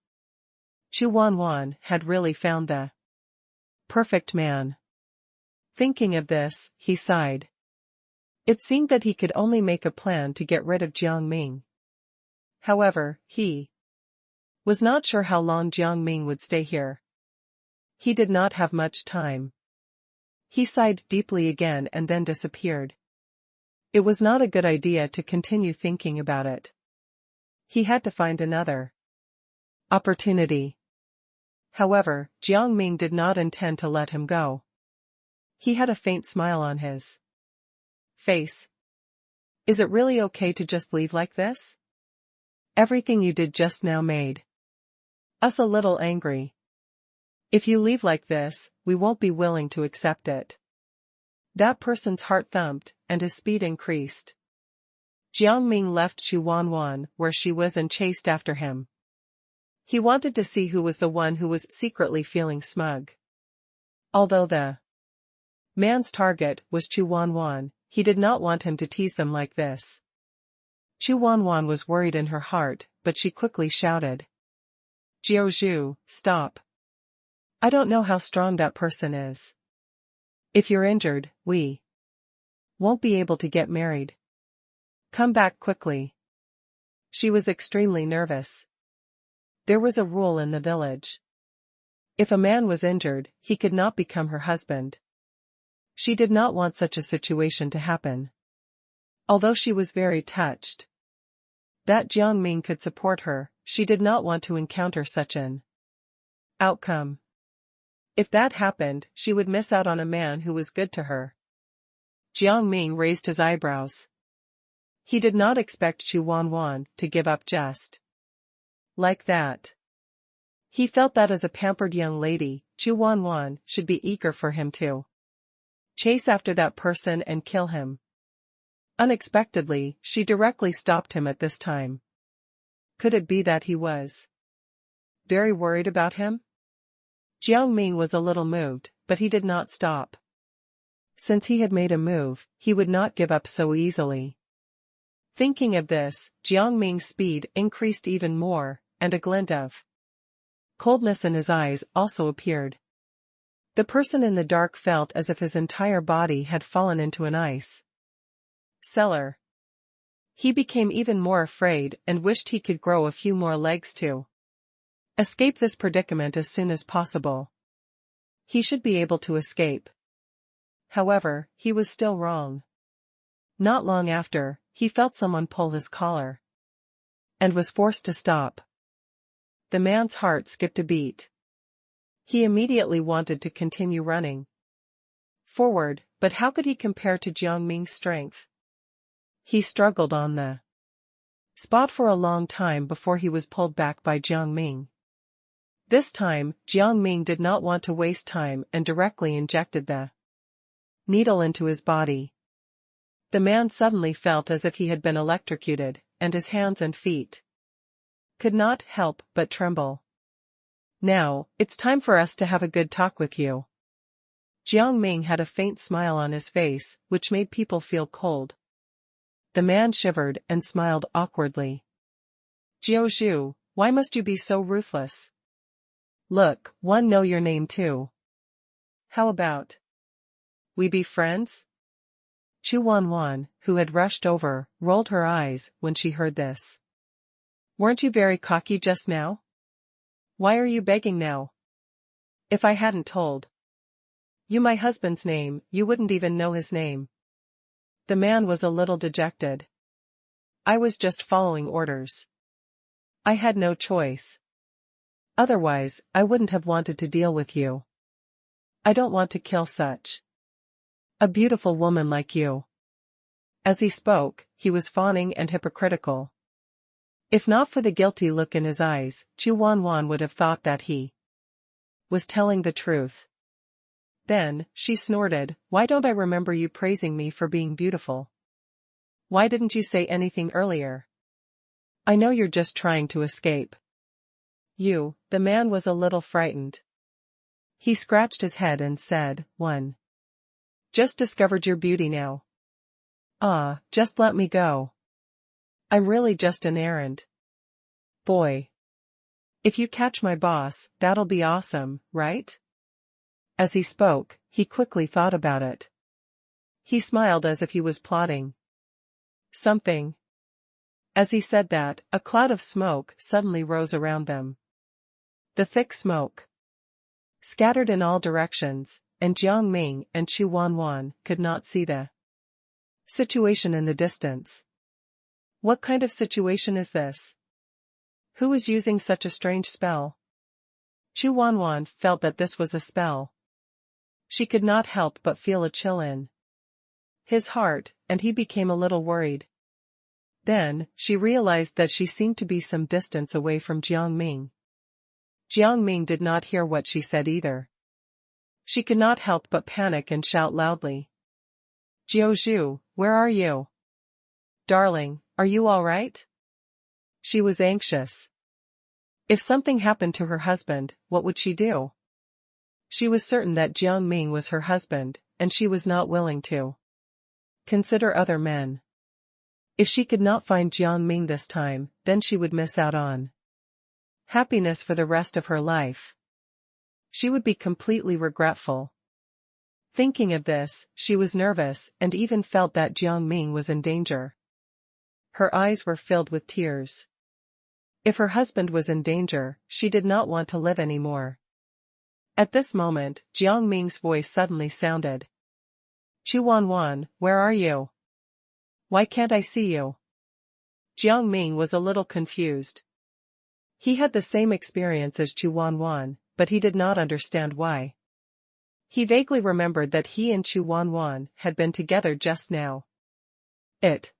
Chu Wanwan had really found the perfect man. Thinking of this, he sighed. It seemed that he could only make a plan to get rid of Jiang Ming. However, he was not sure how long Jiang Ming would stay here. He did not have much time. He sighed deeply again and then disappeared. It was not a good idea to continue thinking about it. He had to find another opportunity. However, Jiang Ming did not intend to let him go. He had a faint smile on his face. "Is it really okay to just leave like this? Everything you did just now made us a little angry. If you leave like this, we won't be willing to accept it." That person's heart thumped, and his speed increased. Jiang Ming left Chu Wanwan where she was and chased after him. He wanted to see who was the one who was secretly feeling smug. Although the man's target was Chu Wanwan, he did not want him to tease them like this. Chu Wanwan was worried in her heart, but she quickly shouted, "Jiao Zhu, stop. I don't know how strong that person is. If you're injured, we won't be able to get married. Come back quickly." She was extremely nervous. There was a rule in the village. If a man was injured, he could not become her husband. She did not want such a situation to happen. Although she was very touched that Jiang Ming could support her, she did not want to encounter such an outcome. If that happened, she would miss out on a man who was good to her. Jiang Ming raised his eyebrows. He did not expect Chu Wanwan to give up just like that. He felt that as a pampered young lady, Chu Wanwan should be eager for him to chase after that person and kill him. Unexpectedly, she directly stopped him at this time. Could it be that he was very worried about him? Jiang Ming was a little moved, but he did not stop. Since he had made a move, he would not give up so easily. Thinking of this, Jiang Ming's speed increased even more, and a glint of coldness in his eyes also appeared. The person in the dark felt as if his entire body had fallen into an ice cellar. He became even more afraid and wished he could grow a few more legs to escape this predicament as soon as possible. He should be able to escape. However, he was still wrong. Not long after, he felt someone pull his collar and was forced to stop. The man's heart skipped a beat. He immediately wanted to continue running forward, but how could he compare to Jiang Ming's strength? He struggled on the spot for a long time before he was pulled back by Jiang Ming. This time, Jiang Ming did not want to waste time and directly injected the needle into his body. The man suddenly felt as if he had been electrocuted, and his hands and feet could not help but tremble. "Now, it's time for us to have a good talk with you." Jiang Ming had a faint smile on his face, which made people feel cold. The man shivered and smiled awkwardly. "Jiao Zhu, why must you be so ruthless? Look, one know your name too. How about we be friends?" Chu Wanwan, who had rushed over, rolled her eyes when she heard this. Weren't you very cocky just now? Why are you begging now? If I hadn't told you my husband's name, you wouldn't even know his name. The man was a little dejected. I was just following orders. I had no choice. Otherwise, I wouldn't have wanted to deal with you. I don't want to kill such a beautiful woman like you. As he spoke, he was fawning and hypocritical. If not for the guilty look in his eyes, Chu Wanwan would have thought that he was telling the truth. Then, she snorted, why don't I remember you praising me for being beautiful? Why didn't you say anything earlier? I know you're just trying to escape. The man was a little frightened. He scratched his head and said, Just discovered your beauty now. Just let me go. I'm really just an errand boy. If you catch my boss, that'll be awesome, right? As he spoke, he quickly thought about it. He smiled as if he was plotting something. As he said that, a cloud of smoke suddenly rose around them. The thick smoke scattered in all directions, and Jiang Ming and Chu Wanwan could not see the situation in the distance. What kind of situation is this? Who is using such a strange spell? Chu Wanwan felt that this was a spell. She could not help but feel a chill in his heart, and he became a little worried. Then, she realized that she seemed to be some distance away from Jiang Ming. Jiang Ming did not hear what she said either. She could not help but panic and shout loudly. Jiao Zhu, where are you? Darling, are you all right? She was anxious. If something happened to her husband, what would she do? She was certain that Jiang Ming was her husband, and she was not willing to consider other men. If she could not find Jiang Ming this time, then she would miss out on happiness for the rest of her life. She would be completely regretful. Thinking of this, she was nervous and even felt that Jiang Ming was in danger. Her eyes were filled with tears. If her husband was in danger, she did not want to live anymore. At this moment, Jiang Ming's voice suddenly sounded. Chu Wanwan, where are you? Why can't I see you? Jiang Ming was a little confused. He had the same experience as Chu Wanwan, but he did not understand why. He vaguely remembered that he and Chu Wanwan had been together just now. It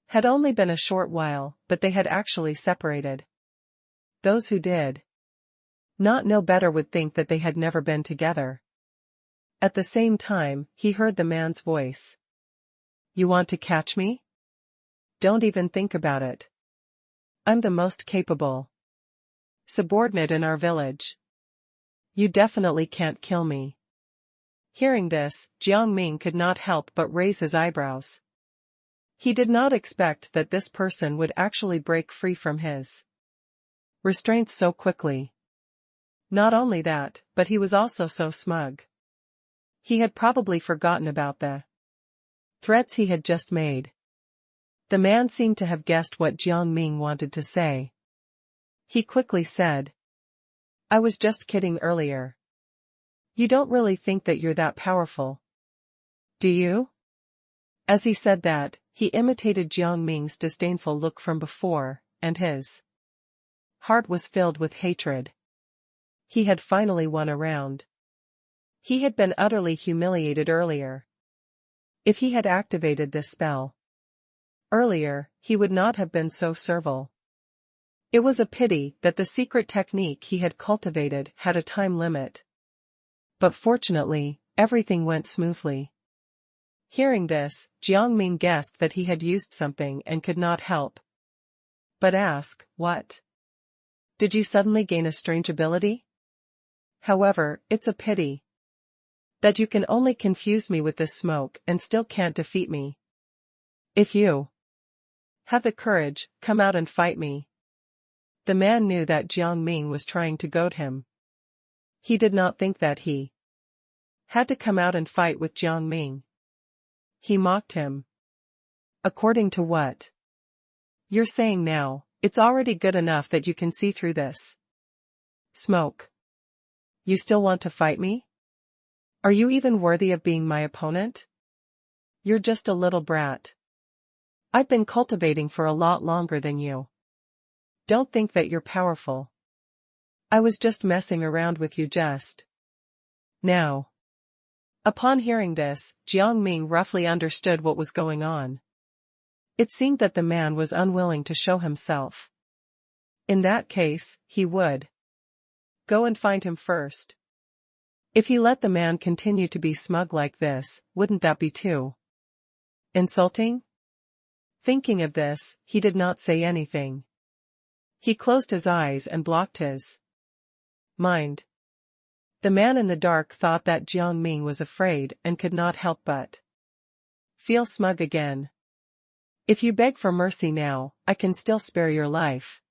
had only been a short while, but they had actually separated. Those who did not know better would think that they had never been together. At the same time, he heard the man's voice. You want to catch me? Don't even think about it. I'm the most capable subordinate in our village. You definitely can't kill me. Hearing this, Jiang Ming could not help but raise his eyebrows. He did not expect that this person would actually break free from his restraints so quickly. Not only that, but he was also so smug. He had probably forgotten about the threats he had just made. The man seemed to have guessed what Jiang Ming wanted to say. He quickly said, I was just kidding earlier. You don't really think that you're that powerful, do you? As he said that, he imitated Jiang Ming's disdainful look from before, and his heart was filled with hatred. He had finally won a round. He had been utterly humiliated earlier. If he had activated this spell earlier, he would not have been so servile. It was a pity that the secret technique he had cultivated had a time limit. But fortunately, everything went smoothly. Hearing this, Jiang Ming guessed that he had used something and could not help but ask, what? Did you suddenly gain a strange ability? However, it's a pity that you can only confuse me with this smoke and still can't defeat me. If you have the courage, come out and fight me. The man knew that Jiang Ming was trying to goad him. He did not think that he had to come out and fight with Jiang Ming. He mocked him. According to what? You're saying now, it's already good enough that you can see through this smoke. You still want to fight me? Are you even worthy of being my opponent? You're just a little brat. I've been cultivating for a lot longer than you. Don't think that you're powerful. I was just messing around with you just now. Upon hearing this, Jiang Ming roughly understood what was going on. It seemed that the man was unwilling to show himself. In that case, he would go and find him first. If he let the man continue to be smug like this, wouldn't that be too insulting? Thinking of this, he did not say anything. He closed his eyes and blocked his mind. The man in the dark thought that Jiang Ming was afraid and could not help but feel smug again. If you beg for mercy now, I can still spare your life.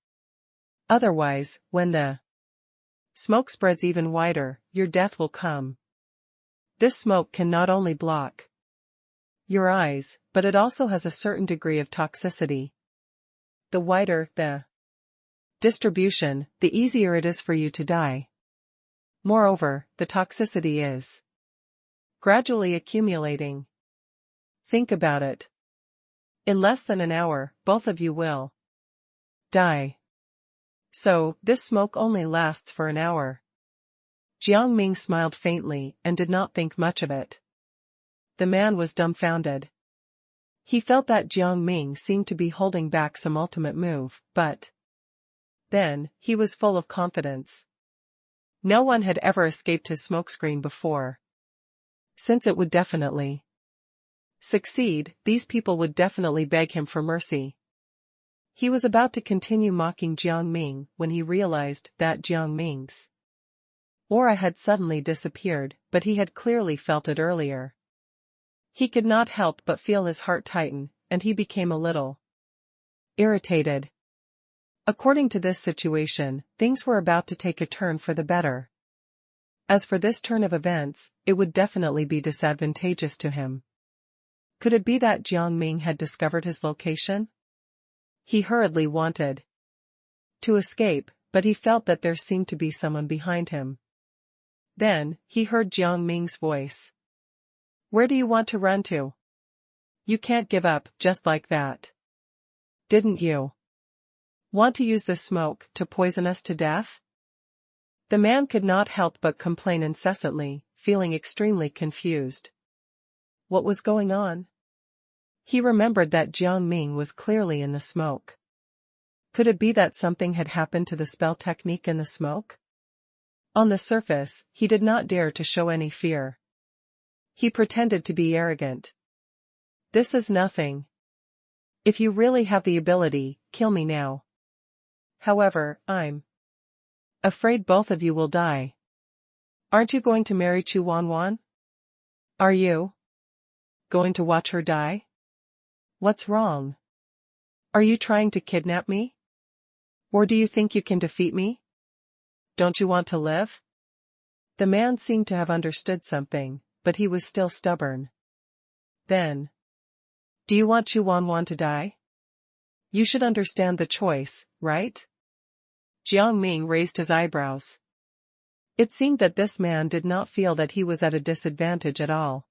Otherwise, when the smoke spreads even wider, your death will come. This smoke can not only block your eyes, but it also has a certain degree of toxicity. The wider the distribution, the easier it is for you to die. Moreover, the toxicity is gradually accumulating. Think about it. In less than an hour, both of you will die. So, this smoke only lasts for an hour. Jiang Ming smiled faintly and did not think much of it. The man was dumbfounded. He felt that Jiang Ming seemed to be holding back some ultimate move, but then, he was full of confidence. No one had ever escaped his smokescreen before. Since it would definitely succeed, these people would definitely beg him for mercy. He was about to continue mocking Jiang Ming when he realized that Jiang Ming's aura had suddenly disappeared, but he had clearly felt it earlier. He could not help but feel his heart tighten, and he became a little irritated. According to this situation, things were about to take a turn for the better. As for this turn of events, it would definitely be disadvantageous to him. Could it be that Jiang Ming had discovered his location? He hurriedly wanted to escape, but he felt that there seemed to be someone behind him. Then, he heard Jiang Ming's voice. Where do you want to run to? You can't give up just like that. Didn't you want to use the smoke to poison us to death? The man could not help but complain incessantly, feeling extremely confused. What was going on? He remembered that Jiang Ming was clearly in the smoke. Could it be that something had happened to the spell technique in the smoke? On the surface, he did not dare to show any fear. He pretended to be arrogant. This is nothing. If you really have the ability, kill me now. However, I'm afraid both of you will die. Aren't you going to marry Chu Wanwan? Are you going to watch her die? What's wrong? Are you trying to kidnap me? Or do you think you can defeat me? Don't you want to live? The man seemed to have understood something, but he was still stubborn. Then, do you want Chu Wanwan to die? You should understand the choice, right? Jiang Ming raised his eyebrows. It seemed that this man did not feel that he was at a disadvantage at all.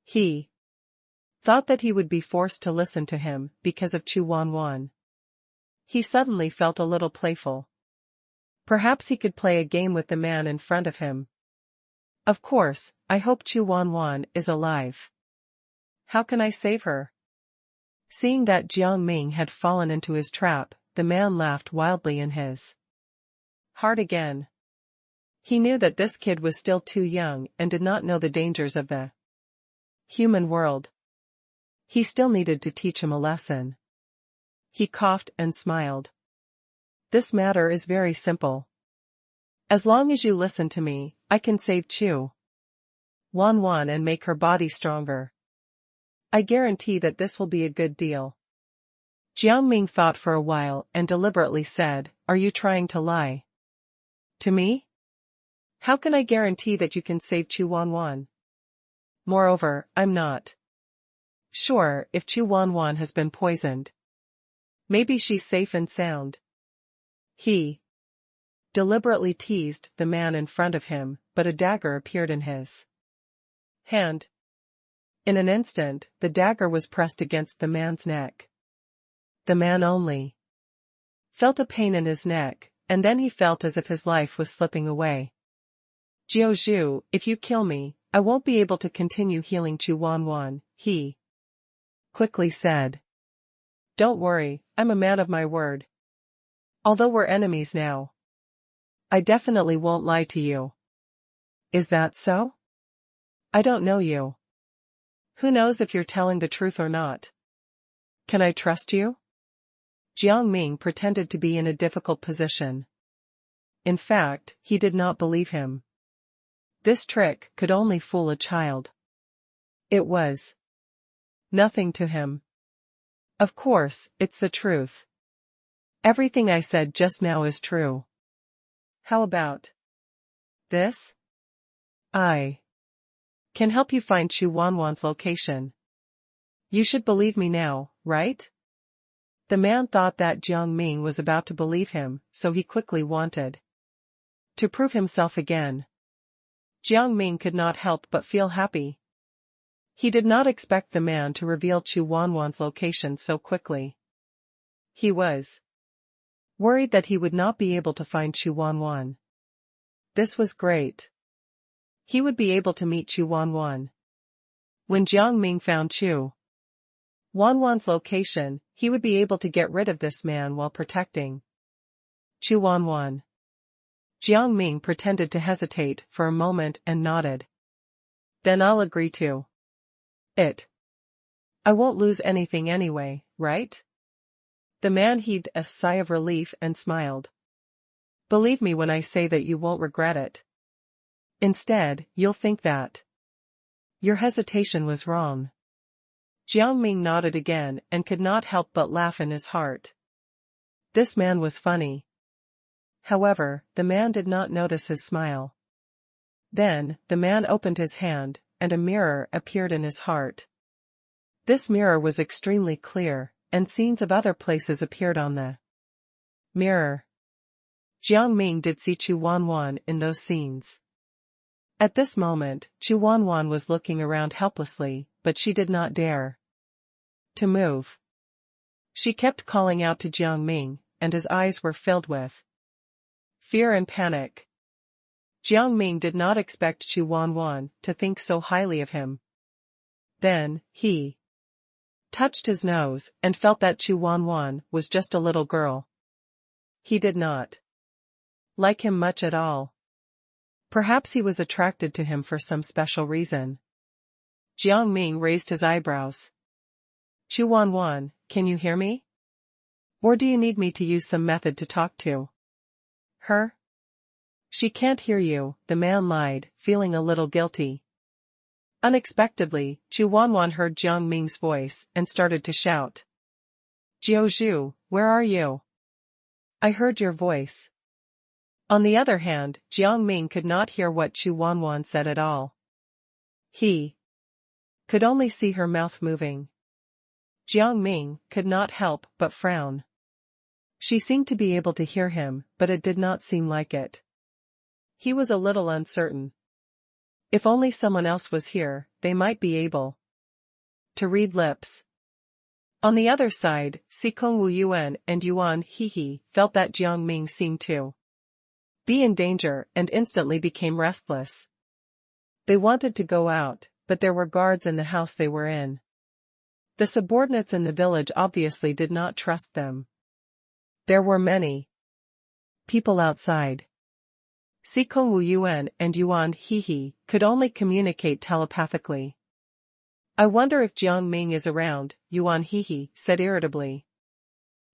He thought that he would be forced to listen to him because of Chu Wanwan. He suddenly felt a little playful. Perhaps he could play a game with the man in front of him. Of course, I hope Chu Wanwan is alive. How can I save her? Seeing that Jiang Ming had fallen into his trap, the man laughed wildly in his heart again. He knew that this kid was still too young and did not know the dangers of the human world. He still needed to teach him a lesson. He coughed and smiled. This matter is very simple. As long as you listen to me, I can save Chu Wanwan and make her body stronger. I guarantee that this will be a good deal. Jiang Ming thought for a while and deliberately said, Are you trying to lie to me? How can I guarantee that you can save Chu Wanwan? Moreover, I'm not Sure, if Chu Wanwan has been poisoned. Maybe she's safe and sound. He deliberately teased the man in front of him, but a dagger appeared in his hand. In an instant, the dagger was pressed against the man's neck. The man only felt a pain in his neck, and then he felt as if his life was slipping away. Jiao Zhu, if you kill me, I won't be able to continue healing Chu Wanwan, he quickly said. Don't worry, I'm a man of my word. Although we're enemies now, I definitely won't lie to you. Is that so? I don't know you. Who knows if you're telling the truth or not? Can I trust you? Jiang Ming pretended to be in a difficult position. In fact, he did not believe him. This trick could only fool a child. It was nothing to him. Of course, it's the truth. Everything I said just now is true. How about this? I can help you find Chu Wanwan's location. You should believe me now, right? The man thought that Jiang Ming was about to believe him, so he quickly wanted to prove himself again. Jiang Ming could not help but feel happy. He did not expect the man to reveal Chu Wanwan's location so quickly. He was worried that he would not be able to find Chu Wanwan. This was great. He would be able to meet Chu Wanwan. When Jiang Ming found Chu Wanwan's location, he would be able to get rid of this man while protecting Chu Wanwan. Jiang Ming pretended to hesitate for a moment and nodded. Then I'll agree to it. I won't lose anything anyway, right? The man heaved a sigh of relief and smiled. Believe me when I say that you won't regret it. Instead, you'll think that your hesitation was wrong. Jiang Ming nodded again and could not help but laugh in his heart. This man was funny. However, the man did not notice his smile. Then, the man opened his hand, and a mirror appeared in his heart. This mirror was extremely clear, and scenes of other places appeared on the mirror. Jiang Ming did see Chu Wanwan in those scenes. At this moment, Chu Wanwan was looking around helplessly, but she did not dare to move. She kept calling out to Jiang Ming, and his eyes were filled with fear and panic. Jiang Ming did not expect Chu Wanwan to think so highly of him. Then, he touched his nose and felt that Chu Wanwan was just a little girl. He did not like him much at all. Perhaps he was attracted to him for some special reason. Jiang Ming raised his eyebrows. Chu Wanwan, can you hear me? Or do you need me to use some method to talk to her? She can't hear you, the man lied, feeling a little guilty. Unexpectedly, Chu Wanwan heard Jiang Ming's voice and started to shout. Jiao Zhu, where are you? I heard your voice. On the other hand, Jiang Ming could not hear what Chu Wanwan said at all. He could only see her mouth moving. Jiang Ming could not help but frown. She seemed to be able to hear him, but it did not seem like it. He was a little uncertain. If only someone else was here, they might be able to read lips. On the other side, Sikong Wu Yuan and Yuan Hehe felt that Jiang Ming seemed to be in danger and instantly became restless. They wanted to go out, but there were guards in the house they were in. The subordinates in the village obviously did not trust them. There were many people outside. Sikong Wu Yuan and Yuan Hehe could only communicate telepathically. I wonder if Jiang Ming is around, Yuan Hehe said irritably.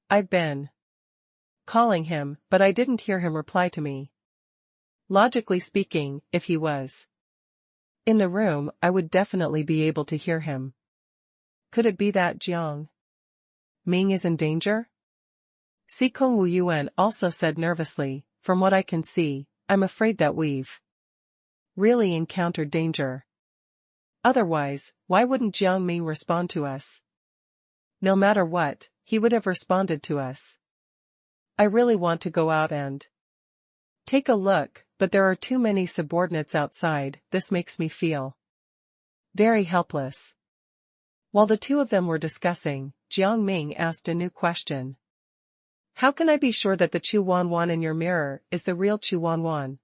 I've been calling him, but I didn't hear him reply to me. Logically speaking, if he was in the room, I would definitely be able to hear him. Could it be that Jiang Ming is in danger? Sikong Wu Yuan also said nervously, from what I can see, I'm afraid that we've really encountered danger. Otherwise, why wouldn't Jiang Ming respond to us? No matter what, he would have responded to us. I really want to go out and take a look, but there are too many subordinates outside. This makes me feel very helpless. While the two of them were discussing, Jiang Ming asked a new question. How can I be sure that the Chu Wanwan in your mirror is the real Chu Wanwan?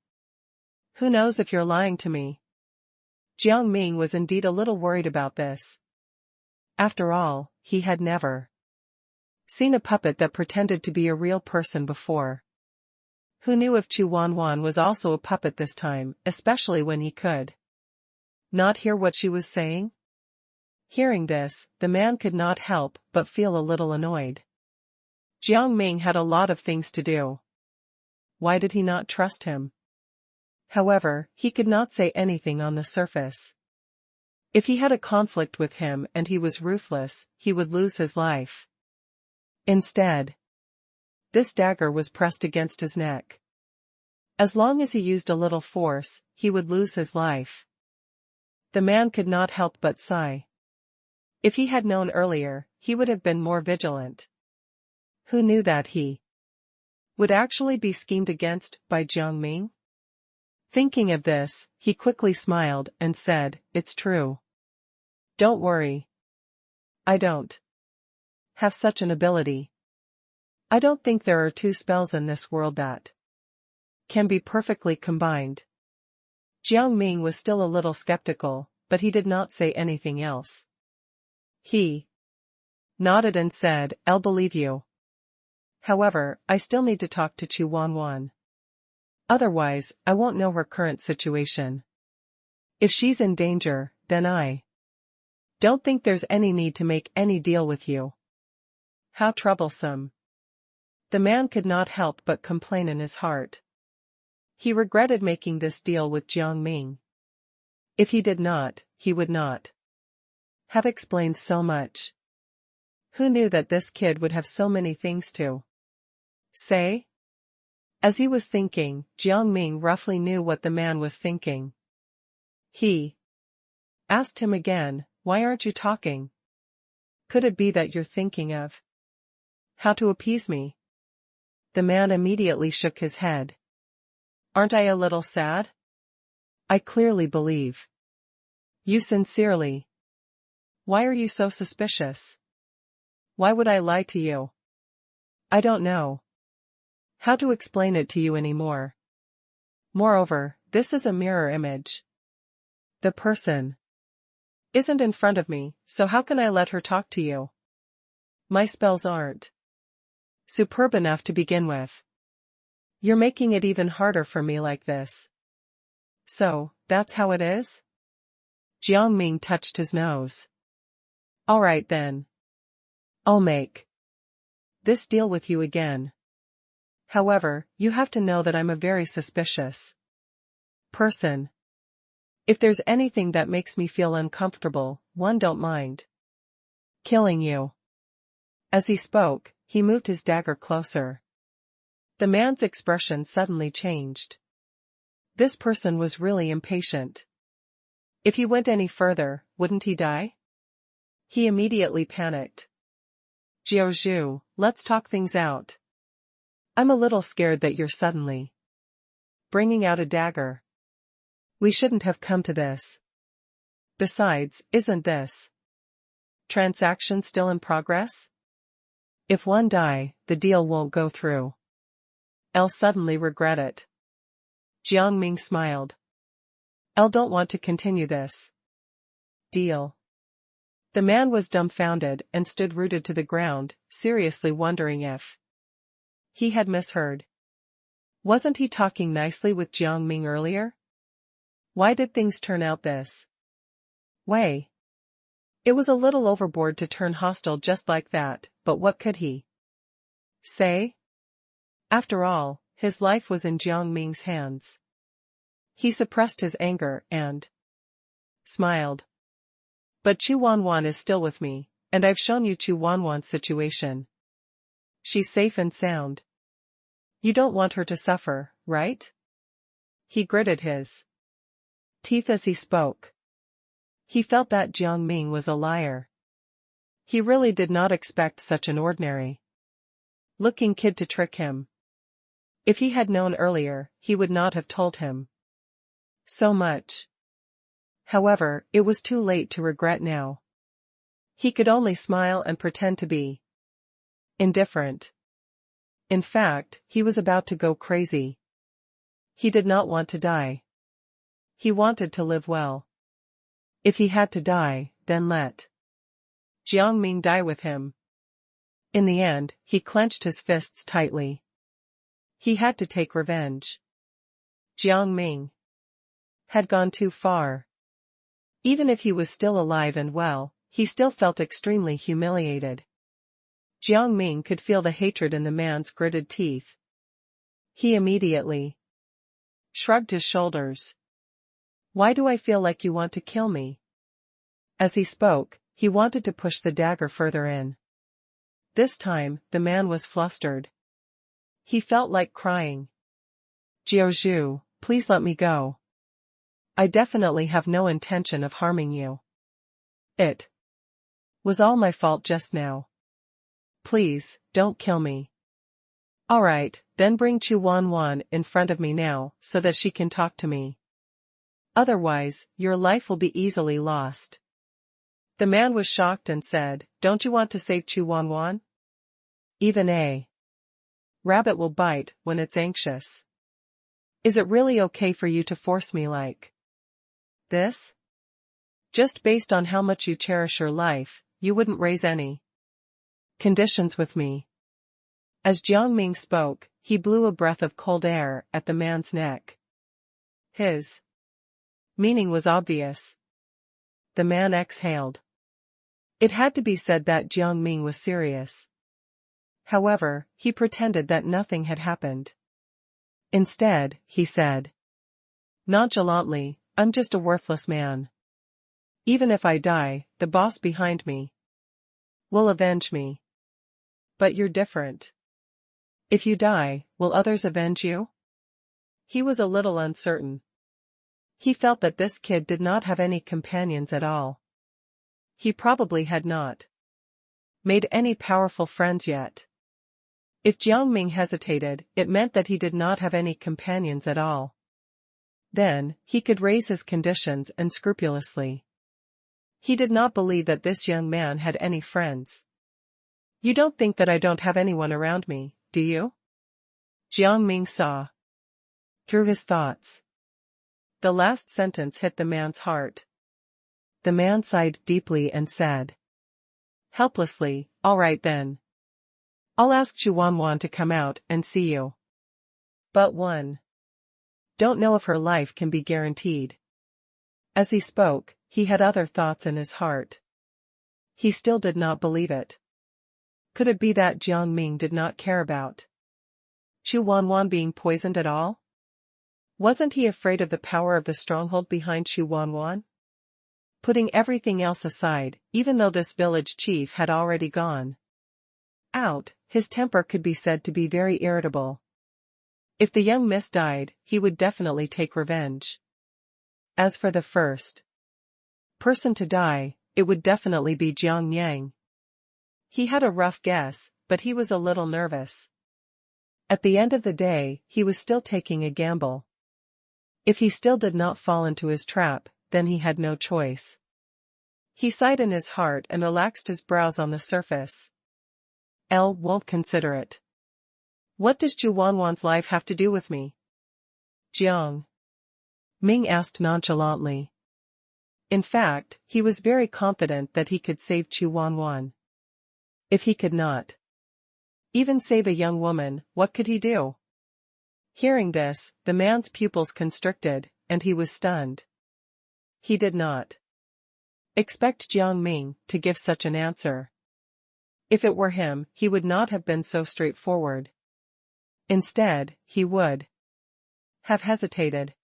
Who knows if you're lying to me? Jiang Ming was indeed a little worried about this. After all, he had never seen a puppet that pretended to be a real person before. Who knew if Chu Wanwan was also a puppet this time, especially when he could not hear what she was saying? Hearing this, the man could not help but feel a little annoyed. Jiang Ming had a lot of things to do. Why did he not trust him? However, he could not say anything on the surface. If he had a conflict with him and he was ruthless, he would lose his life. Instead, this dagger was pressed against his neck. As long as he used a little force, he would lose his life. The man could not help but sigh. If he had known earlier, he would have been more vigilant. Who knew that he would actually be schemed against by Jiang Ming? Thinking of this, he quickly smiled and said, "It's true. Don't worry. I don't have such an ability. I don't think there are two spells in this world that can be perfectly combined." Jiang Ming was still a little skeptical, but he did not say anything else. He nodded and said, "I'll believe you. However, I still need to talk to Chu Wanwan. Otherwise, I won't know her current situation. If she's in danger, then I don't think there's any need to make any deal with you." How troublesome. The man could not help but complain in his heart. He regretted making this deal with Jiang Ming. If he did not, he would not have explained so much. Who knew that this kid would have so many things to say? As he was thinking, Jiang Ming roughly knew what the man was thinking. He asked him again, "Why aren't you talking? Could it be that you're thinking of how to appease me?" The man immediately shook his head. "Aren't I a little sad? I clearly believe you sincerely. Why are you so suspicious? Why would I lie to you? I don't know how to explain it to you anymore. Moreover, this is a mirror image. The person isn't in front of me, so how can I let her talk to you? My spells aren't superb enough to begin with. You're making it even harder for me like this. So, that's how it is?" Jiang Ming touched his nose. "All right then. I'll make this deal with you again. However, you have to know that I'm a very suspicious person. If there's anything that makes me feel uncomfortable, one don't mind killing you." As he spoke, he moved his dagger closer. The man's expression suddenly changed. This person was really impatient. If he went any further, wouldn't he die? He immediately panicked. "Jiao Zhu, let's talk things out. I'm a little scared that you're suddenly bringing out a dagger. We shouldn't have come to this. Besides, isn't this transaction still in progress? If one die, the deal won't go through. I'll suddenly regret it." Jiang Ming smiled. "I don't want to continue this deal." The man was dumbfounded and stood rooted to the ground, seriously wondering if he had misheard. Wasn't he talking nicely with Jiang Ming earlier? Why did things turn out this way? It was a little overboard to turn hostile just like that, but what could he say? After all, his life was in Jiang Ming's hands. He suppressed his anger and smiled. "But Chu Wanwan is still with me, and I've shown you Chu Wanwan's situation. She's safe and sound. You don't want her to suffer, right?" He gritted his teeth as he spoke. He felt that Jiang Ming was a liar. He really did not expect such an ordinary-looking kid to trick him. If he had known earlier, he would not have told him so much. However, it was too late to regret now. He could only smile and pretend to be indifferent. In fact, he was about to go crazy. He did not want to die. He wanted to live well. If he had to die, then let Jiang Ming die with him. In the end, he clenched his fists tightly. He had to take revenge. Jiang Ming had gone too far. Even if he was still alive and well, he still felt extremely humiliated. Jiang Ming could feel the hatred in the man's gritted teeth. He immediately shrugged his shoulders. Why do I feel like you want to kill me? As he spoke, he wanted to push the dagger further in. This time, the man was flustered. He felt like crying. Jiaozhu, please let me go. I definitely have no intention of harming you. It was all my fault just now. Please, don't kill me. Alright, then bring Chu Wanwan in front of me now, so that she can talk to me. Otherwise, your life will be easily lost. The man was shocked and said, Don't you want to save Chu Wanwan? Even a rabbit will bite when it's anxious. Is it really okay for you to force me like this? Just based on how much you cherish your life, you wouldn't raise any conditions with me. As Jiang Ming spoke, he blew a breath of cold air at the man's neck. His meaning was obvious. The man exhaled. It had to be said that Jiang Ming was serious. However, he pretended that nothing had happened. Instead, he said nonchalantly, I'm just a worthless man. Even if I die, the boss behind me will avenge me. But you're different. If you die, will others avenge you? He was a little uncertain. He felt that this kid did not have any companions at all. He probably had not made any powerful friends yet. If Jiang Ming hesitated, it meant that he did not have any companions at all. Then, he could raise his conditions unscrupulously. He did not believe that this young man had any friends. You don't think that I don't have anyone around me, do you? Jiang Ming saw through his thoughts. The last sentence hit the man's heart. The man sighed deeply and said helplessly, All right then. I'll ask Chu Wanwan to come out and see you. But one don't know if her life can be guaranteed. As he spoke, he had other thoughts in his heart. He still did not believe it. Could it be that Jiang Ming did not care about Chu Wanwan being poisoned at all? Wasn't he afraid of the power of the stronghold behind Chu Wanwan? Putting everything else aside, even though this village chief had already gone out, his temper could be said to be very irritable. If the young miss died, he would definitely take revenge. As for the first person to die, it would definitely be Jiang Yang. He had a rough guess, but he was a little nervous. At the end of the day, he was still taking a gamble. If he still did not fall into his trap, then he had no choice. He sighed in his heart and relaxed his brows on the surface. L won't consider it. What does Chu Wanwan's life have to do with me? Jiang Ming asked nonchalantly. In fact, he was very confident that he could save Chu Wanwan. If he could not even save a young woman, what could he do? Hearing this, the man's pupils constricted, and he was stunned. He did not expect Jiang Ming to give such an answer. If it were him, he would not have been so straightforward. Instead, he would have hesitated.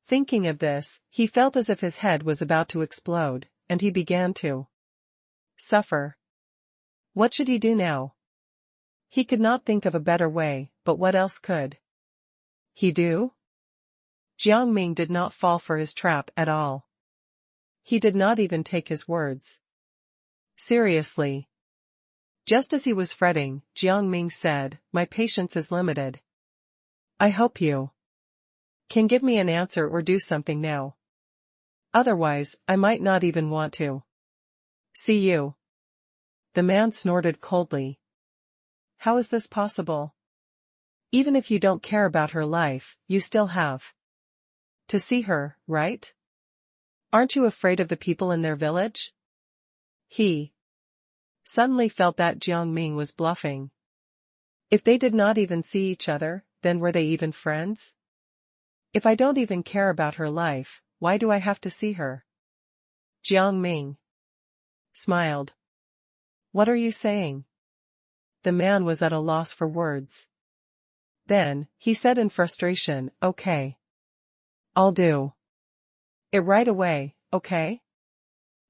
Thinking of this, he felt as if his head was about to explode, and he began to suffer. What should he do now? He could not think of a better way, but what else could he do? Jiang Ming did not fall for his trap at all. He did not even take his words seriously. Just as he was fretting, Jiang Ming said, "My patience is limited. I hope you can give me an answer or do something now. Otherwise, I might not even want to see you." The man snorted coldly. "How is this possible? Even if you don't care about her life, you still have to see her, right? Aren't you afraid of the people in their village?" He suddenly felt that Jiang Ming was bluffing. If they did not even see each other, then were they even friends? If I don't even care about her life, why do I have to see her? Jiang Ming smiled. "What are you saying?" The man was at a loss for words. Then, he said in frustration, "Okay. I'll do it right away, okay?"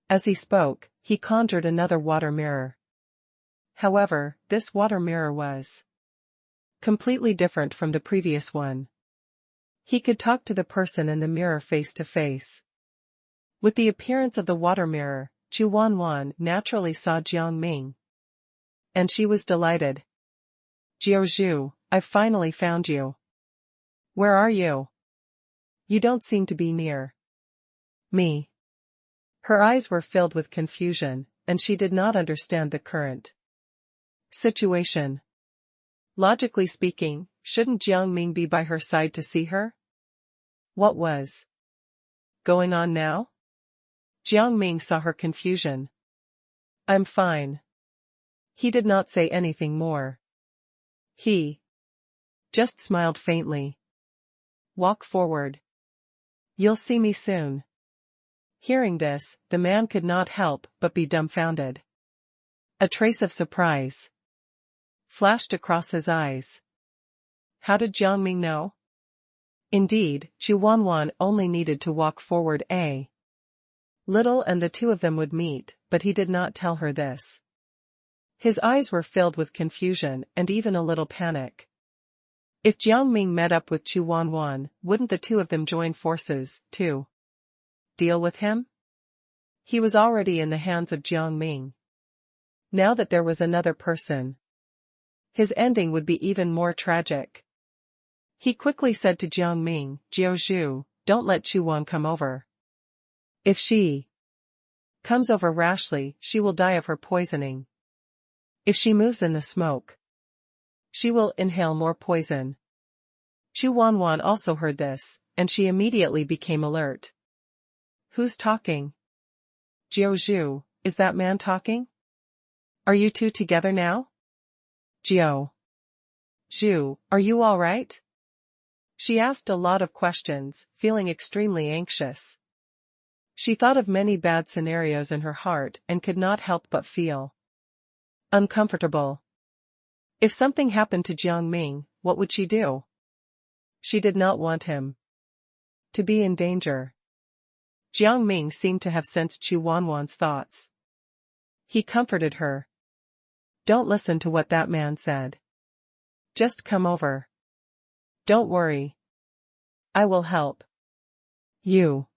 As he spoke, he conjured another water mirror. However, this water mirror was completely different from the previous one. He could talk to the person in the mirror face to face. With the appearance of the water mirror, Chu Wanwan naturally saw Jiang Ming. And she was delighted. "Jiao Zhu, I've finally found you. Where are you? You don't seem to be near me." Her eyes were filled with confusion, and she did not understand the current situation. Logically speaking, shouldn't Jiang Ming be by her side to see her? What was going on now? Jiang Ming saw her confusion. "I'm fine." He did not say anything more. He just smiled faintly. "Walk forward. You'll see me soon." Hearing this, the man could not help but be dumbfounded. A trace of surprise flashed across his eyes. How did Jiang Ming know? Indeed, Chu Wanwan only needed to walk forward a little and the two of them would meet, but he did not tell her this. His eyes were filled with confusion and even a little panic. If Jiang Ming met up with Chu Wanwan, wouldn't the two of them join forces, to deal with him? He was already in the hands of Jiang Ming. Now that there was another person, his ending would be even more tragic. He quickly said to Jiang Ming, "Jiao Zhu, don't let Chu Wan come over. If she comes over rashly, she will die of her poisoning. If she moves in the smoke, she will inhale more poison." Chu Wanwan also heard this, and she immediately became alert. "Who's talking? Jiao Zhu, is that man talking? Are you two together now? Jiao Zhu, are you all right?" She asked a lot of questions, feeling extremely anxious. She thought of many bad scenarios in her heart and could not help but feel uncomfortable. If something happened to Jiang Ming, what would she do? She did not want him to be in danger. Jiang Ming seemed to have sensed Chu Wanwan's thoughts. He comforted her. "Don't listen to what that man said. Just come over. Don't worry. I will help you.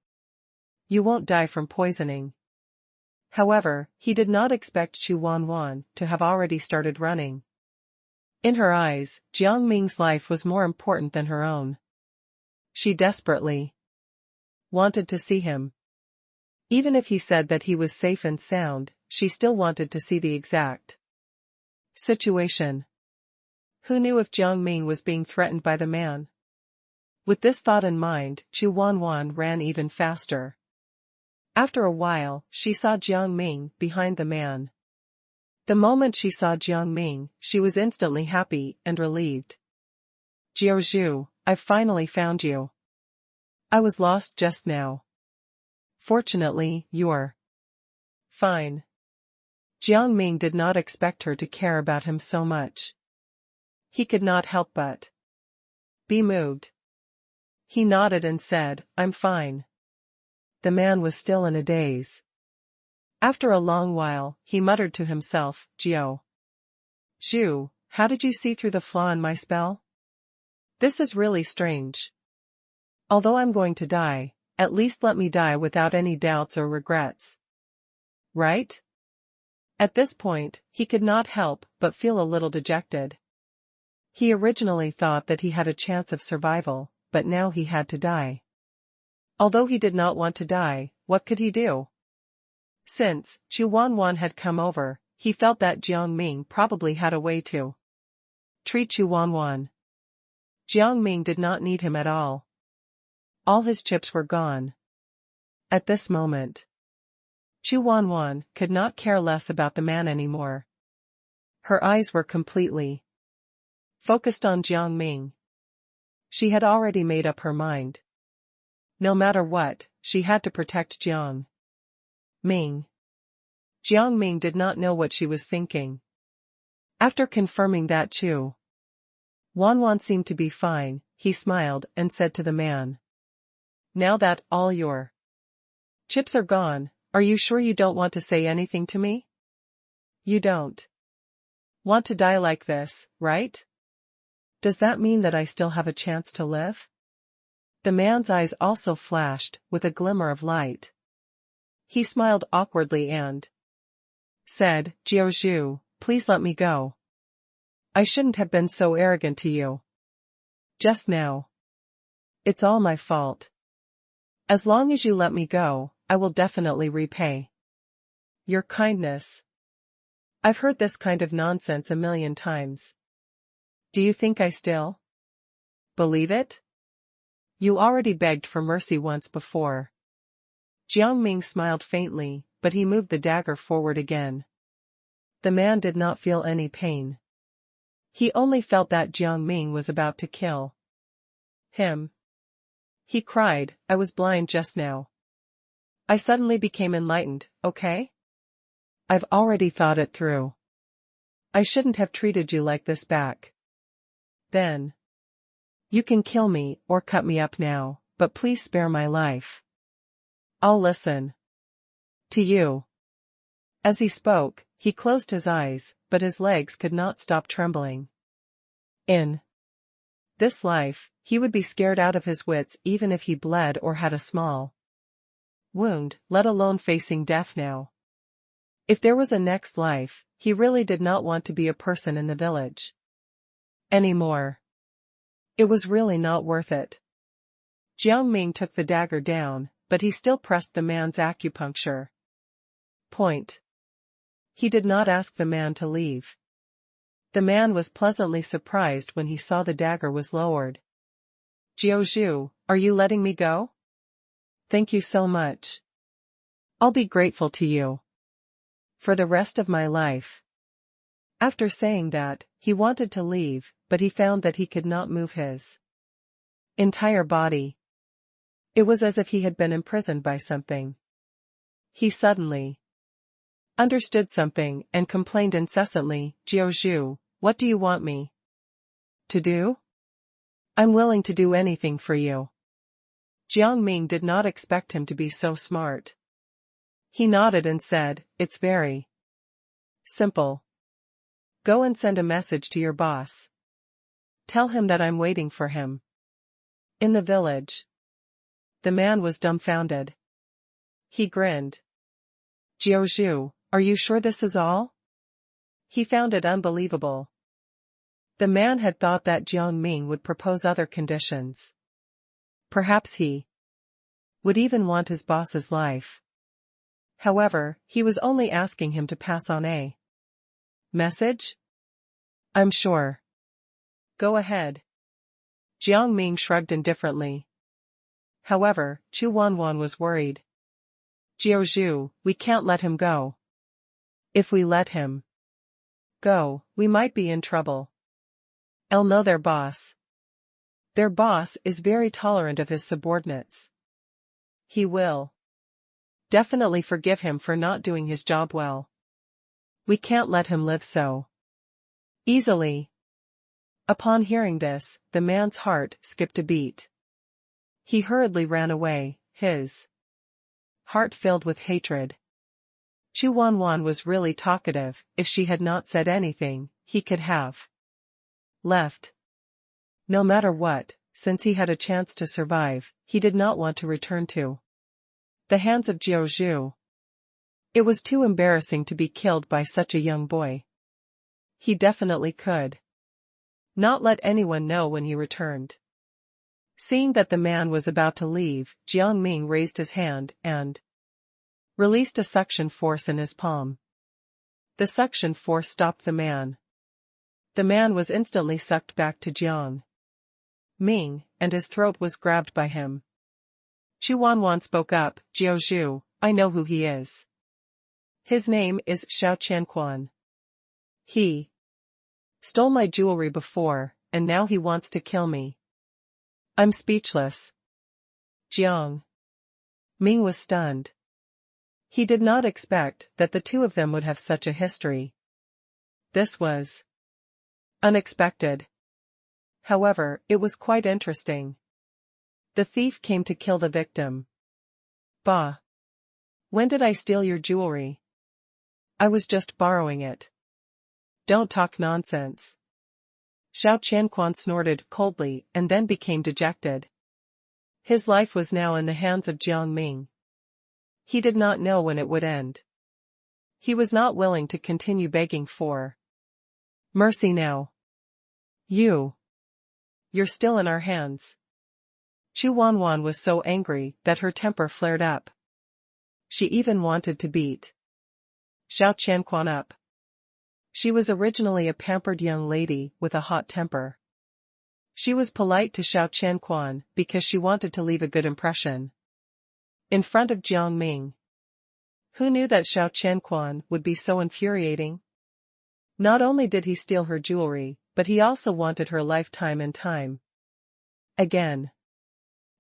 You won't die from poisoning." However, he did not expect Chu Wanwan to have already started running. In her eyes, Jiang Ming's life was more important than her own. She desperately wanted to see him. Even if he said that he was safe and sound, she still wanted to see the exact situation. Who knew if Jiang Ming was being threatened by the man? With this thought in mind, Chu Wanwan ran even faster. After a while, she saw Jiang Ming behind the man. The moment she saw Jiang Ming, she was instantly happy and relieved. "Jiao Zhu, I've finally found you. I was lost just now. Fortunately, you're fine." Jiang Ming did not expect her to care about him so much. He could not help but be moved. He nodded and said, "I'm fine." The man was still in a daze. After a long while, he muttered to himself, "Jiao Zhu, how did you see through the flaw in my spell? This is really strange. Although I'm going to die, at least let me die without any doubts or regrets. Right? At this point, he could not help but feel a little dejected. He originally thought that he had a chance of survival, but now he had to die. Although he did not want to die, what could he do? Since Chu Wanwan had come over, he felt that Jiang Ming probably had a way to treat Chu Wanwan. Jiang Ming did not need him at all. All his chips were gone. At this moment, Chu Wanwan could not care less about the man anymore. Her eyes were completely focused on Jiang Ming. She had already made up her mind. No matter what, she had to protect Jiang Ming. Jiang Ming did not know what she was thinking. After confirming that Chu Wanwan seemed to be fine, he smiled and said to the man, "Now that all your chips are gone, are you sure you don't want to say anything to me? You don't want to die like this, right? Does that mean that I still have a chance to live?" The man's eyes also flashed with a glimmer of light. He smiled awkwardly and said, "Jiao Zhu, please let me go. I shouldn't have been so arrogant to you just now. It's all my fault. As long as you let me go, I will definitely repay your kindness. I've heard this kind of nonsense a million times. Do you think I still believe it? You already begged for mercy once before." Jiang Ming smiled faintly, but he moved the dagger forward again. The man did not feel any pain. He only felt that Jiang Ming was about to kill him. He cried, "I was blind just now. I suddenly became enlightened, okay? I've already thought it through. I shouldn't have treated you like this back then. You can kill me or cut me up now, but please spare my life. I'll listen to you." As he spoke, he closed his eyes, but his legs could not stop trembling. In this life, he would be scared out of his wits even if he bled or had a small wound, let alone facing death now. If there was a next life, he really did not want to be a person in the village anymore. It was really not worth it. Jiang Ming took the dagger down, but he still pressed the man's acupuncture point. He did not ask the man to leave. The man was pleasantly surprised when he saw the dagger was lowered. "Jiao Zhu, are you letting me go? Thank you so much. I'll be grateful to you for the rest of my life." After saying that, he wanted to leave, but he found that he could not move his entire body. It was as if he had been imprisoned by something. He suddenly understood something and complained incessantly, "Jiao Zhu, what do you want me to do? I'm willing to do anything for you." Jiang Ming did not expect him to be so smart. He nodded and said, "It's very simple. Go and send a message to your boss. Tell him that I'm waiting for him in the village." The man was dumbfounded. He grinned. "Jiao Zhu, are you sure this is all?" He found it unbelievable. The man had thought that Jiang Ming would propose other conditions. Perhaps he would even want his boss's life. However, he was only asking him to pass on a message. "I'm sure. Go ahead." Jiang Ming shrugged indifferently. However, Chu Wanwan was worried. "Jiao Zhu, we can't let him go. If we let him go, we might be in trouble. I'll know their boss. Their boss is very tolerant of his subordinates. He will definitely forgive him for not doing his job well. We can't let him live so easily." Upon hearing this, the man's heart skipped a beat. He hurriedly ran away, his heart filled with hatred. Chu Wanwan was really talkative. If she had not said anything, he could have left. No matter what, since he had a chance to survive, he did not want to return to the hands of Jiao Zhu. It was too embarrassing to be killed by such a young boy. He definitely could not let anyone know when he returned. Seeing that the man was about to leave, Jiang Ming raised his hand and released a suction force in his palm. The suction force stopped the man. The man was instantly sucked back to Jiang Ming, and his throat was grabbed by him. Chu Wanwan spoke up, "Jiao Zhu, I know who he is. His name is Xiao Qianquan. He stole my jewelry before, and now he wants to kill me." I'm speechless. Jiang Ming was stunned. He did not expect that the two of them would have such a history. This was unexpected. However, it was quite interesting. The thief came to kill the victim. Bah! When did I steal your jewelry? I was just borrowing it. Don't talk nonsense. Xiao Qianquan snorted coldly and then became dejected. His life was now in the hands of Jiang Ming. He did not know when it would end. He was not willing to continue begging for mercy now. You're still in our hands. Chu Wanwan was so angry that her temper flared up. She even wanted to beat Xiao Qianquan up. She was originally a pampered young lady with a hot temper. She was polite to Xiao Qianquan because she wanted to leave a good impression in front of Jiang Ming. Who knew that Xiao Qianquan would be so infuriating? Not only did he steal her jewelry, but he also wanted her lifetime and time again.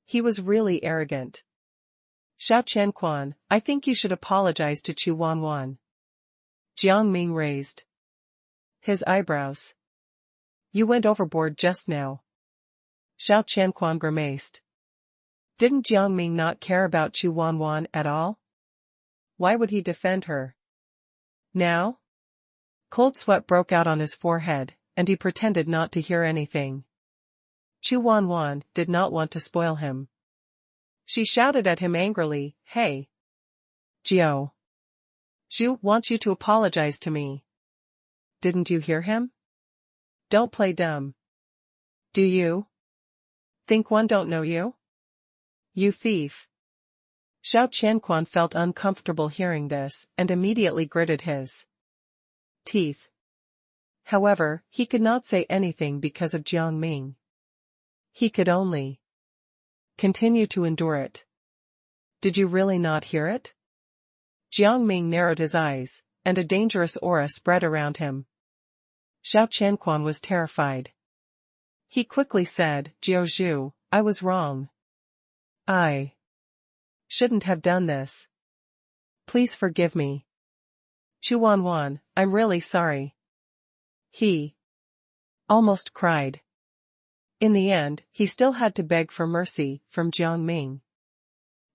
He was really arrogant. Xiao Qianquan, I think you should apologize to Chu Wanwan. Jiang Ming raised his eyebrows. You went overboard just now. Xiao Qianquan grimaced. Didn't Jiang Ming not care about Chu Wanwan at all? Why would he defend her now? Cold sweat broke out on his forehead, and he pretended not to hear anything. Chu Wanwan did not want to spoil him. She shouted at him angrily, Hey! Jiao Zhu wants you to apologize to me. Didn't you hear him? Don't play dumb. Do you think one don't know you? You thief. Xiao Qianquan felt uncomfortable hearing this and immediately gritted his teeth. However, he could not say anything because of Jiang Ming. He could only continue to endure it. Did you really not hear it? Jiang Ming narrowed his eyes, and a dangerous aura spread around him. Xiao Qianquan was terrified. He quickly said, Jiao Zhu, I was wrong. I shouldn't have done this. Please forgive me. Chu Wanwan, I'm really sorry. He almost cried. In the end, he still had to beg for mercy from Jiang Ming.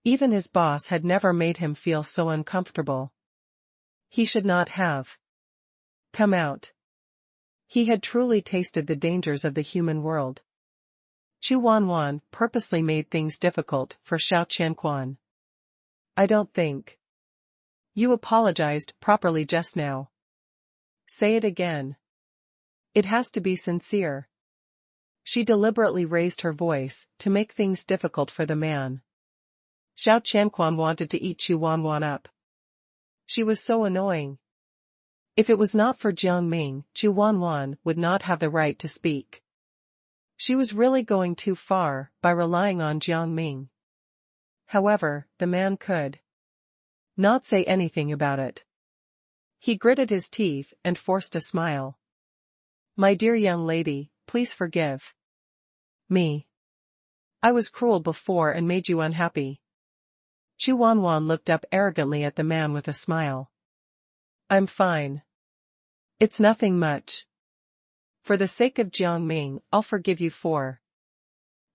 Even his boss had never made him feel so uncomfortable. He should not have come out. He had truly tasted the dangers of the human world. Chu Wanwan purposely made things difficult for Xiao Qianquan. I don't think you apologized properly just now. Say it again. It has to be sincere. She deliberately raised her voice to make things difficult for the man. Xiao Qianquan wanted to eat Chu Wanwan up. She was so annoying. If it was not for Jiang Ming, Chu Wanwan would not have the right to speak. She was really going too far by relying on Jiang Ming. However, the man could not say anything about it. He gritted his teeth and forced a smile. My dear young lady, please forgive me. I was cruel before and made you unhappy. Chu Wanwan looked up arrogantly at the man with a smile. I'm fine. It's nothing much. For the sake of Jiang Ming, I'll forgive you for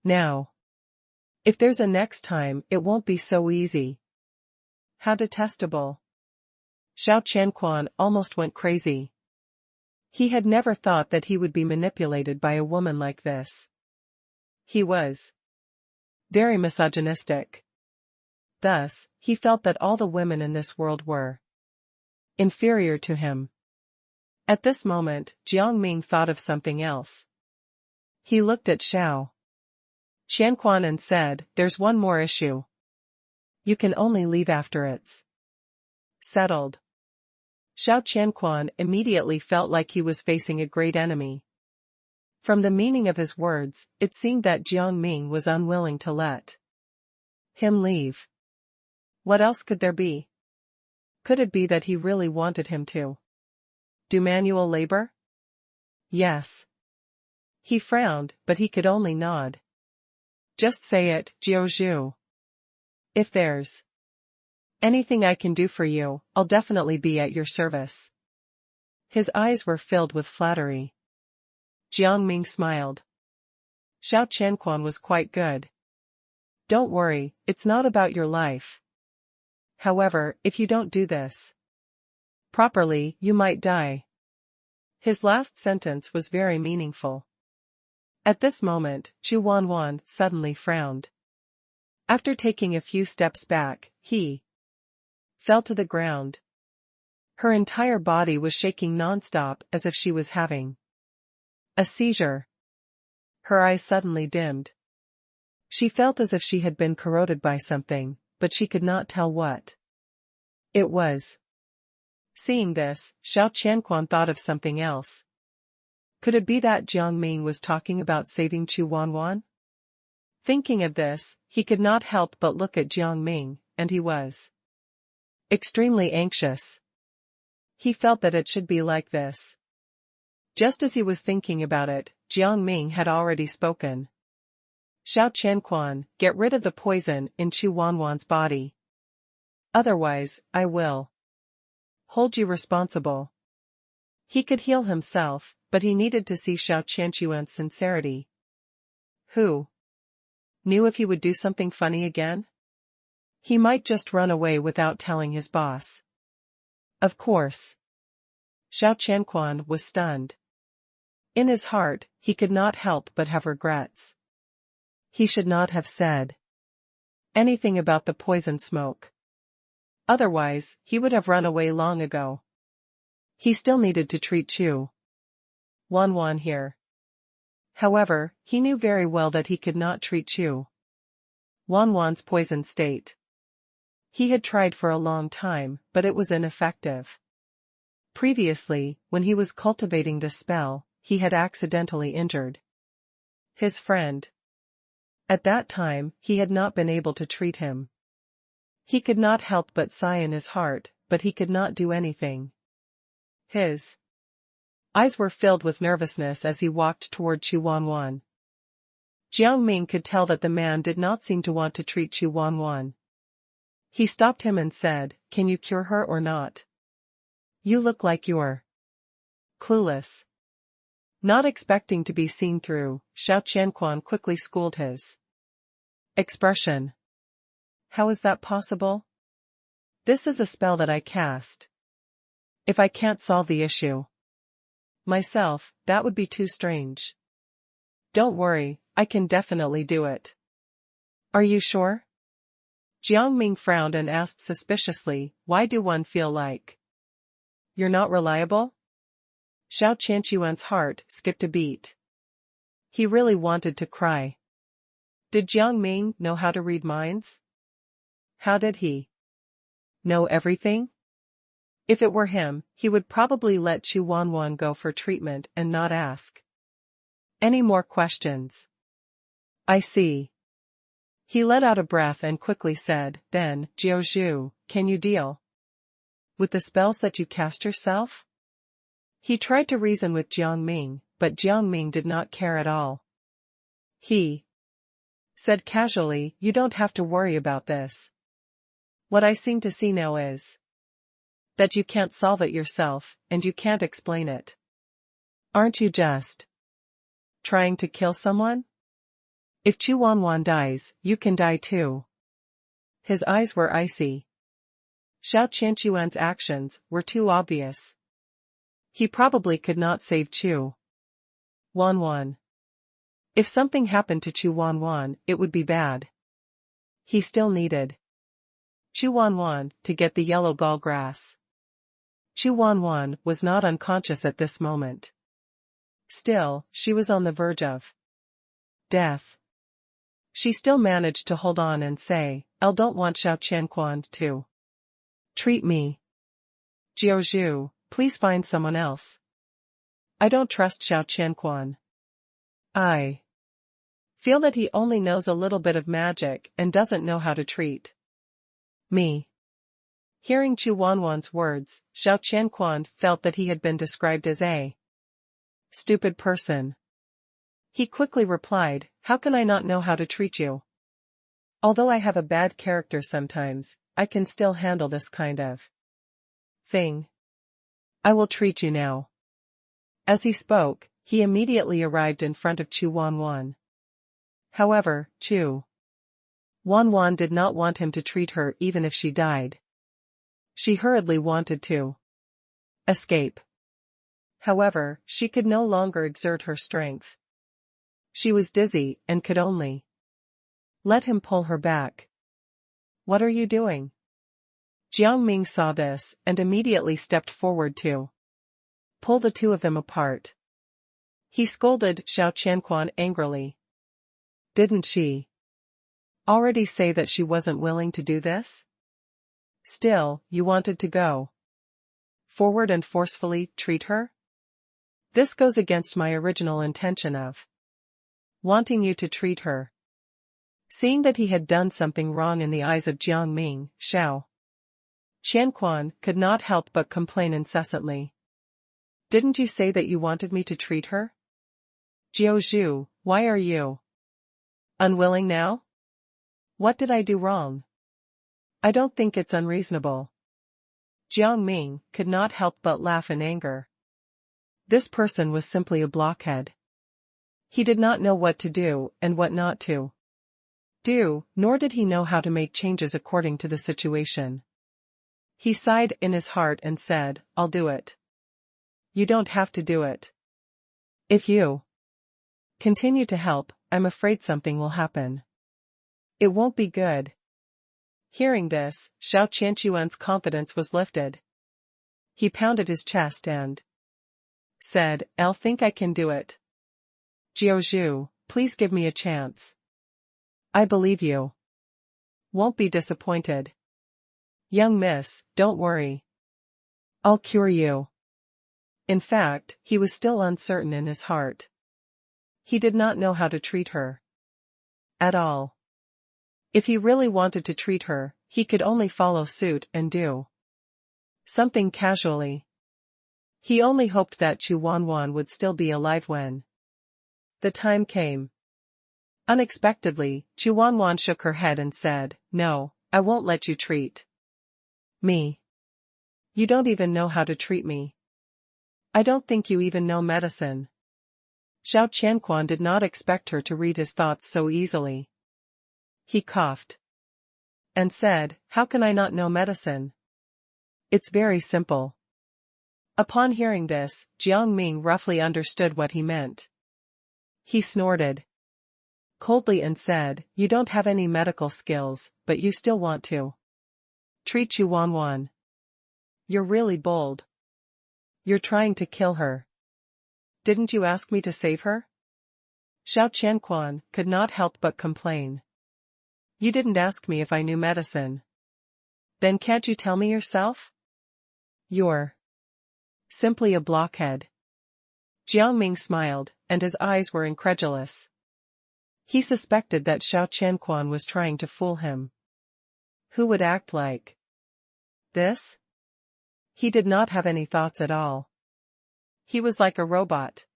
now. If there's a next time, it won't be so easy. How detestable. Xiao Qianquan almost went crazy. He had never thought that he would be manipulated by a woman like this. He was very misogynistic. Thus, he felt that all the women in this world were inferior to him. At this moment, Jiang Ming thought of something else. He looked at Xiao Qianquan and said, "There's one more issue. You can only leave after it's settled." Xiao Qianquan immediately felt like he was facing a great enemy. From the meaning of his words, it seemed that Jiang Ming was unwilling to let him leave. What else could there be? Could it be that he really wanted him to do manual labor? Yes. He frowned, but he could only nod. "Just say it, Jiao. If there's anything I can do for you, I'll definitely be at your service." His eyes were filled with flattery. Jiang Ming smiled. Xiao Qianquan was quite good. "Don't worry, it's not about your life. However, if you don't do this properly, you might die." His last sentence was very meaningful. At this moment, Chu Wanwan suddenly frowned. After taking a few steps back, he fell to the ground. Her entire body was shaking non-stop as if she was having a seizure. Her eyes suddenly dimmed. She felt as if she had been corroded by something, but she could not tell what it was. Seeing this, Xiao Qianquan thought of something else. Could it be that Jiang Ming was talking about saving Chu Wanwan? Thinking of this, he could not help but look at Jiang Ming, and he was extremely anxious. He felt that it should be like this. Just as he was thinking about it, Jiang Ming had already spoken. "Xiao Qianquan, get rid of the poison in Chu Wanwan's body. Otherwise, I will hold you responsible." He could heal himself, but he needed to see Xiao Qianquan's sincerity. Who knew if he would do something funny again? He might just run away without telling his boss. Of course. Xiao Qianquan was stunned. In his heart, he could not help but have regrets. He should not have said anything about the poison smoke. Otherwise, he would have run away long ago. He still needed to treat Chu Wanwan here. However, he knew very well that he could not treat Chu Wanwan's poisoned state. He had tried for a long time, but it was ineffective. Previously, when he was cultivating this spell, he had accidentally injured his friend. At that time, he had not been able to treat him. He could not help but sigh in his heart, but he could not do anything. His eyes were filled with nervousness as he walked toward Chu Wanwan. Jiang Ming could tell that the man did not seem to want to treat Chu Wanwan. He stopped him and said, "Can you cure her or not? You look like you're clueless." Not expecting to be seen through, Xiao Qianquan quickly schooled his expression. "How is that possible? This is a spell that I cast. If I can't solve the issue myself, that would be too strange. Don't worry, I can definitely do it." "Are you sure?" Jiang Ming frowned and asked suspiciously, "Why do one feel like you're not reliable?" Xiao Qianquan's heart skipped a beat. He really wanted to cry. Did Jiang Ming know how to read minds? How did he know everything? If it were him, he would probably let Chu Wanwan go for treatment and not ask any more questions. "I see." He let out a breath and quickly said, "Then, Jiao, can you deal with the spells that you cast yourself?" He tried to reason with Jiang Ming, but Jiang Ming did not care at all. He said casually, "You don't have to worry about this. What I seem to see now is that you can't solve it yourself, and you can't explain it. Aren't you just trying to kill someone? If Chu Wanwan dies, you can die too." His eyes were icy. Xiao Qianquan's actions were too obvious. He probably could not save Chu Wanwan. If something happened to Chu Wanwan, it would be bad. He still needed Chu Wanwan to get the yellow gall grass. Chu Wanwan was not unconscious at this moment. Still, she was on the verge of death. She still managed to hold on and say, "I don't want Xiao Qianquan to treat me. Jiao, please find someone else. I don't trust Xiao Qianquan. I feel that he only knows a little bit of magic and doesn't know how to treat me." Hearing Chu Wanwan's words, Xiao Qianquan felt that he had been described as a stupid person. He quickly replied, "How can I not know how to treat you? Although I have a bad character sometimes, I can still handle this kind of thing. I will treat you now." As he spoke, he immediately arrived in front of Chu Wanwan. However, Chu Wanwan did not want him to treat her even if she died. She hurriedly wanted to escape. However, she could no longer exert her strength. She was dizzy and could only let him pull her back. "What are you doing?" Jiang Ming saw this and immediately stepped forward to pull the two of them apart. He scolded Xiao Qianquan angrily. "Didn't she already say that she wasn't willing to do this? Still, you wanted to go forward and forcefully treat her? This goes against my original intention of wanting you to treat her." Seeing that he had done something wrong in the eyes of Jiang Ming, Xiao Qianquan could not help but complain incessantly. "Didn't you say that you wanted me to treat her? Jiao, why are you unwilling now? What did I do wrong? I don't think it's unreasonable." Jiang Ming could not help but laugh in anger. This person was simply a blockhead. He did not know what to do and what not to do, nor did he know how to make changes according to the situation. He sighed in his heart and said, "I'll do it." "You don't have to do it. If you continue to help, I'm afraid something will happen. It won't be good." Hearing this, Xiao Qianquan's confidence was lifted. He pounded his chest and said, "I'll think I can do it. Jiao, please give me a chance. I believe you won't be disappointed. Young miss, don't worry. I'll cure you." In fact, he was still uncertain in his heart. He did not know how to treat her at all. If he really wanted to treat her, he could only follow suit and do something casually. He only hoped that Chu Wanwan would still be alive when the time came. Unexpectedly, Chu Wanwan shook her head and said, "No, I won't let you treat me. You don't even know how to treat me. I don't think you even know medicine." Xiao Qianquan did not expect her to read his thoughts so easily. He coughed and said, "How can I not know medicine? It's very simple." Upon hearing this, Jiang Ming roughly understood what he meant. He snorted coldly and said, "You don't have any medical skills, but you still want to treat Chu Wanwan. You're really bold. You're trying to kill her. Didn't you ask me to save her?" Xiao Qianquan could not help but complain. "You didn't ask me if I knew medicine. Then can't you tell me yourself? You're simply a blockhead." Jiang Ming smiled, and his eyes were incredulous. He suspected that Xiao Qianquan was trying to fool him. Who would act like this? He did not have any thoughts at all. He was like a robot.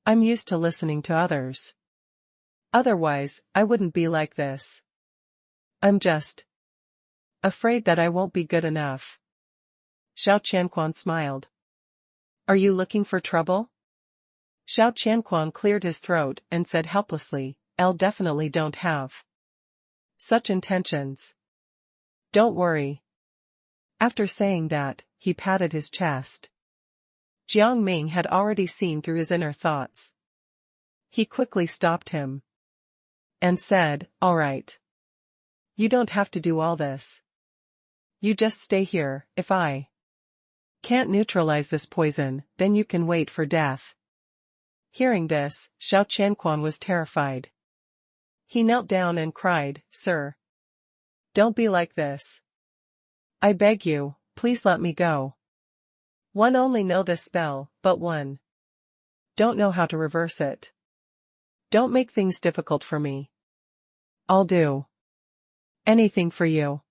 "I'm used to listening to others. Otherwise, I wouldn't be like this. I'm just afraid that I won't be good enough." Xiao Qianquan smiled. "Are you looking for trouble?" Xiao Qianquan cleared his throat and said helplessly, "I definitely don't have such intentions. Don't worry." After saying that, he patted his chest. Jiang Ming had already seen through his inner thoughts. He quickly stopped him and said, "All right. You don't have to do all this. You just stay here. If I can't neutralize this poison, then you can wait for death." Hearing this, Xiao Qianquan was terrified. He knelt down and cried, "Sir, don't be like this. I beg you, please let me go. One only know this spell, but one don't know how to reverse it. Don't make things difficult for me. I'll do anything for you."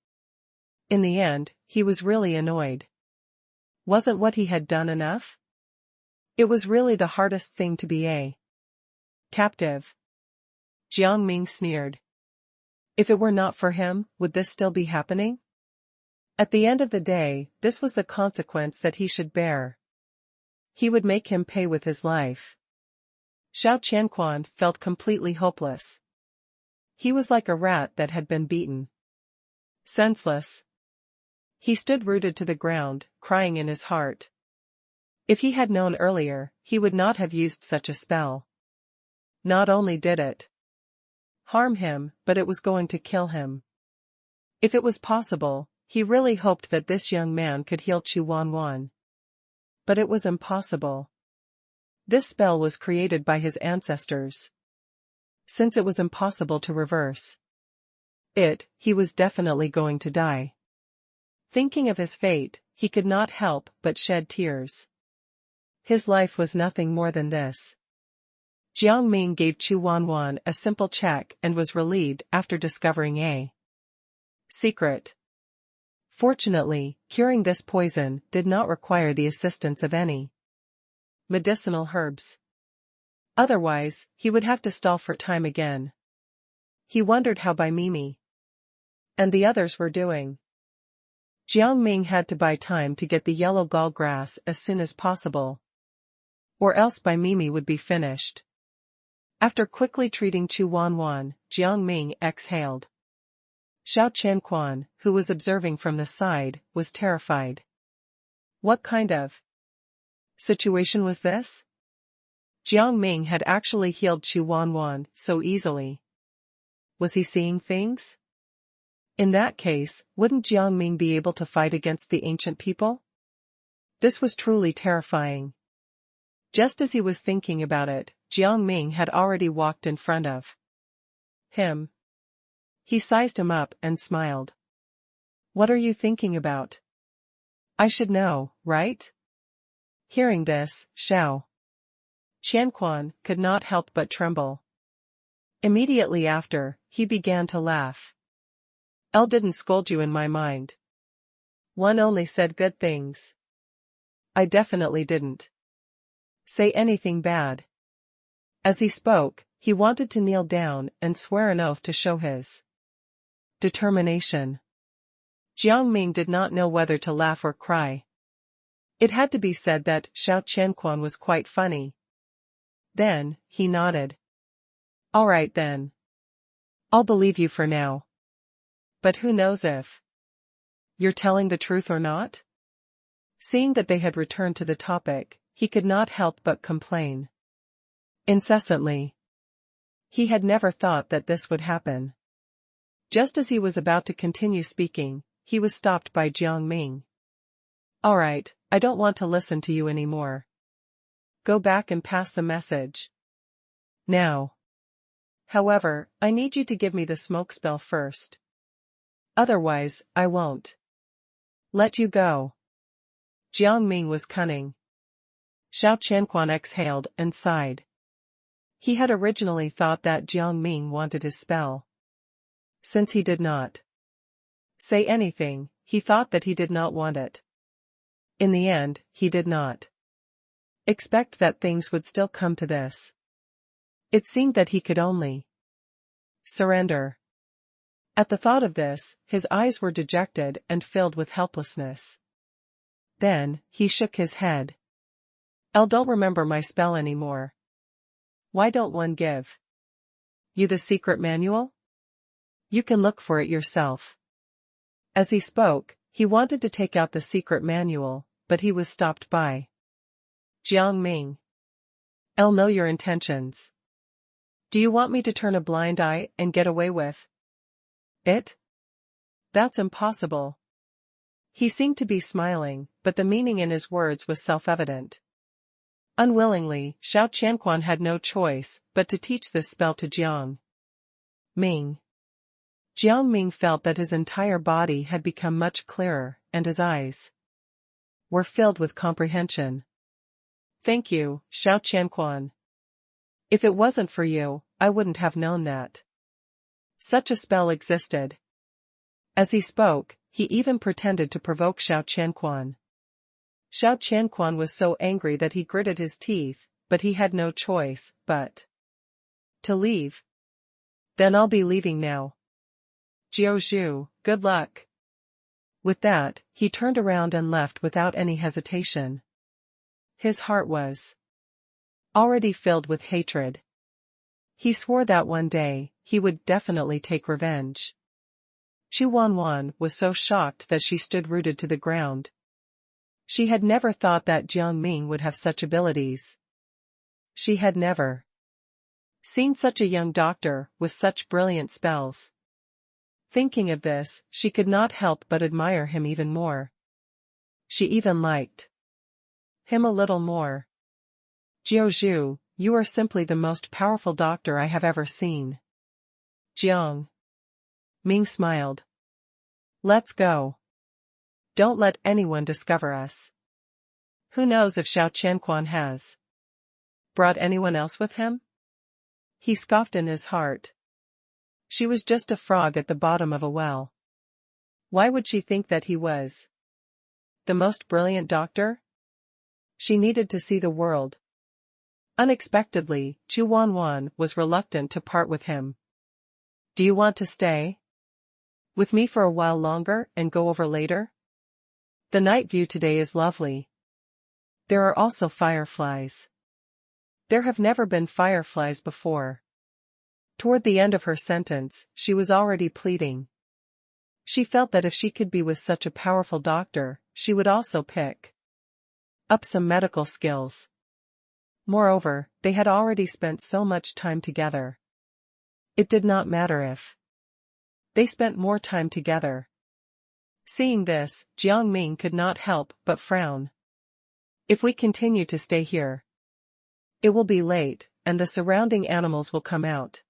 In the end, he was really annoyed. Wasn't what he had done enough? It was really the hardest thing to be a captive. Jiang Ming sneered. If it were not for him, would this still be happening? At the end of the day, this was the consequence that he should bear. He would make him pay with his life. Xiao Qianquan felt completely hopeless. He was like a rat that had been beaten. Senseless. He stood rooted to the ground, crying in his heart. If he had known earlier, he would not have used such a spell. Not only did it harm him, but it was going to kill him. If it was possible, he really hoped that this young man could heal Chu Wanwan. But it was impossible. This spell was created by his ancestors. Since it was impossible to reverse it, he was definitely going to die. Thinking of his fate, he could not help but shed tears. His life was nothing more than this. Jiang Ming gave Chu Wanwan a simple check and was relieved after discovering a secret. Fortunately, curing this poison did not require the assistance of any medicinal herbs. Otherwise, he would have to stall for time again. He wondered how Bai Mimi and the others were doing. Jiang Ming had to buy time to get the yellow gall grass as soon as possible, or else Bai Mimi would be finished. After quickly treating Chu Wanwan, Jiang Ming exhaled. Xiao Qianquan, who was observing from the side, was terrified. What kind of situation was this? Jiang Ming had actually healed Chu Wanwan so easily. Was he seeing things? In that case, wouldn't Jiang Ming be able to fight against the ancient people? This was truly terrifying. Just as he was thinking about it, Jiang Ming had already walked in front of him. He sized him up and smiled. What are you thinking about? I should know, right? Hearing this, Xiao Qianquan could not help but tremble. Immediately after, he began to laugh. "I didn't scold you in my mind. One only said good things. I definitely didn't say anything bad." As he spoke, he wanted to kneel down and swear an oath to show his determination. Jiang Ming did not know whether to laugh or cry. It had to be said that Xiao Qianquan was quite funny. Then, he nodded. "All right then. I'll believe you for now. But who knows if you're telling the truth or not?" Seeing that they had returned to the topic, he could not help but complain incessantly. He had never thought that this would happen. Just as he was about to continue speaking, he was stopped by Jiang Ming. "All right, I don't want to listen to you anymore. Go back and pass the message now. However, I need you to give me the smoke spell first. Otherwise, I won't let you go." Jiang Ming was cunning. Xiao Qianquan exhaled and sighed. He had originally thought that Jiang Ming wanted his spell. Since he did not say anything, he thought that he did not want it. In the end, he did not expect that things would still come to this. It seemed that he could only surrender. At the thought of this, his eyes were dejected and filled with helplessness. Then, he shook his head. "I don't remember my spell anymore. Why don't one give you the secret manual? You can look for it yourself." As he spoke, he wanted to take out the secret manual, but he was stopped by Jiang Ming. "I'll know your intentions. Do you want me to turn a blind eye and get away with it? That's impossible. He seemed to be smiling, but the meaning in his words was self-evident. Unwillingly, Xiao Qianquan had no choice but to teach this spell to Jiang Ming. Jiang Ming felt that his entire body had become much clearer, and his eyes were filled with comprehension. Thank you, Xiao Qianquan. If it wasn't for you, I wouldn't have known that such a spell existed. As he spoke, he even pretended to provoke Xiao Qianquan. Xiao Qianquan was so angry that he gritted his teeth, but he had no choice but to leave. Then I'll be leaving now. Jiao Zhu, good luck. With that, he turned around and left without any hesitation. His heart was already filled with hatred. He swore that one day, he would definitely take revenge. Chu Wanwan was so shocked that she stood rooted to the ground. She had never thought that Jiang Ming would have such abilities. She had never seen such a young doctor with such brilliant spells. Thinking of this, she could not help but admire him even more. She even liked him a little more. Jiao Zhu, you are simply the most powerful doctor I have ever seen. Jiang Ming smiled. Let's go. Don't let anyone discover us. Who knows if Xiao Qianquan has brought anyone else with him? He scoffed in his heart. She was just a frog at the bottom of a well. Why would she think that he was the most brilliant doctor? She needed to see the world. Unexpectedly, Chu Wanwan was reluctant to part with him. Do you want to stay with me for a while longer and go over later? The night view today is lovely. There are also fireflies. There have never been fireflies before. Toward the end of her sentence, she was already pleading. She felt that if she could be with such a powerful doctor, she would also pick up some medical skills. Moreover, they had already spent so much time together. It did not matter if they spent more time together. Seeing this, Jiang Ming could not help but frown. If we continue to stay here, it will be late, and the surrounding animals will come out.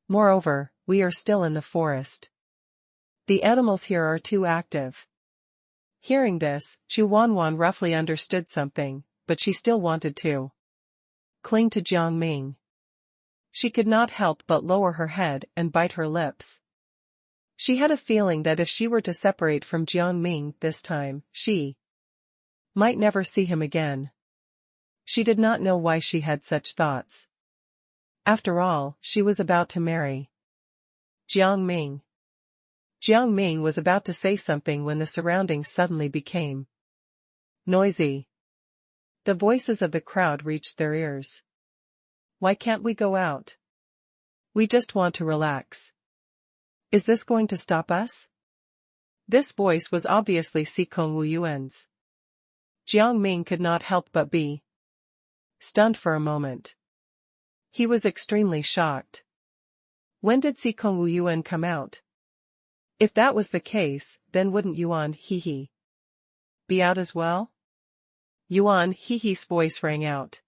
Moreover, we are still in the forest. The animals here are too active. Hearing this, Chu Wanwan roughly understood something, but she still wanted to cling to Jiang Ming. She could not help but lower her head and bite her lips. She had a feeling that if she were to separate from Jiang Ming this time, she might never see him again. She did not know why she had such thoughts. After all, she was about to marry Jiang Ming. Jiang Ming was about to say something when the surroundings suddenly became noisy. The voices of the crowd reached their ears. Why can't we go out? We just want to relax. Is this going to stop us? This voice was obviously Sikong Wu Yuan's. Jiang Ming could not help but be stunned for a moment. He was extremely shocked. When did Sikong Wu Yuan come out? If that was the case, then wouldn't Yuan Hehe be out as well? Yuan Hehe's voice rang out.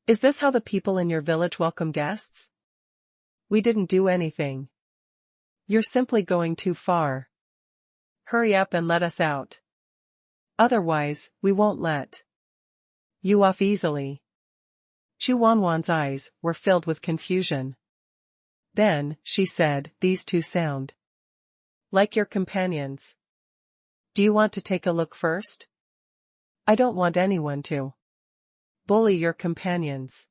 Is this how the people in your village welcome guests? We didn't do anything. You're simply going too far. Hurry up and let us out. Otherwise, we won't let you off easily. Chu Wanwan's eyes were filled with confusion. Then, she said, these two sound like your companions. Do you want to take a look first? I don't want anyone to bully your companions.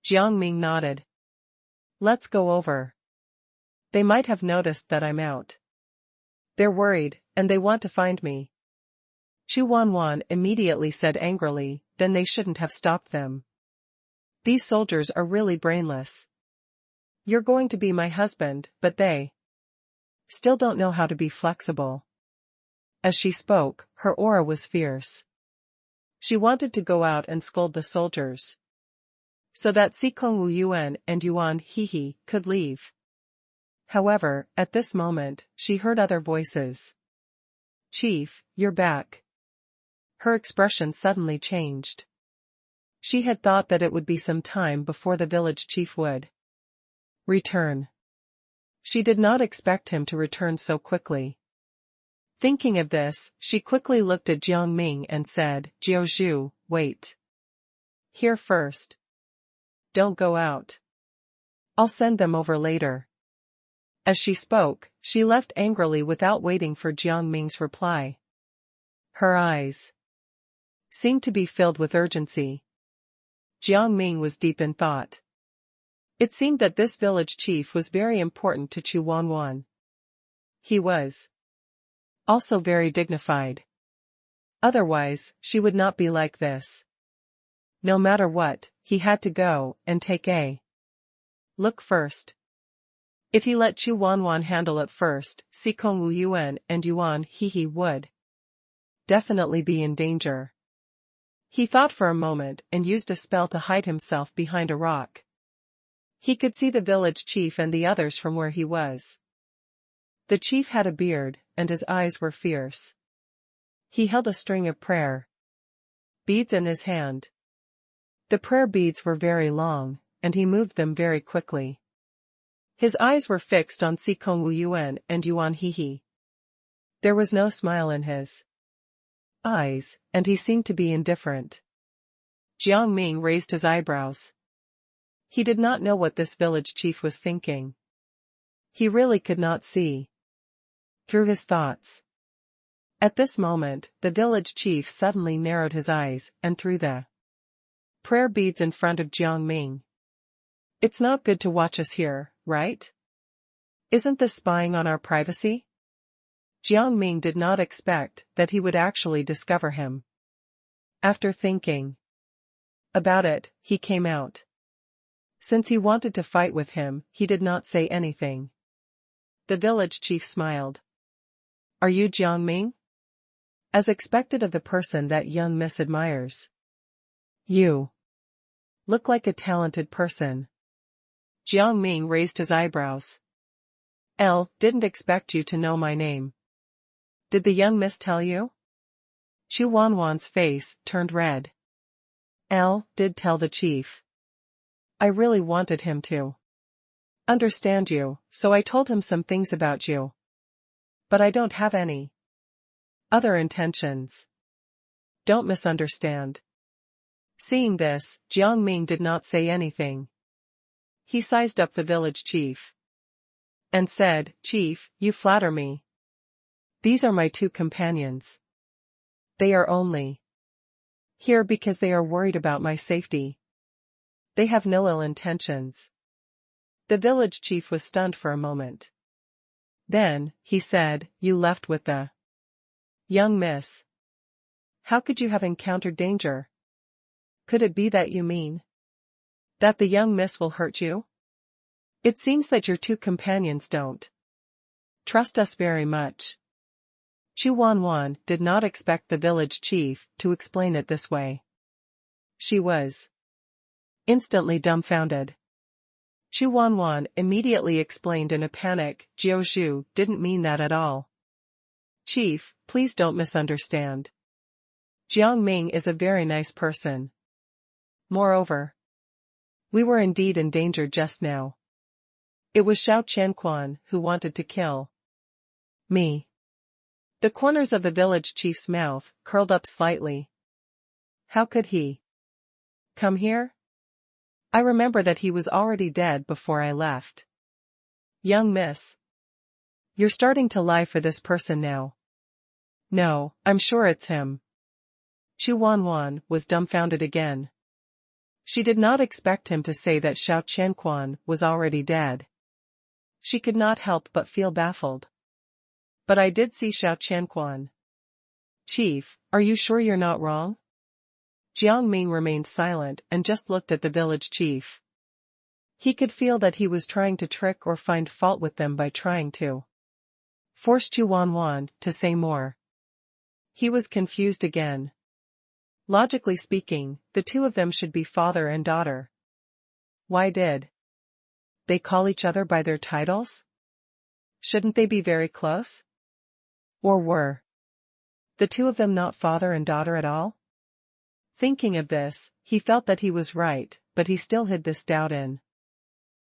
Jiang Ming nodded. Let's go over. They might have noticed that I'm out. They're worried, and they want to find me. Chu Wanwan immediately said angrily, then they shouldn't have stopped them. These soldiers are really brainless. You're going to be my husband, but they still don't know how to be flexible. As she spoke, her aura was fierce. She wanted to go out and scold the soldiers. so that Si Kong Wu Yuan and Yuan Hehe could leave. However, at this moment, she heard other voices. "Chief, you're back." Her expression suddenly changed. She had thought that it would be some time before the village chief would return. She did not expect him to return so quickly. Thinking of this, she quickly looked at Jiang Ming and said, "Jiao Zhu, wait here first. Don't go out. I'll send them over later." As she spoke, she left angrily without waiting for Jiang Ming's reply. Her eyes seemed to be filled with urgency. Jiang Ming was deep in thought. It seemed that this village chief was very important to Chu Wanwan. He was also very dignified. Otherwise, she would not be like this. No matter what, he had to go and take a look first. If he let Chu Wanwan handle it first, Si Kong Wu Yuan and Yuan Hehe would definitely be in danger. He thought for a moment and used a spell to hide himself behind a rock. He could see the village chief and the others from where he was. The chief had a beard, and his eyes were fierce. He held a string of prayer beads in his hand. The prayer beads were very long, and he moved them very quickly. His eyes were fixed on Si Kong Wu Yuan and Yuan Hehe. There was no smile in his eyes, and he seemed to be indifferent. Jiang Ming raised his eyebrows. He did not know what this village chief was thinking. He really could not see through his thoughts. At this moment, the village chief suddenly narrowed his eyes and threw the prayer beads in front of Jiang Ming. "It's not good to watch us here, right? Isn't this spying on our privacy?" Jiang Ming did not expect that he would actually discover him. After thinking about it, he came out. Since he wanted to fight with him, he did not say anything. The village chief smiled. "Are you Jiang Ming?" As expected of the person that young miss admires. "You look like a talented person." Jiang Ming raised his eyebrows. Didn't expect you to know my name. Did the young miss tell you?" Chu Wanwan's face turned red. Did tell the chief. I really wanted him to understand you, so I told him some things about you. But I don't have any other intentions. Don't misunderstand." Seeing this, Jiang Ming did not say anything. He sized up the village chief and said, "Chief, you flatter me. These are my two companions. They are only here because they are worried about my safety. They have no ill intentions." The village chief was stunned for a moment. Then, he said, "You left with the young miss. How could you have encountered danger? Could it be that you mean that the young miss will hurt you? It seems that your two companions don't trust us very much." Chu Wanwan did not expect the village chief to explain it this way. She was instantly dumbfounded. Chu Wanwan immediately explained in a panic, "Jiao Zhu didn't mean that at all. Chief, please don't misunderstand. Jiang Ming is a very nice person. Moreover, we were indeed in danger just now. It was Xiao Qianquan who wanted to kill me." The corners of the village chief's mouth curled up slightly. How could he come here? I remember that he was already dead before I left. Young miss, you're starting to lie for this person now. No, I'm sure it's him. Chu Wanwan was dumbfounded again. She did not expect him to say that Xiao Qianquan was already dead. She could not help but feel baffled. But I did see Xiao Qianquan. Chief, are you sure you're not wrong? Jiang Ming remained silent and just looked at the village chief. He could feel that he was trying to trick or find fault with them by trying to force Chu Wanwan to say more. He was confused again. Logically speaking, the two of them should be father and daughter. Why did they call each other by their titles? Shouldn't they be very close? Or were the two of them not father and daughter at all? Thinking of this, he felt that he was right, but he still hid this doubt in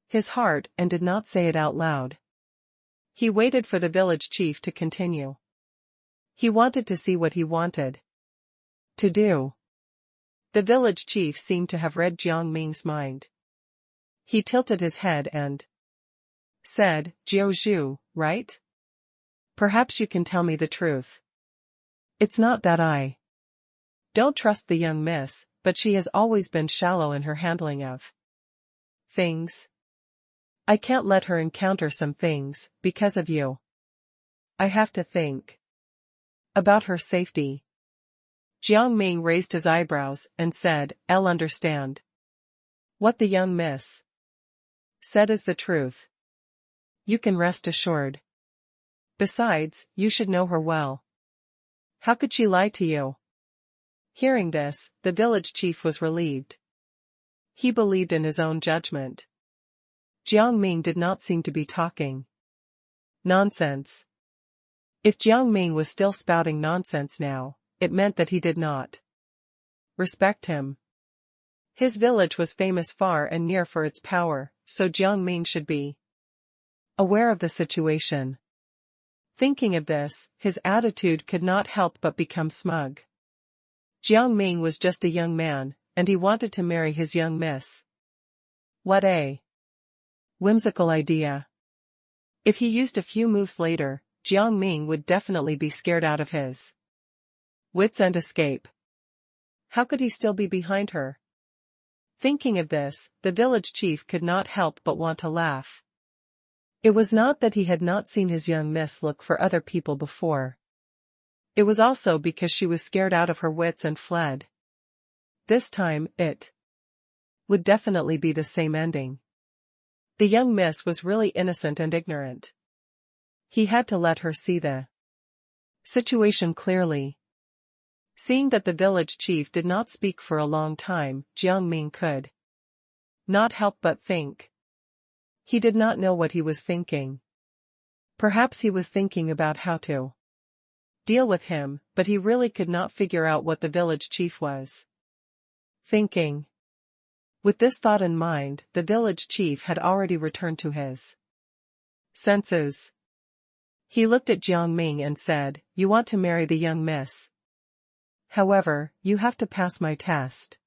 his heart and did not say it out loud. He waited for the village chief to continue. He wanted to see what he wanted to do. The village chief seemed to have read Jiang Ming's mind. He tilted his head and said, "Jiao Zhu, right? Perhaps you can tell me the truth. It's not that I don't trust the young miss, but she has always been shallow in her handling of things. I can't let her encounter some things, because of you. I have to think about her safety." Jiang Ming raised his eyebrows and said, "I'll understand. What the young miss said is the truth. You can rest assured. Besides, you should know her well. How could she lie to you?" Hearing this, the village chief was relieved. He believed in his own judgment. Jiang Ming did not seem to be talking nonsense. If Jiang Ming was still spouting nonsense now, it meant that he did not respect him. His village was famous far and near for its power, so Jiang Ming should be aware of the situation. Thinking of this, his attitude could not help but become smug. Jiang Ming was just a young man, and he wanted to marry his young miss. What a whimsical idea. If he used a few moves later, Jiang Ming would definitely be scared out of his wits and escape. How could he still be behind her? Thinking of this, the village chief could not help but want to laugh. It was not that he had not seen his young miss look for other people before. It was also because she was scared out of her wits and fled. This time, it would definitely be the same ending. The young miss was really innocent and ignorant. He had to let her see the situation clearly. Seeing that the village chief did not speak for a long time, Jiang Ming could not help but think. He did not know what he was thinking. Perhaps he was thinking about how to deal with him, but he really could not figure out what the village chief was thinking. With this thought in mind, the village chief had already returned to his senses. He looked at Jiang Ming and said, "You want to marry the young miss. However, you have to pass my test.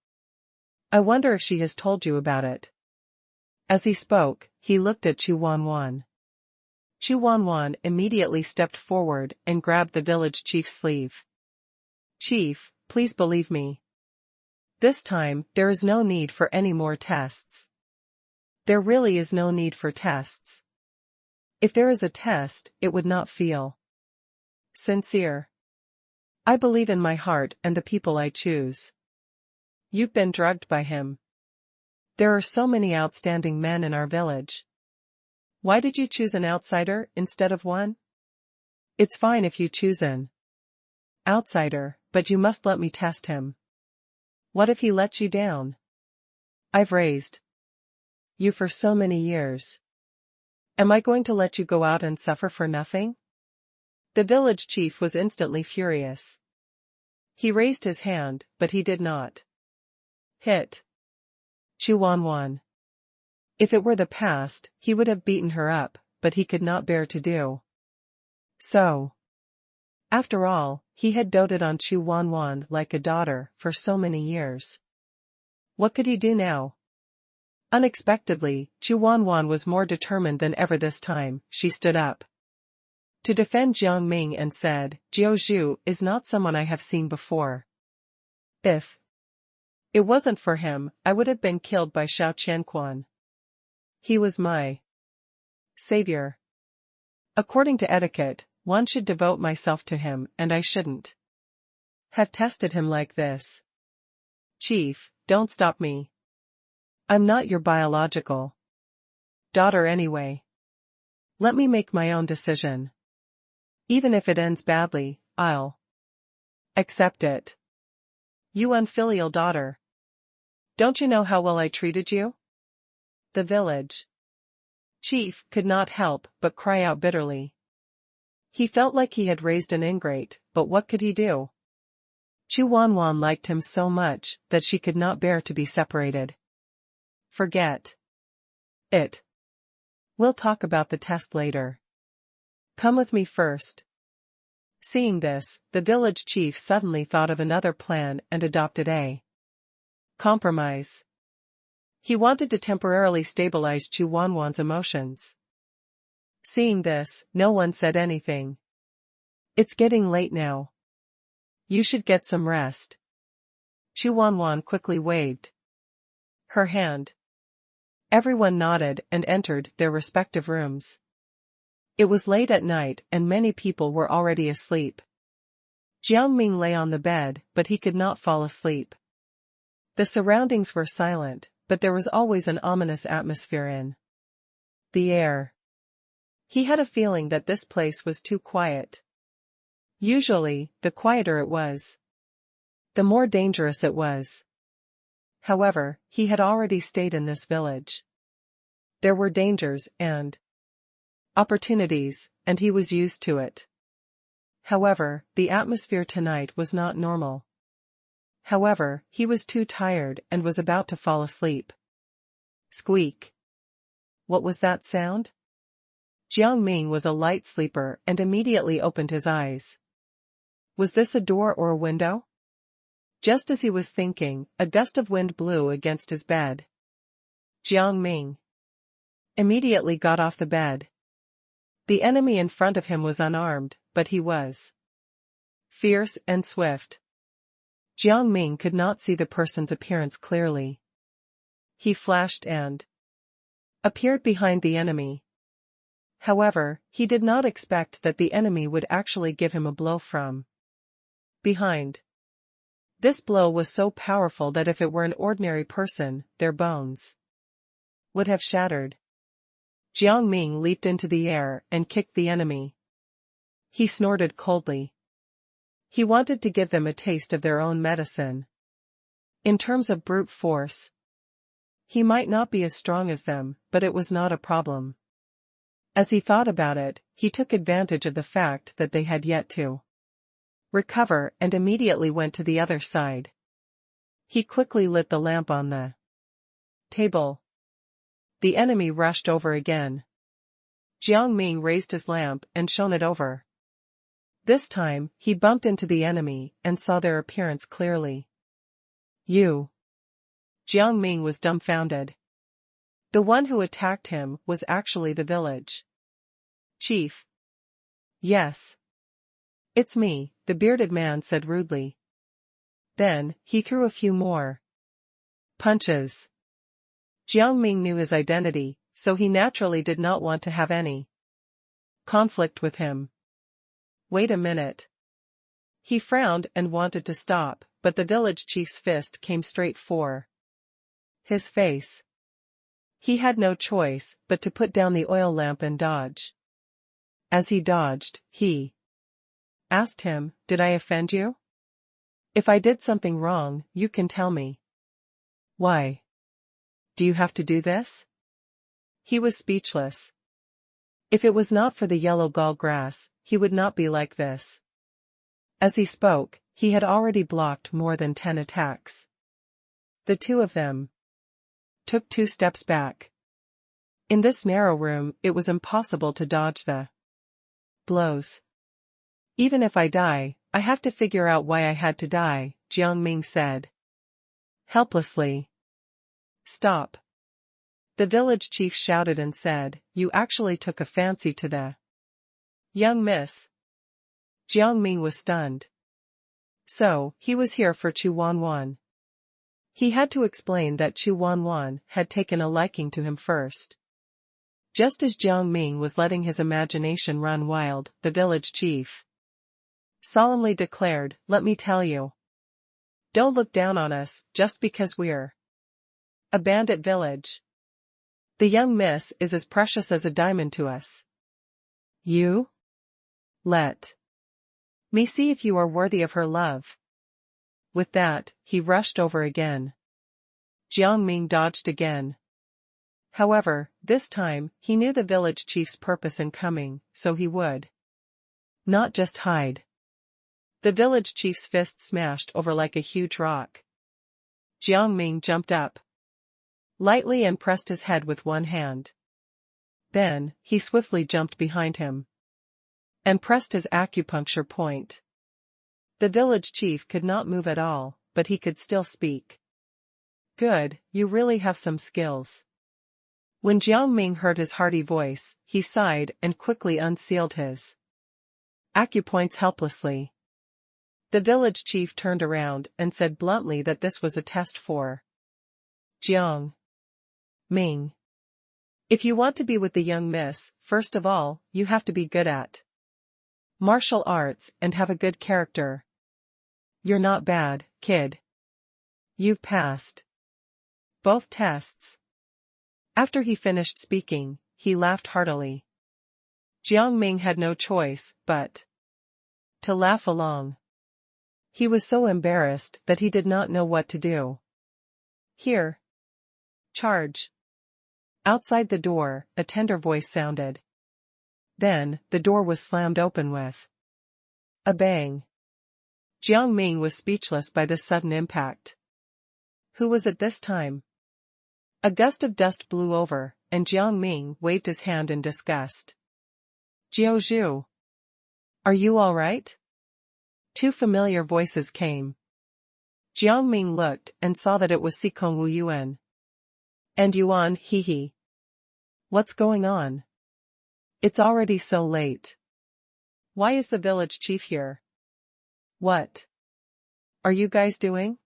I wonder if she has told you about it." As he spoke, he looked at Chu Wanwan. Chu Wanwan immediately stepped forward and grabbed the village chief's sleeve. "Chief, please believe me. This time, there is no need for any more tests. There really is no need for tests. If there is a test, it would not feel sincere. I believe in my heart and the people I choose. You've been drugged by him. There are so many outstanding men in our village. Why did you choose an outsider instead of one? It's fine if you choose an outsider, but you must let me test him. What if he lets you down? I've raised you for so many years. Am I going to let you go out and suffer for nothing?" The village chief was instantly furious. He raised his hand, but he did not hit Chu Wanwan. If it were the past, he would have beaten her up, but he could not bear to do so. After all, he had doted on Chu Wanwan like a daughter for so many years. What could he do now? Unexpectedly, Chu Wanwan was more determined than ever this time. She stood up to defend Jiang Ming and said, "Jiao Zhu is not someone I have seen before. If it wasn't for him, I would have been killed by Shao Qianquan. He was my savior. According to etiquette, one should devote myself to him, and I shouldn't have tested him like this. Chief, don't stop me. I'm not your biological daughter anyway. Let me make my own decision. Even if it ends badly, I'll accept it. You unfilial daughter. Don't you know how well I treated you? The village chief could not help but cry out bitterly. He felt like he had raised an ingrate, but what could he do? Chu Wanwan liked him so much that she could not bear to be separated. Forget it. We'll talk about the test later. Come with me first. Seeing this, the village chief suddenly thought of another plan and adopted a compromise. He wanted to temporarily stabilize Chu Wanwan's emotions. Seeing this, no one said anything. It's getting late now. You should get some rest. Chu Wanwan quickly waved her hand. Everyone nodded and entered their respective rooms. It was late at night and many people were already asleep. Jiang Ming lay on the bed, but he could not fall asleep. The surroundings were silent, but there was always an ominous atmosphere in the air. He had a feeling that this place was too quiet. Usually, the quieter it was, the more dangerous it was. However, he had already stayed in this village. There were dangers and opportunities, and he was used to it. However, the atmosphere tonight was not normal. However, he was too tired and was about to fall asleep. Squeak. What was that sound? Jiang Ming was a light sleeper and immediately opened his eyes. Was this a door or a window? Just as he was thinking, a gust of wind blew against his bed. Jiang Ming immediately got off the bed. The enemy in front of him was unarmed, but he was fierce and swift. Jiang Ming could not see the person's appearance clearly. He flashed and appeared behind the enemy. However, he did not expect that the enemy would actually give him a blow from behind. This blow was so powerful that if it were an ordinary person, their bones would have shattered. Jiang Ming leaped into the air and kicked the enemy. He snorted coldly. He wanted to give them a taste of their own medicine. In terms of brute force, he might not be as strong as them, but it was not a problem. As he thought about it, he took advantage of the fact that they had yet to recover and immediately went to the other side. He quickly lit the lamp on the table. The enemy rushed over again. Jiang Ming raised his lamp and shone it over. This time, he bumped into the enemy and saw their appearance clearly. You. Jiang Ming was dumbfounded. The one who attacked him was actually the village chief. Yes. It's me, the bearded man said rudely. Then, he threw a few more punches. Jiang Ming knew his identity, so he naturally did not want to have any conflict with him. Wait a minute. He frowned and wanted to stop, but the village chief's fist came straight for his face. He had no choice but to put down the oil lamp and dodge. As he dodged, he asked him, "Did I offend you? If I did something wrong, you can tell me." "Why? Do you have to do this?" He was speechless. If it was not for the yellow gall grass, he would not be like this. As he spoke, he had already blocked more than 10 attacks. The two of them took 2 steps back. In this narrow room, it was impossible to dodge the blows. Even if I die, I have to figure out why I had to die, Jiang Ming said helplessly. Stop. The village chief shouted and said, "You actually took a fancy to the young miss." Jiang Ming was stunned. So, he was here for Chu Wanwan. He had to explain that Chu Wanwan had taken a liking to him first. Just as Jiang Ming was letting his imagination run wild, the village chief solemnly declared, "Let me tell you. Don't look down on us, just because we're a bandit village. The young miss is as precious as a diamond to us. You? Let me see if you are worthy of her love." With that, he rushed over again. Jiang Ming dodged again. However, this time, he knew the village chief's purpose in coming, so he would not just hide. The village chief's fist smashed over like a huge rock. Jiang Ming jumped up lightly and pressed his head with one hand. Then, he swiftly jumped behind him and pressed his acupuncture point. The village chief could not move at all, but he could still speak. Good, you really have some skills. When Jiang Ming heard his hearty voice, he sighed and quickly unsealed his acupoints helplessly. The village chief turned around and said bluntly that this was a test for Jiang Ming. If you want to be with the young miss, first of all, you have to be good at martial arts and have a good character. You're not bad, kid. You've passed both tests. After he finished speaking, he laughed heartily. Jiang Ming had no choice but to laugh along. He was so embarrassed that he did not know what to do. Here. Charge. Outside the door, a tender voice sounded. Then, the door was slammed open with a bang. Jiang Ming was speechless by this sudden impact. Who was it this time? A gust of dust blew over, and Jiang Ming waved his hand in disgust. Jiao Zhu. Are you all right? Two familiar voices came. Jiang Ming looked and saw that it was Sikong Wu Yuan. And Yuan, he. What's going on? It's already so late. Why is the village chief here? What are you guys doing?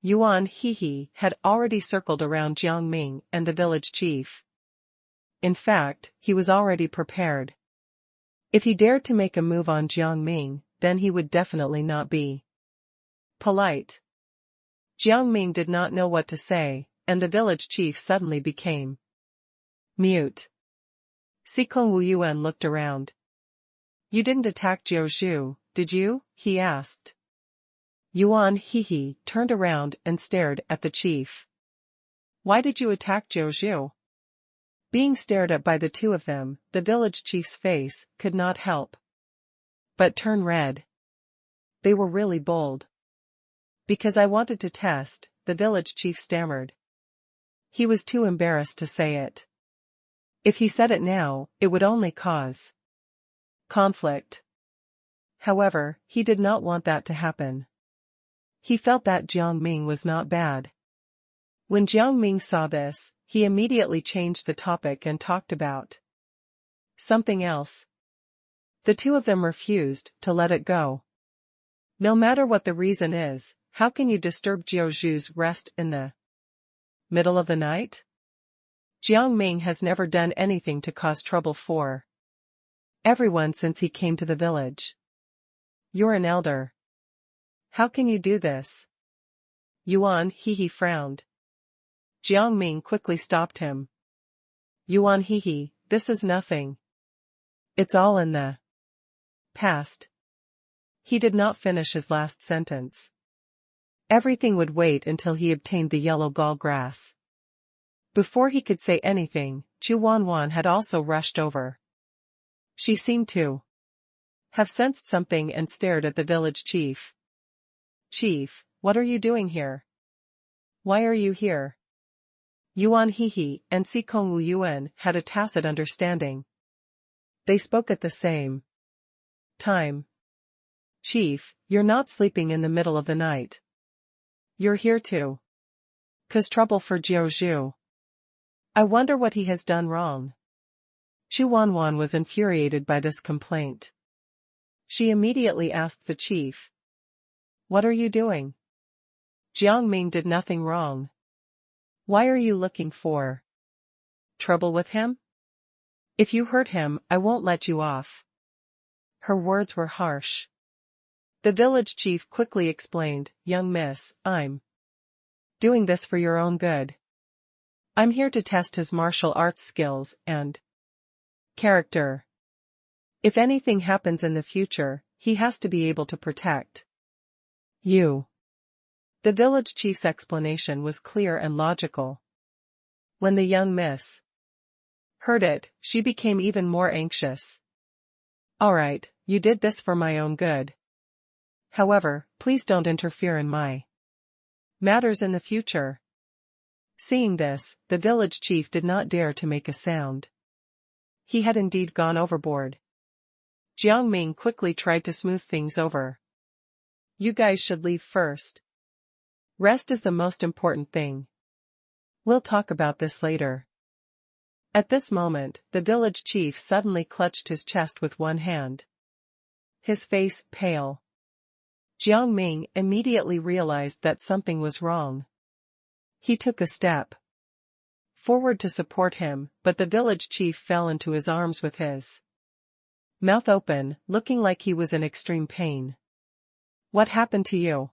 Yuan he had already circled around Jiang Ming and the village chief. In fact, he was already prepared. If he dared to make a move on Jiang Ming, then he would definitely not be polite. Jiang Ming did not know what to say, and the village chief suddenly became mute. Sikong Wu Yuan looked around. You didn't attack Jiao Zhu, did you? He asked. Yuan he turned around and stared at the chief. Why did you attack Jiao Zhu? Being stared at by the two of them, the village chief's face could not help but turn red. They were really bold. Because I wanted to test, the village chief stammered. He was too embarrassed to say it. If he said it now, it would only cause conflict. However, he did not want that to happen. He felt that Jiang Ming was not bad. When Jiang Ming saw this, he immediately changed the topic and talked about something else. The two of them refused to let it go. No matter what the reason is, how can you disturb Jiao Zhu's rest in the middle of the night? Jiang Ming has never done anything to cause trouble for everyone since he came to the village. You're an elder. How can you do this? Yuan he frowned. Jiang Ming quickly stopped him. Yuan he, this is nothing. It's all in the past. He did not finish his last sentence. Everything would wait until he obtained the yellow gall grass. Before he could say anything, Chu Wanwan had also rushed over. She seemed to have sensed something and stared at the village chief. Chief, what are you doing here? Why are you here? Yuan he and Sikong Wu Yuan had a tacit understanding. They spoke at the same time. Chief, you're not sleeping in the middle of the night. You're here to cause trouble for Jiao Zhu. I wonder what he has done wrong. Chu Wanwan was infuriated by this complaint. She immediately asked the chief. What are you doing? Jiang Ming did nothing wrong. Why are you looking for trouble with him? If you hurt him, I won't let you off. Her words were harsh. The village chief quickly explained, Young miss, I'm doing this for your own good. I'm here to test his martial arts skills and character. If anything happens in the future, he has to be able to protect you. The village chief's explanation was clear and logical. When the young miss heard it, she became even more anxious. All right, you did this for my own good. However, please don't interfere in my matters in the future. Seeing this, the village chief did not dare to make a sound. He had indeed gone overboard. Jiang Ming quickly tried to smooth things over. You guys should leave first. Rest is the most important thing. We'll talk about this later. At this moment, the village chief suddenly clutched his chest with one hand. His face pale. Jiang Ming immediately realized that something was wrong. He took a step forward to support him, but the village chief fell into his arms with his mouth open, looking like he was in extreme pain. What happened to you?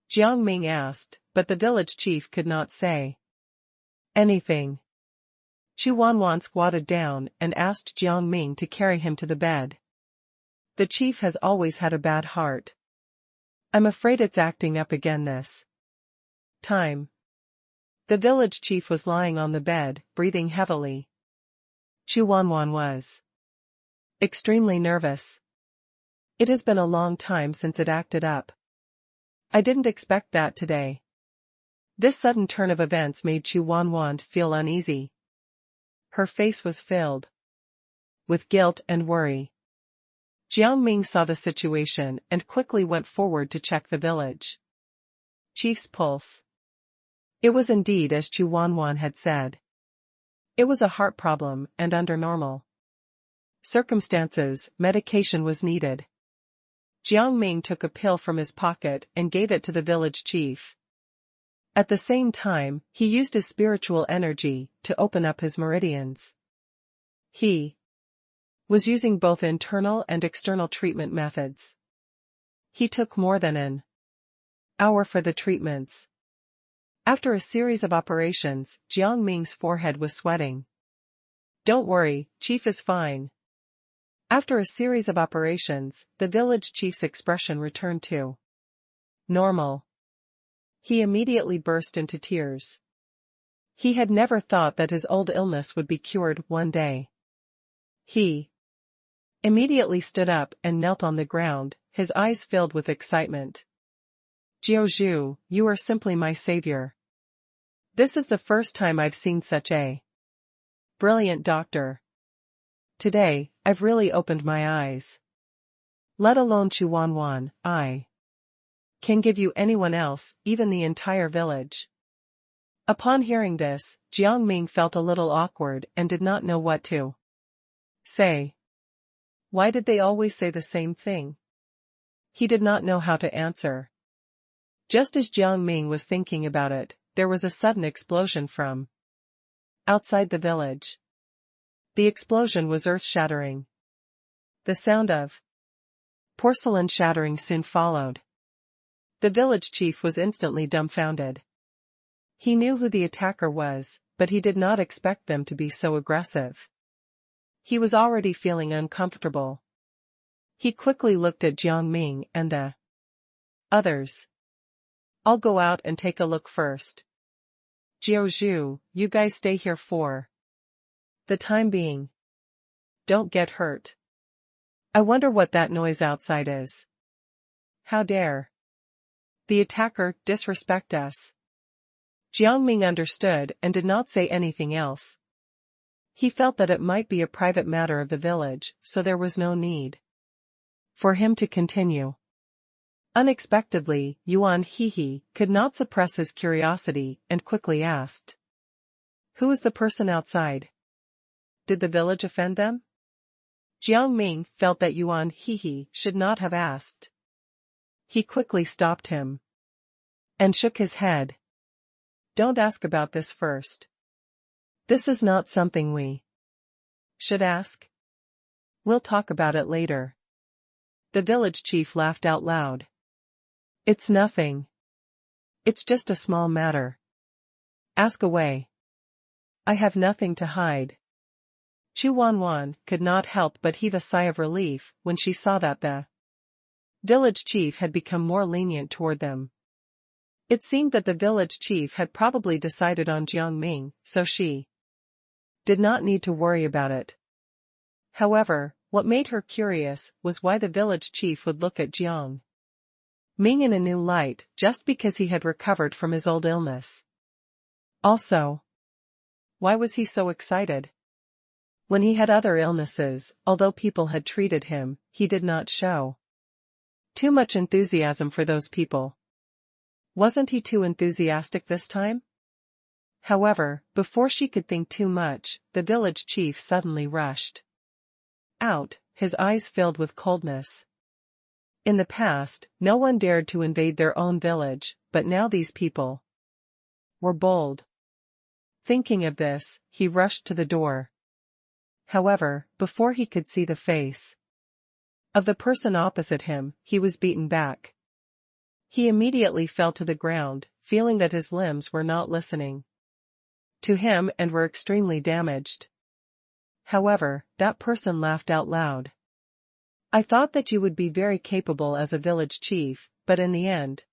Jiang Ming asked, but the village chief could not say anything. Chu Wanwan squatted down and asked Jiang Ming to carry him to the bed. The chief has always had a bad heart. I'm afraid it's acting up again this time. The village chief was lying on the bed, breathing heavily. Chu Wanwan was extremely nervous. It has been a long time since it acted up. I didn't expect that today. This sudden turn of events made Chu Wanwan feel uneasy. Her face was filled with guilt and worry. Jiang Ming saw the situation and quickly went forward to check the village chief's pulse. It was indeed as Chu Wanwan had said. It was a heart problem, and under normal circumstances, medication was needed. Jiang Ming took a pill from his pocket and gave it to the village chief. At the same time, he used his spiritual energy to open up his meridians. He was using both internal and external treatment methods. He took more than an hour for the treatments. After a series of operations, Jiang Ming's forehead was sweating. Don't worry, Chief is fine. After a series of operations, the village chief's expression returned to normal. He immediately burst into tears. He had never thought that his old illness would be cured one day. He immediately stood up and knelt on the ground, his eyes filled with excitement. Jiuzhu, you are simply my savior. This is the first time I've seen such a brilliant doctor. Today, I've really opened my eyes. Let alone Chu Wanwan, I can give you anyone else, even the entire village. Upon hearing this, Jiang Ming felt a little awkward and did not know what to say. Why did they always say the same thing? He did not know how to answer. Just as Jiang Ming was thinking about it, there was a sudden explosion from outside the village. The explosion was earth-shattering. The sound of porcelain shattering soon followed. The village chief was instantly dumbfounded. He knew who the attacker was, but he did not expect them to be so aggressive. He was already feeling uncomfortable. He quickly looked at Jiang Ming and the others. I'll go out and take a look first. Jiuzhu, you guys stay here for the time being. Don't get hurt. I wonder what that noise outside is. How dare the attacker disrespect us? Jiang Ming understood and did not say anything else. He felt that it might be a private matter of the village, so there was no need for him to continue. Unexpectedly, Yuan Hehe could not suppress his curiosity and quickly asked, who is the person outside? Did the village offend them? Jiang Ming felt that Yuan Hehe should not have asked. He quickly stopped him and shook his head. Don't ask about this first. This is not something we should ask. We'll talk about it later. The village chief laughed out loud. It's nothing. It's just a small matter. Ask away. I have nothing to hide. Chu Wanwan could not help but heave a sigh of relief when she saw that the village chief had become more lenient toward them. It seemed that the village chief had probably decided on Jiang Ming, so she did not need to worry about it. However, what made her curious was why the village chief would look at Jiang Ming in a new light just because he had recovered from his old illness. Also, why was he so excited? When he had other illnesses, although people had treated him, he did not show too much enthusiasm for those people. Wasn't he too enthusiastic this time? However, before she could think too much, the village chief suddenly rushed out, his eyes filled with coldness. In the past, no one dared to invade their own village, but now these people were bold. Thinking of this, he rushed to the door. However, before he could see the face of the person opposite him, he was beaten back. He immediately fell to the ground, feeling that his limbs were not listening to him and were extremely damaged. However, that person laughed out loud. I thought that you would be very capable as a village chief, but in the end,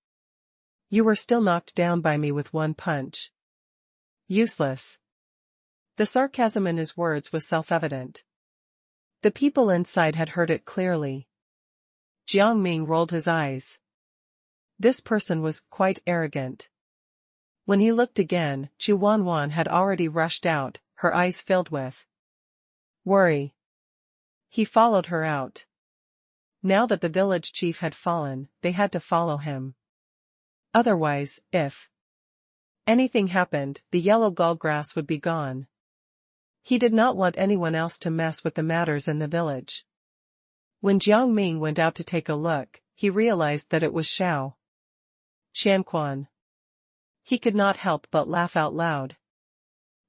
you were still knocked down by me with one punch. Useless. The sarcasm in his words was self-evident. The people inside had heard it clearly. Jiang Ming rolled his eyes. This person was quite arrogant. When he looked again, Chu Wanwan had already rushed out, her eyes filled with worry. He followed her out. Now that the village chief had fallen, they had to follow him. Otherwise, if anything happened, the yellow gallgrass would be gone. He did not want anyone else to mess with the matters in the village. When Jiang Ming went out to take a look, he realized that it was Xiao Qianquan. He could not help but laugh out loud.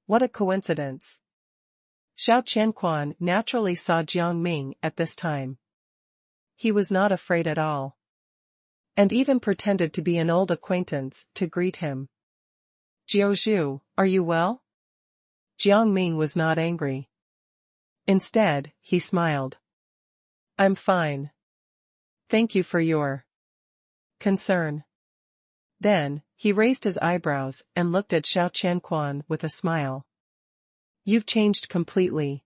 What a coincidence. Xiao Qianquan naturally saw Jiang Ming at this time. He was not afraid at all, and even pretended to be an old acquaintance to greet him. Jiaozhu, are you well? Jiang Ming was not angry. Instead, he smiled. I'm fine. Thank you for your concern. Then, he raised his eyebrows and looked at Xiao Qianquan with a smile. You've changed completely.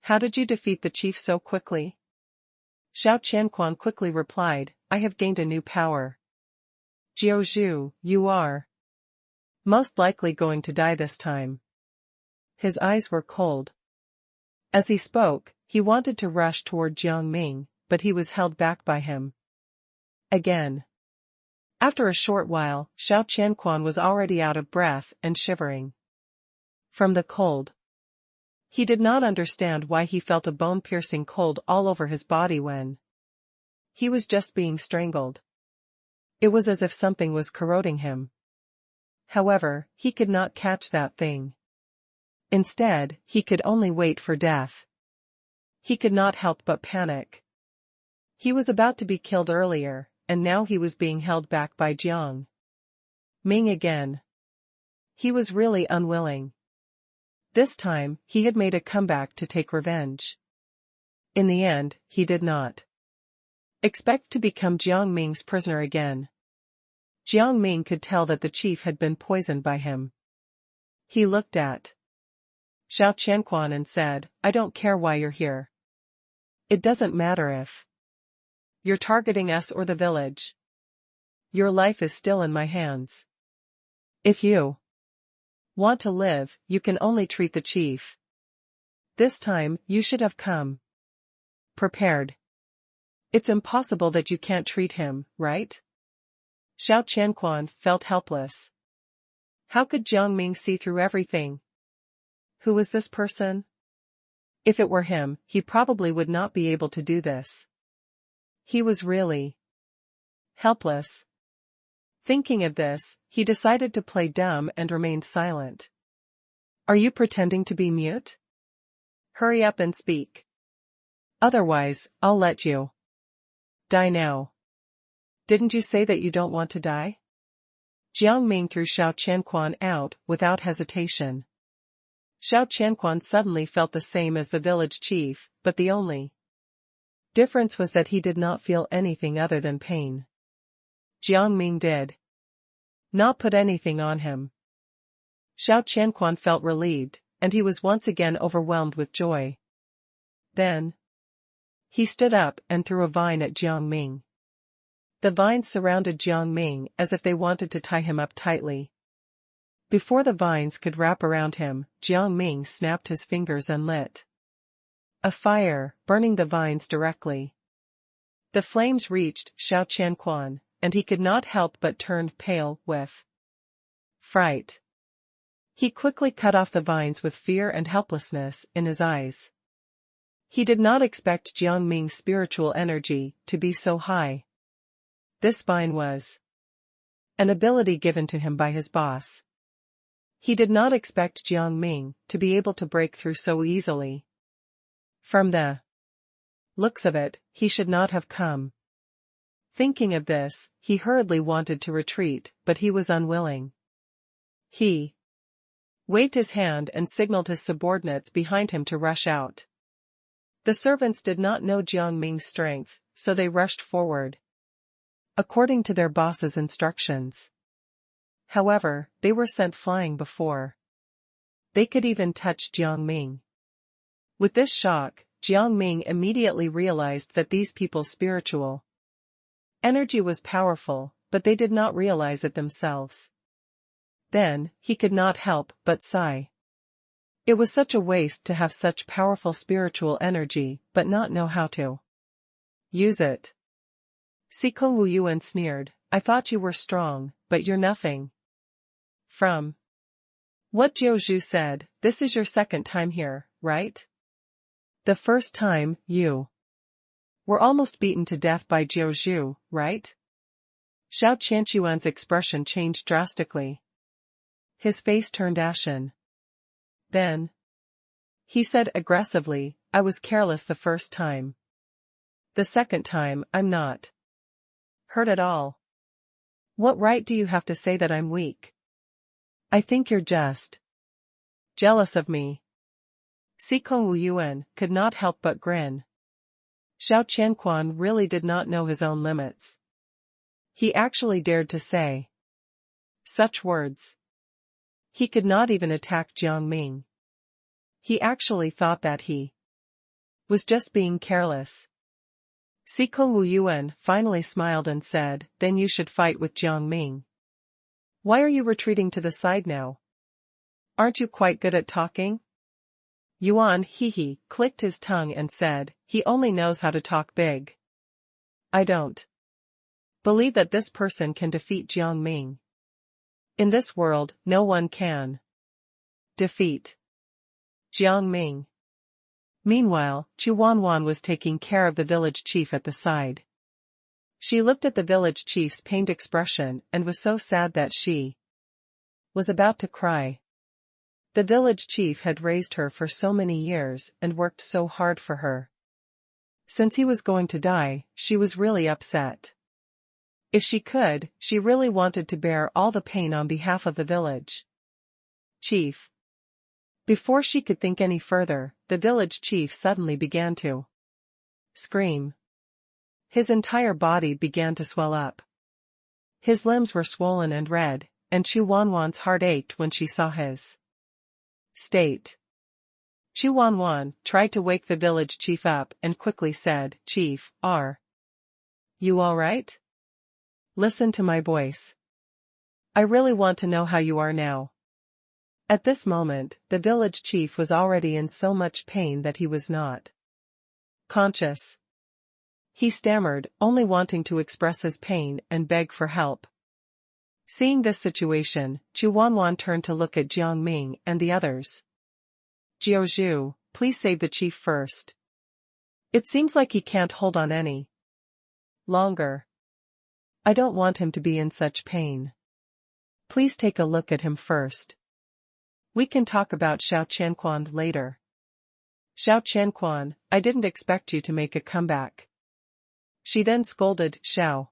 How did you defeat the chief so quickly? Xiao Qianquan quickly replied, I have gained a new power. Jiaozhu, you are most likely going to die this time. His eyes were cold. As he spoke, he wanted to rush toward Jiang Ming, but he was held back by him. Again. After a short while, Xiao Qianquan was already out of breath and shivering from the cold. He did not understand why he felt a bone-piercing cold all over his body when he was just being strangled. It was as if something was corroding him. However, he could not catch that thing. Instead, he could only wait for death. He could not help but panic. He was about to be killed earlier, and now he was being held back by Jiang Ming again. He was really unwilling. This time, he had made a comeback to take revenge. In the end, he did not expect to become Jiang Ming's prisoner again. Jiang Ming could tell that the chief had been poisoned by him. He looked at Xiao Qianquan and said, I don't care why you're here. It doesn't matter if you're targeting us or the village. Your life is still in my hands. If you want to live, you can only treat the chief. This time, you should have come prepared. It's impossible that you can't treat him, right? Xiao Qianquan felt helpless. How could Jiang Ming see through everything? Who was this person? If it were him, he probably would not be able to do this. He was really helpless. Thinking of this, he decided to play dumb and remained silent. Are you pretending to be mute? Hurry up and speak. Otherwise, I'll let you die now. Didn't you say that you don't want to die? Jiang Ming threw Xiao Qianquan out without hesitation. Xiao Qianquan suddenly felt the same as the village chief, but the only difference was that he did not feel anything other than pain. Jiang Ming did. not put anything on him. Xiao Qianquan felt relieved, and he was once again overwhelmed with joy. Then, he stood up and threw a vine at Jiang Ming. The vines surrounded Jiang Ming as if they wanted to tie him up tightly. Before the vines could wrap around him, Jiang Ming snapped his fingers and lit a fire, burning the vines directly. The flames reached Xiao Qianquan, and he could not help but turn pale with fright. He quickly cut off the vines with fear and helplessness in his eyes. He did not expect Jiang Ming's spiritual energy to be so high. This vine was an ability given to him by his boss. He did not expect Jiang Ming to be able to break through so easily. From the looks of it, he should not have come. Thinking of this, he hurriedly wanted to retreat, but he was unwilling. He waved his hand and signaled his subordinates behind him to rush out. The servants did not know Jiang Ming's strength, so they rushed forward, according to their boss's instructions. However, they were sent flying before they could even touch Jiang Ming. With this shock, Jiang Ming immediately realized that these people's spiritual energy was powerful, but they did not realize it themselves. Then, he could not help but sigh. It was such a waste to have such powerful spiritual energy, but not know how to use it. Sikong Wu Yuan sneered, I thought you were strong, but you're nothing. From what Jiao Zhu said, this is your second time here, right? The first time, you were almost beaten to death by Jiao Zhu, right? Xiao Qianquan's expression changed drastically. His face turned ashen. Then, he said aggressively, I was careless the first time. The second time, I'm not hurt at all. What right do you have to say that I'm weak? I think you're just jealous of me. Sikong Wu Yuan could not help but grin. Xiao Qianquan really did not know his own limits. He actually dared to say such words. He could not even attack Jiang Ming. He actually thought that he was just being careless. Sikong Wu Yuan finally smiled and said, then you should fight with Jiang Ming. Why are you retreating to the side now? Aren't you quite good at talking? Yuan clicked his tongue and said, he only knows how to talk big. I don't believe that this person can defeat Jiang Ming. In this world, no one can defeat Jiang Ming. Meanwhile, Chu Wanwan was taking care of the village chief at the side. She looked at the village chief's pained expression and was so sad that she was about to cry. The village chief had raised her for so many years and worked so hard for her. Since he was going to die, she was really upset. If she could, she really wanted to bear all the pain on behalf of the village chief. Before she could think any further, the village chief suddenly began to scream. His entire body began to swell up. His limbs were swollen and red, and Chu Wanwan's heart ached when she saw his state. Chu Wanwan tried to wake the village chief up and quickly said, Chief, are you all right? Listen to my voice. I really want to know how you are now. At this moment, the village chief was already in so much pain that he was not conscious. He stammered, only wanting to express his pain and beg for help. Seeing this situation, Chu Wanwan turned to look at Jiang Ming and the others. Jiao Zhu, please save the chief first. It seems like he can't hold on any longer. I don't want him to be in such pain. Please take a look at him first. We can talk about Xiao Qianquan later. Xiao Qianquan, I didn't expect you to make a comeback. She then scolded Xiao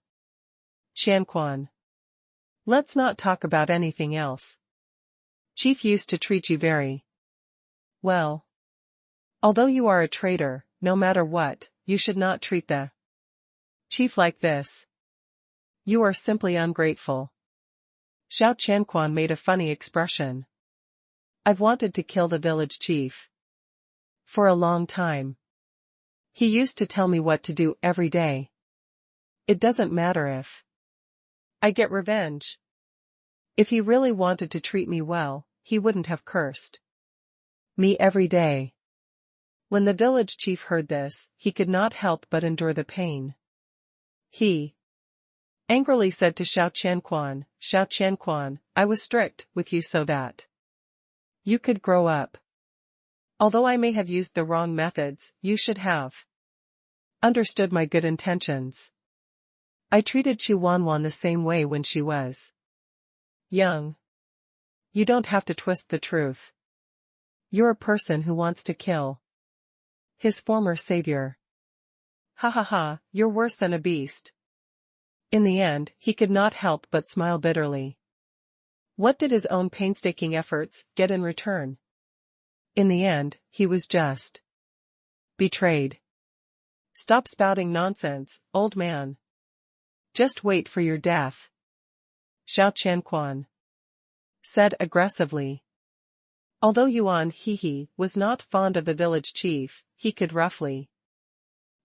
Qianquan. Let's not talk about anything else. Chief used to treat you very well. Although you are a traitor, no matter what, you should not treat the chief like this. You are simply ungrateful. Xiao Qianquan made a funny expression. I've wanted to kill the village chief. For a long time. He used to tell me what to do every day. It doesn't matter if I get revenge. If he really wanted to treat me well, he wouldn't have cursed me every day. When the village chief heard this, he could not help but endure the pain. He angrily said to Xiao Qianquan, I was strict with you so that you could grow up. Although I may have used the wrong methods, you should have understood my good intentions. I treated Chu Wanwan the same way when she was young. You don't have to twist the truth. You're a person who wants to kill his former savior. Ha ha ha, you're worse than a beast. In the end, he could not help but smile bitterly. What did his own painstaking efforts get in return? In the end, he was just betrayed. Stop spouting nonsense, old man. Just wait for your death. Xiao Qianquan said aggressively. Although Yuan Hehe was not fond of the village chief, he could roughly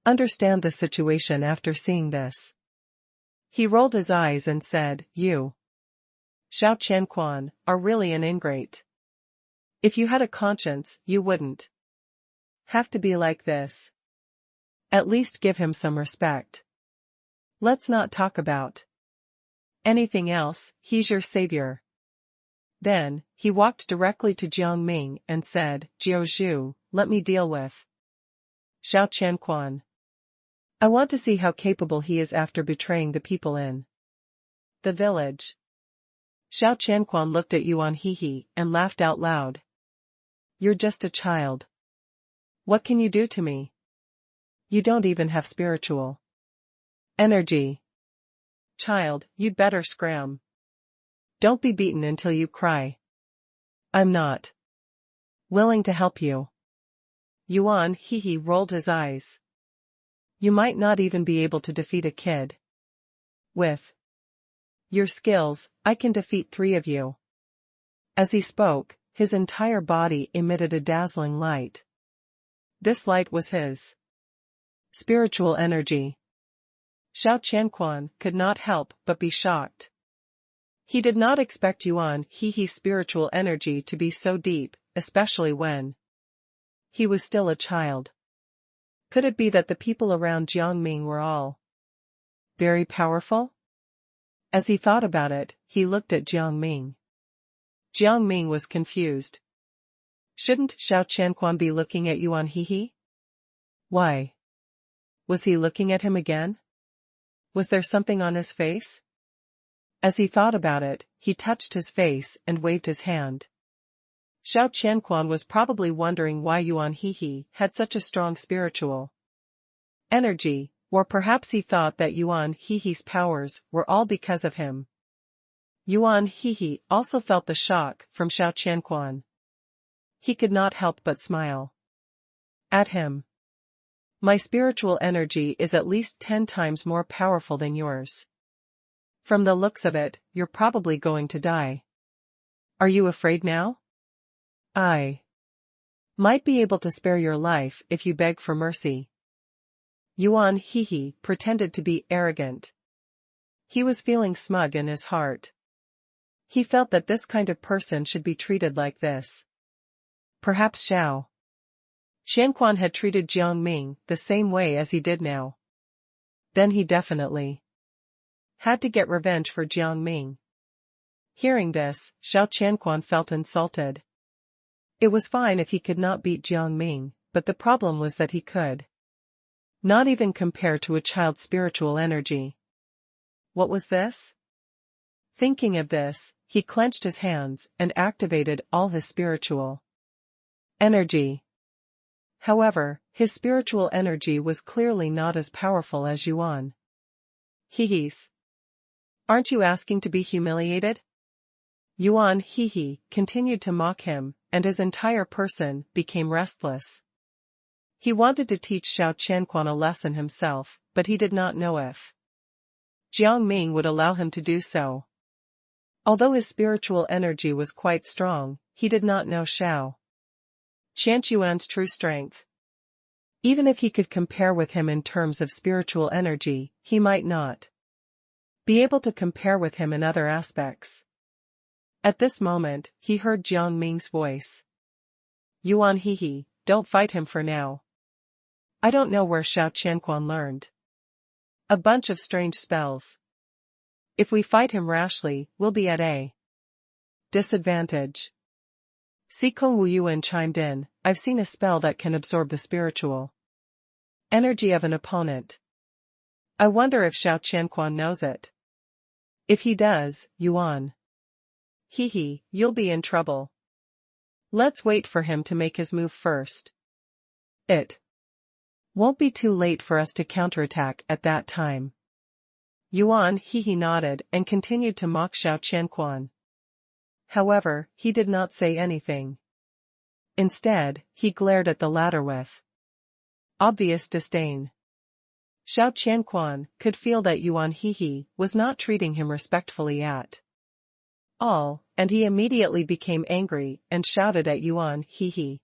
understand the situation after seeing this. He rolled his eyes and said, You, Xiao Qianquan, are really an ingrate. If you had a conscience, you wouldn't have to be like this. At least give him some respect. Let's not talk about anything else, he's your savior. Then, he walked directly to Jiang Ming and said, Jiao Zhu, let me deal with Xiao Qianquan. I want to see how capable he is after betraying the people in the village. Xiao Qianquan looked at Yuan Hehe and laughed out loud. You're just a child. What can you do to me? You don't even have spiritual energy. Child, you'd better scram. Don't be beaten until you cry. I'm not willing to help you. Yuan Hehe rolled his eyes. You might not even be able to defeat a kid. With your skills, I can defeat 3 of you. As he spoke, his entire body emitted a dazzling light. This light was his spiritual energy. Xiao Qianquan could not help but be shocked. He did not expect Yuan Hehe's spiritual energy to be so deep, especially when he was still a child. Could it be that the people around Jiang Ming were all very powerful? As he thought about it, he looked at Jiang Ming. Jiang Ming was confused. Shouldn't Xiao Qianquan be looking at Yuan Hehe? Why? Was he looking at him again? Was there something on his face? As he thought about it, he touched his face and waved his hand. Xiao Qianquan was probably wondering why Yuan Hehe had such a strong spiritual energy, or perhaps he thought that Yuan Hehe's powers were all because of him. Yuan Hehe also felt the shock from Xiao Qianquan. He could not help but smile at him. My spiritual energy is at least 10 times more powerful than yours. From the looks of it, you're probably going to die. Are you afraid now? I might be able to spare your life if you beg for mercy. Yuan Hehe pretended to be arrogant. He was feeling smug in his heart. He felt that this kind of person should be treated like this. Perhaps Xiao Qianquan had treated Jiang Ming the same way as he did now. Then he definitely had to get revenge for Jiang Ming. Hearing this, Xiao Qianquan felt insulted. It was fine if he could not beat Jiang Ming, but the problem was that he could not even compare to a child's spiritual energy. What was this? Thinking of this, he clenched his hands and activated all his spiritual energy. However, his spiritual energy was clearly not as powerful as Yuan Hehe's. Aren't you asking to be humiliated? Yuan Hehe continued to mock him, and his entire person became restless. He wanted to teach Xiao Qianquan a lesson himself, but he did not know if Jiang Ming would allow him to do so. Although his spiritual energy was quite strong, he did not know Xiao Qianyuan's true strength. Even if he could compare with him in terms of spiritual energy, he might not be able to compare with him in other aspects. At this moment, he heard Jiang Ming's voice. Yuan Hehe, don't fight him for now. I don't know where Xiao Qianquan learned a bunch of strange spells. If we fight him rashly, we'll be at a disadvantage. Sikong Wuyuan chimed in, I've seen a spell that can absorb the spiritual energy of an opponent. I wonder if Xiao Qianquan knows it. If he does, Yuan Hehe, you'll be in trouble. Let's wait for him to make his move first. It won't be too late for us to counterattack at that time. Yuan Hehe nodded and continued to mock Xiao Qianquan. However, he did not say anything. Instead, he glared at the latter with obvious disdain. Xiao Qianquan could feel that Yuan Hehe was not treating him respectfully at all, and he immediately became angry and shouted at Yuan Hehe.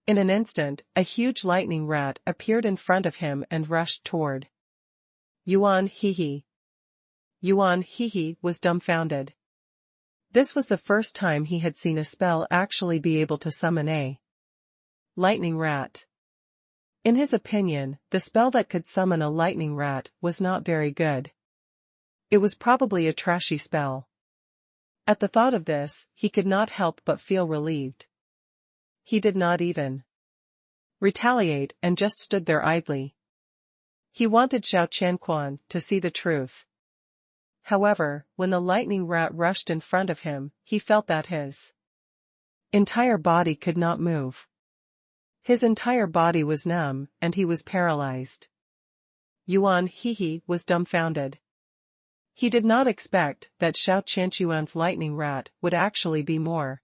In an instant, a huge lightning rat appeared in front of him and rushed toward Yuan Hehe. Yuan Hehe was dumbfounded. This was the first time he had seen a spell actually be able to summon a lightning rat. In his opinion, the spell that could summon a lightning rat was not very good. It was probably a trashy spell. At the thought of this, he could not help but feel relieved. He did not even retaliate and just stood there idly. He wanted Xiao Qianquan to see the truth. However, when the lightning rat rushed in front of him, he felt that his entire body could not move. His entire body was numb, and he was paralyzed. Yuan Hehe was dumbfounded. He did not expect that Xiao Qianyuan's lightning rat would actually be more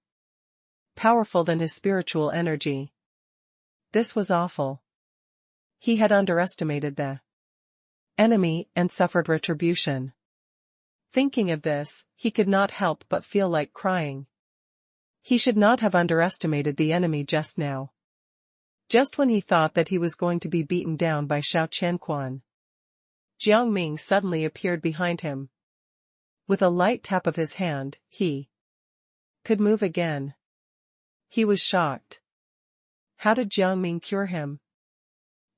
powerful than his spiritual energy. This was awful. He had underestimated the enemy and suffered retribution. Thinking of this, he could not help but feel like crying. He should not have underestimated the enemy just now. Just when he thought that he was going to be beaten down by Xiao Qianquan, Jiang Ming suddenly appeared behind him. With a light tap of his hand, he could move again. He was shocked. How did Jiang Ming cure him?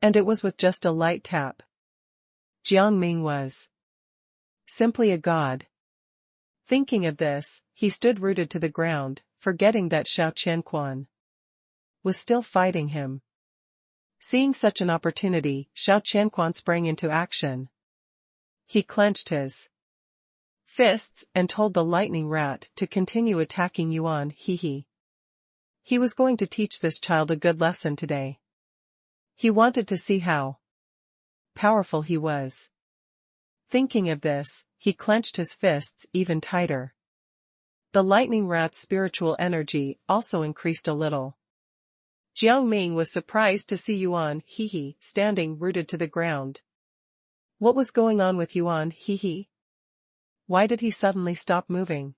And it was with just a light tap. Jiang Ming was simply a god. Thinking of this, he stood rooted to the ground, forgetting that Xiao Qianquan was still fighting him. Seeing such an opportunity, Xiao Qianquan sprang into action. He clenched his fists and told the lightning rat to continue attacking Yuan Hehe. He was going to teach this child a good lesson today. He wanted to see how powerful he was. Thinking of this, he clenched his fists even tighter. The lightning rat's spiritual energy also increased a little. Jiang Ming was surprised to see Yuan Hehe standing rooted to the ground. What was going on with Yuan Hehe? Why did he suddenly stop moving?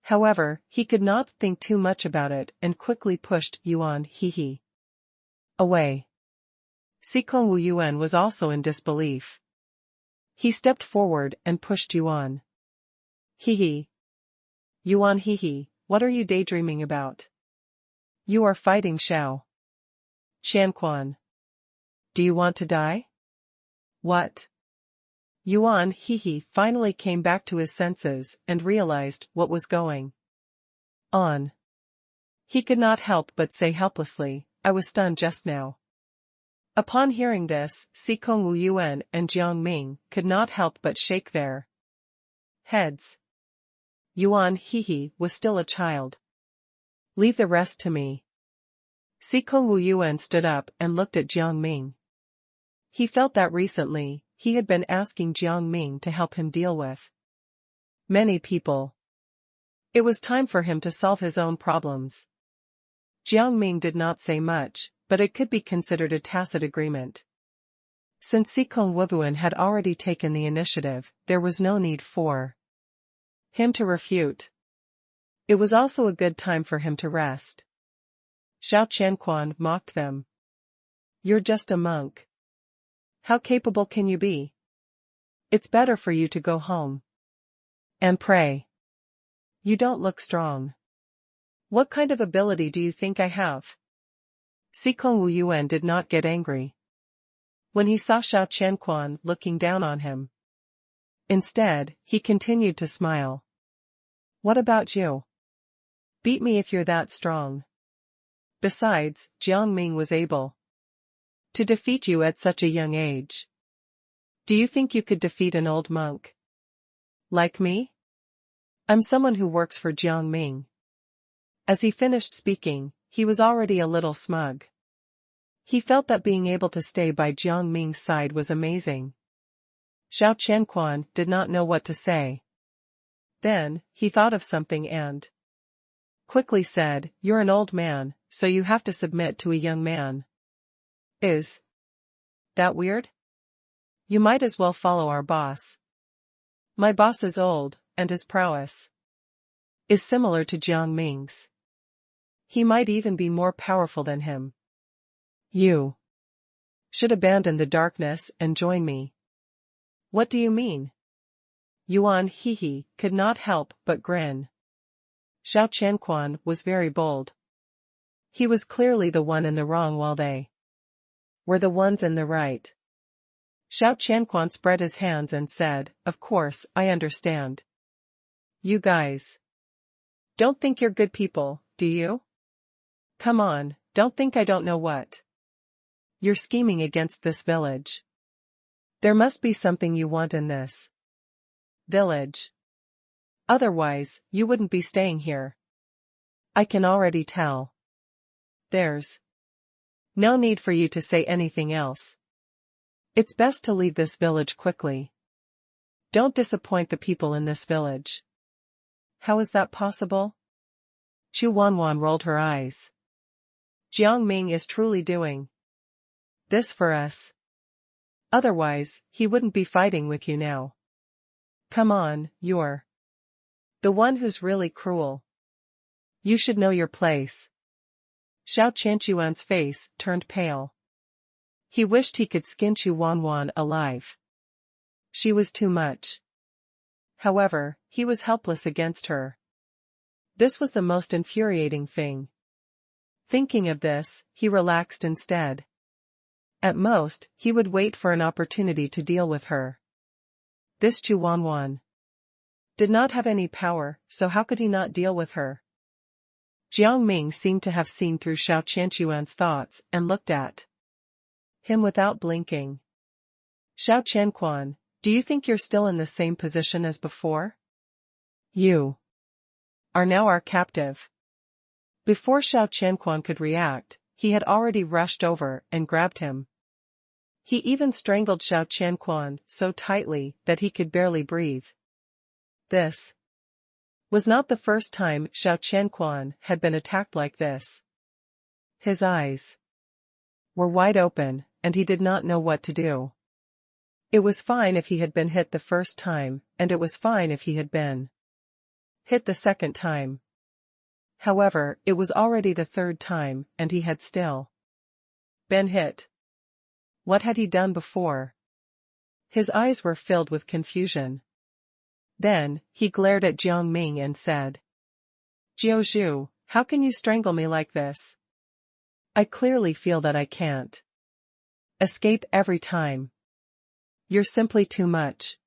However, he could not think too much about it and quickly pushed Yuan Hehe away. Sikong Wuyuan was also in disbelief. He stepped forward and pushed Yuan Hehe. Yuan Hehe, what are you daydreaming about? You are fighting Xiao Qianquan. Do you want to die? What? Yuan Hehe finally came back to his senses and realized what was going on. He could not help but say helplessly, I was stunned just now. Upon hearing this, Sikong Wuyuan and Jiang Ming could not help but shake their heads. Yuan Hehe was still a child. Leave the rest to me. Sikong Wuyuan stood up and looked at Jiang Ming. He felt that recently, he had been asking Jiang Ming to help him deal with many people. It was time for him to solve his own problems. Jiang Ming did not say much, but it could be considered a tacit agreement. Since Sikong Wuyuan had already taken the initiative, there was no need for him to refute. It was also a good time for him to rest. Xiao Qianquan mocked them. You're just a monk. How capable can you be? It's better for you to go home and pray. You don't look strong. What kind of ability do you think I have? Xikong Wuyuan did not get angry when he saw Xiao Qianquan looking down on him. Instead, he continued to smile. What about you? Beat me if you're that strong. Besides, Jiang Ming was able to defeat you at such a young age. Do you think you could defeat an old monk like me? I'm someone who works for Jiang Ming. As he finished speaking, he was already a little smug. He felt that being able to stay by Jiang Ming's side was amazing. Xiao Qianquan did not know what to say. Then, he thought of something and quickly said, You're an old man, so you have to submit to a young man. Is that weird? You might as well follow our boss. My boss is old, and his prowess is similar to Jiang Ming's. He might even be more powerful than him. You should abandon the darkness and join me. What do you mean? Yuan Hehe could not help but grin. Xiao Qianquan was very bold. He was clearly the one in the wrong while they were the ones in the right. Xiao Qianquan spread his hands and said, Of course, I understand. You guys don't think you're good people, do you? Come on, don't think I don't know what you're scheming against this village. There must be something you want in this village. Otherwise, you wouldn't be staying here. I can already tell. There's no need for you to say anything else. It's best to leave this village quickly. Don't disappoint the people in this village. How is that possible? Chu Wanwan rolled her eyes. Jiang Ming is truly doing this for us. Otherwise, he wouldn't be fighting with you now. Come on, you're the one who's really cruel. You should know your place. Xiao Qianquan's face turned pale. He wished he could skin Chu Wanwan alive. She was too much. However, he was helpless against her. This was the most infuriating thing. Thinking of this, he relaxed instead. At most, he would wait for an opportunity to deal with her. This Chu Wanwan did not have any power, so how could he not deal with her? Jiang Ming seemed to have seen through Xiao Qianquan's thoughts and looked at him without blinking. Xiao Qianquan, do you think you're still in the same position as before? You are now our captive. Before Xiao Qianquan could react, he had already rushed over and grabbed him. He even strangled Xiao Qianquan so tightly that he could barely breathe. This was not the first time Xiao Qianquan had been attacked like this. His eyes were wide open, and he did not know what to do. It was fine if he had been hit the first time, and it was fine if he had been hit the second time. However, it was already the third time, and he had still been hit. What had he done before? His eyes were filled with confusion. Then, he glared at Jiang Ming and said, Jiao Zhu, how can you strangle me like this? I clearly feel that I can't escape every time. You're simply too much.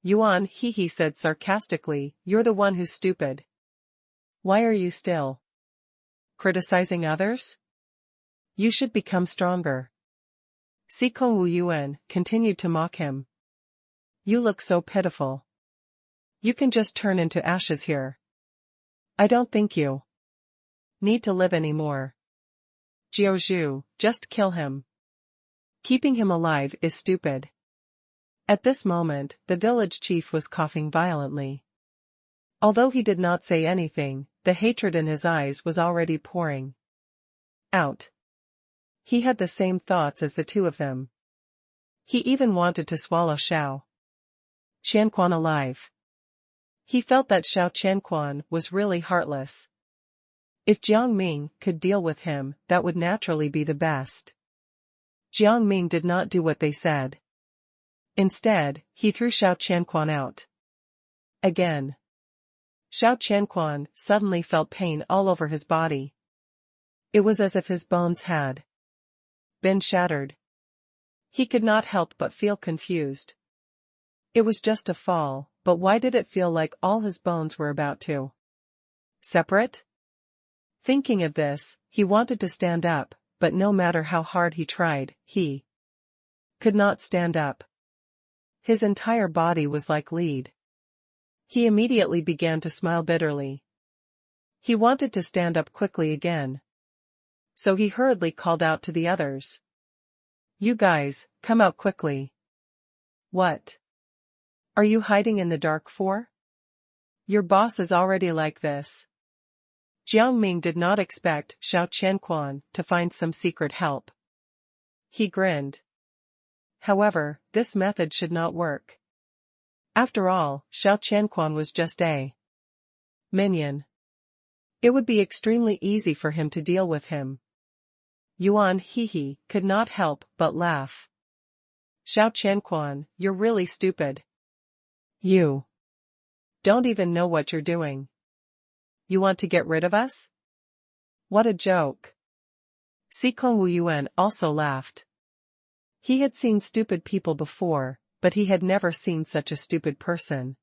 Yuan Hehe said sarcastically, You're the one who's stupid. Why are you still criticizing others? You should become stronger. Xikong Wuyuan continued to mock him. You look so pitiful. You can just turn into ashes here. I don't think you need to live anymore. Jiao Zhu, just kill him. Keeping him alive is stupid. At this moment, the village chief was coughing violently. Although he did not say anything, the hatred in his eyes was already pouring out. He had the same thoughts as the two of them. He even wanted to swallow Xiao Qianquan alive. He felt that Xiao Qianquan was really heartless. If Jiang Ming could deal with him, that would naturally be the best. Jiang Ming did not do what they said. Instead, he threw Xiao Qianquan out. Again. Xiao Qianquan suddenly felt pain all over his body. It was as if his bones had been shattered. He could not help but feel confused. It was just a fall, but why did it feel like all his bones were about to separate? Thinking of this, he wanted to stand up, but no matter how hard he tried, he could not stand up. His entire body was like lead. He immediately began to smile bitterly. He wanted to stand up quickly again. So he hurriedly called out to the others. You guys, come out quickly. What are you hiding in the dark for? Your boss is already like this. Jiang Ming did not expect Xiao Qianquan to find some secret help. He grinned. However, this method should not work. After all, Xiao Qianquan was just a minion. It would be extremely easy for him to deal with him. Yuan Hehe could not help but laugh. Xiao Qianquan, you're really stupid. You don't even know what you're doing. You want to get rid of us? What a joke. Sikong Wu Yuan also laughed. He had seen stupid people before, but he had never seen such a stupid person.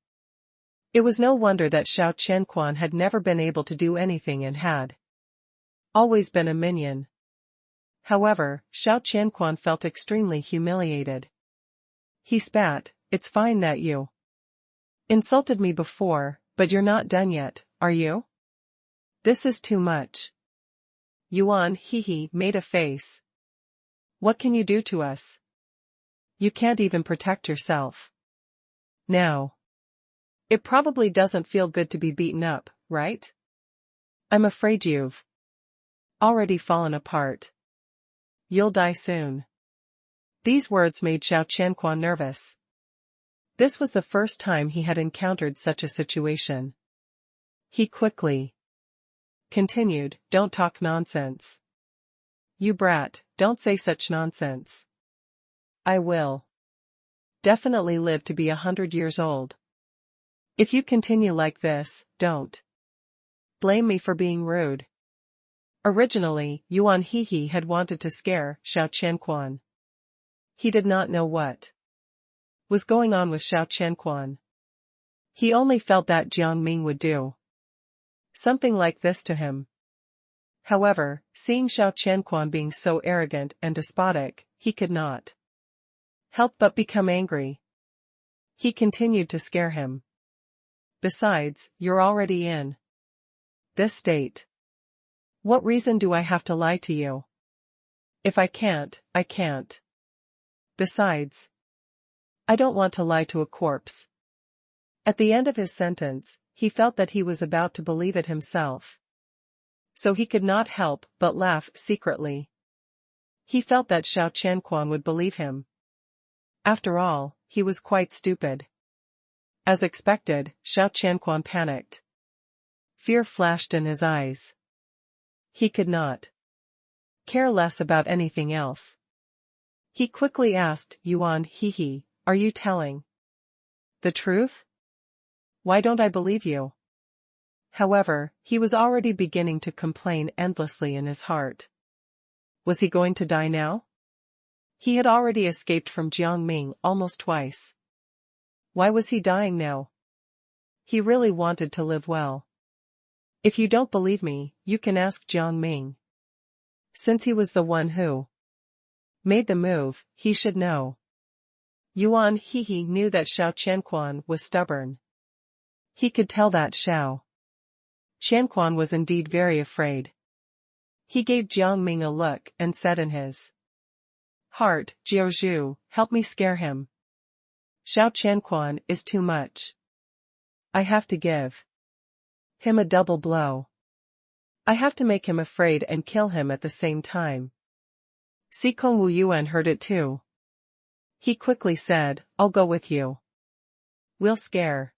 It was no wonder that Xiao Qianquan had never been able to do anything and had always been a minion. However, Xiao Qianquan felt extremely humiliated. He spat, it's fine that you insulted me before, but you're not done yet, are you? This is too much. Yuan Hehe made a face. What can you do to us? You can't even protect yourself. Now. It probably doesn't feel good to be beaten up, right? I'm afraid you've already fallen apart. You'll die soon. These words made Xiao Qianquan nervous. This was the first time he had encountered such a situation. He quickly continued, don't talk nonsense. You brat, don't say such nonsense. I will definitely live to be 100 years old. If you continue like this, don't blame me for being rude. Originally, Yuan Hehe had wanted to scare Xiao Qianquan. He did not know what was going on with Xiao Qianquan. He only felt that Jiang Ming would do something like this to him. However, seeing Xiao Qianquan being so arrogant and despotic, he could not help but become angry. He continued to scare him. Besides, you're already in this state. What reason do I have to lie to you? If I can't, I can't. Besides, I don't want to lie to a corpse. At the end of his sentence, he felt that he was about to believe it himself. So he could not help but laugh secretly. He felt that Xiao Qianquan would believe him. After all, he was quite stupid. As expected, Xiao Qianquan panicked. Fear flashed in his eyes. He could not care less about anything else. He quickly asked Yuan Hehe, are you telling the truth? Why don't I believe you? However, he was already beginning to complain endlessly in his heart. Was he going to die now? He had already escaped from Jiang Ming almost twice. Why was he dying now? He really wanted to live well. If you don't believe me, you can ask Jiang Ming. Since he was the one who made the move, he should know. Yuan Hehe knew that Xiao Qianquan was stubborn. He could tell that Xiao Qianquan was indeed very afraid. He gave Jiang Ming a look and said in his heart, Jiaozhu, help me scare him. Xiao Qianquan is too much. I have to give him a double blow. I have to make him afraid and kill him at the same time. Sikong Wu Yuan heard it too. He quickly said, I'll go with you. We'll scare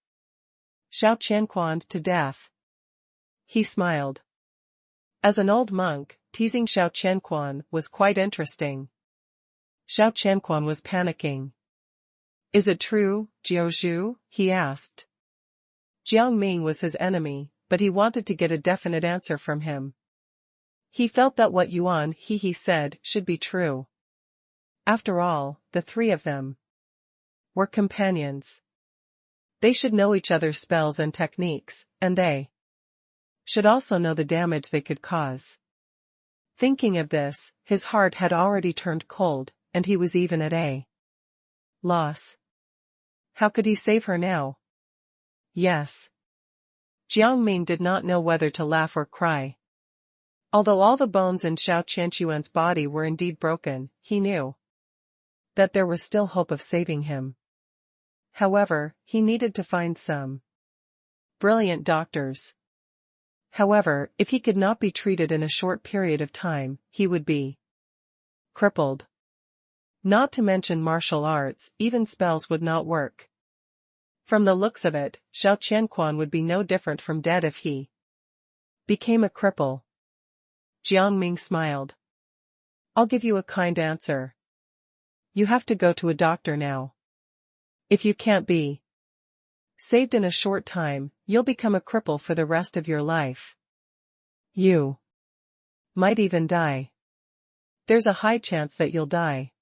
Xiao Qianquan to death. He smiled. As an old monk, teasing Xiao Qianquan was quite interesting. Xiao Qianquan was panicking. Is it true, Jiaozhu? He asked. Jiang Ming was his enemy, but he wanted to get a definite answer from him. He felt that what Yuan he said should be true. After all, the three of them were companions. They should know each other's spells and techniques, and they should also know the damage they could cause. Thinking of this, his heart had already turned cold, and he was even at a loss. How could he save her now? Yes. Jiang Ming did not know whether to laugh or cry. Although all the bones in Xiao Qianquan's body were indeed broken, he knew that there was still hope of saving him. However, he needed to find some brilliant doctors. However, if he could not be treated in a short period of time, he would be crippled. Not to mention martial arts, even spells would not work. From the looks of it, Xiao Qianquan would be no different from dead if he became a cripple. Jiang Ming smiled. I'll give you a kind answer. You have to go to a doctor now. If you can't be saved in a short time, you'll become a cripple for the rest of your life. You might even die. There's a high chance that you'll die.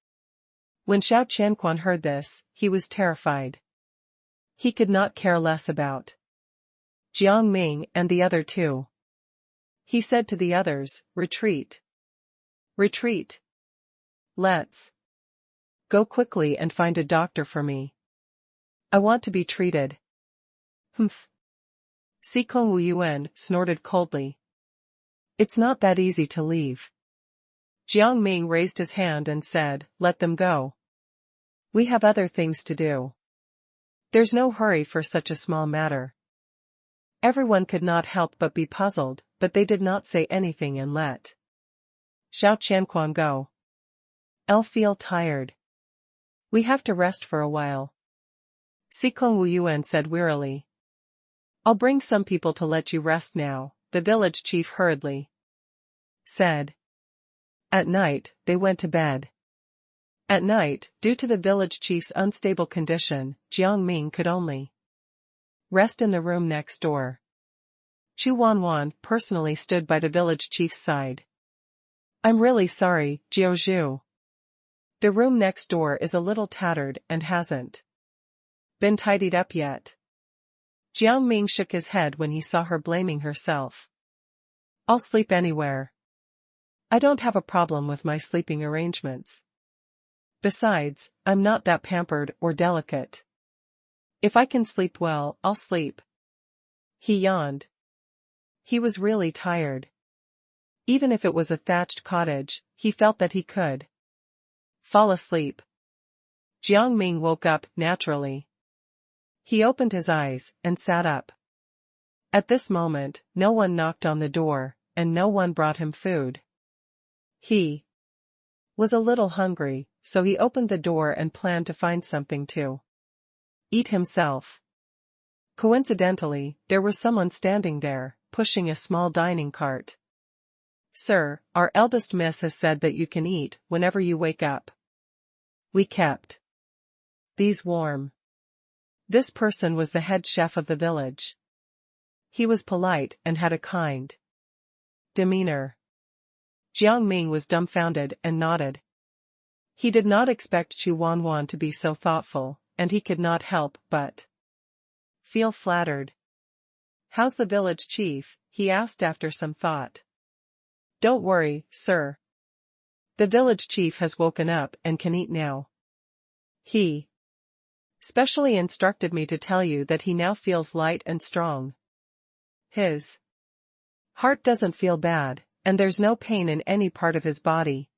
When Xiao Qianquan heard this, he was terrified. He could not care less about Jiang Ming and the other two. He said to the others, retreat. Retreat. Let's go quickly and find a doctor for me. I want to be treated. Humph. Sikong Wu Yuan snorted coldly. It's not that easy to leave. Jiang Ming raised his hand and said, let them go. We have other things to do. There's no hurry for such a small matter. Everyone could not help but be puzzled, but they did not say anything and let Xiao Qianquan go. I'll feel tired. We have to rest for a while. Sikong Wu Yuan said wearily. I'll bring some people to let you rest now, the village chief hurriedly said. At night, they went to bed. At night, due to the village chief's unstable condition, Jiang Ming could only rest in the room next door. Chu Wanwan personally stood by the village chief's side. I'm really sorry, Jiaozhu. The room next door is a little tattered and hasn't been tidied up yet. Jiang Ming shook his head when he saw her blaming herself. I'll sleep anywhere. I don't have a problem with my sleeping arrangements. Besides, I'm not that pampered or delicate. If I can sleep well, I'll sleep. He yawned. He was really tired. Even if it was a thatched cottage, he felt that he could fall asleep. Jiang Ming woke up naturally. He opened his eyes and sat up. At this moment, no one knocked on the door, and no one brought him food. He was a little hungry, so he opened the door and planned to find something to eat himself. Coincidentally, there was someone standing there, pushing a small dining cart. Sir, our eldest miss has said that you can eat whenever you wake up. We kept these warm. This person was the head chef of the village. He was polite and had a kind demeanor. Jiang Ming was dumbfounded and nodded. He did not expect Chu Wanwan to be so thoughtful, and he could not help but feel flattered. How's the village chief? He asked after some thought. Don't worry, sir. The village chief has woken up and can eat now. He specially instructed me to tell you that he now feels light and strong. His heart doesn't feel bad, and there's no pain in any part of his body.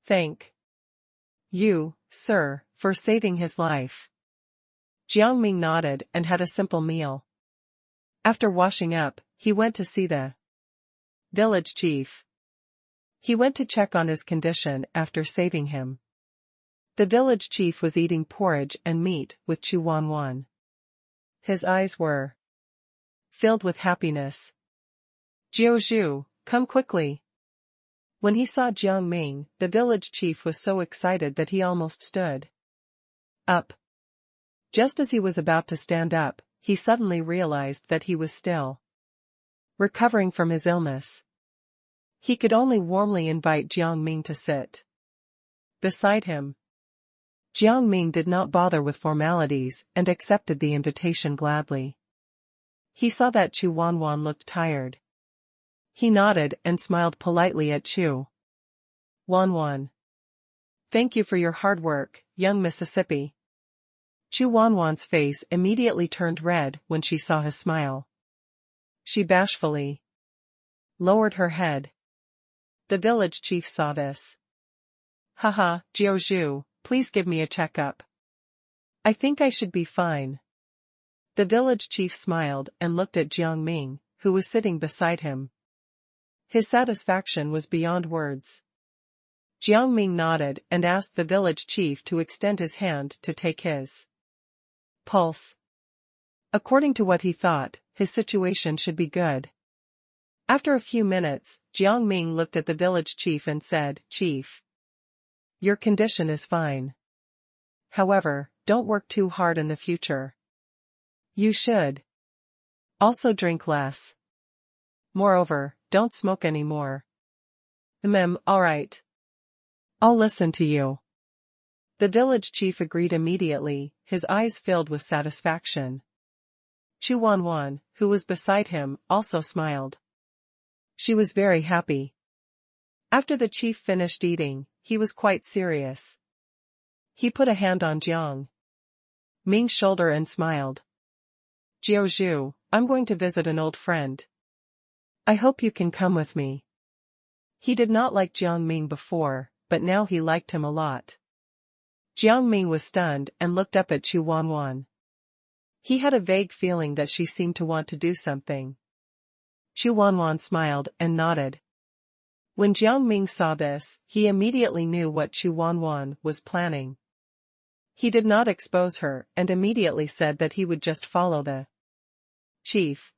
Thank you, sir, for saving his life. Jiang Ming nodded and had a simple meal. After washing up, he went to see the village chief. He went to check on his condition after saving him. The village chief was eating porridge and meat with Chu Wanwan. His eyes were filled with happiness. Jiao, come quickly. When he saw Jiang Ming, the village chief was so excited that he almost stood up. Just as he was about to stand up, he suddenly realized that he was still recovering from his illness. He could only warmly invite Jiang Ming to sit beside him. Jiang Ming did not bother with formalities and accepted the invitation gladly. He saw that Chu Wanwan looked tired. He nodded and smiled politely at Chu Wanwan. Thank you for your hard work, young Mississippi. Chu Wanwan's face immediately turned red when she saw his smile. She bashfully lowered her head. The village chief saw this. Haha, Jiao, please give me a checkup. I think I should be fine. The village chief smiled and looked at Jiang Ming, who was sitting beside him. His satisfaction was beyond words. Jiang Ming nodded and asked the village chief to extend his hand to take his pulse. According to what he thought, his situation should be good. After a few minutes, Jiang Ming looked at the village chief and said, Chief, your condition is fine. However, don't work too hard in the future. You should also drink less. Moreover, don't smoke anymore. Alright. I'll listen to you. The village chief agreed immediately, his eyes filled with satisfaction. Chu Wanwan, who was beside him, also smiled. She was very happy. After the chief finished eating, he was quite serious. He put a hand on Jiang Ming's shoulder and smiled. Jiao, I'm going to visit an old friend. I hope you can come with me. He did not like Jiang Ming before, but now he liked him a lot. Jiang Ming was stunned and looked up at Chu Wanwan. He had a vague feeling that she seemed to want to do something. Chu Wanwan smiled and nodded. When Jiang Ming saw this, he immediately knew what Chu Wanwan was planning. He did not expose her and immediately said that he would just follow the chief.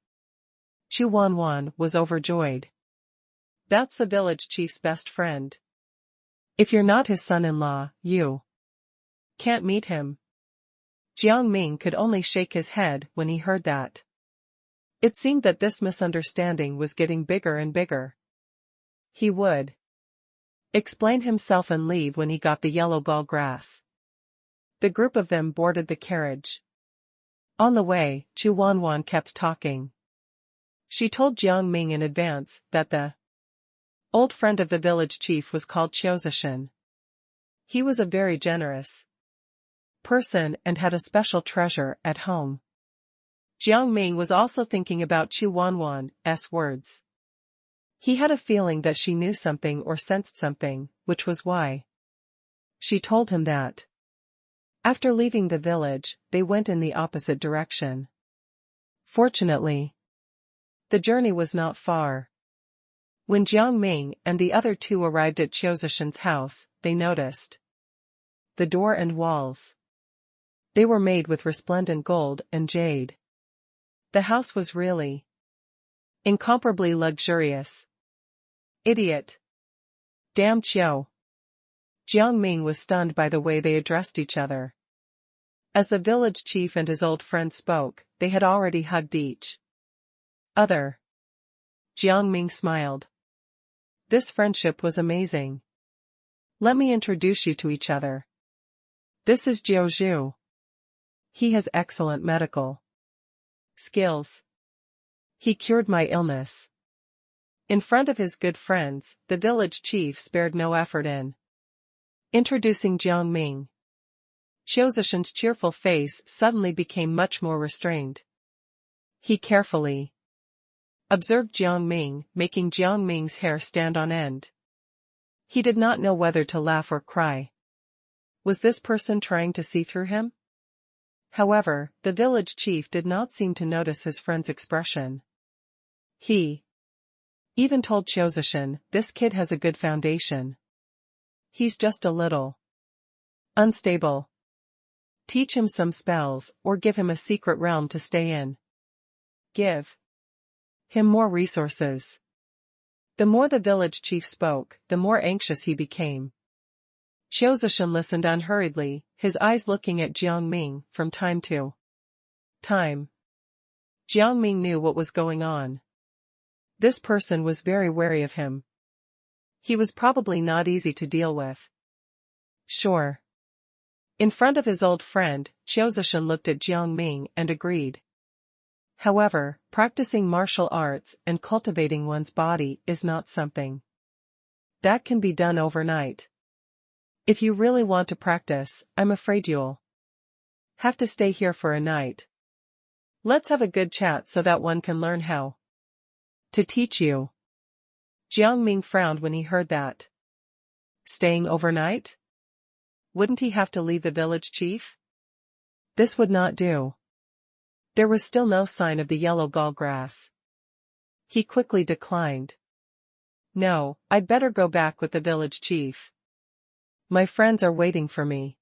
Chu Wanwan was overjoyed. That's the village chief's best friend. If you're not his son-in-law, you can't meet him. Jiang Ming could only shake his head when he heard that. It seemed that this misunderstanding was getting bigger and bigger. He would explain himself and leave when he got the yellow gall grass. The group of them boarded the carriage. On the way, Chu Wanwan kept talking. She told Jiang Ming in advance that the old friend of the village chief was called Qiuzishan. He was a very generous person and had a special treasure at home. Jiang Ming was also thinking about Chu Wanwan's words. He had a feeling that she knew something or sensed something, which was why she told him that. After leaving the village, they went in the opposite direction. Fortunately, the journey was not far. When Jiang Ming and the other two arrived at Qiuzishan's house, they noticed the door and walls. They were made with resplendent gold and jade. The house was really incomparably luxurious. Idiot. Damn Qiu. Jiang Ming was stunned by the way they addressed each other. As the village chief and his old friend spoke, they had already hugged each other. Jiang Ming smiled. This friendship was amazing. Let me introduce you to each other. This is Jiao. He has excellent medical skills. He cured my illness. In front of his good friends, the village chief spared no effort in introducing Jiang Ming. Qiuzishan's cheerful face suddenly became much more restrained. He carefully observed Jiang Ming, making Jiang Ming's hair stand on end. He did not know whether to laugh or cry. Was this person trying to see through him? However, the village chief did not seem to notice his friend's expression. He even told Qiuzishan, this kid has a good foundation. He's just a little unstable. Teach him some spells, or give him a secret realm to stay in. Give him more resources. The more the village chief spoke, the more anxious he became. Qiuzhishan listened unhurriedly, his eyes looking at Jiang Ming from time to time. Jiang Ming knew what was going on. This person was very wary of him. He was probably not easy to deal with. Sure. In front of his old friend, Qiuzhishan looked at Jiang Ming and agreed. However, practicing martial arts and cultivating one's body is not something that can be done overnight. If you really want to practice, I'm afraid you'll have to stay here for a night. Let's have a good chat so that one can learn how to teach you. Jiang Ming frowned when he heard that. Staying overnight? Wouldn't he have to leave the village chief? This would not do. There was still no sign of the yellow gall grass. He quickly declined. No, I'd better go back with the village chief. My friends are waiting for me.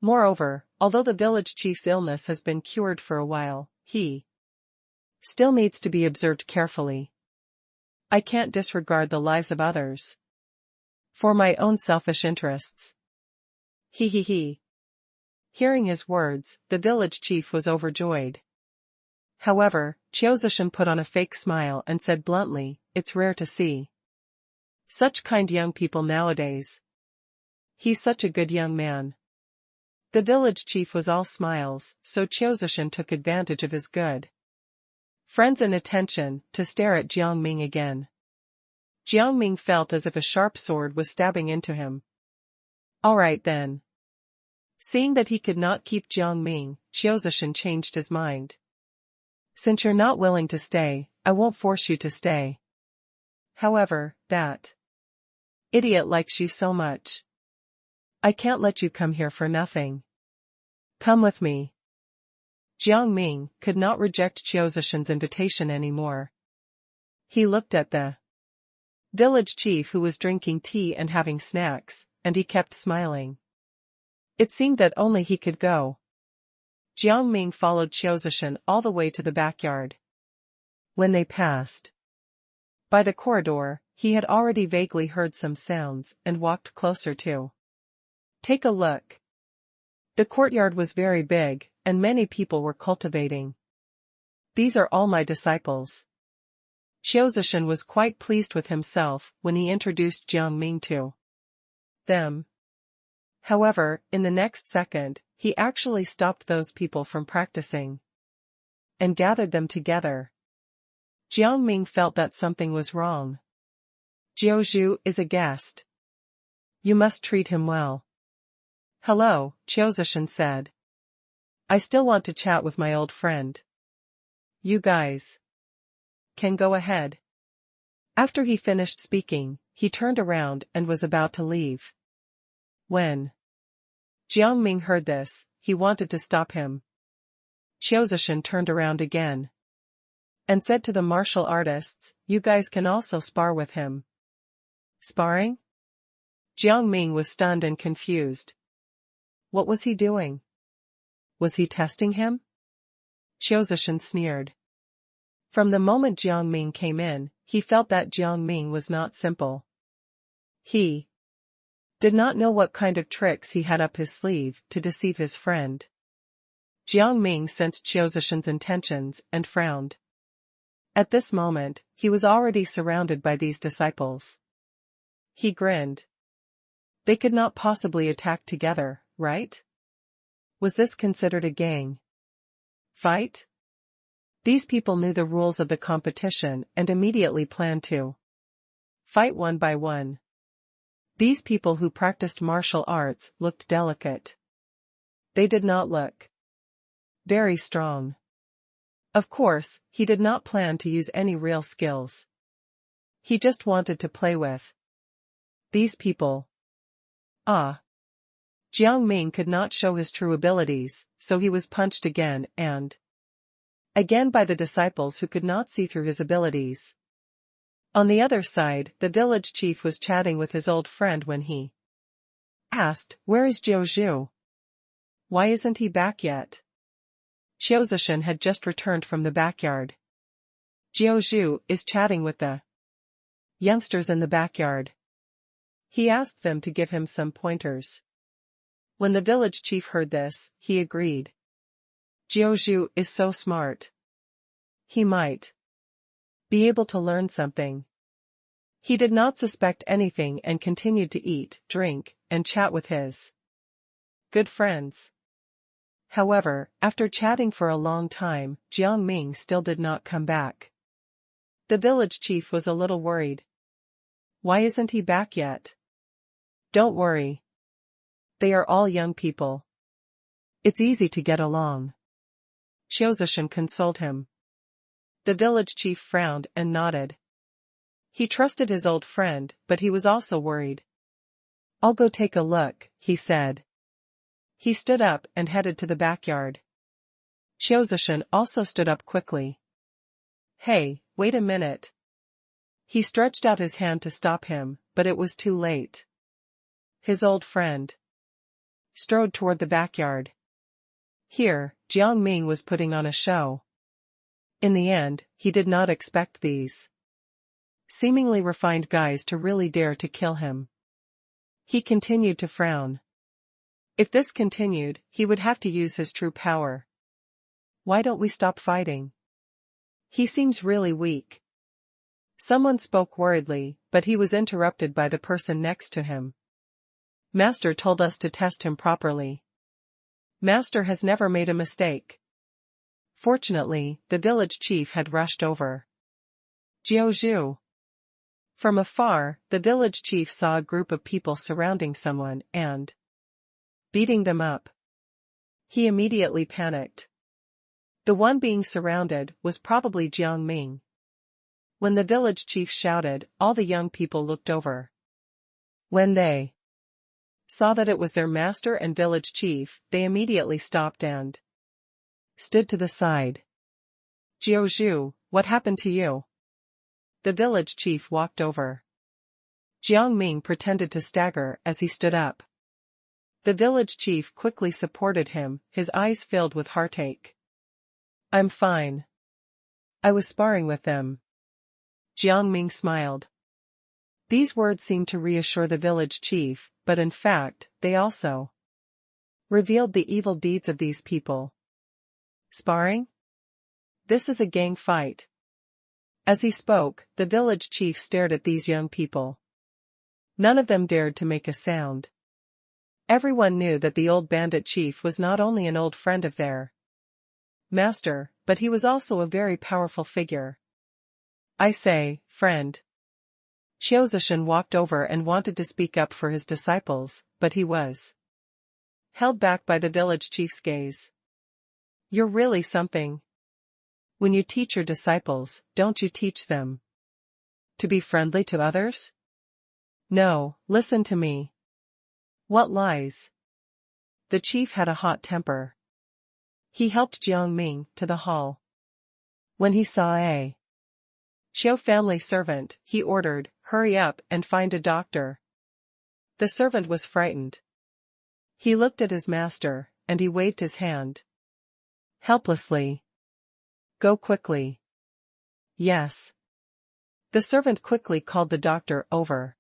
Moreover, although the village chief's illness has been cured for a while, he still needs to be observed carefully. I can't disregard the lives of others for my own selfish interests. He. Hearing his words, the village chief was overjoyed. However, Qiuzhishan put on a fake smile and said bluntly, it's rare to see such kind young people nowadays. He's such a good young man. The village chief was all smiles, so Qiuzhishan took advantage of his good friends and attention to stare at Jiang Ming again. Jiang Ming felt as if a sharp sword was stabbing into him. All right then. Seeing that he could not keep Jiang Ming, Qiuzhishan changed his mind. Since you're not willing to stay, I won't force you to stay. However, that idiot likes you so much. I can't let you come here for nothing. Come with me. Jiang Ming could not reject Qiuzhishan's invitation anymore. He looked at the village chief who was drinking tea and having snacks, and he kept smiling. It seemed that only he could go. Jiang Ming followed Qiuzhishan all the way to the backyard. When they passed by the corridor, he had already vaguely heard some sounds and walked closer to take a look. The courtyard was very big, and many people were cultivating. These are all my disciples. Qiuzhishan was quite pleased with himself when he introduced Jiang Ming to them. However, in the next second, he actually stopped those people from practicing and gathered them together. Jiang Ming felt that something was wrong. Jiuzhu is a guest. You must treat him well. Hello, Qiuzhishan said. I still want to chat with my old friend. You guys can go ahead. After he finished speaking, he turned around and was about to leave. When Jiang Ming heard this, he wanted to stop him. Qiuzhishan turned around again and said to the martial artists, you guys can also spar with him. Sparring? Jiang Ming was stunned and confused. What was he doing? Was he testing him? Qiuzhishan sneered. From the moment Jiang Ming came in, he felt that Jiang Ming was not simple. He did not know what kind of tricks he had up his sleeve to deceive his friend. Jiang Ming sensed Qiuzhishan's intentions and frowned. At this moment, he was already surrounded by these disciples. He grinned. They could not possibly attack together, right? Was this considered a gang fight? These people knew the rules of the competition and immediately planned to fight one by one. These people who practiced martial arts looked delicate. They did not look very strong. Of course, he did not plan to use any real skills. He just wanted to play with these people. Jiang Ming could not show his true abilities, so he was punched again and again by the disciples who could not see through his abilities. On the other side, the village chief was chatting with his old friend when he asked, where is Jiuzhu? Why isn't he back yet? Qiuzhishan had just returned from the backyard. Jiao is chatting with the youngsters in the backyard. He asked them to give him some pointers. When the village chief heard this, he agreed. Jiao is so smart. He might be able to learn something. He did not suspect anything and continued to eat, drink, and chat with his good friends. However, after chatting for a long time, Jiang Ming still did not come back. The village chief was a little worried. Why isn't he back yet? Don't worry. They are all young people. It's easy to get along. Qiuzishan consoled him. The village chief frowned and nodded. He trusted his old friend, but he was also worried. I'll go take a look, he said. He stood up and headed to the backyard. Qiuzishan also stood up quickly. Hey, wait a minute. He stretched out his hand to stop him, but it was too late. His old friend strode toward the backyard. Here, Jiang Ming was putting on a show. In the end, he did not expect these seemingly refined guys to really dare to kill him. He continued to frown. If this continued, he would have to use his true power. Why don't we stop fighting? He seems really weak. Someone spoke worriedly, but he was interrupted by the person next to him. Master told us to test him properly. Master has never made a mistake. Fortunately, the village chief had rushed over. Jiao. From afar, the village chief saw a group of people surrounding someone and beating them up. He immediately panicked. The one being surrounded was probably Jiang Ming. When the village chief shouted, all the young people looked over. When they saw that it was their master and village chief, they immediately stopped and stood to the side. Jiao, what happened to you? The village chief walked over. Jiang Ming pretended to stagger as he stood up. The village chief quickly supported him, his eyes filled with heartache. I'm fine. I was sparring with them. Jiang Ming smiled. These words seemed to reassure the village chief, but in fact, they also revealed the evil deeds of these people. Sparring? This is a gang fight. As he spoke, the village chief stared at these young people. None of them dared to make a sound. Everyone knew that the old bandit chief was not only an old friend of their master, but he was also a very powerful figure. I say, friend. Qiuzishan walked over and wanted to speak up for his disciples, but he was held back by the village chief's gaze. You're really something. When you teach your disciples, don't you teach them to be friendly to others? No, listen to me. What lies? The chief had a hot temper. He helped Jiang Ming to the hall. When he saw a Qiu family servant, he ordered, hurry up and find a doctor. The servant was frightened. He looked at his master, and he waved his hand helplessly. Go quickly. Yes. The servant quickly called the doctor over.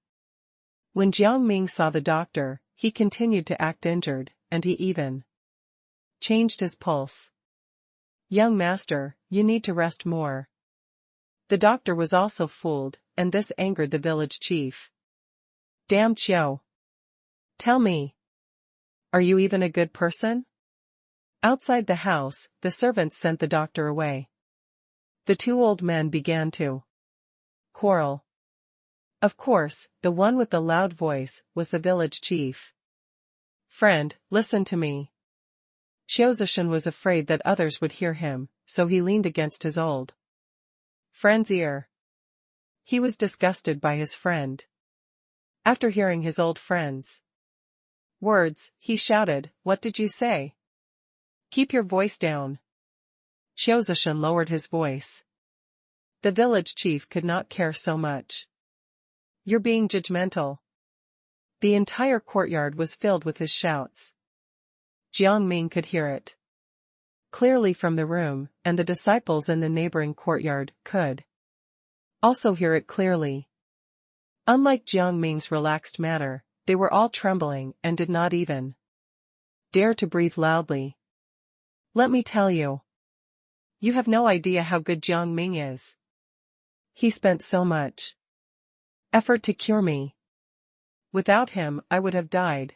When Jiang Ming saw the doctor, he continued to act injured, and he even changed his pulse. Young master, you need to rest more. The doctor was also fooled, and this angered the village chief. Damn Qiu. Tell me. Are you even a good person? Outside the house, the servants sent the doctor away. The two old men began to quarrel. Of course, the one with the loud voice was the village chief. Friend, listen to me. Qiuzishan was afraid that others would hear him, so he leaned against his old friend's ear. He was disgusted by his friend. After hearing his old friend's words, he shouted, What did you say? Keep your voice down. Qiuzishan lowered his voice. The village chief could not care so much. You're being judgmental. The entire courtyard was filled with his shouts. Jiang Ming could hear it. clearly from the room, and the disciples in the neighboring courtyard could also hear it clearly. Unlike Jiang Ming's relaxed manner, they were all trembling and did not even dare to breathe loudly. Let me tell you. You have no idea how good Jiang Ming is. He spent so much effort to cure me. Without him, I would have died.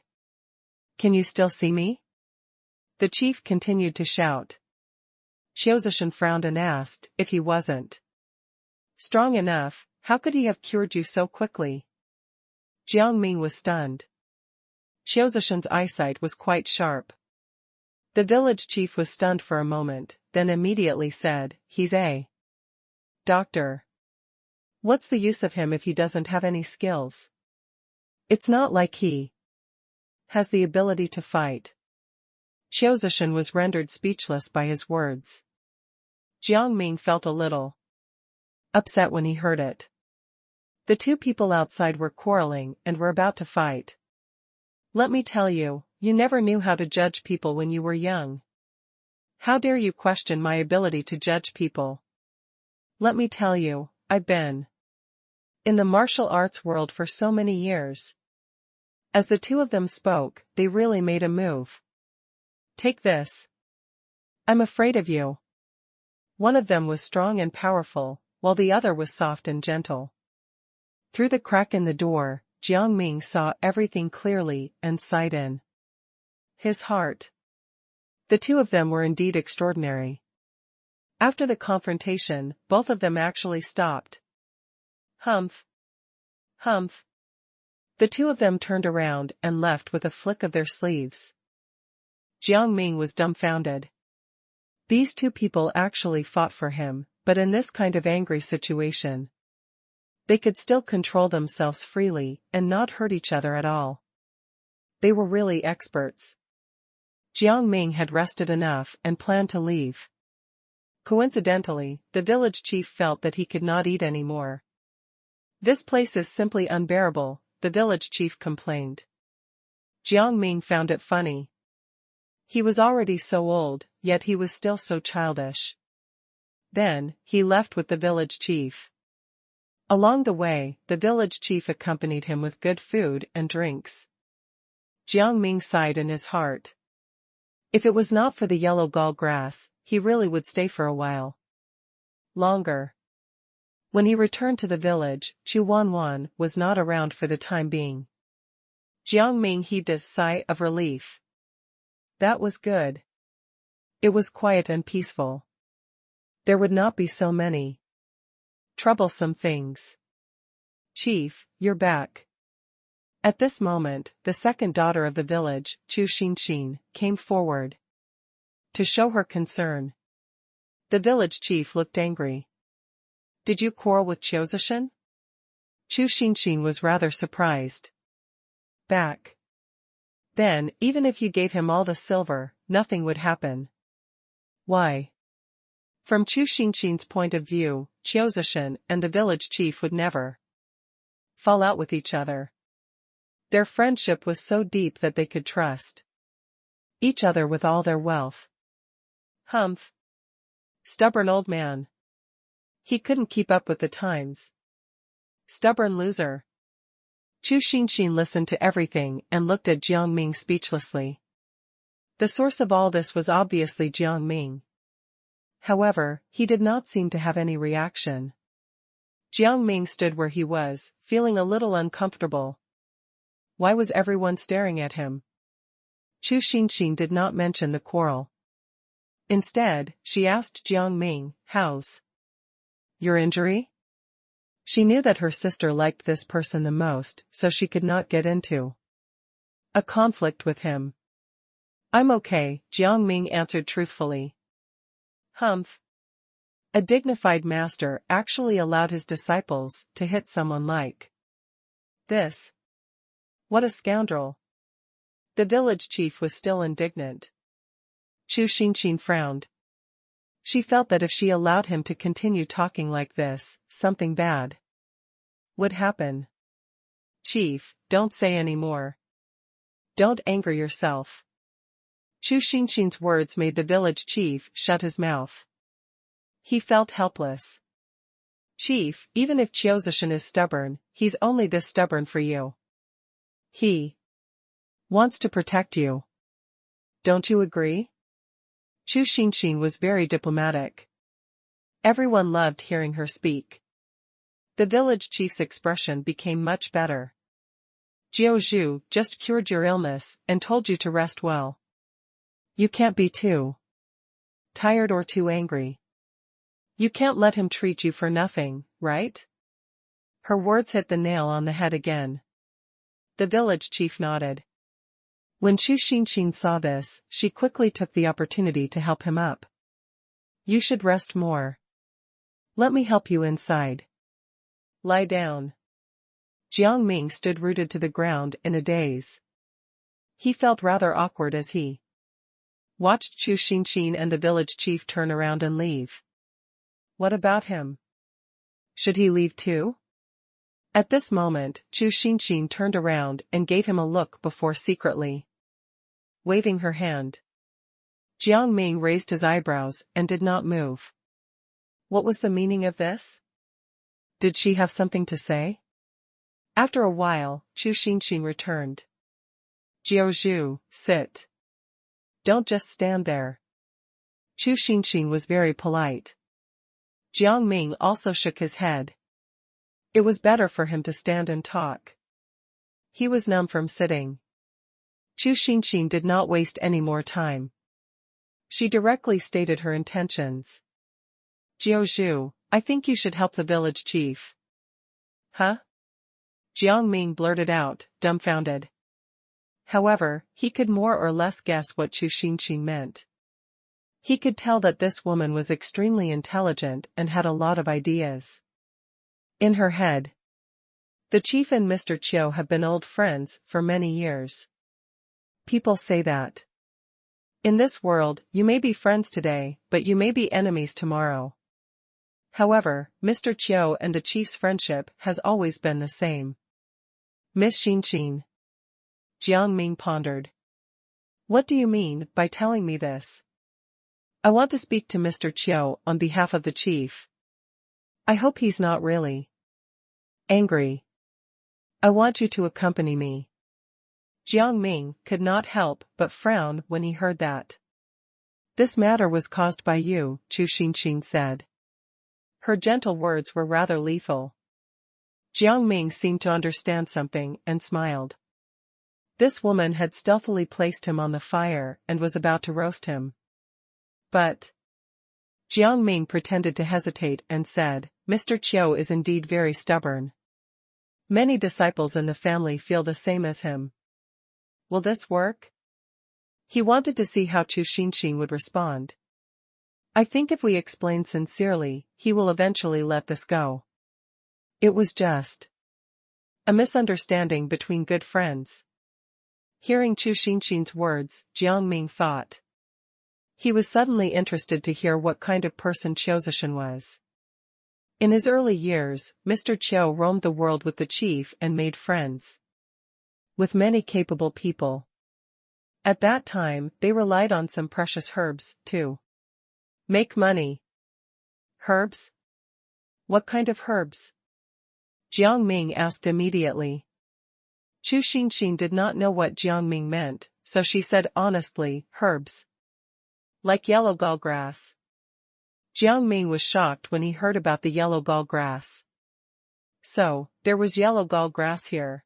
Can you still see me? The chief continued to shout. Qiuzishan frowned and asked, if he wasn't strong enough, how could he have cured you so quickly? Jiang Ming was stunned. Qiuzishan's eyesight was quite sharp. The village chief was stunned for a moment, then immediately said, he's a doctor. What's the use of him if he doesn't have any skills? It's not like he has the ability to fight. Qiuzishan was rendered speechless by his words. Jiang Ming felt a little upset when he heard it. The two people outside were quarreling and were about to fight. Let me tell you, you never knew how to judge people when you were young. How dare you question my ability to judge people? Let me tell you, I've been in the martial arts world for so many years. As the two of them spoke, they really made a move. Take this. I'm afraid of you. One of them was strong and powerful, while the other was soft and gentle. Through the crack in the door, Jiang Ming saw everything clearly and sighed in his heart. The two of them were indeed extraordinary. After the confrontation, both of them actually stopped. Humph. Humph. The two of them turned around and left with a flick of their sleeves. Jiang Ming was dumbfounded. These two people actually fought for him, but in this kind of angry situation, they could still control themselves freely and not hurt each other at all. They were really experts. Jiang Ming had rested enough and planned to leave. Coincidentally, the village chief felt that he could not eat anymore. This place is simply unbearable, the village chief complained. Jiang Ming found it funny. He was already so old, yet he was still so childish. Then, he left with the village chief. Along the way, the village chief accompanied him with good food and drinks. Jiang Ming sighed in his heart. If it was not for the yellow gall grass, he really would stay for a while longer. When he returned to the village, Chu Wanwan was not around for the time being. Jiang Ming heaved a sigh of relief. That was good. It was quiet and peaceful. There would not be so many troublesome things. Chief, you're back. At this moment, the second daughter of the village, Chu Xinxin, came forward to show her concern. The village chief looked angry. Did you quarrel with Qiuzishan? Chu Xinxin was rather surprised. Back. Then, even if you gave him all the silver, nothing would happen. Why? From Chu Xinxin's point of view, Qiuzishan and the village chief would never fall out with each other. Their friendship was so deep that they could trust each other with all their wealth. Humph. Stubborn old man. He couldn't keep up with the times. Stubborn loser. Chu Xinxin listened to everything and looked at Jiang Ming speechlessly. The source of all this was obviously Jiang Ming. However, he did not seem to have any reaction. Jiang Ming stood where he was, feeling a little uncomfortable. Why was everyone staring at him? Chu Xinxin did not mention the quarrel. Instead, she asked Jiang Ming, how's your injury? She knew that her sister liked this person the most, so she could not get into a conflict with him. I'm okay, Jiang Ming answered truthfully. Humph. A dignified master actually allowed his disciples to hit someone like this. What a scoundrel. The village chief was still indignant. Chu Xinxin frowned. She felt that if she allowed him to continue talking like this, something bad would happen. Chief, don't say any more. Don't anger yourself. Chu Xinxin's words made the village chief shut his mouth. He felt helpless. Chief, even if Qiuzishan is stubborn, he's only this stubborn for you. He wants to protect you. Don't you agree? Chu Xinxin was very diplomatic. Everyone loved hearing her speak. The village chief's expression became much better. Jiao Zhu just cured your illness and told you to rest well. You can't be too tired or too angry. You can't let him treat you for nothing, right? Her words hit the nail on the head again. The village chief nodded. When Chu Xinxin saw this, she quickly took the opportunity to help him up. You should rest more. Let me help you inside. Lie down. Jiang Ming stood rooted to the ground in a daze. He felt rather awkward as he watched Chu Xinxin and the village chief turn around and leave. What about him? Should he leave too? At this moment, Chu Xinxin turned around and gave him a look before secretly waving her hand. Jiang Ming raised his eyebrows and did not move. What was the meaning of this? Did she have something to say? After a while, Chu Xinxin returned. Jiao Zhu, sit. Don't just stand there. Chu Xinxin was very polite. Jiang Ming also shook his head. It was better for him to stand and talk. He was numb from sitting. Chu Xinxin did not waste any more time. She directly stated her intentions. Jiao Zhu, I think you should help the village chief. Huh? Jiang Ming blurted out, dumbfounded. However, he could more or less guess what Chu Xinxin meant. He could tell that this woman was extremely intelligent and had a lot of ideas in her head. The chief and Mr. Qiu have been old friends for many years. People say that in this world, you may be friends today, but you may be enemies tomorrow. However, Mr. Qiu and the chief's friendship has always been the same. Miss Xinxin. Jiang Ming pondered. What do you mean by telling me this? I want to speak to Mr. Qiu on behalf of the chief. I hope he's not really angry. I want you to accompany me. Jiang Ming could not help but frown when he heard that. This matter was caused by you, Chu Xinxin said. Her gentle words were rather lethal. Jiang Ming seemed to understand something and smiled. This woman had stealthily placed him on the fire and was about to roast him. But Jiang Ming pretended to hesitate and said, Mr. Qiu is indeed very stubborn. Many disciples in the family feel the same as him. Will this work? He wanted to see how Chu Xinxin would respond. I think if we explain sincerely, he will eventually let this go. It was just a misunderstanding between good friends. Hearing Chu Xinxin's words, Jiang Ming thought. He was suddenly interested to hear what kind of person Qiuzishan was. In his early years, Mr. Qiu roamed the world with the chief and made friends with many capable people. At that time, they relied on some precious herbs, to make money. Herbs? What kind of herbs? Jiang Ming asked immediately. Chu Xinxin did not know what Jiang Ming meant, so she said honestly, herbs. Like yellow gallgrass. Jiang Ming was shocked when he heard about the yellow gallgrass. So, there was yellow gallgrass here.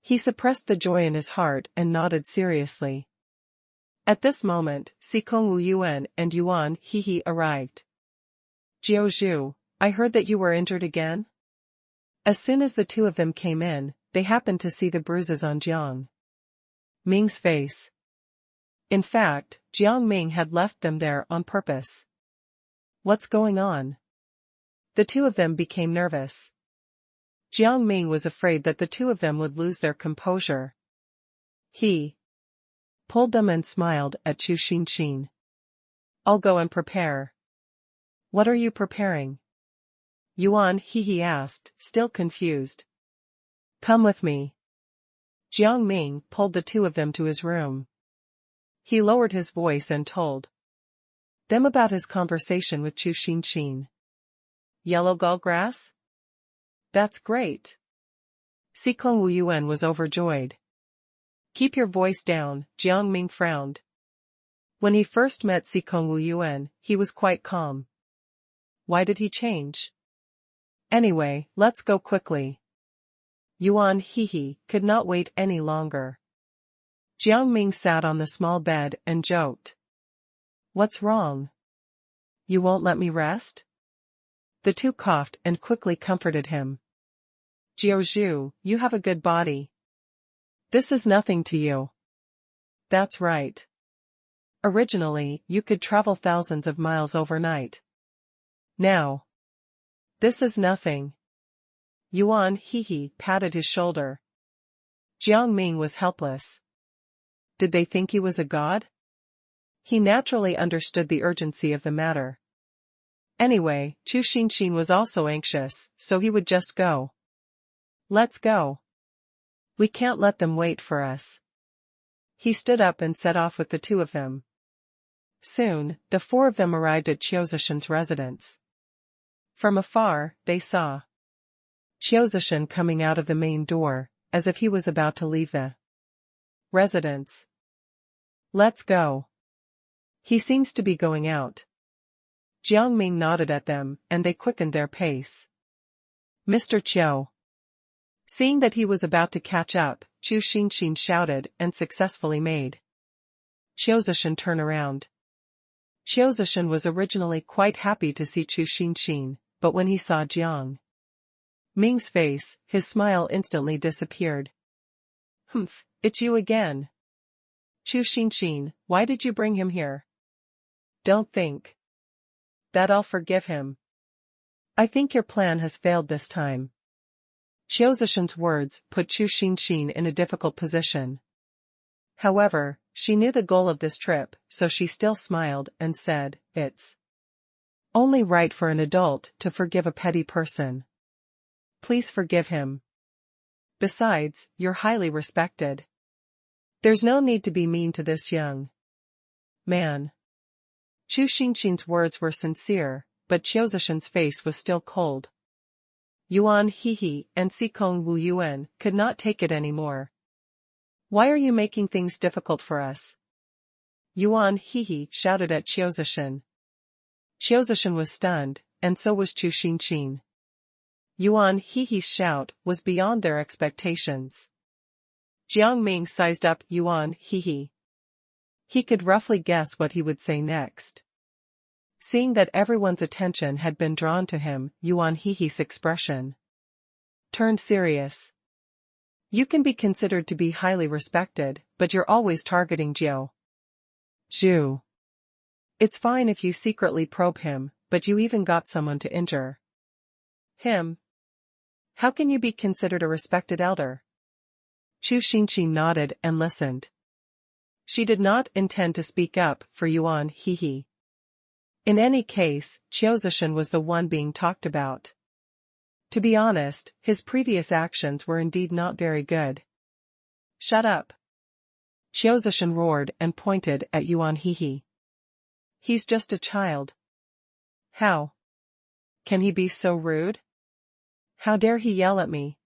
He suppressed the joy in his heart and nodded seriously. At this moment, Xikong Wu Yuan and Yuan Hehe arrived. Jiao Zhu, I heard that you were injured again? As soon as the two of them came in, they happened to see the bruises on Jiang Ming's face. In fact, Jiang Ming had left them there on purpose. What's going on? The two of them became nervous. Jiang Ming was afraid that the two of them would lose their composure. He pulled them and smiled at Chu Xinxin. I'll go and prepare. What are you preparing? Yuan Hehe asked, still confused. Come with me. Jiang Ming pulled the two of them to his room. He lowered his voice and told them about his conversation with Chu Xinxin. Yellow gallgrass? That's great. Xikong Wuyuan was overjoyed. Keep your voice down, Jiang Ming frowned. When he first met Xikong Wuyuan, he was quite calm. Why did he change? Anyway, let's go quickly. Yuan Hehe could not wait any longer. Jiang Ming sat on the small bed and joked. What's wrong? You won't let me rest? The two coughed and quickly comforted him. Jiuzhu, you have a good body. This is nothing to you. That's right. Originally, you could travel thousands of miles overnight. Now. This is nothing. Yuan Hehe patted his shoulder. Jiang Ming was helpless. Did they think he was a god? He naturally understood the urgency of the matter. Anyway, Chu Xinxin was also anxious, so he would just go. Let's go. We can't let them wait for us. He stood up and set off with the two of them. Soon, the four of them arrived at Qiuzishan's residence. From afar, they saw Qiuzishan coming out of the main door, as if he was about to leave the residence. Let's go. He seems to be going out. Jiang Ming nodded at them, and they quickened their pace. Mr. Qiu. Seeing that he was about to catch up, Chu Xinxin shouted and successfully made Qiuzishan turn around. Qiuzishan was originally quite happy to see Chu Xinxin, but when he saw Jiang Ming's face, his smile instantly disappeared. Humph, it's you again. Chu Xinxin, why did you bring him here? Don't think that I'll forgive him. I think your plan has failed this time. Qiuzishan's words put Chu Xinxin in a difficult position. However, she knew the goal of this trip, so she still smiled and said, It's only right for an adult to forgive a petty person. Please forgive him. Besides, you're highly respected. There's no need to be mean to this young man. Chu Xinxin's words were sincere, but Qiuzishan's face was still cold. Yuan Hehe and Xikong Wuyuan could not take it anymore. Why are you making things difficult for us? Yuan Hehe shouted at Qiuzishan. Qiuzishan was stunned, and so was Chu Xinxin. Yuan Hehe's shout was beyond their expectations. Jiang Ming sized up Yuan Hehe. He could roughly guess what he would say next. Seeing that everyone's attention had been drawn to him, Yuan Hehe's expression turned serious. You can be considered to be highly respected, but you're always targeting Zhu. It's fine if you secretly probe him, but you even got someone to injure him. How can you be considered a respected elder? Chu Xinxin nodded and listened. She did not intend to speak up for Yuan Hehe. In any case, Qiuzishan was the one being talked about. To be honest, his previous actions were indeed not very good. Shut up. Qiuzishan roared and pointed at Yuan Hehe. He's just a child. How can he be so rude? How dare he yell at me?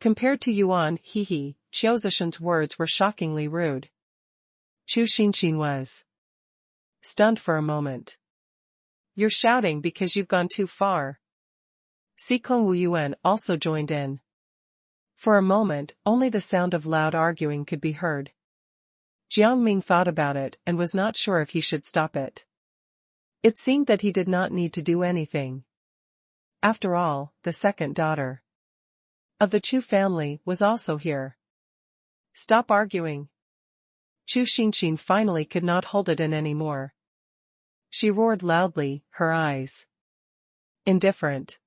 Compared to Yuan Hehe, Qiuzishan's words were shockingly rude. Chu Xinxin was stunned for a moment. You're shouting because you've gone too far. Xikong Wuyuan also joined in. For a moment, only the sound of loud arguing could be heard. Jiang Ming thought about it and was not sure if he should stop it. It seemed that he did not need to do anything. After all, the second daughter of the Chu family was also here. Stop arguing. Chu Xinxin finally could not hold it in anymore. She roared loudly, her eyes indifferent.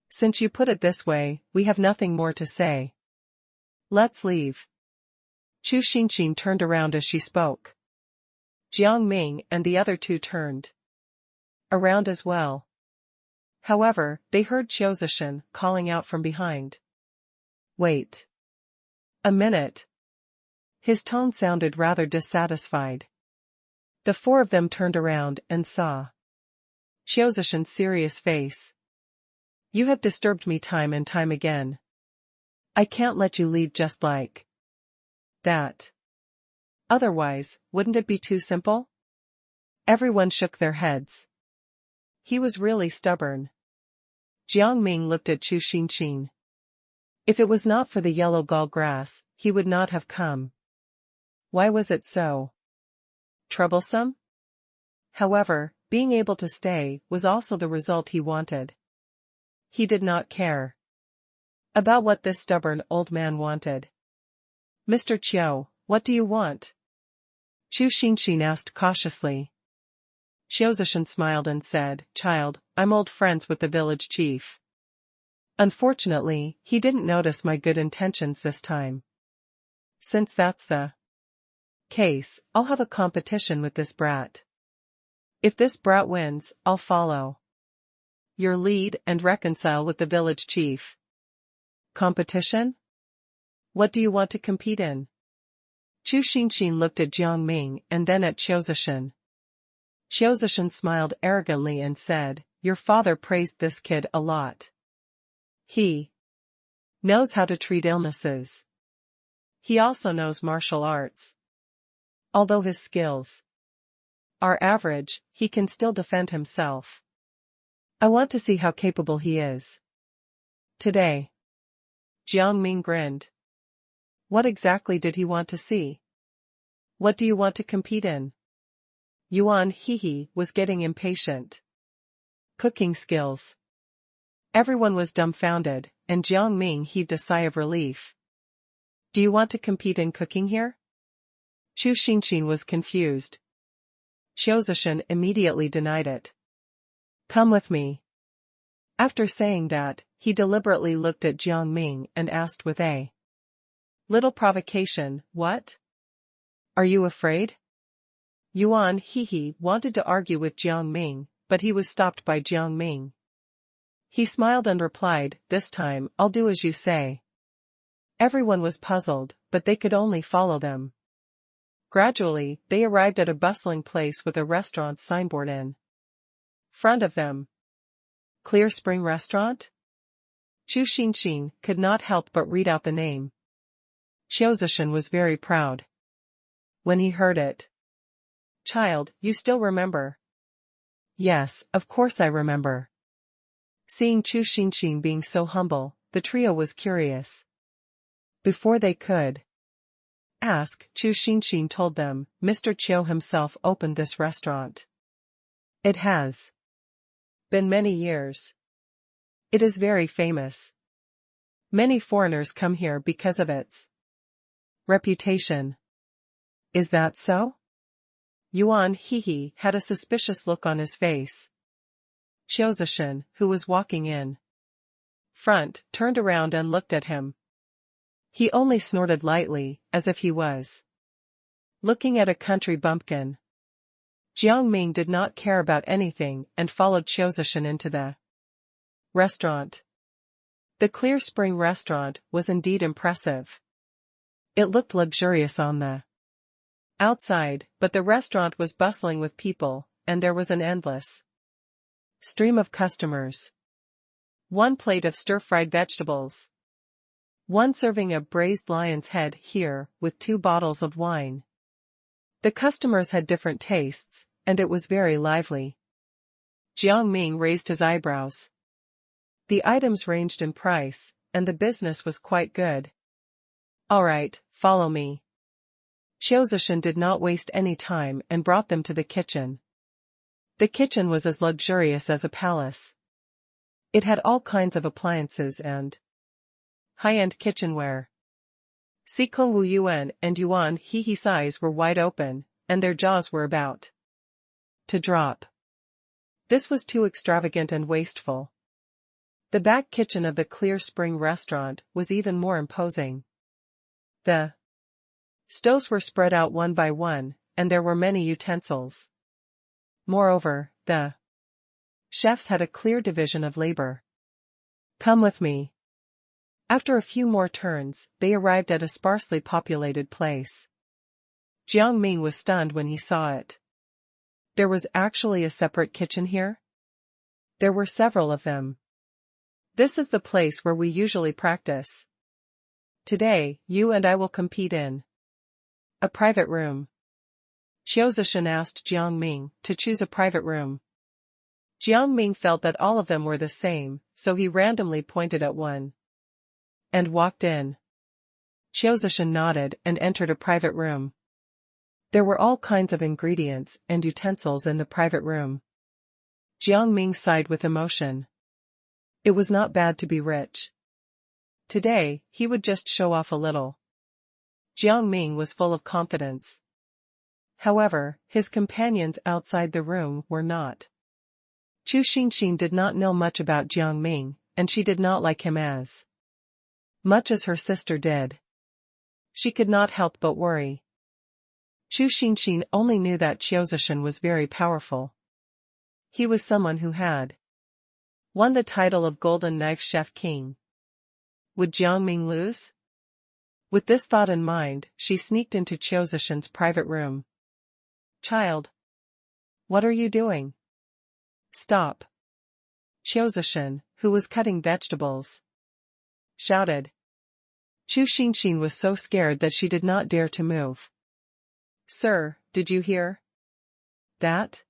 Since you put it this way, we have nothing more to say. Let's leave. Chu Xinxin turned around as she spoke. Jiang Ming and the other two turned around as well. However, they heard Qiuzishan calling out from behind. Wait a minute. His tone sounded rather dissatisfied. The four of them turned around and saw Qiuzishan's serious face. You have disturbed me time and time again. I can't let you leave just like that. Otherwise, wouldn't it be too simple? Everyone shook their heads. He was really stubborn. Jiang Ming looked at Chu Xinxin. If it was not for the yellow gall grass, he would not have come. Why was it so troublesome? However, being able to stay was also the result he wanted. He did not care about what this stubborn old man wanted. Mr. Qiu, what do you want? Chu Xinxin asked cautiously. Qiuzishan smiled and said, Child, I'm old friends with the village chief. Unfortunately, he didn't notice my good intentions this time. Since that's the case, I'll have a competition with this brat. If this brat wins, I'll follow your lead and reconcile with the village chief. Competition? What do you want to compete in? Chu Xinxin looked at Jiang Ming and then at Qiuzishan. Qiuzishan smiled arrogantly and said, Your father praised this kid a lot. He knows how to treat illnesses. He also knows martial arts. Although his skills are average, he can still defend himself. I want to see how capable he is today. Jiang Ming grinned. What exactly did he want to see? What do you want to compete in? Yuan Hehe was getting impatient. Cooking skills. Everyone was dumbfounded, and Jiang Ming heaved a sigh of relief. Do you want to compete in cooking here? Chu Xinxin was confused. Qiuzishan immediately denied it. Come with me. After saying that, he deliberately looked at Jiang Ming and asked with a little provocation, What? Are you afraid? Yuan Hehe wanted to argue with Jiang Ming, but he was stopped by Jiang Ming. He smiled and replied, This time, I'll do as you say. Everyone was puzzled, but they could only follow them. Gradually, they arrived at a bustling place with a restaurant signboard in front of them. Clear Spring Restaurant? Chu Xinxin could not help but read out the name. Qiuzishan was very proud when he heard it. Child, you still remember? Yes, of course I remember. Seeing Chu Xinxin being so humble, the trio was curious. Before they could ask, Chu Xinxin told them, Mr. Qiu himself opened this restaurant. It has been many years. It is very famous. Many foreigners come here because of its reputation. Is that so? Yuan Hehe had a suspicious look on his face. Qiuzishan, who was walking in front, turned around and looked at him. He only snorted lightly, as if he was looking at a country bumpkin. Jiang Ming did not care about anything and followed Qiuzishan into the restaurant. The Clear Spring restaurant was indeed impressive. It looked luxurious on the outside, but the restaurant was bustling with people, and there was an endless stream of customers. One plate of stir-fried vegetables. One serving of braised lion's head here, with 2 bottles of wine. The customers had different tastes, and it was very lively. Jiang Ming raised his eyebrows. The items ranged in price, and the business was quite good. All right, follow me. Qiuzishan did not waste any time and brought them to the kitchen. The kitchen was as luxurious as a palace. It had all kinds of appliances and high-end kitchenware. Sikong Wu Yuan and Yuan Hehe's eyes were wide open, and their jaws were about to drop. This was too extravagant and wasteful. The back kitchen of the Clear Spring restaurant was even more imposing. The stoves were spread out one by one, and there were many utensils. Moreover, the chefs had a clear division of labor. Come with me. After a few more turns, they arrived at a sparsely populated place. Jiang Ming was stunned when he saw it. There was actually a separate kitchen here? There were several of them. This is the place where we usually practice. Today, you and I will compete in a private room. Qiu Zishan asked Jiang Ming to choose a private room. Jiang Ming felt that all of them were the same, so he randomly pointed at one and walked in. Qiu Zishan nodded and entered a private room. There were all kinds of ingredients and utensils in the private room. Jiang Ming sighed with emotion. It was not bad to be rich. Today, he would just show off a little. Jiang Ming was full of confidence. However, his companions outside the room were not. Chu Xinxin did not know much about Jiang Ming, and she did not like him as much as her sister did. She could not help but worry. Chu Xinxin only knew that Qiu Zishan was very powerful. He was someone who had won the title of Golden Knife Chef King. Would Jiang Ming lose? With this thought in mind, she sneaked into Qiu Zishan's private room. Child. What are you doing? Stop. Qiu Zishan, who was cutting vegetables, shouted. Chu Xinxin was so scared that she did not dare to move. Sir, did you hear that?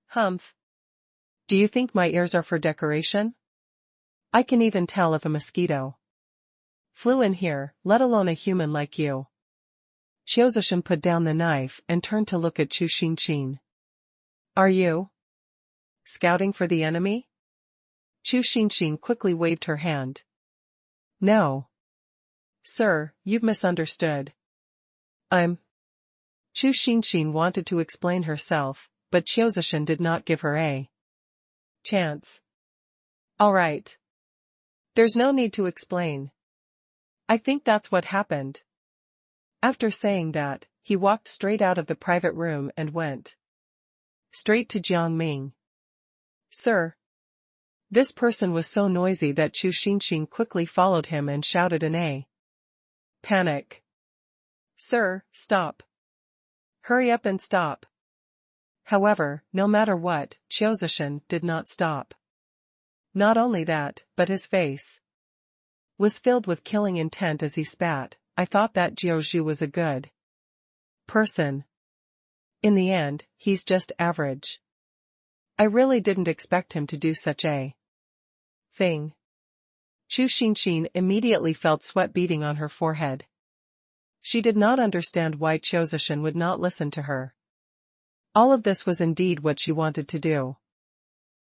Humph. Do you think my ears are for decoration? I can even tell if a mosquito flew in here, let alone a human like you. Qiu Zishan put down the knife and turned to look at Chu Xinxin. Are you scouting for the enemy? Chu Xinxin quickly waved her hand. No. Sir, you've misunderstood. Chu Xinxin wanted to explain herself, but Qiu Zishan did not give her a chance. All right. There's no need to explain. I think that's what happened. After saying that, he walked straight out of the private room and went straight to Jiang Ming. Sir. This person was so noisy that Chu Xinxin quickly followed him and shouted in a panic. Sir, stop. Hurry up and stop. However, no matter what, Qiu Zishan did not stop. Not only that, but his face was filled with killing intent as he spat. I thought that Jiozhu was a good person. In the end, he's just average. I really didn't expect him to do such a thing. Chu Xinxin immediately felt sweat beading on her forehead. She did not understand why Qiu Zishan would not listen to her. All of this was indeed what she wanted to do.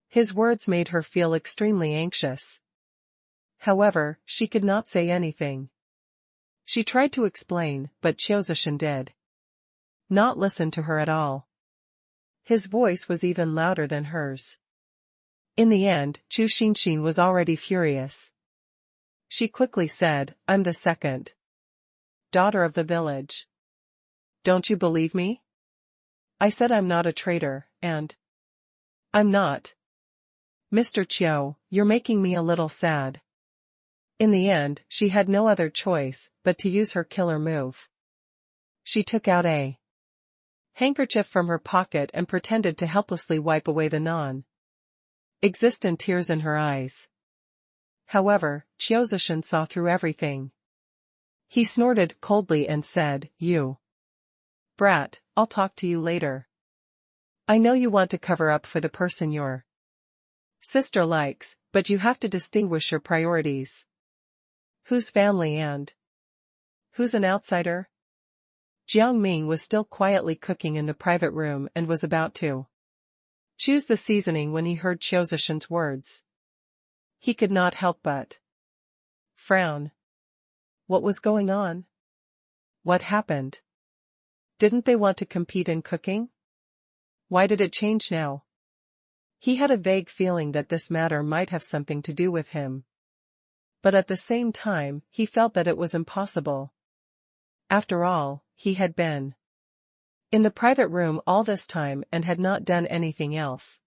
His words made her feel extremely anxious. However, she could not say anything. She tried to explain, but Qiu Zishan did not listen to her at all. His voice was even louder than hers. In the end, Chu Xinxin was already furious. She quickly said, I'm the second daughter of the village. Don't you believe me? I said I'm not a traitor, and I'm not. Mr. Qiu, you're making me a little sad. In the end, she had no other choice but to use her killer move. She took out a handkerchief from her pocket and pretended to helplessly wipe away the non-existent tears in her eyes. However, Qiu Zishan saw through everything. He snorted coldly and said, You brat, I'll talk to you later. I know you want to cover up for the person your sister likes, but you have to distinguish your priorities. Whose family and who's an outsider? Jiang Ming was still quietly cooking in the private room and was about to choose the seasoning when he heard Qiu Zishan's words. He could not help but frown. What was going on? What happened? Didn't they want to compete in cooking? Why did it change now? He had a vague feeling that this matter might have something to do with him. But at the same time, he felt that it was impossible. After all, he had been in the private room all this time and had not done anything else.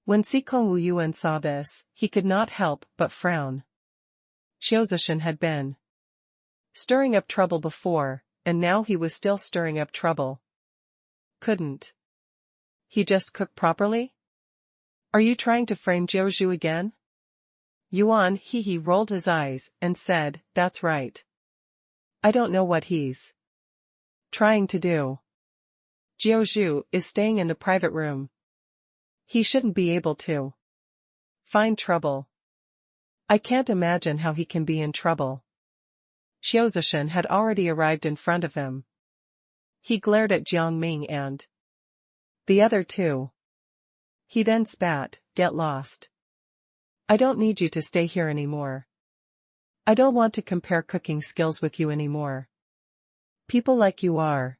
When Sikong Wu Yuan saw this, he could not help but frown. Qiu Zishan had been stirring up trouble before, and now he was still stirring up trouble. Couldn't he just cook properly? Are you trying to frame Jiao again? Yuan He rolled his eyes and said, that's right. I don't know what he's trying to do. Jiao is staying in the private room. He shouldn't be able to find trouble. I can't imagine how he can be in trouble. Qiuzishan had already arrived in front of him. He glared at Jiang Ming and the other two. He then spat, get lost. I don't need you to stay here anymore. I don't want to compare cooking skills with you anymore. People like you are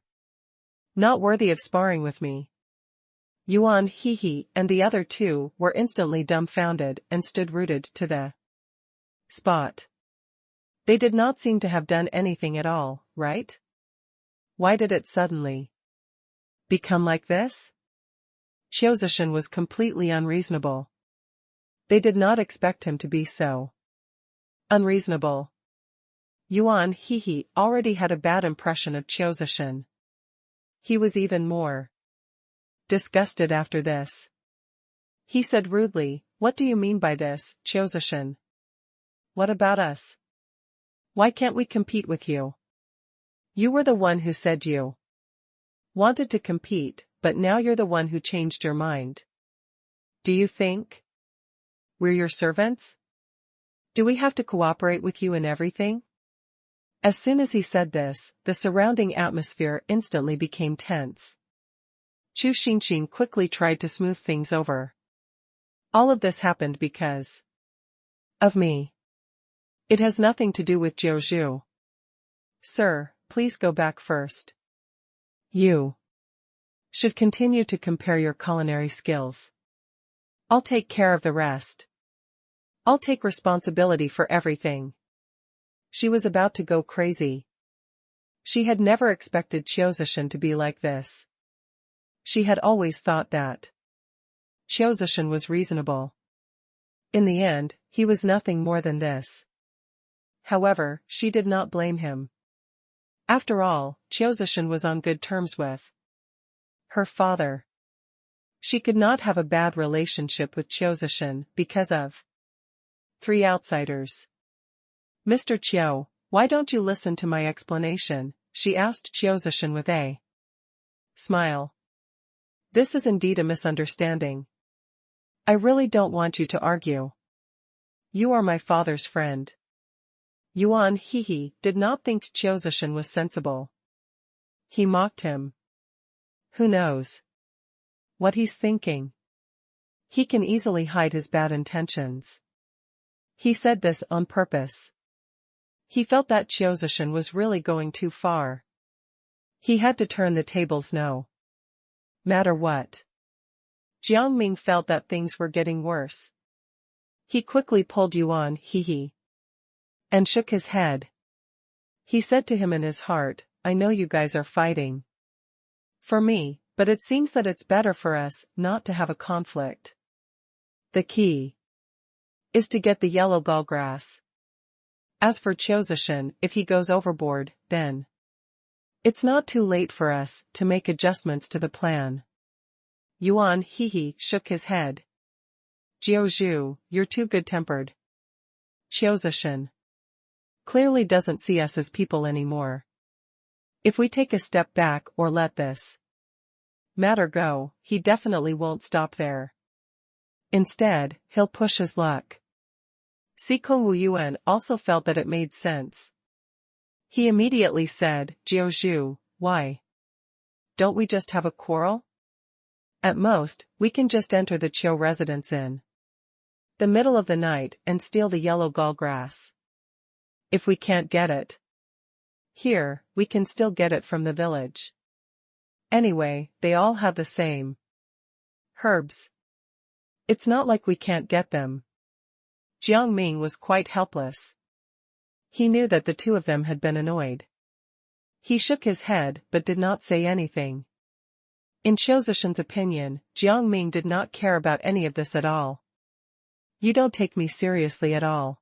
not worthy of sparring with me. Yuan He and the other two were instantly dumbfounded and stood rooted to the spot. They did not seem to have done anything at all, right? Why did it suddenly become like this? Qiuzishan was completely unreasonable. They did not expect him to be so unreasonable. Yuan He already had a bad impression of Qiuzishan. He was even more disgusted after this. He said rudely, what do you mean by this, Qiuzishan? What about us? Why can't we compete with you? You were the one who said you wanted to compete, but now you're the one who changed your mind. Do you think we're your servants? Do we have to cooperate with you in everything? As soon as he said this, the surrounding atmosphere instantly became tense. Chu Xinxin quickly tried to smooth things over. All of this happened because of me. It has nothing to do with Jiao. Sir, please go back first. You should continue to compare your culinary skills. I'll take care of the rest. I'll take responsibility for everything. She was about to go crazy. She had never expected Qiuzishan to be like this. She had always thought that Qiuzishan was reasonable. In the end, he was nothing more than this. However, she did not blame him. After all, Qiuzishan was on good terms with her father. She could not have a bad relationship with Qiuzishan because of 3 outsiders. Mr. Qiu, why don't you listen to my explanation? She asked Qiuzishan with a smile. This is indeed a misunderstanding. I really don't want you to argue. You are my father's friend. Yuan He did not think Qiuzishan was sensible. He mocked him. Who knows what he's thinking? He can easily hide his bad intentions. He said this on purpose. He felt that Qiuzishan was really going too far. He had to turn the tables no matter what. Jiang Ming felt that things were getting worse. He quickly pulled Yuan He and shook his head. He said to him in his heart, I know you guys are fighting for me, but it seems that it's better for us not to have a conflict. The key is to get the yellow gallgrass. As for Qiuzishan, if he goes overboard, then it's not too late for us to make adjustments to the plan. Yuan He shook his head. Jiao, you're too good-tempered. Qiuzishan clearly doesn't see us as people anymore. If we take a step back or let this matter go, he definitely won't stop there. Instead, he'll push his luck. Sikong Wuyuan also felt that it made sense. He immediately said, Jiao, why don't we just have a quarrel? At most, we can just enter the Qiu residence in the middle of the night and steal the yellow gallgrass. If we can't get it here, we can still get it from the village. Anyway, they all have the same herbs. It's not like we can't get them. Jiang Ming was quite helpless. He knew that the two of them had been annoyed. He shook his head but did not say anything. In Qiuzishan's opinion, Jiang Ming did not care about any of this at all. You don't take me seriously at all.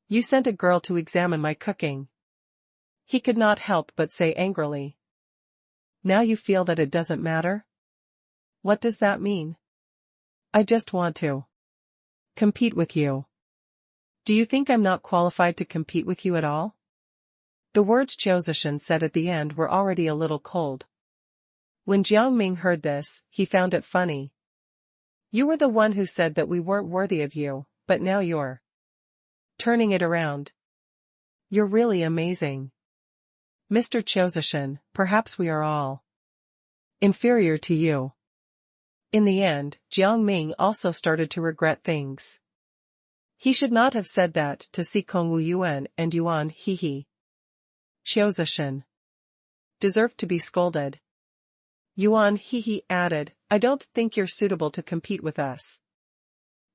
You sent a girl to examine my cooking. He could not help but say angrily. Now you feel that it doesn't matter? What does that mean? I just want to compete with you. Do you think I'm not qualified to compete with you at all? The words Jiang said at the end were already a little cold. When Jiang Ming heard this, he found it funny. You were the one who said that we weren't worthy of you, but now you're turning it around. You're really amazing. Mr. Jiang, perhaps we are all inferior to you. In the end, Jiang Ming also started to regret things. He should not have said that to Si Kongwu Yuan and Yuan He. Jiang deserved to be scolded. Yuan He added, I don't think you're suitable to compete with us.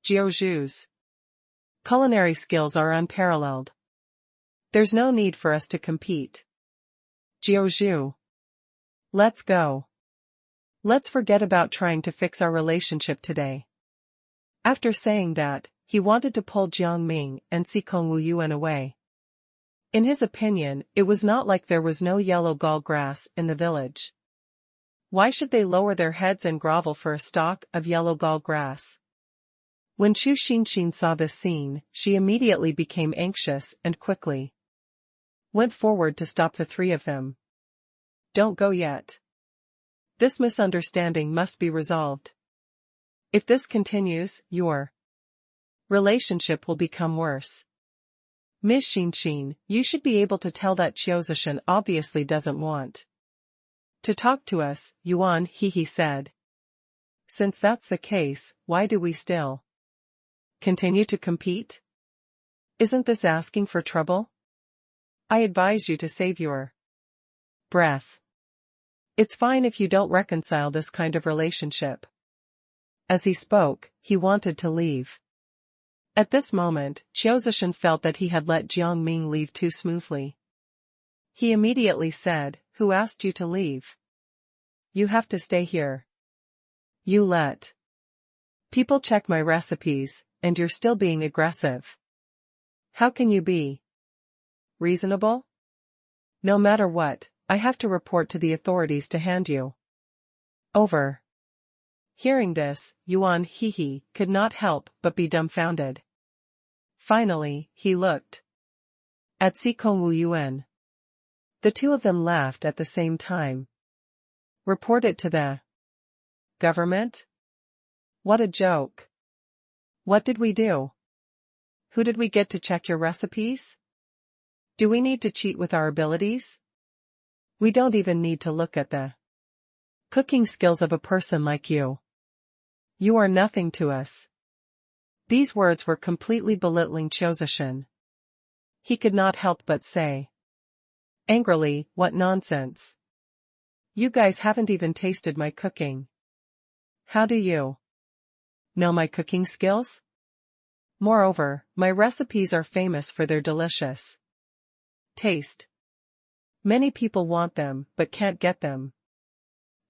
Jiaozhu's culinary skills are unparalleled. There's no need for us to compete. Jiaozhu. Let's go. Let's forget about trying to fix our relationship today. After saying that, he wanted to pull Jiang Ming and Si Kongwu Yuan away. In his opinion, it was not like there was no yellow gall grass in the village. Why should they lower their heads and grovel for a stalk of yellow gall grass? When Chu Xinxin saw this scene, she immediately became anxious and quickly went forward to stop the three of them. Don't go yet. This misunderstanding must be resolved. If this continues, your relationship will become worse. Ms. Xinxin, you should be able to tell that Jiaozhuan obviously doesn't want to talk to us, Yuan He said. Since that's the case, why do we still continue to compete? Isn't this asking for trouble? I advise you to save your breath. It's fine if you don't reconcile this kind of relationship. As he spoke, he wanted to leave. At this moment, Jiaozhuan felt that he had let Jiang Ming leave too smoothly. He immediately said, Who asked you to leave? You have to stay here. You let people check my recipes, and you're still being aggressive. How can you be reasonable? No matter what, I have to report to the authorities to hand you over. Hearing this, Yuan He could not help but be dumbfounded. Finally, he looked at Si Kongwu Yuan. The two of them laughed at the same time. Report it to the government? What a joke. What did we do? Who did we get to check your recipes? Do we need to cheat with our abilities? We don't even need to look at the cooking skills of a person like you. You are nothing to us. These words were completely belittling Jiaozhuan. He could not help but say angrily, what nonsense. You guys haven't even tasted my cooking. How do you know my cooking skills? Moreover, my recipes are famous for their delicious taste. Many people want them, but can't get them.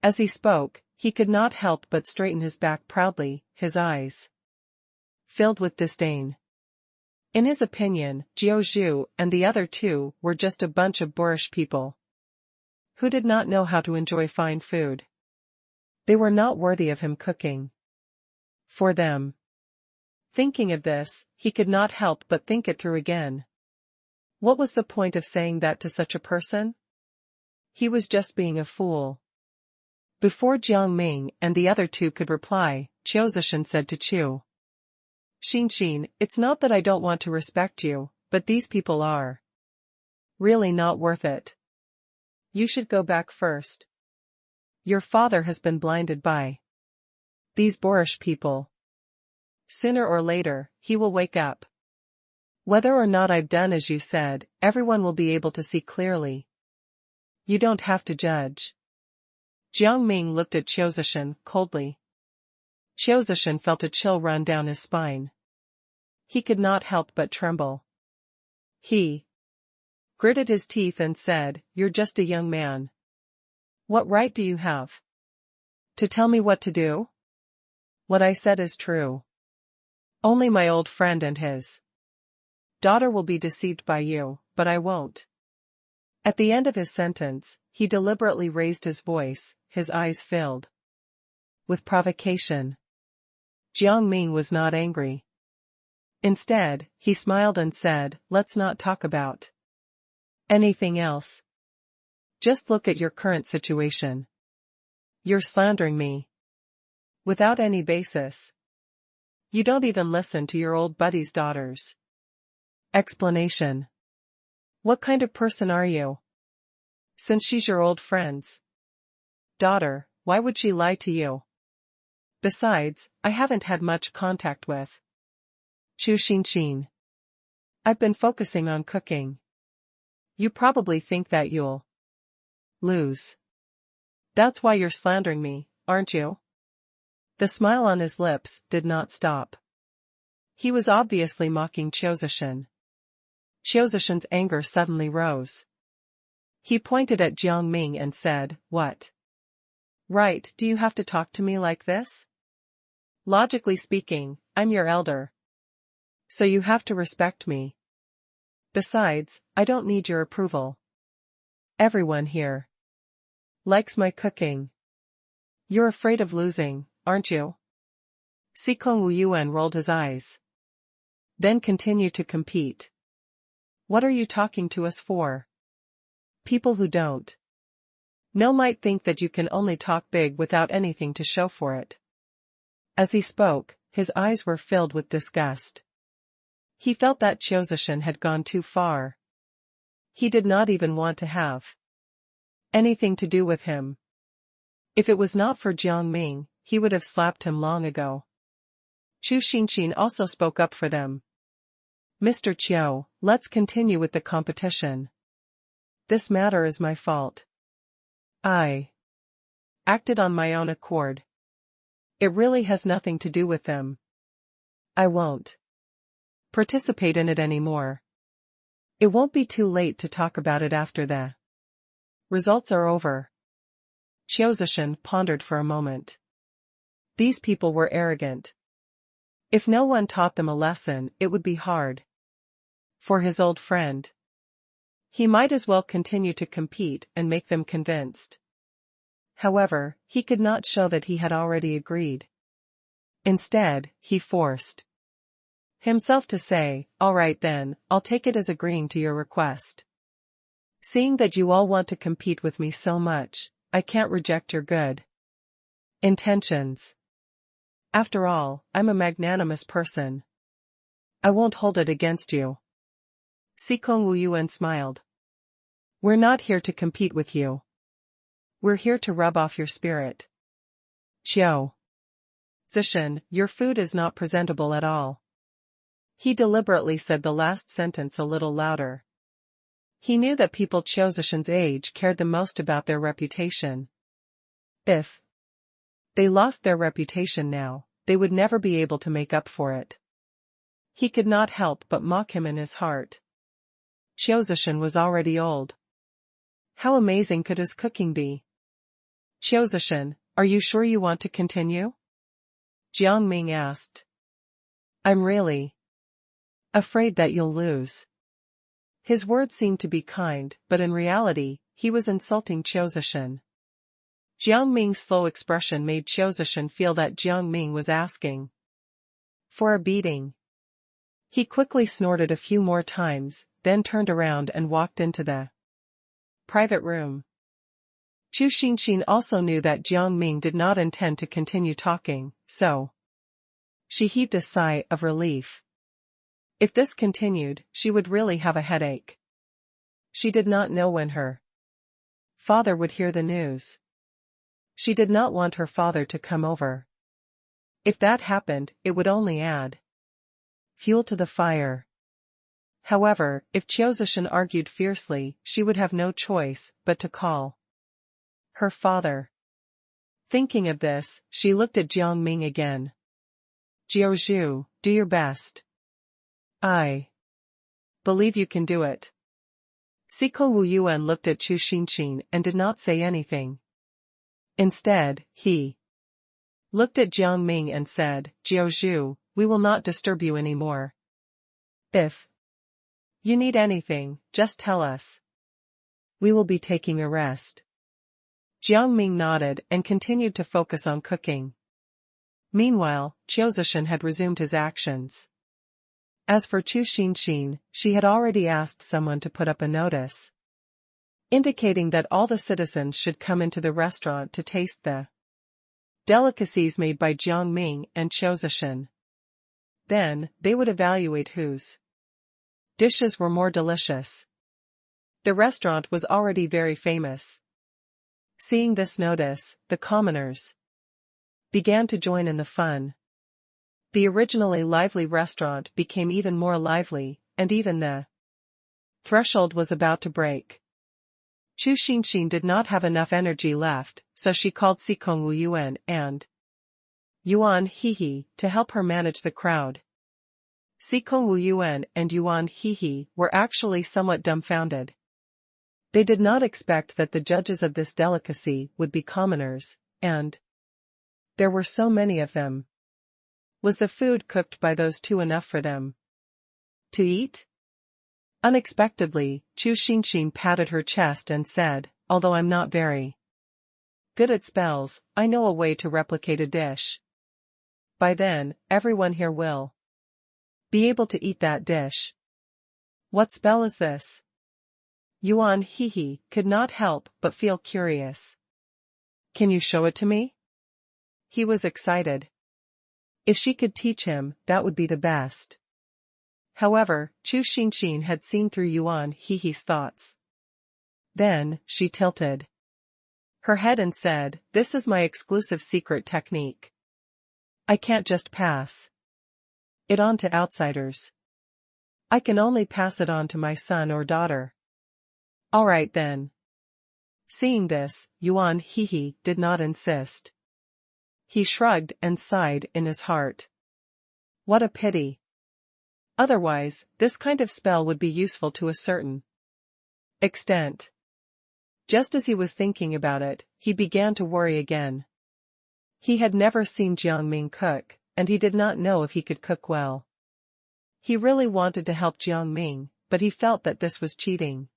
As he spoke, he could not help but straighten his back proudly, his eyes filled with disdain. In his opinion, Jiaozhu and the other two were just a bunch of boorish people who did not know how to enjoy fine food. They were not worthy of him cooking for them. Thinking of this, he could not help but think it through again. What was the point of saying that to such a person? He was just being a fool. Before Jiang Ming and the other two could reply, Jiaozhuan said to Chu Xinxin, it's not that I don't want to respect you, but these people are really not worth it. You should go back first. Your father has been blinded by these boorish people. Sooner or later, he will wake up. Whether or not I've done as you said, everyone will be able to see clearly. You don't have to judge. Jiang Ming looked at Jiaozhuan coldly. Jiaozhuan felt a chill run down his spine. He could not help but tremble. He gritted his teeth and said, You're just a young man. What right do you have to tell me what to do? What I said is true. Only my old friend and his daughter will be deceived by you, but I won't. At the end of his sentence, he deliberately raised his voice, his eyes filled with provocation. Jiang Ming was not angry. Instead, he smiled and said, "Let's not talk about anything else. Just look at your current situation. You're slandering me without any basis. You don't even listen to your old buddy's daughters." Explanation. What kind of person are you? Since she's your old friend's daughter, why would she lie to you? Besides, I haven't had much contact with Chu Xinxin. I've been focusing on cooking. You probably think that you'll lose. That's why you're slandering me, aren't you? The smile on his lips did not stop. He was obviously mocking Qiu Zishan. Qiu Zishan's anger suddenly rose. He pointed at Jiang Ming and said, "What right do you have to talk to me like this? Logically speaking, I'm your elder. So you have to respect me. Besides, I don't need your approval. Everyone here likes my cooking. You're afraid of losing, aren't you?" Sikong Wuyuan rolled his eyes. Then continued to compete. What are you talking to us for? People who don't know might think that you can only talk big without anything to show for it. As he spoke, his eyes were filled with disgust. He felt that Qiu Zishan had gone too far. He did not even want to have anything to do with him. If it was not for Jiang Ming, he would have slapped him long ago. Chu Xinxin also spoke up for them. "Mr. Qiu, let's continue with the competition. This matter is my fault. I acted on my own accord. It really has nothing to do with them. I won't participate in it anymore. It won't be too late to talk about it after the results are over." Qiu Zishan pondered for a moment. These people were arrogant. If no one taught them a lesson, it would be hard for his old friend. He might as well continue to compete and make them convinced. However, he could not show that he had already agreed. Instead, he forced himself to say, "All right then, I'll take it as agreeing to your request. Seeing that you all want to compete with me so much, I can't reject your good intentions. After all, I'm a magnanimous person. I won't hold it against you." Sikong Wuyuan smiled. "We're not here to compete with you. We're here to rub off your spirit. Qiu Zishan, your food is not presentable at all." He deliberately said the last sentence a little louder. He knew that people Qiu Zishan's age cared the most about their reputation. If they lost their reputation now, they would never be able to make up for it. He could not help but mock him in his heart. Qiu Zishan was already old. How amazing could his cooking be? "Qiu Zishan, are you sure you want to continue?" Jiang Ming asked. "I'm really afraid that you'll lose." His words seemed to be kind, but in reality, he was insulting Qiu Zishan. Jiang Ming's slow expression made Qiu Zishan feel that Jiang Ming was asking for a beating. He quickly snorted a few more times, then turned around and walked into the private room. Chu Xinxin also knew that Jiang Ming did not intend to continue talking, so she heaved a sigh of relief. If this continued, she would really have a headache. She did not know when her father would hear the news. She did not want her father to come over. If that happened, it would only add fuel to the fire. However, if Qiu Zishan argued fiercely, she would have no choice but to call her father. Thinking of this, she looked at Jiang Ming again. "Jiao Zhu, do your best. I believe you can do it." Siko Wuyuan looked at Chu Xinxin and did not say anything. Instead, he looked at Jiang Ming and said, "Jiao Zhu, we will not disturb you anymore. If you need anything, just tell us. We will be taking a rest. Jiang Ming nodded and continued to focus on cooking. Meanwhile, Qiu Zishan had resumed his actions. As for Chu Xinxin, she had already asked someone to put up a notice, indicating that all the citizens should come into the restaurant to taste the delicacies made by Jiang Ming and Qiu Zishan. Then, they would evaluate whose dishes were more delicious. The restaurant was already very famous. Seeing this notice, the commoners began to join in the fun. The originally lively restaurant became even more lively, and even the threshold was about to break. Chu Xinxin did not have enough energy left, so she called Sikong Wu Yuan and Yuan Hehe to help her manage the crowd. Sikong Wu Yuan and Yuan Hehe were actually somewhat dumbfounded. They did not expect that the judges of this delicacy would be commoners, and there were so many of them. Was the food cooked by those two enough for them to eat? Unexpectedly, Chu Xinxin patted her chest and said, although I'm not very good at spells, I know a way to replicate a dish. By then, everyone here will be able to eat that dish. What spell is this? Yuan Hehe could not help but feel curious. Can you show it to me? He was excited. If she could teach him, that would be the best. However, Chu Xinxin had seen through Yuan Hehe's thoughts. Then, she tilted her head and said, this is my exclusive secret technique. I can't just pass it on to outsiders. I can only pass it on to my son or daughter. All right then. Seeing this, Yuan Hehe did not insist. He shrugged and sighed in his heart. What a pity. Otherwise, this kind of spell would be useful to a certain extent. Just as he was thinking about it, he began to worry again. He had never seen Jiang Ming cook, and he did not know if he could cook well. He really wanted to help Jiang Ming, but he felt that this was cheating.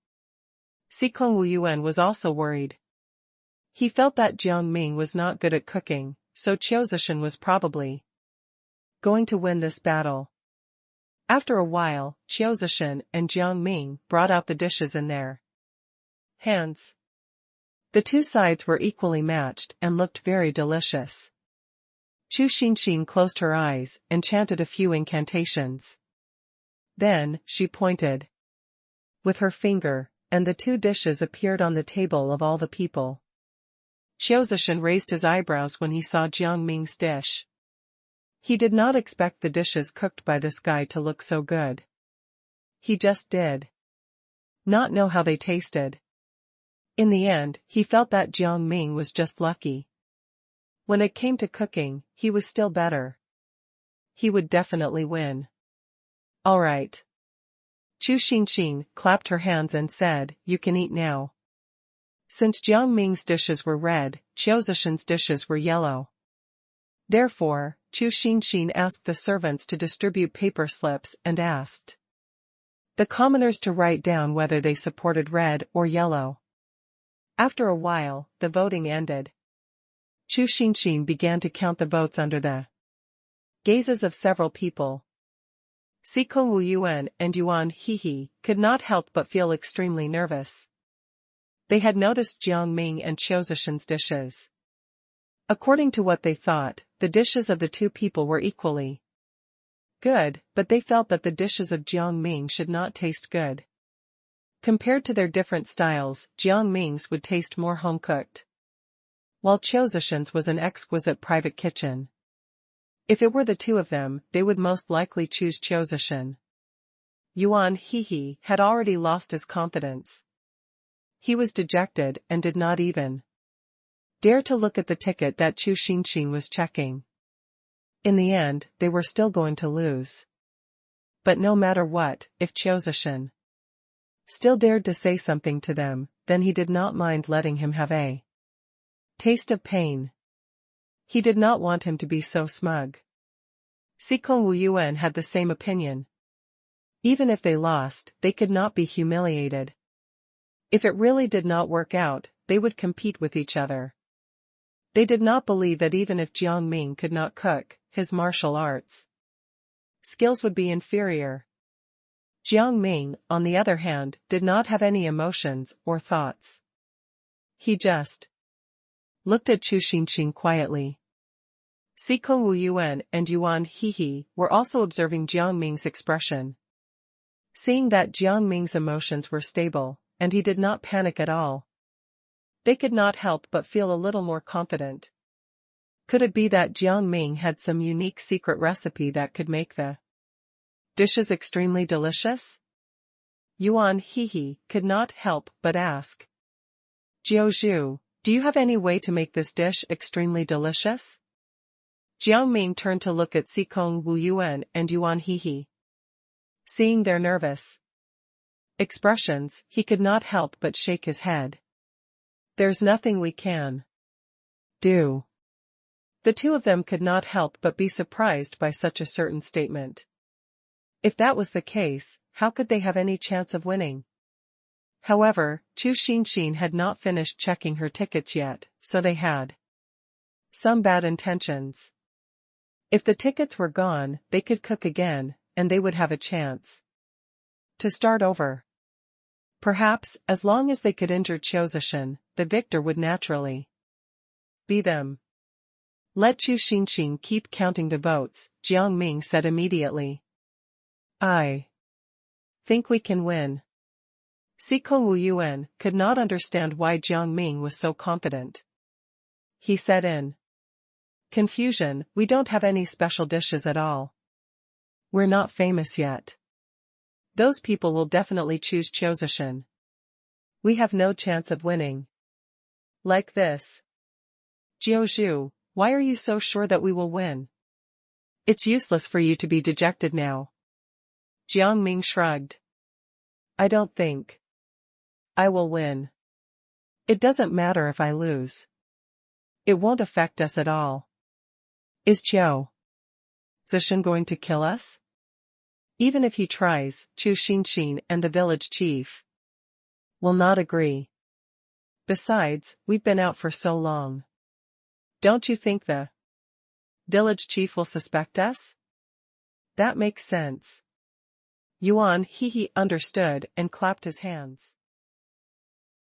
Sikong Wu Yuan was also worried. He felt that Jiang Ming was not good at cooking, so Qiu Zishan was probably going to win this battle. After a while, Qiu Zishan and Jiang Ming brought out the dishes in their hands. The two sides were equally matched and looked very delicious. Chu Xinxin closed her eyes and chanted a few incantations. Then, she pointed with her finger, and the two dishes appeared on the table of all the people. Qiu Zishan raised his eyebrows when he saw Jiang Ming's dish. He did not expect the dishes cooked by this guy to look so good. He just did not know how they tasted. In the end, he felt that Jiang Ming was just lucky. When it came to cooking, he was still better. He would definitely win. All right. Chu Xinxin clapped her hands and said, you can eat now. Since Jiang Ming's dishes were red, Qiu Zishan's dishes were yellow. Therefore, Chu Xinxin asked the servants to distribute paper slips and asked the commoners to write down whether they supported red or yellow. After a while, the voting ended. Chu Xinxin began to count the votes under the gazes of several people. Sikong Wu Yuan and Yuan Hehe could not help but feel extremely nervous. They had noticed Jiang Ming and Qiu Zishan's dishes. According to what they thought, the dishes of the two people were equally good, but they felt that the dishes of Jiang Ming should not taste good. Compared to their different styles, Jiang Ming's would taste more home-cooked, while Qiu Zishan's was an exquisite private kitchen. If it were the two of them, they would most likely choose Qiu Zishan. Yuan Hehe had already lost his confidence. He was dejected and did not even dare to look at the ticket that Chu Xinxin was checking. In the end, they were still going to lose. But no matter what, if Qiu Zishan still dared to say something to them, then he did not mind letting him have a taste of pain. He did not want him to be so smug. Sikong Wu Yuan had the same opinion. Even if they lost, they could not be humiliated. If it really did not work out, they would compete with each other. They did not believe that even if Jiang Ming could not cook, his martial arts skills would be inferior. Jiang Ming, on the other hand, did not have any emotions or thoughts. He just looked at Chu Xinxin quietly. Siko Wu Yuan and Yuan Hehe were also observing Jiang Ming's expression. Seeing that Jiang Ming's emotions were stable, and he did not panic at all, they could not help but feel a little more confident. Could it be that Jiang Ming had some unique secret recipe that could make the dishes extremely delicious? Yuan Hehe could not help but ask. Jiao Zhu, do you have any way to make this dish extremely delicious? Jiang Ming turned to look at Sikong Wu Yuan and Yuan Hehe. Seeing their nervous expressions, he could not help but shake his head. There's nothing we can do. The two of them could not help but be surprised by such a certain statement. If that was the case, how could they have any chance of winning? However, Chu Xinxin had not finished checking her tickets yet, so they had some bad intentions. If the tickets were gone, they could cook again, and they would have a chance to start over. Perhaps, as long as they could injure Qiuzishan, the victor would naturally be them. Let Chu Xinxin keep counting the votes, Jiang Ming said immediately. I think we can win. Sikong Wu Yuan could not understand why Jiang Ming was so confident. He said in confusion, we don't have any special dishes at all. We're not famous yet. Those people will definitely choose Qiuzishan. We have no chance of winning. Like this. Jiao Zhu, why are you so sure that we will win? It's useless for you to be dejected now. Jiang Ming shrugged. I don't think I will win. It doesn't matter if I lose. It won't affect us at all. Is Qiuzishan going to kill us? Even if he tries, Chu Xinxin and the village chief will not agree. Besides, we've been out for so long. Don't you think the village chief will suspect us? That makes sense. Yuan Hehe understood and clapped his hands.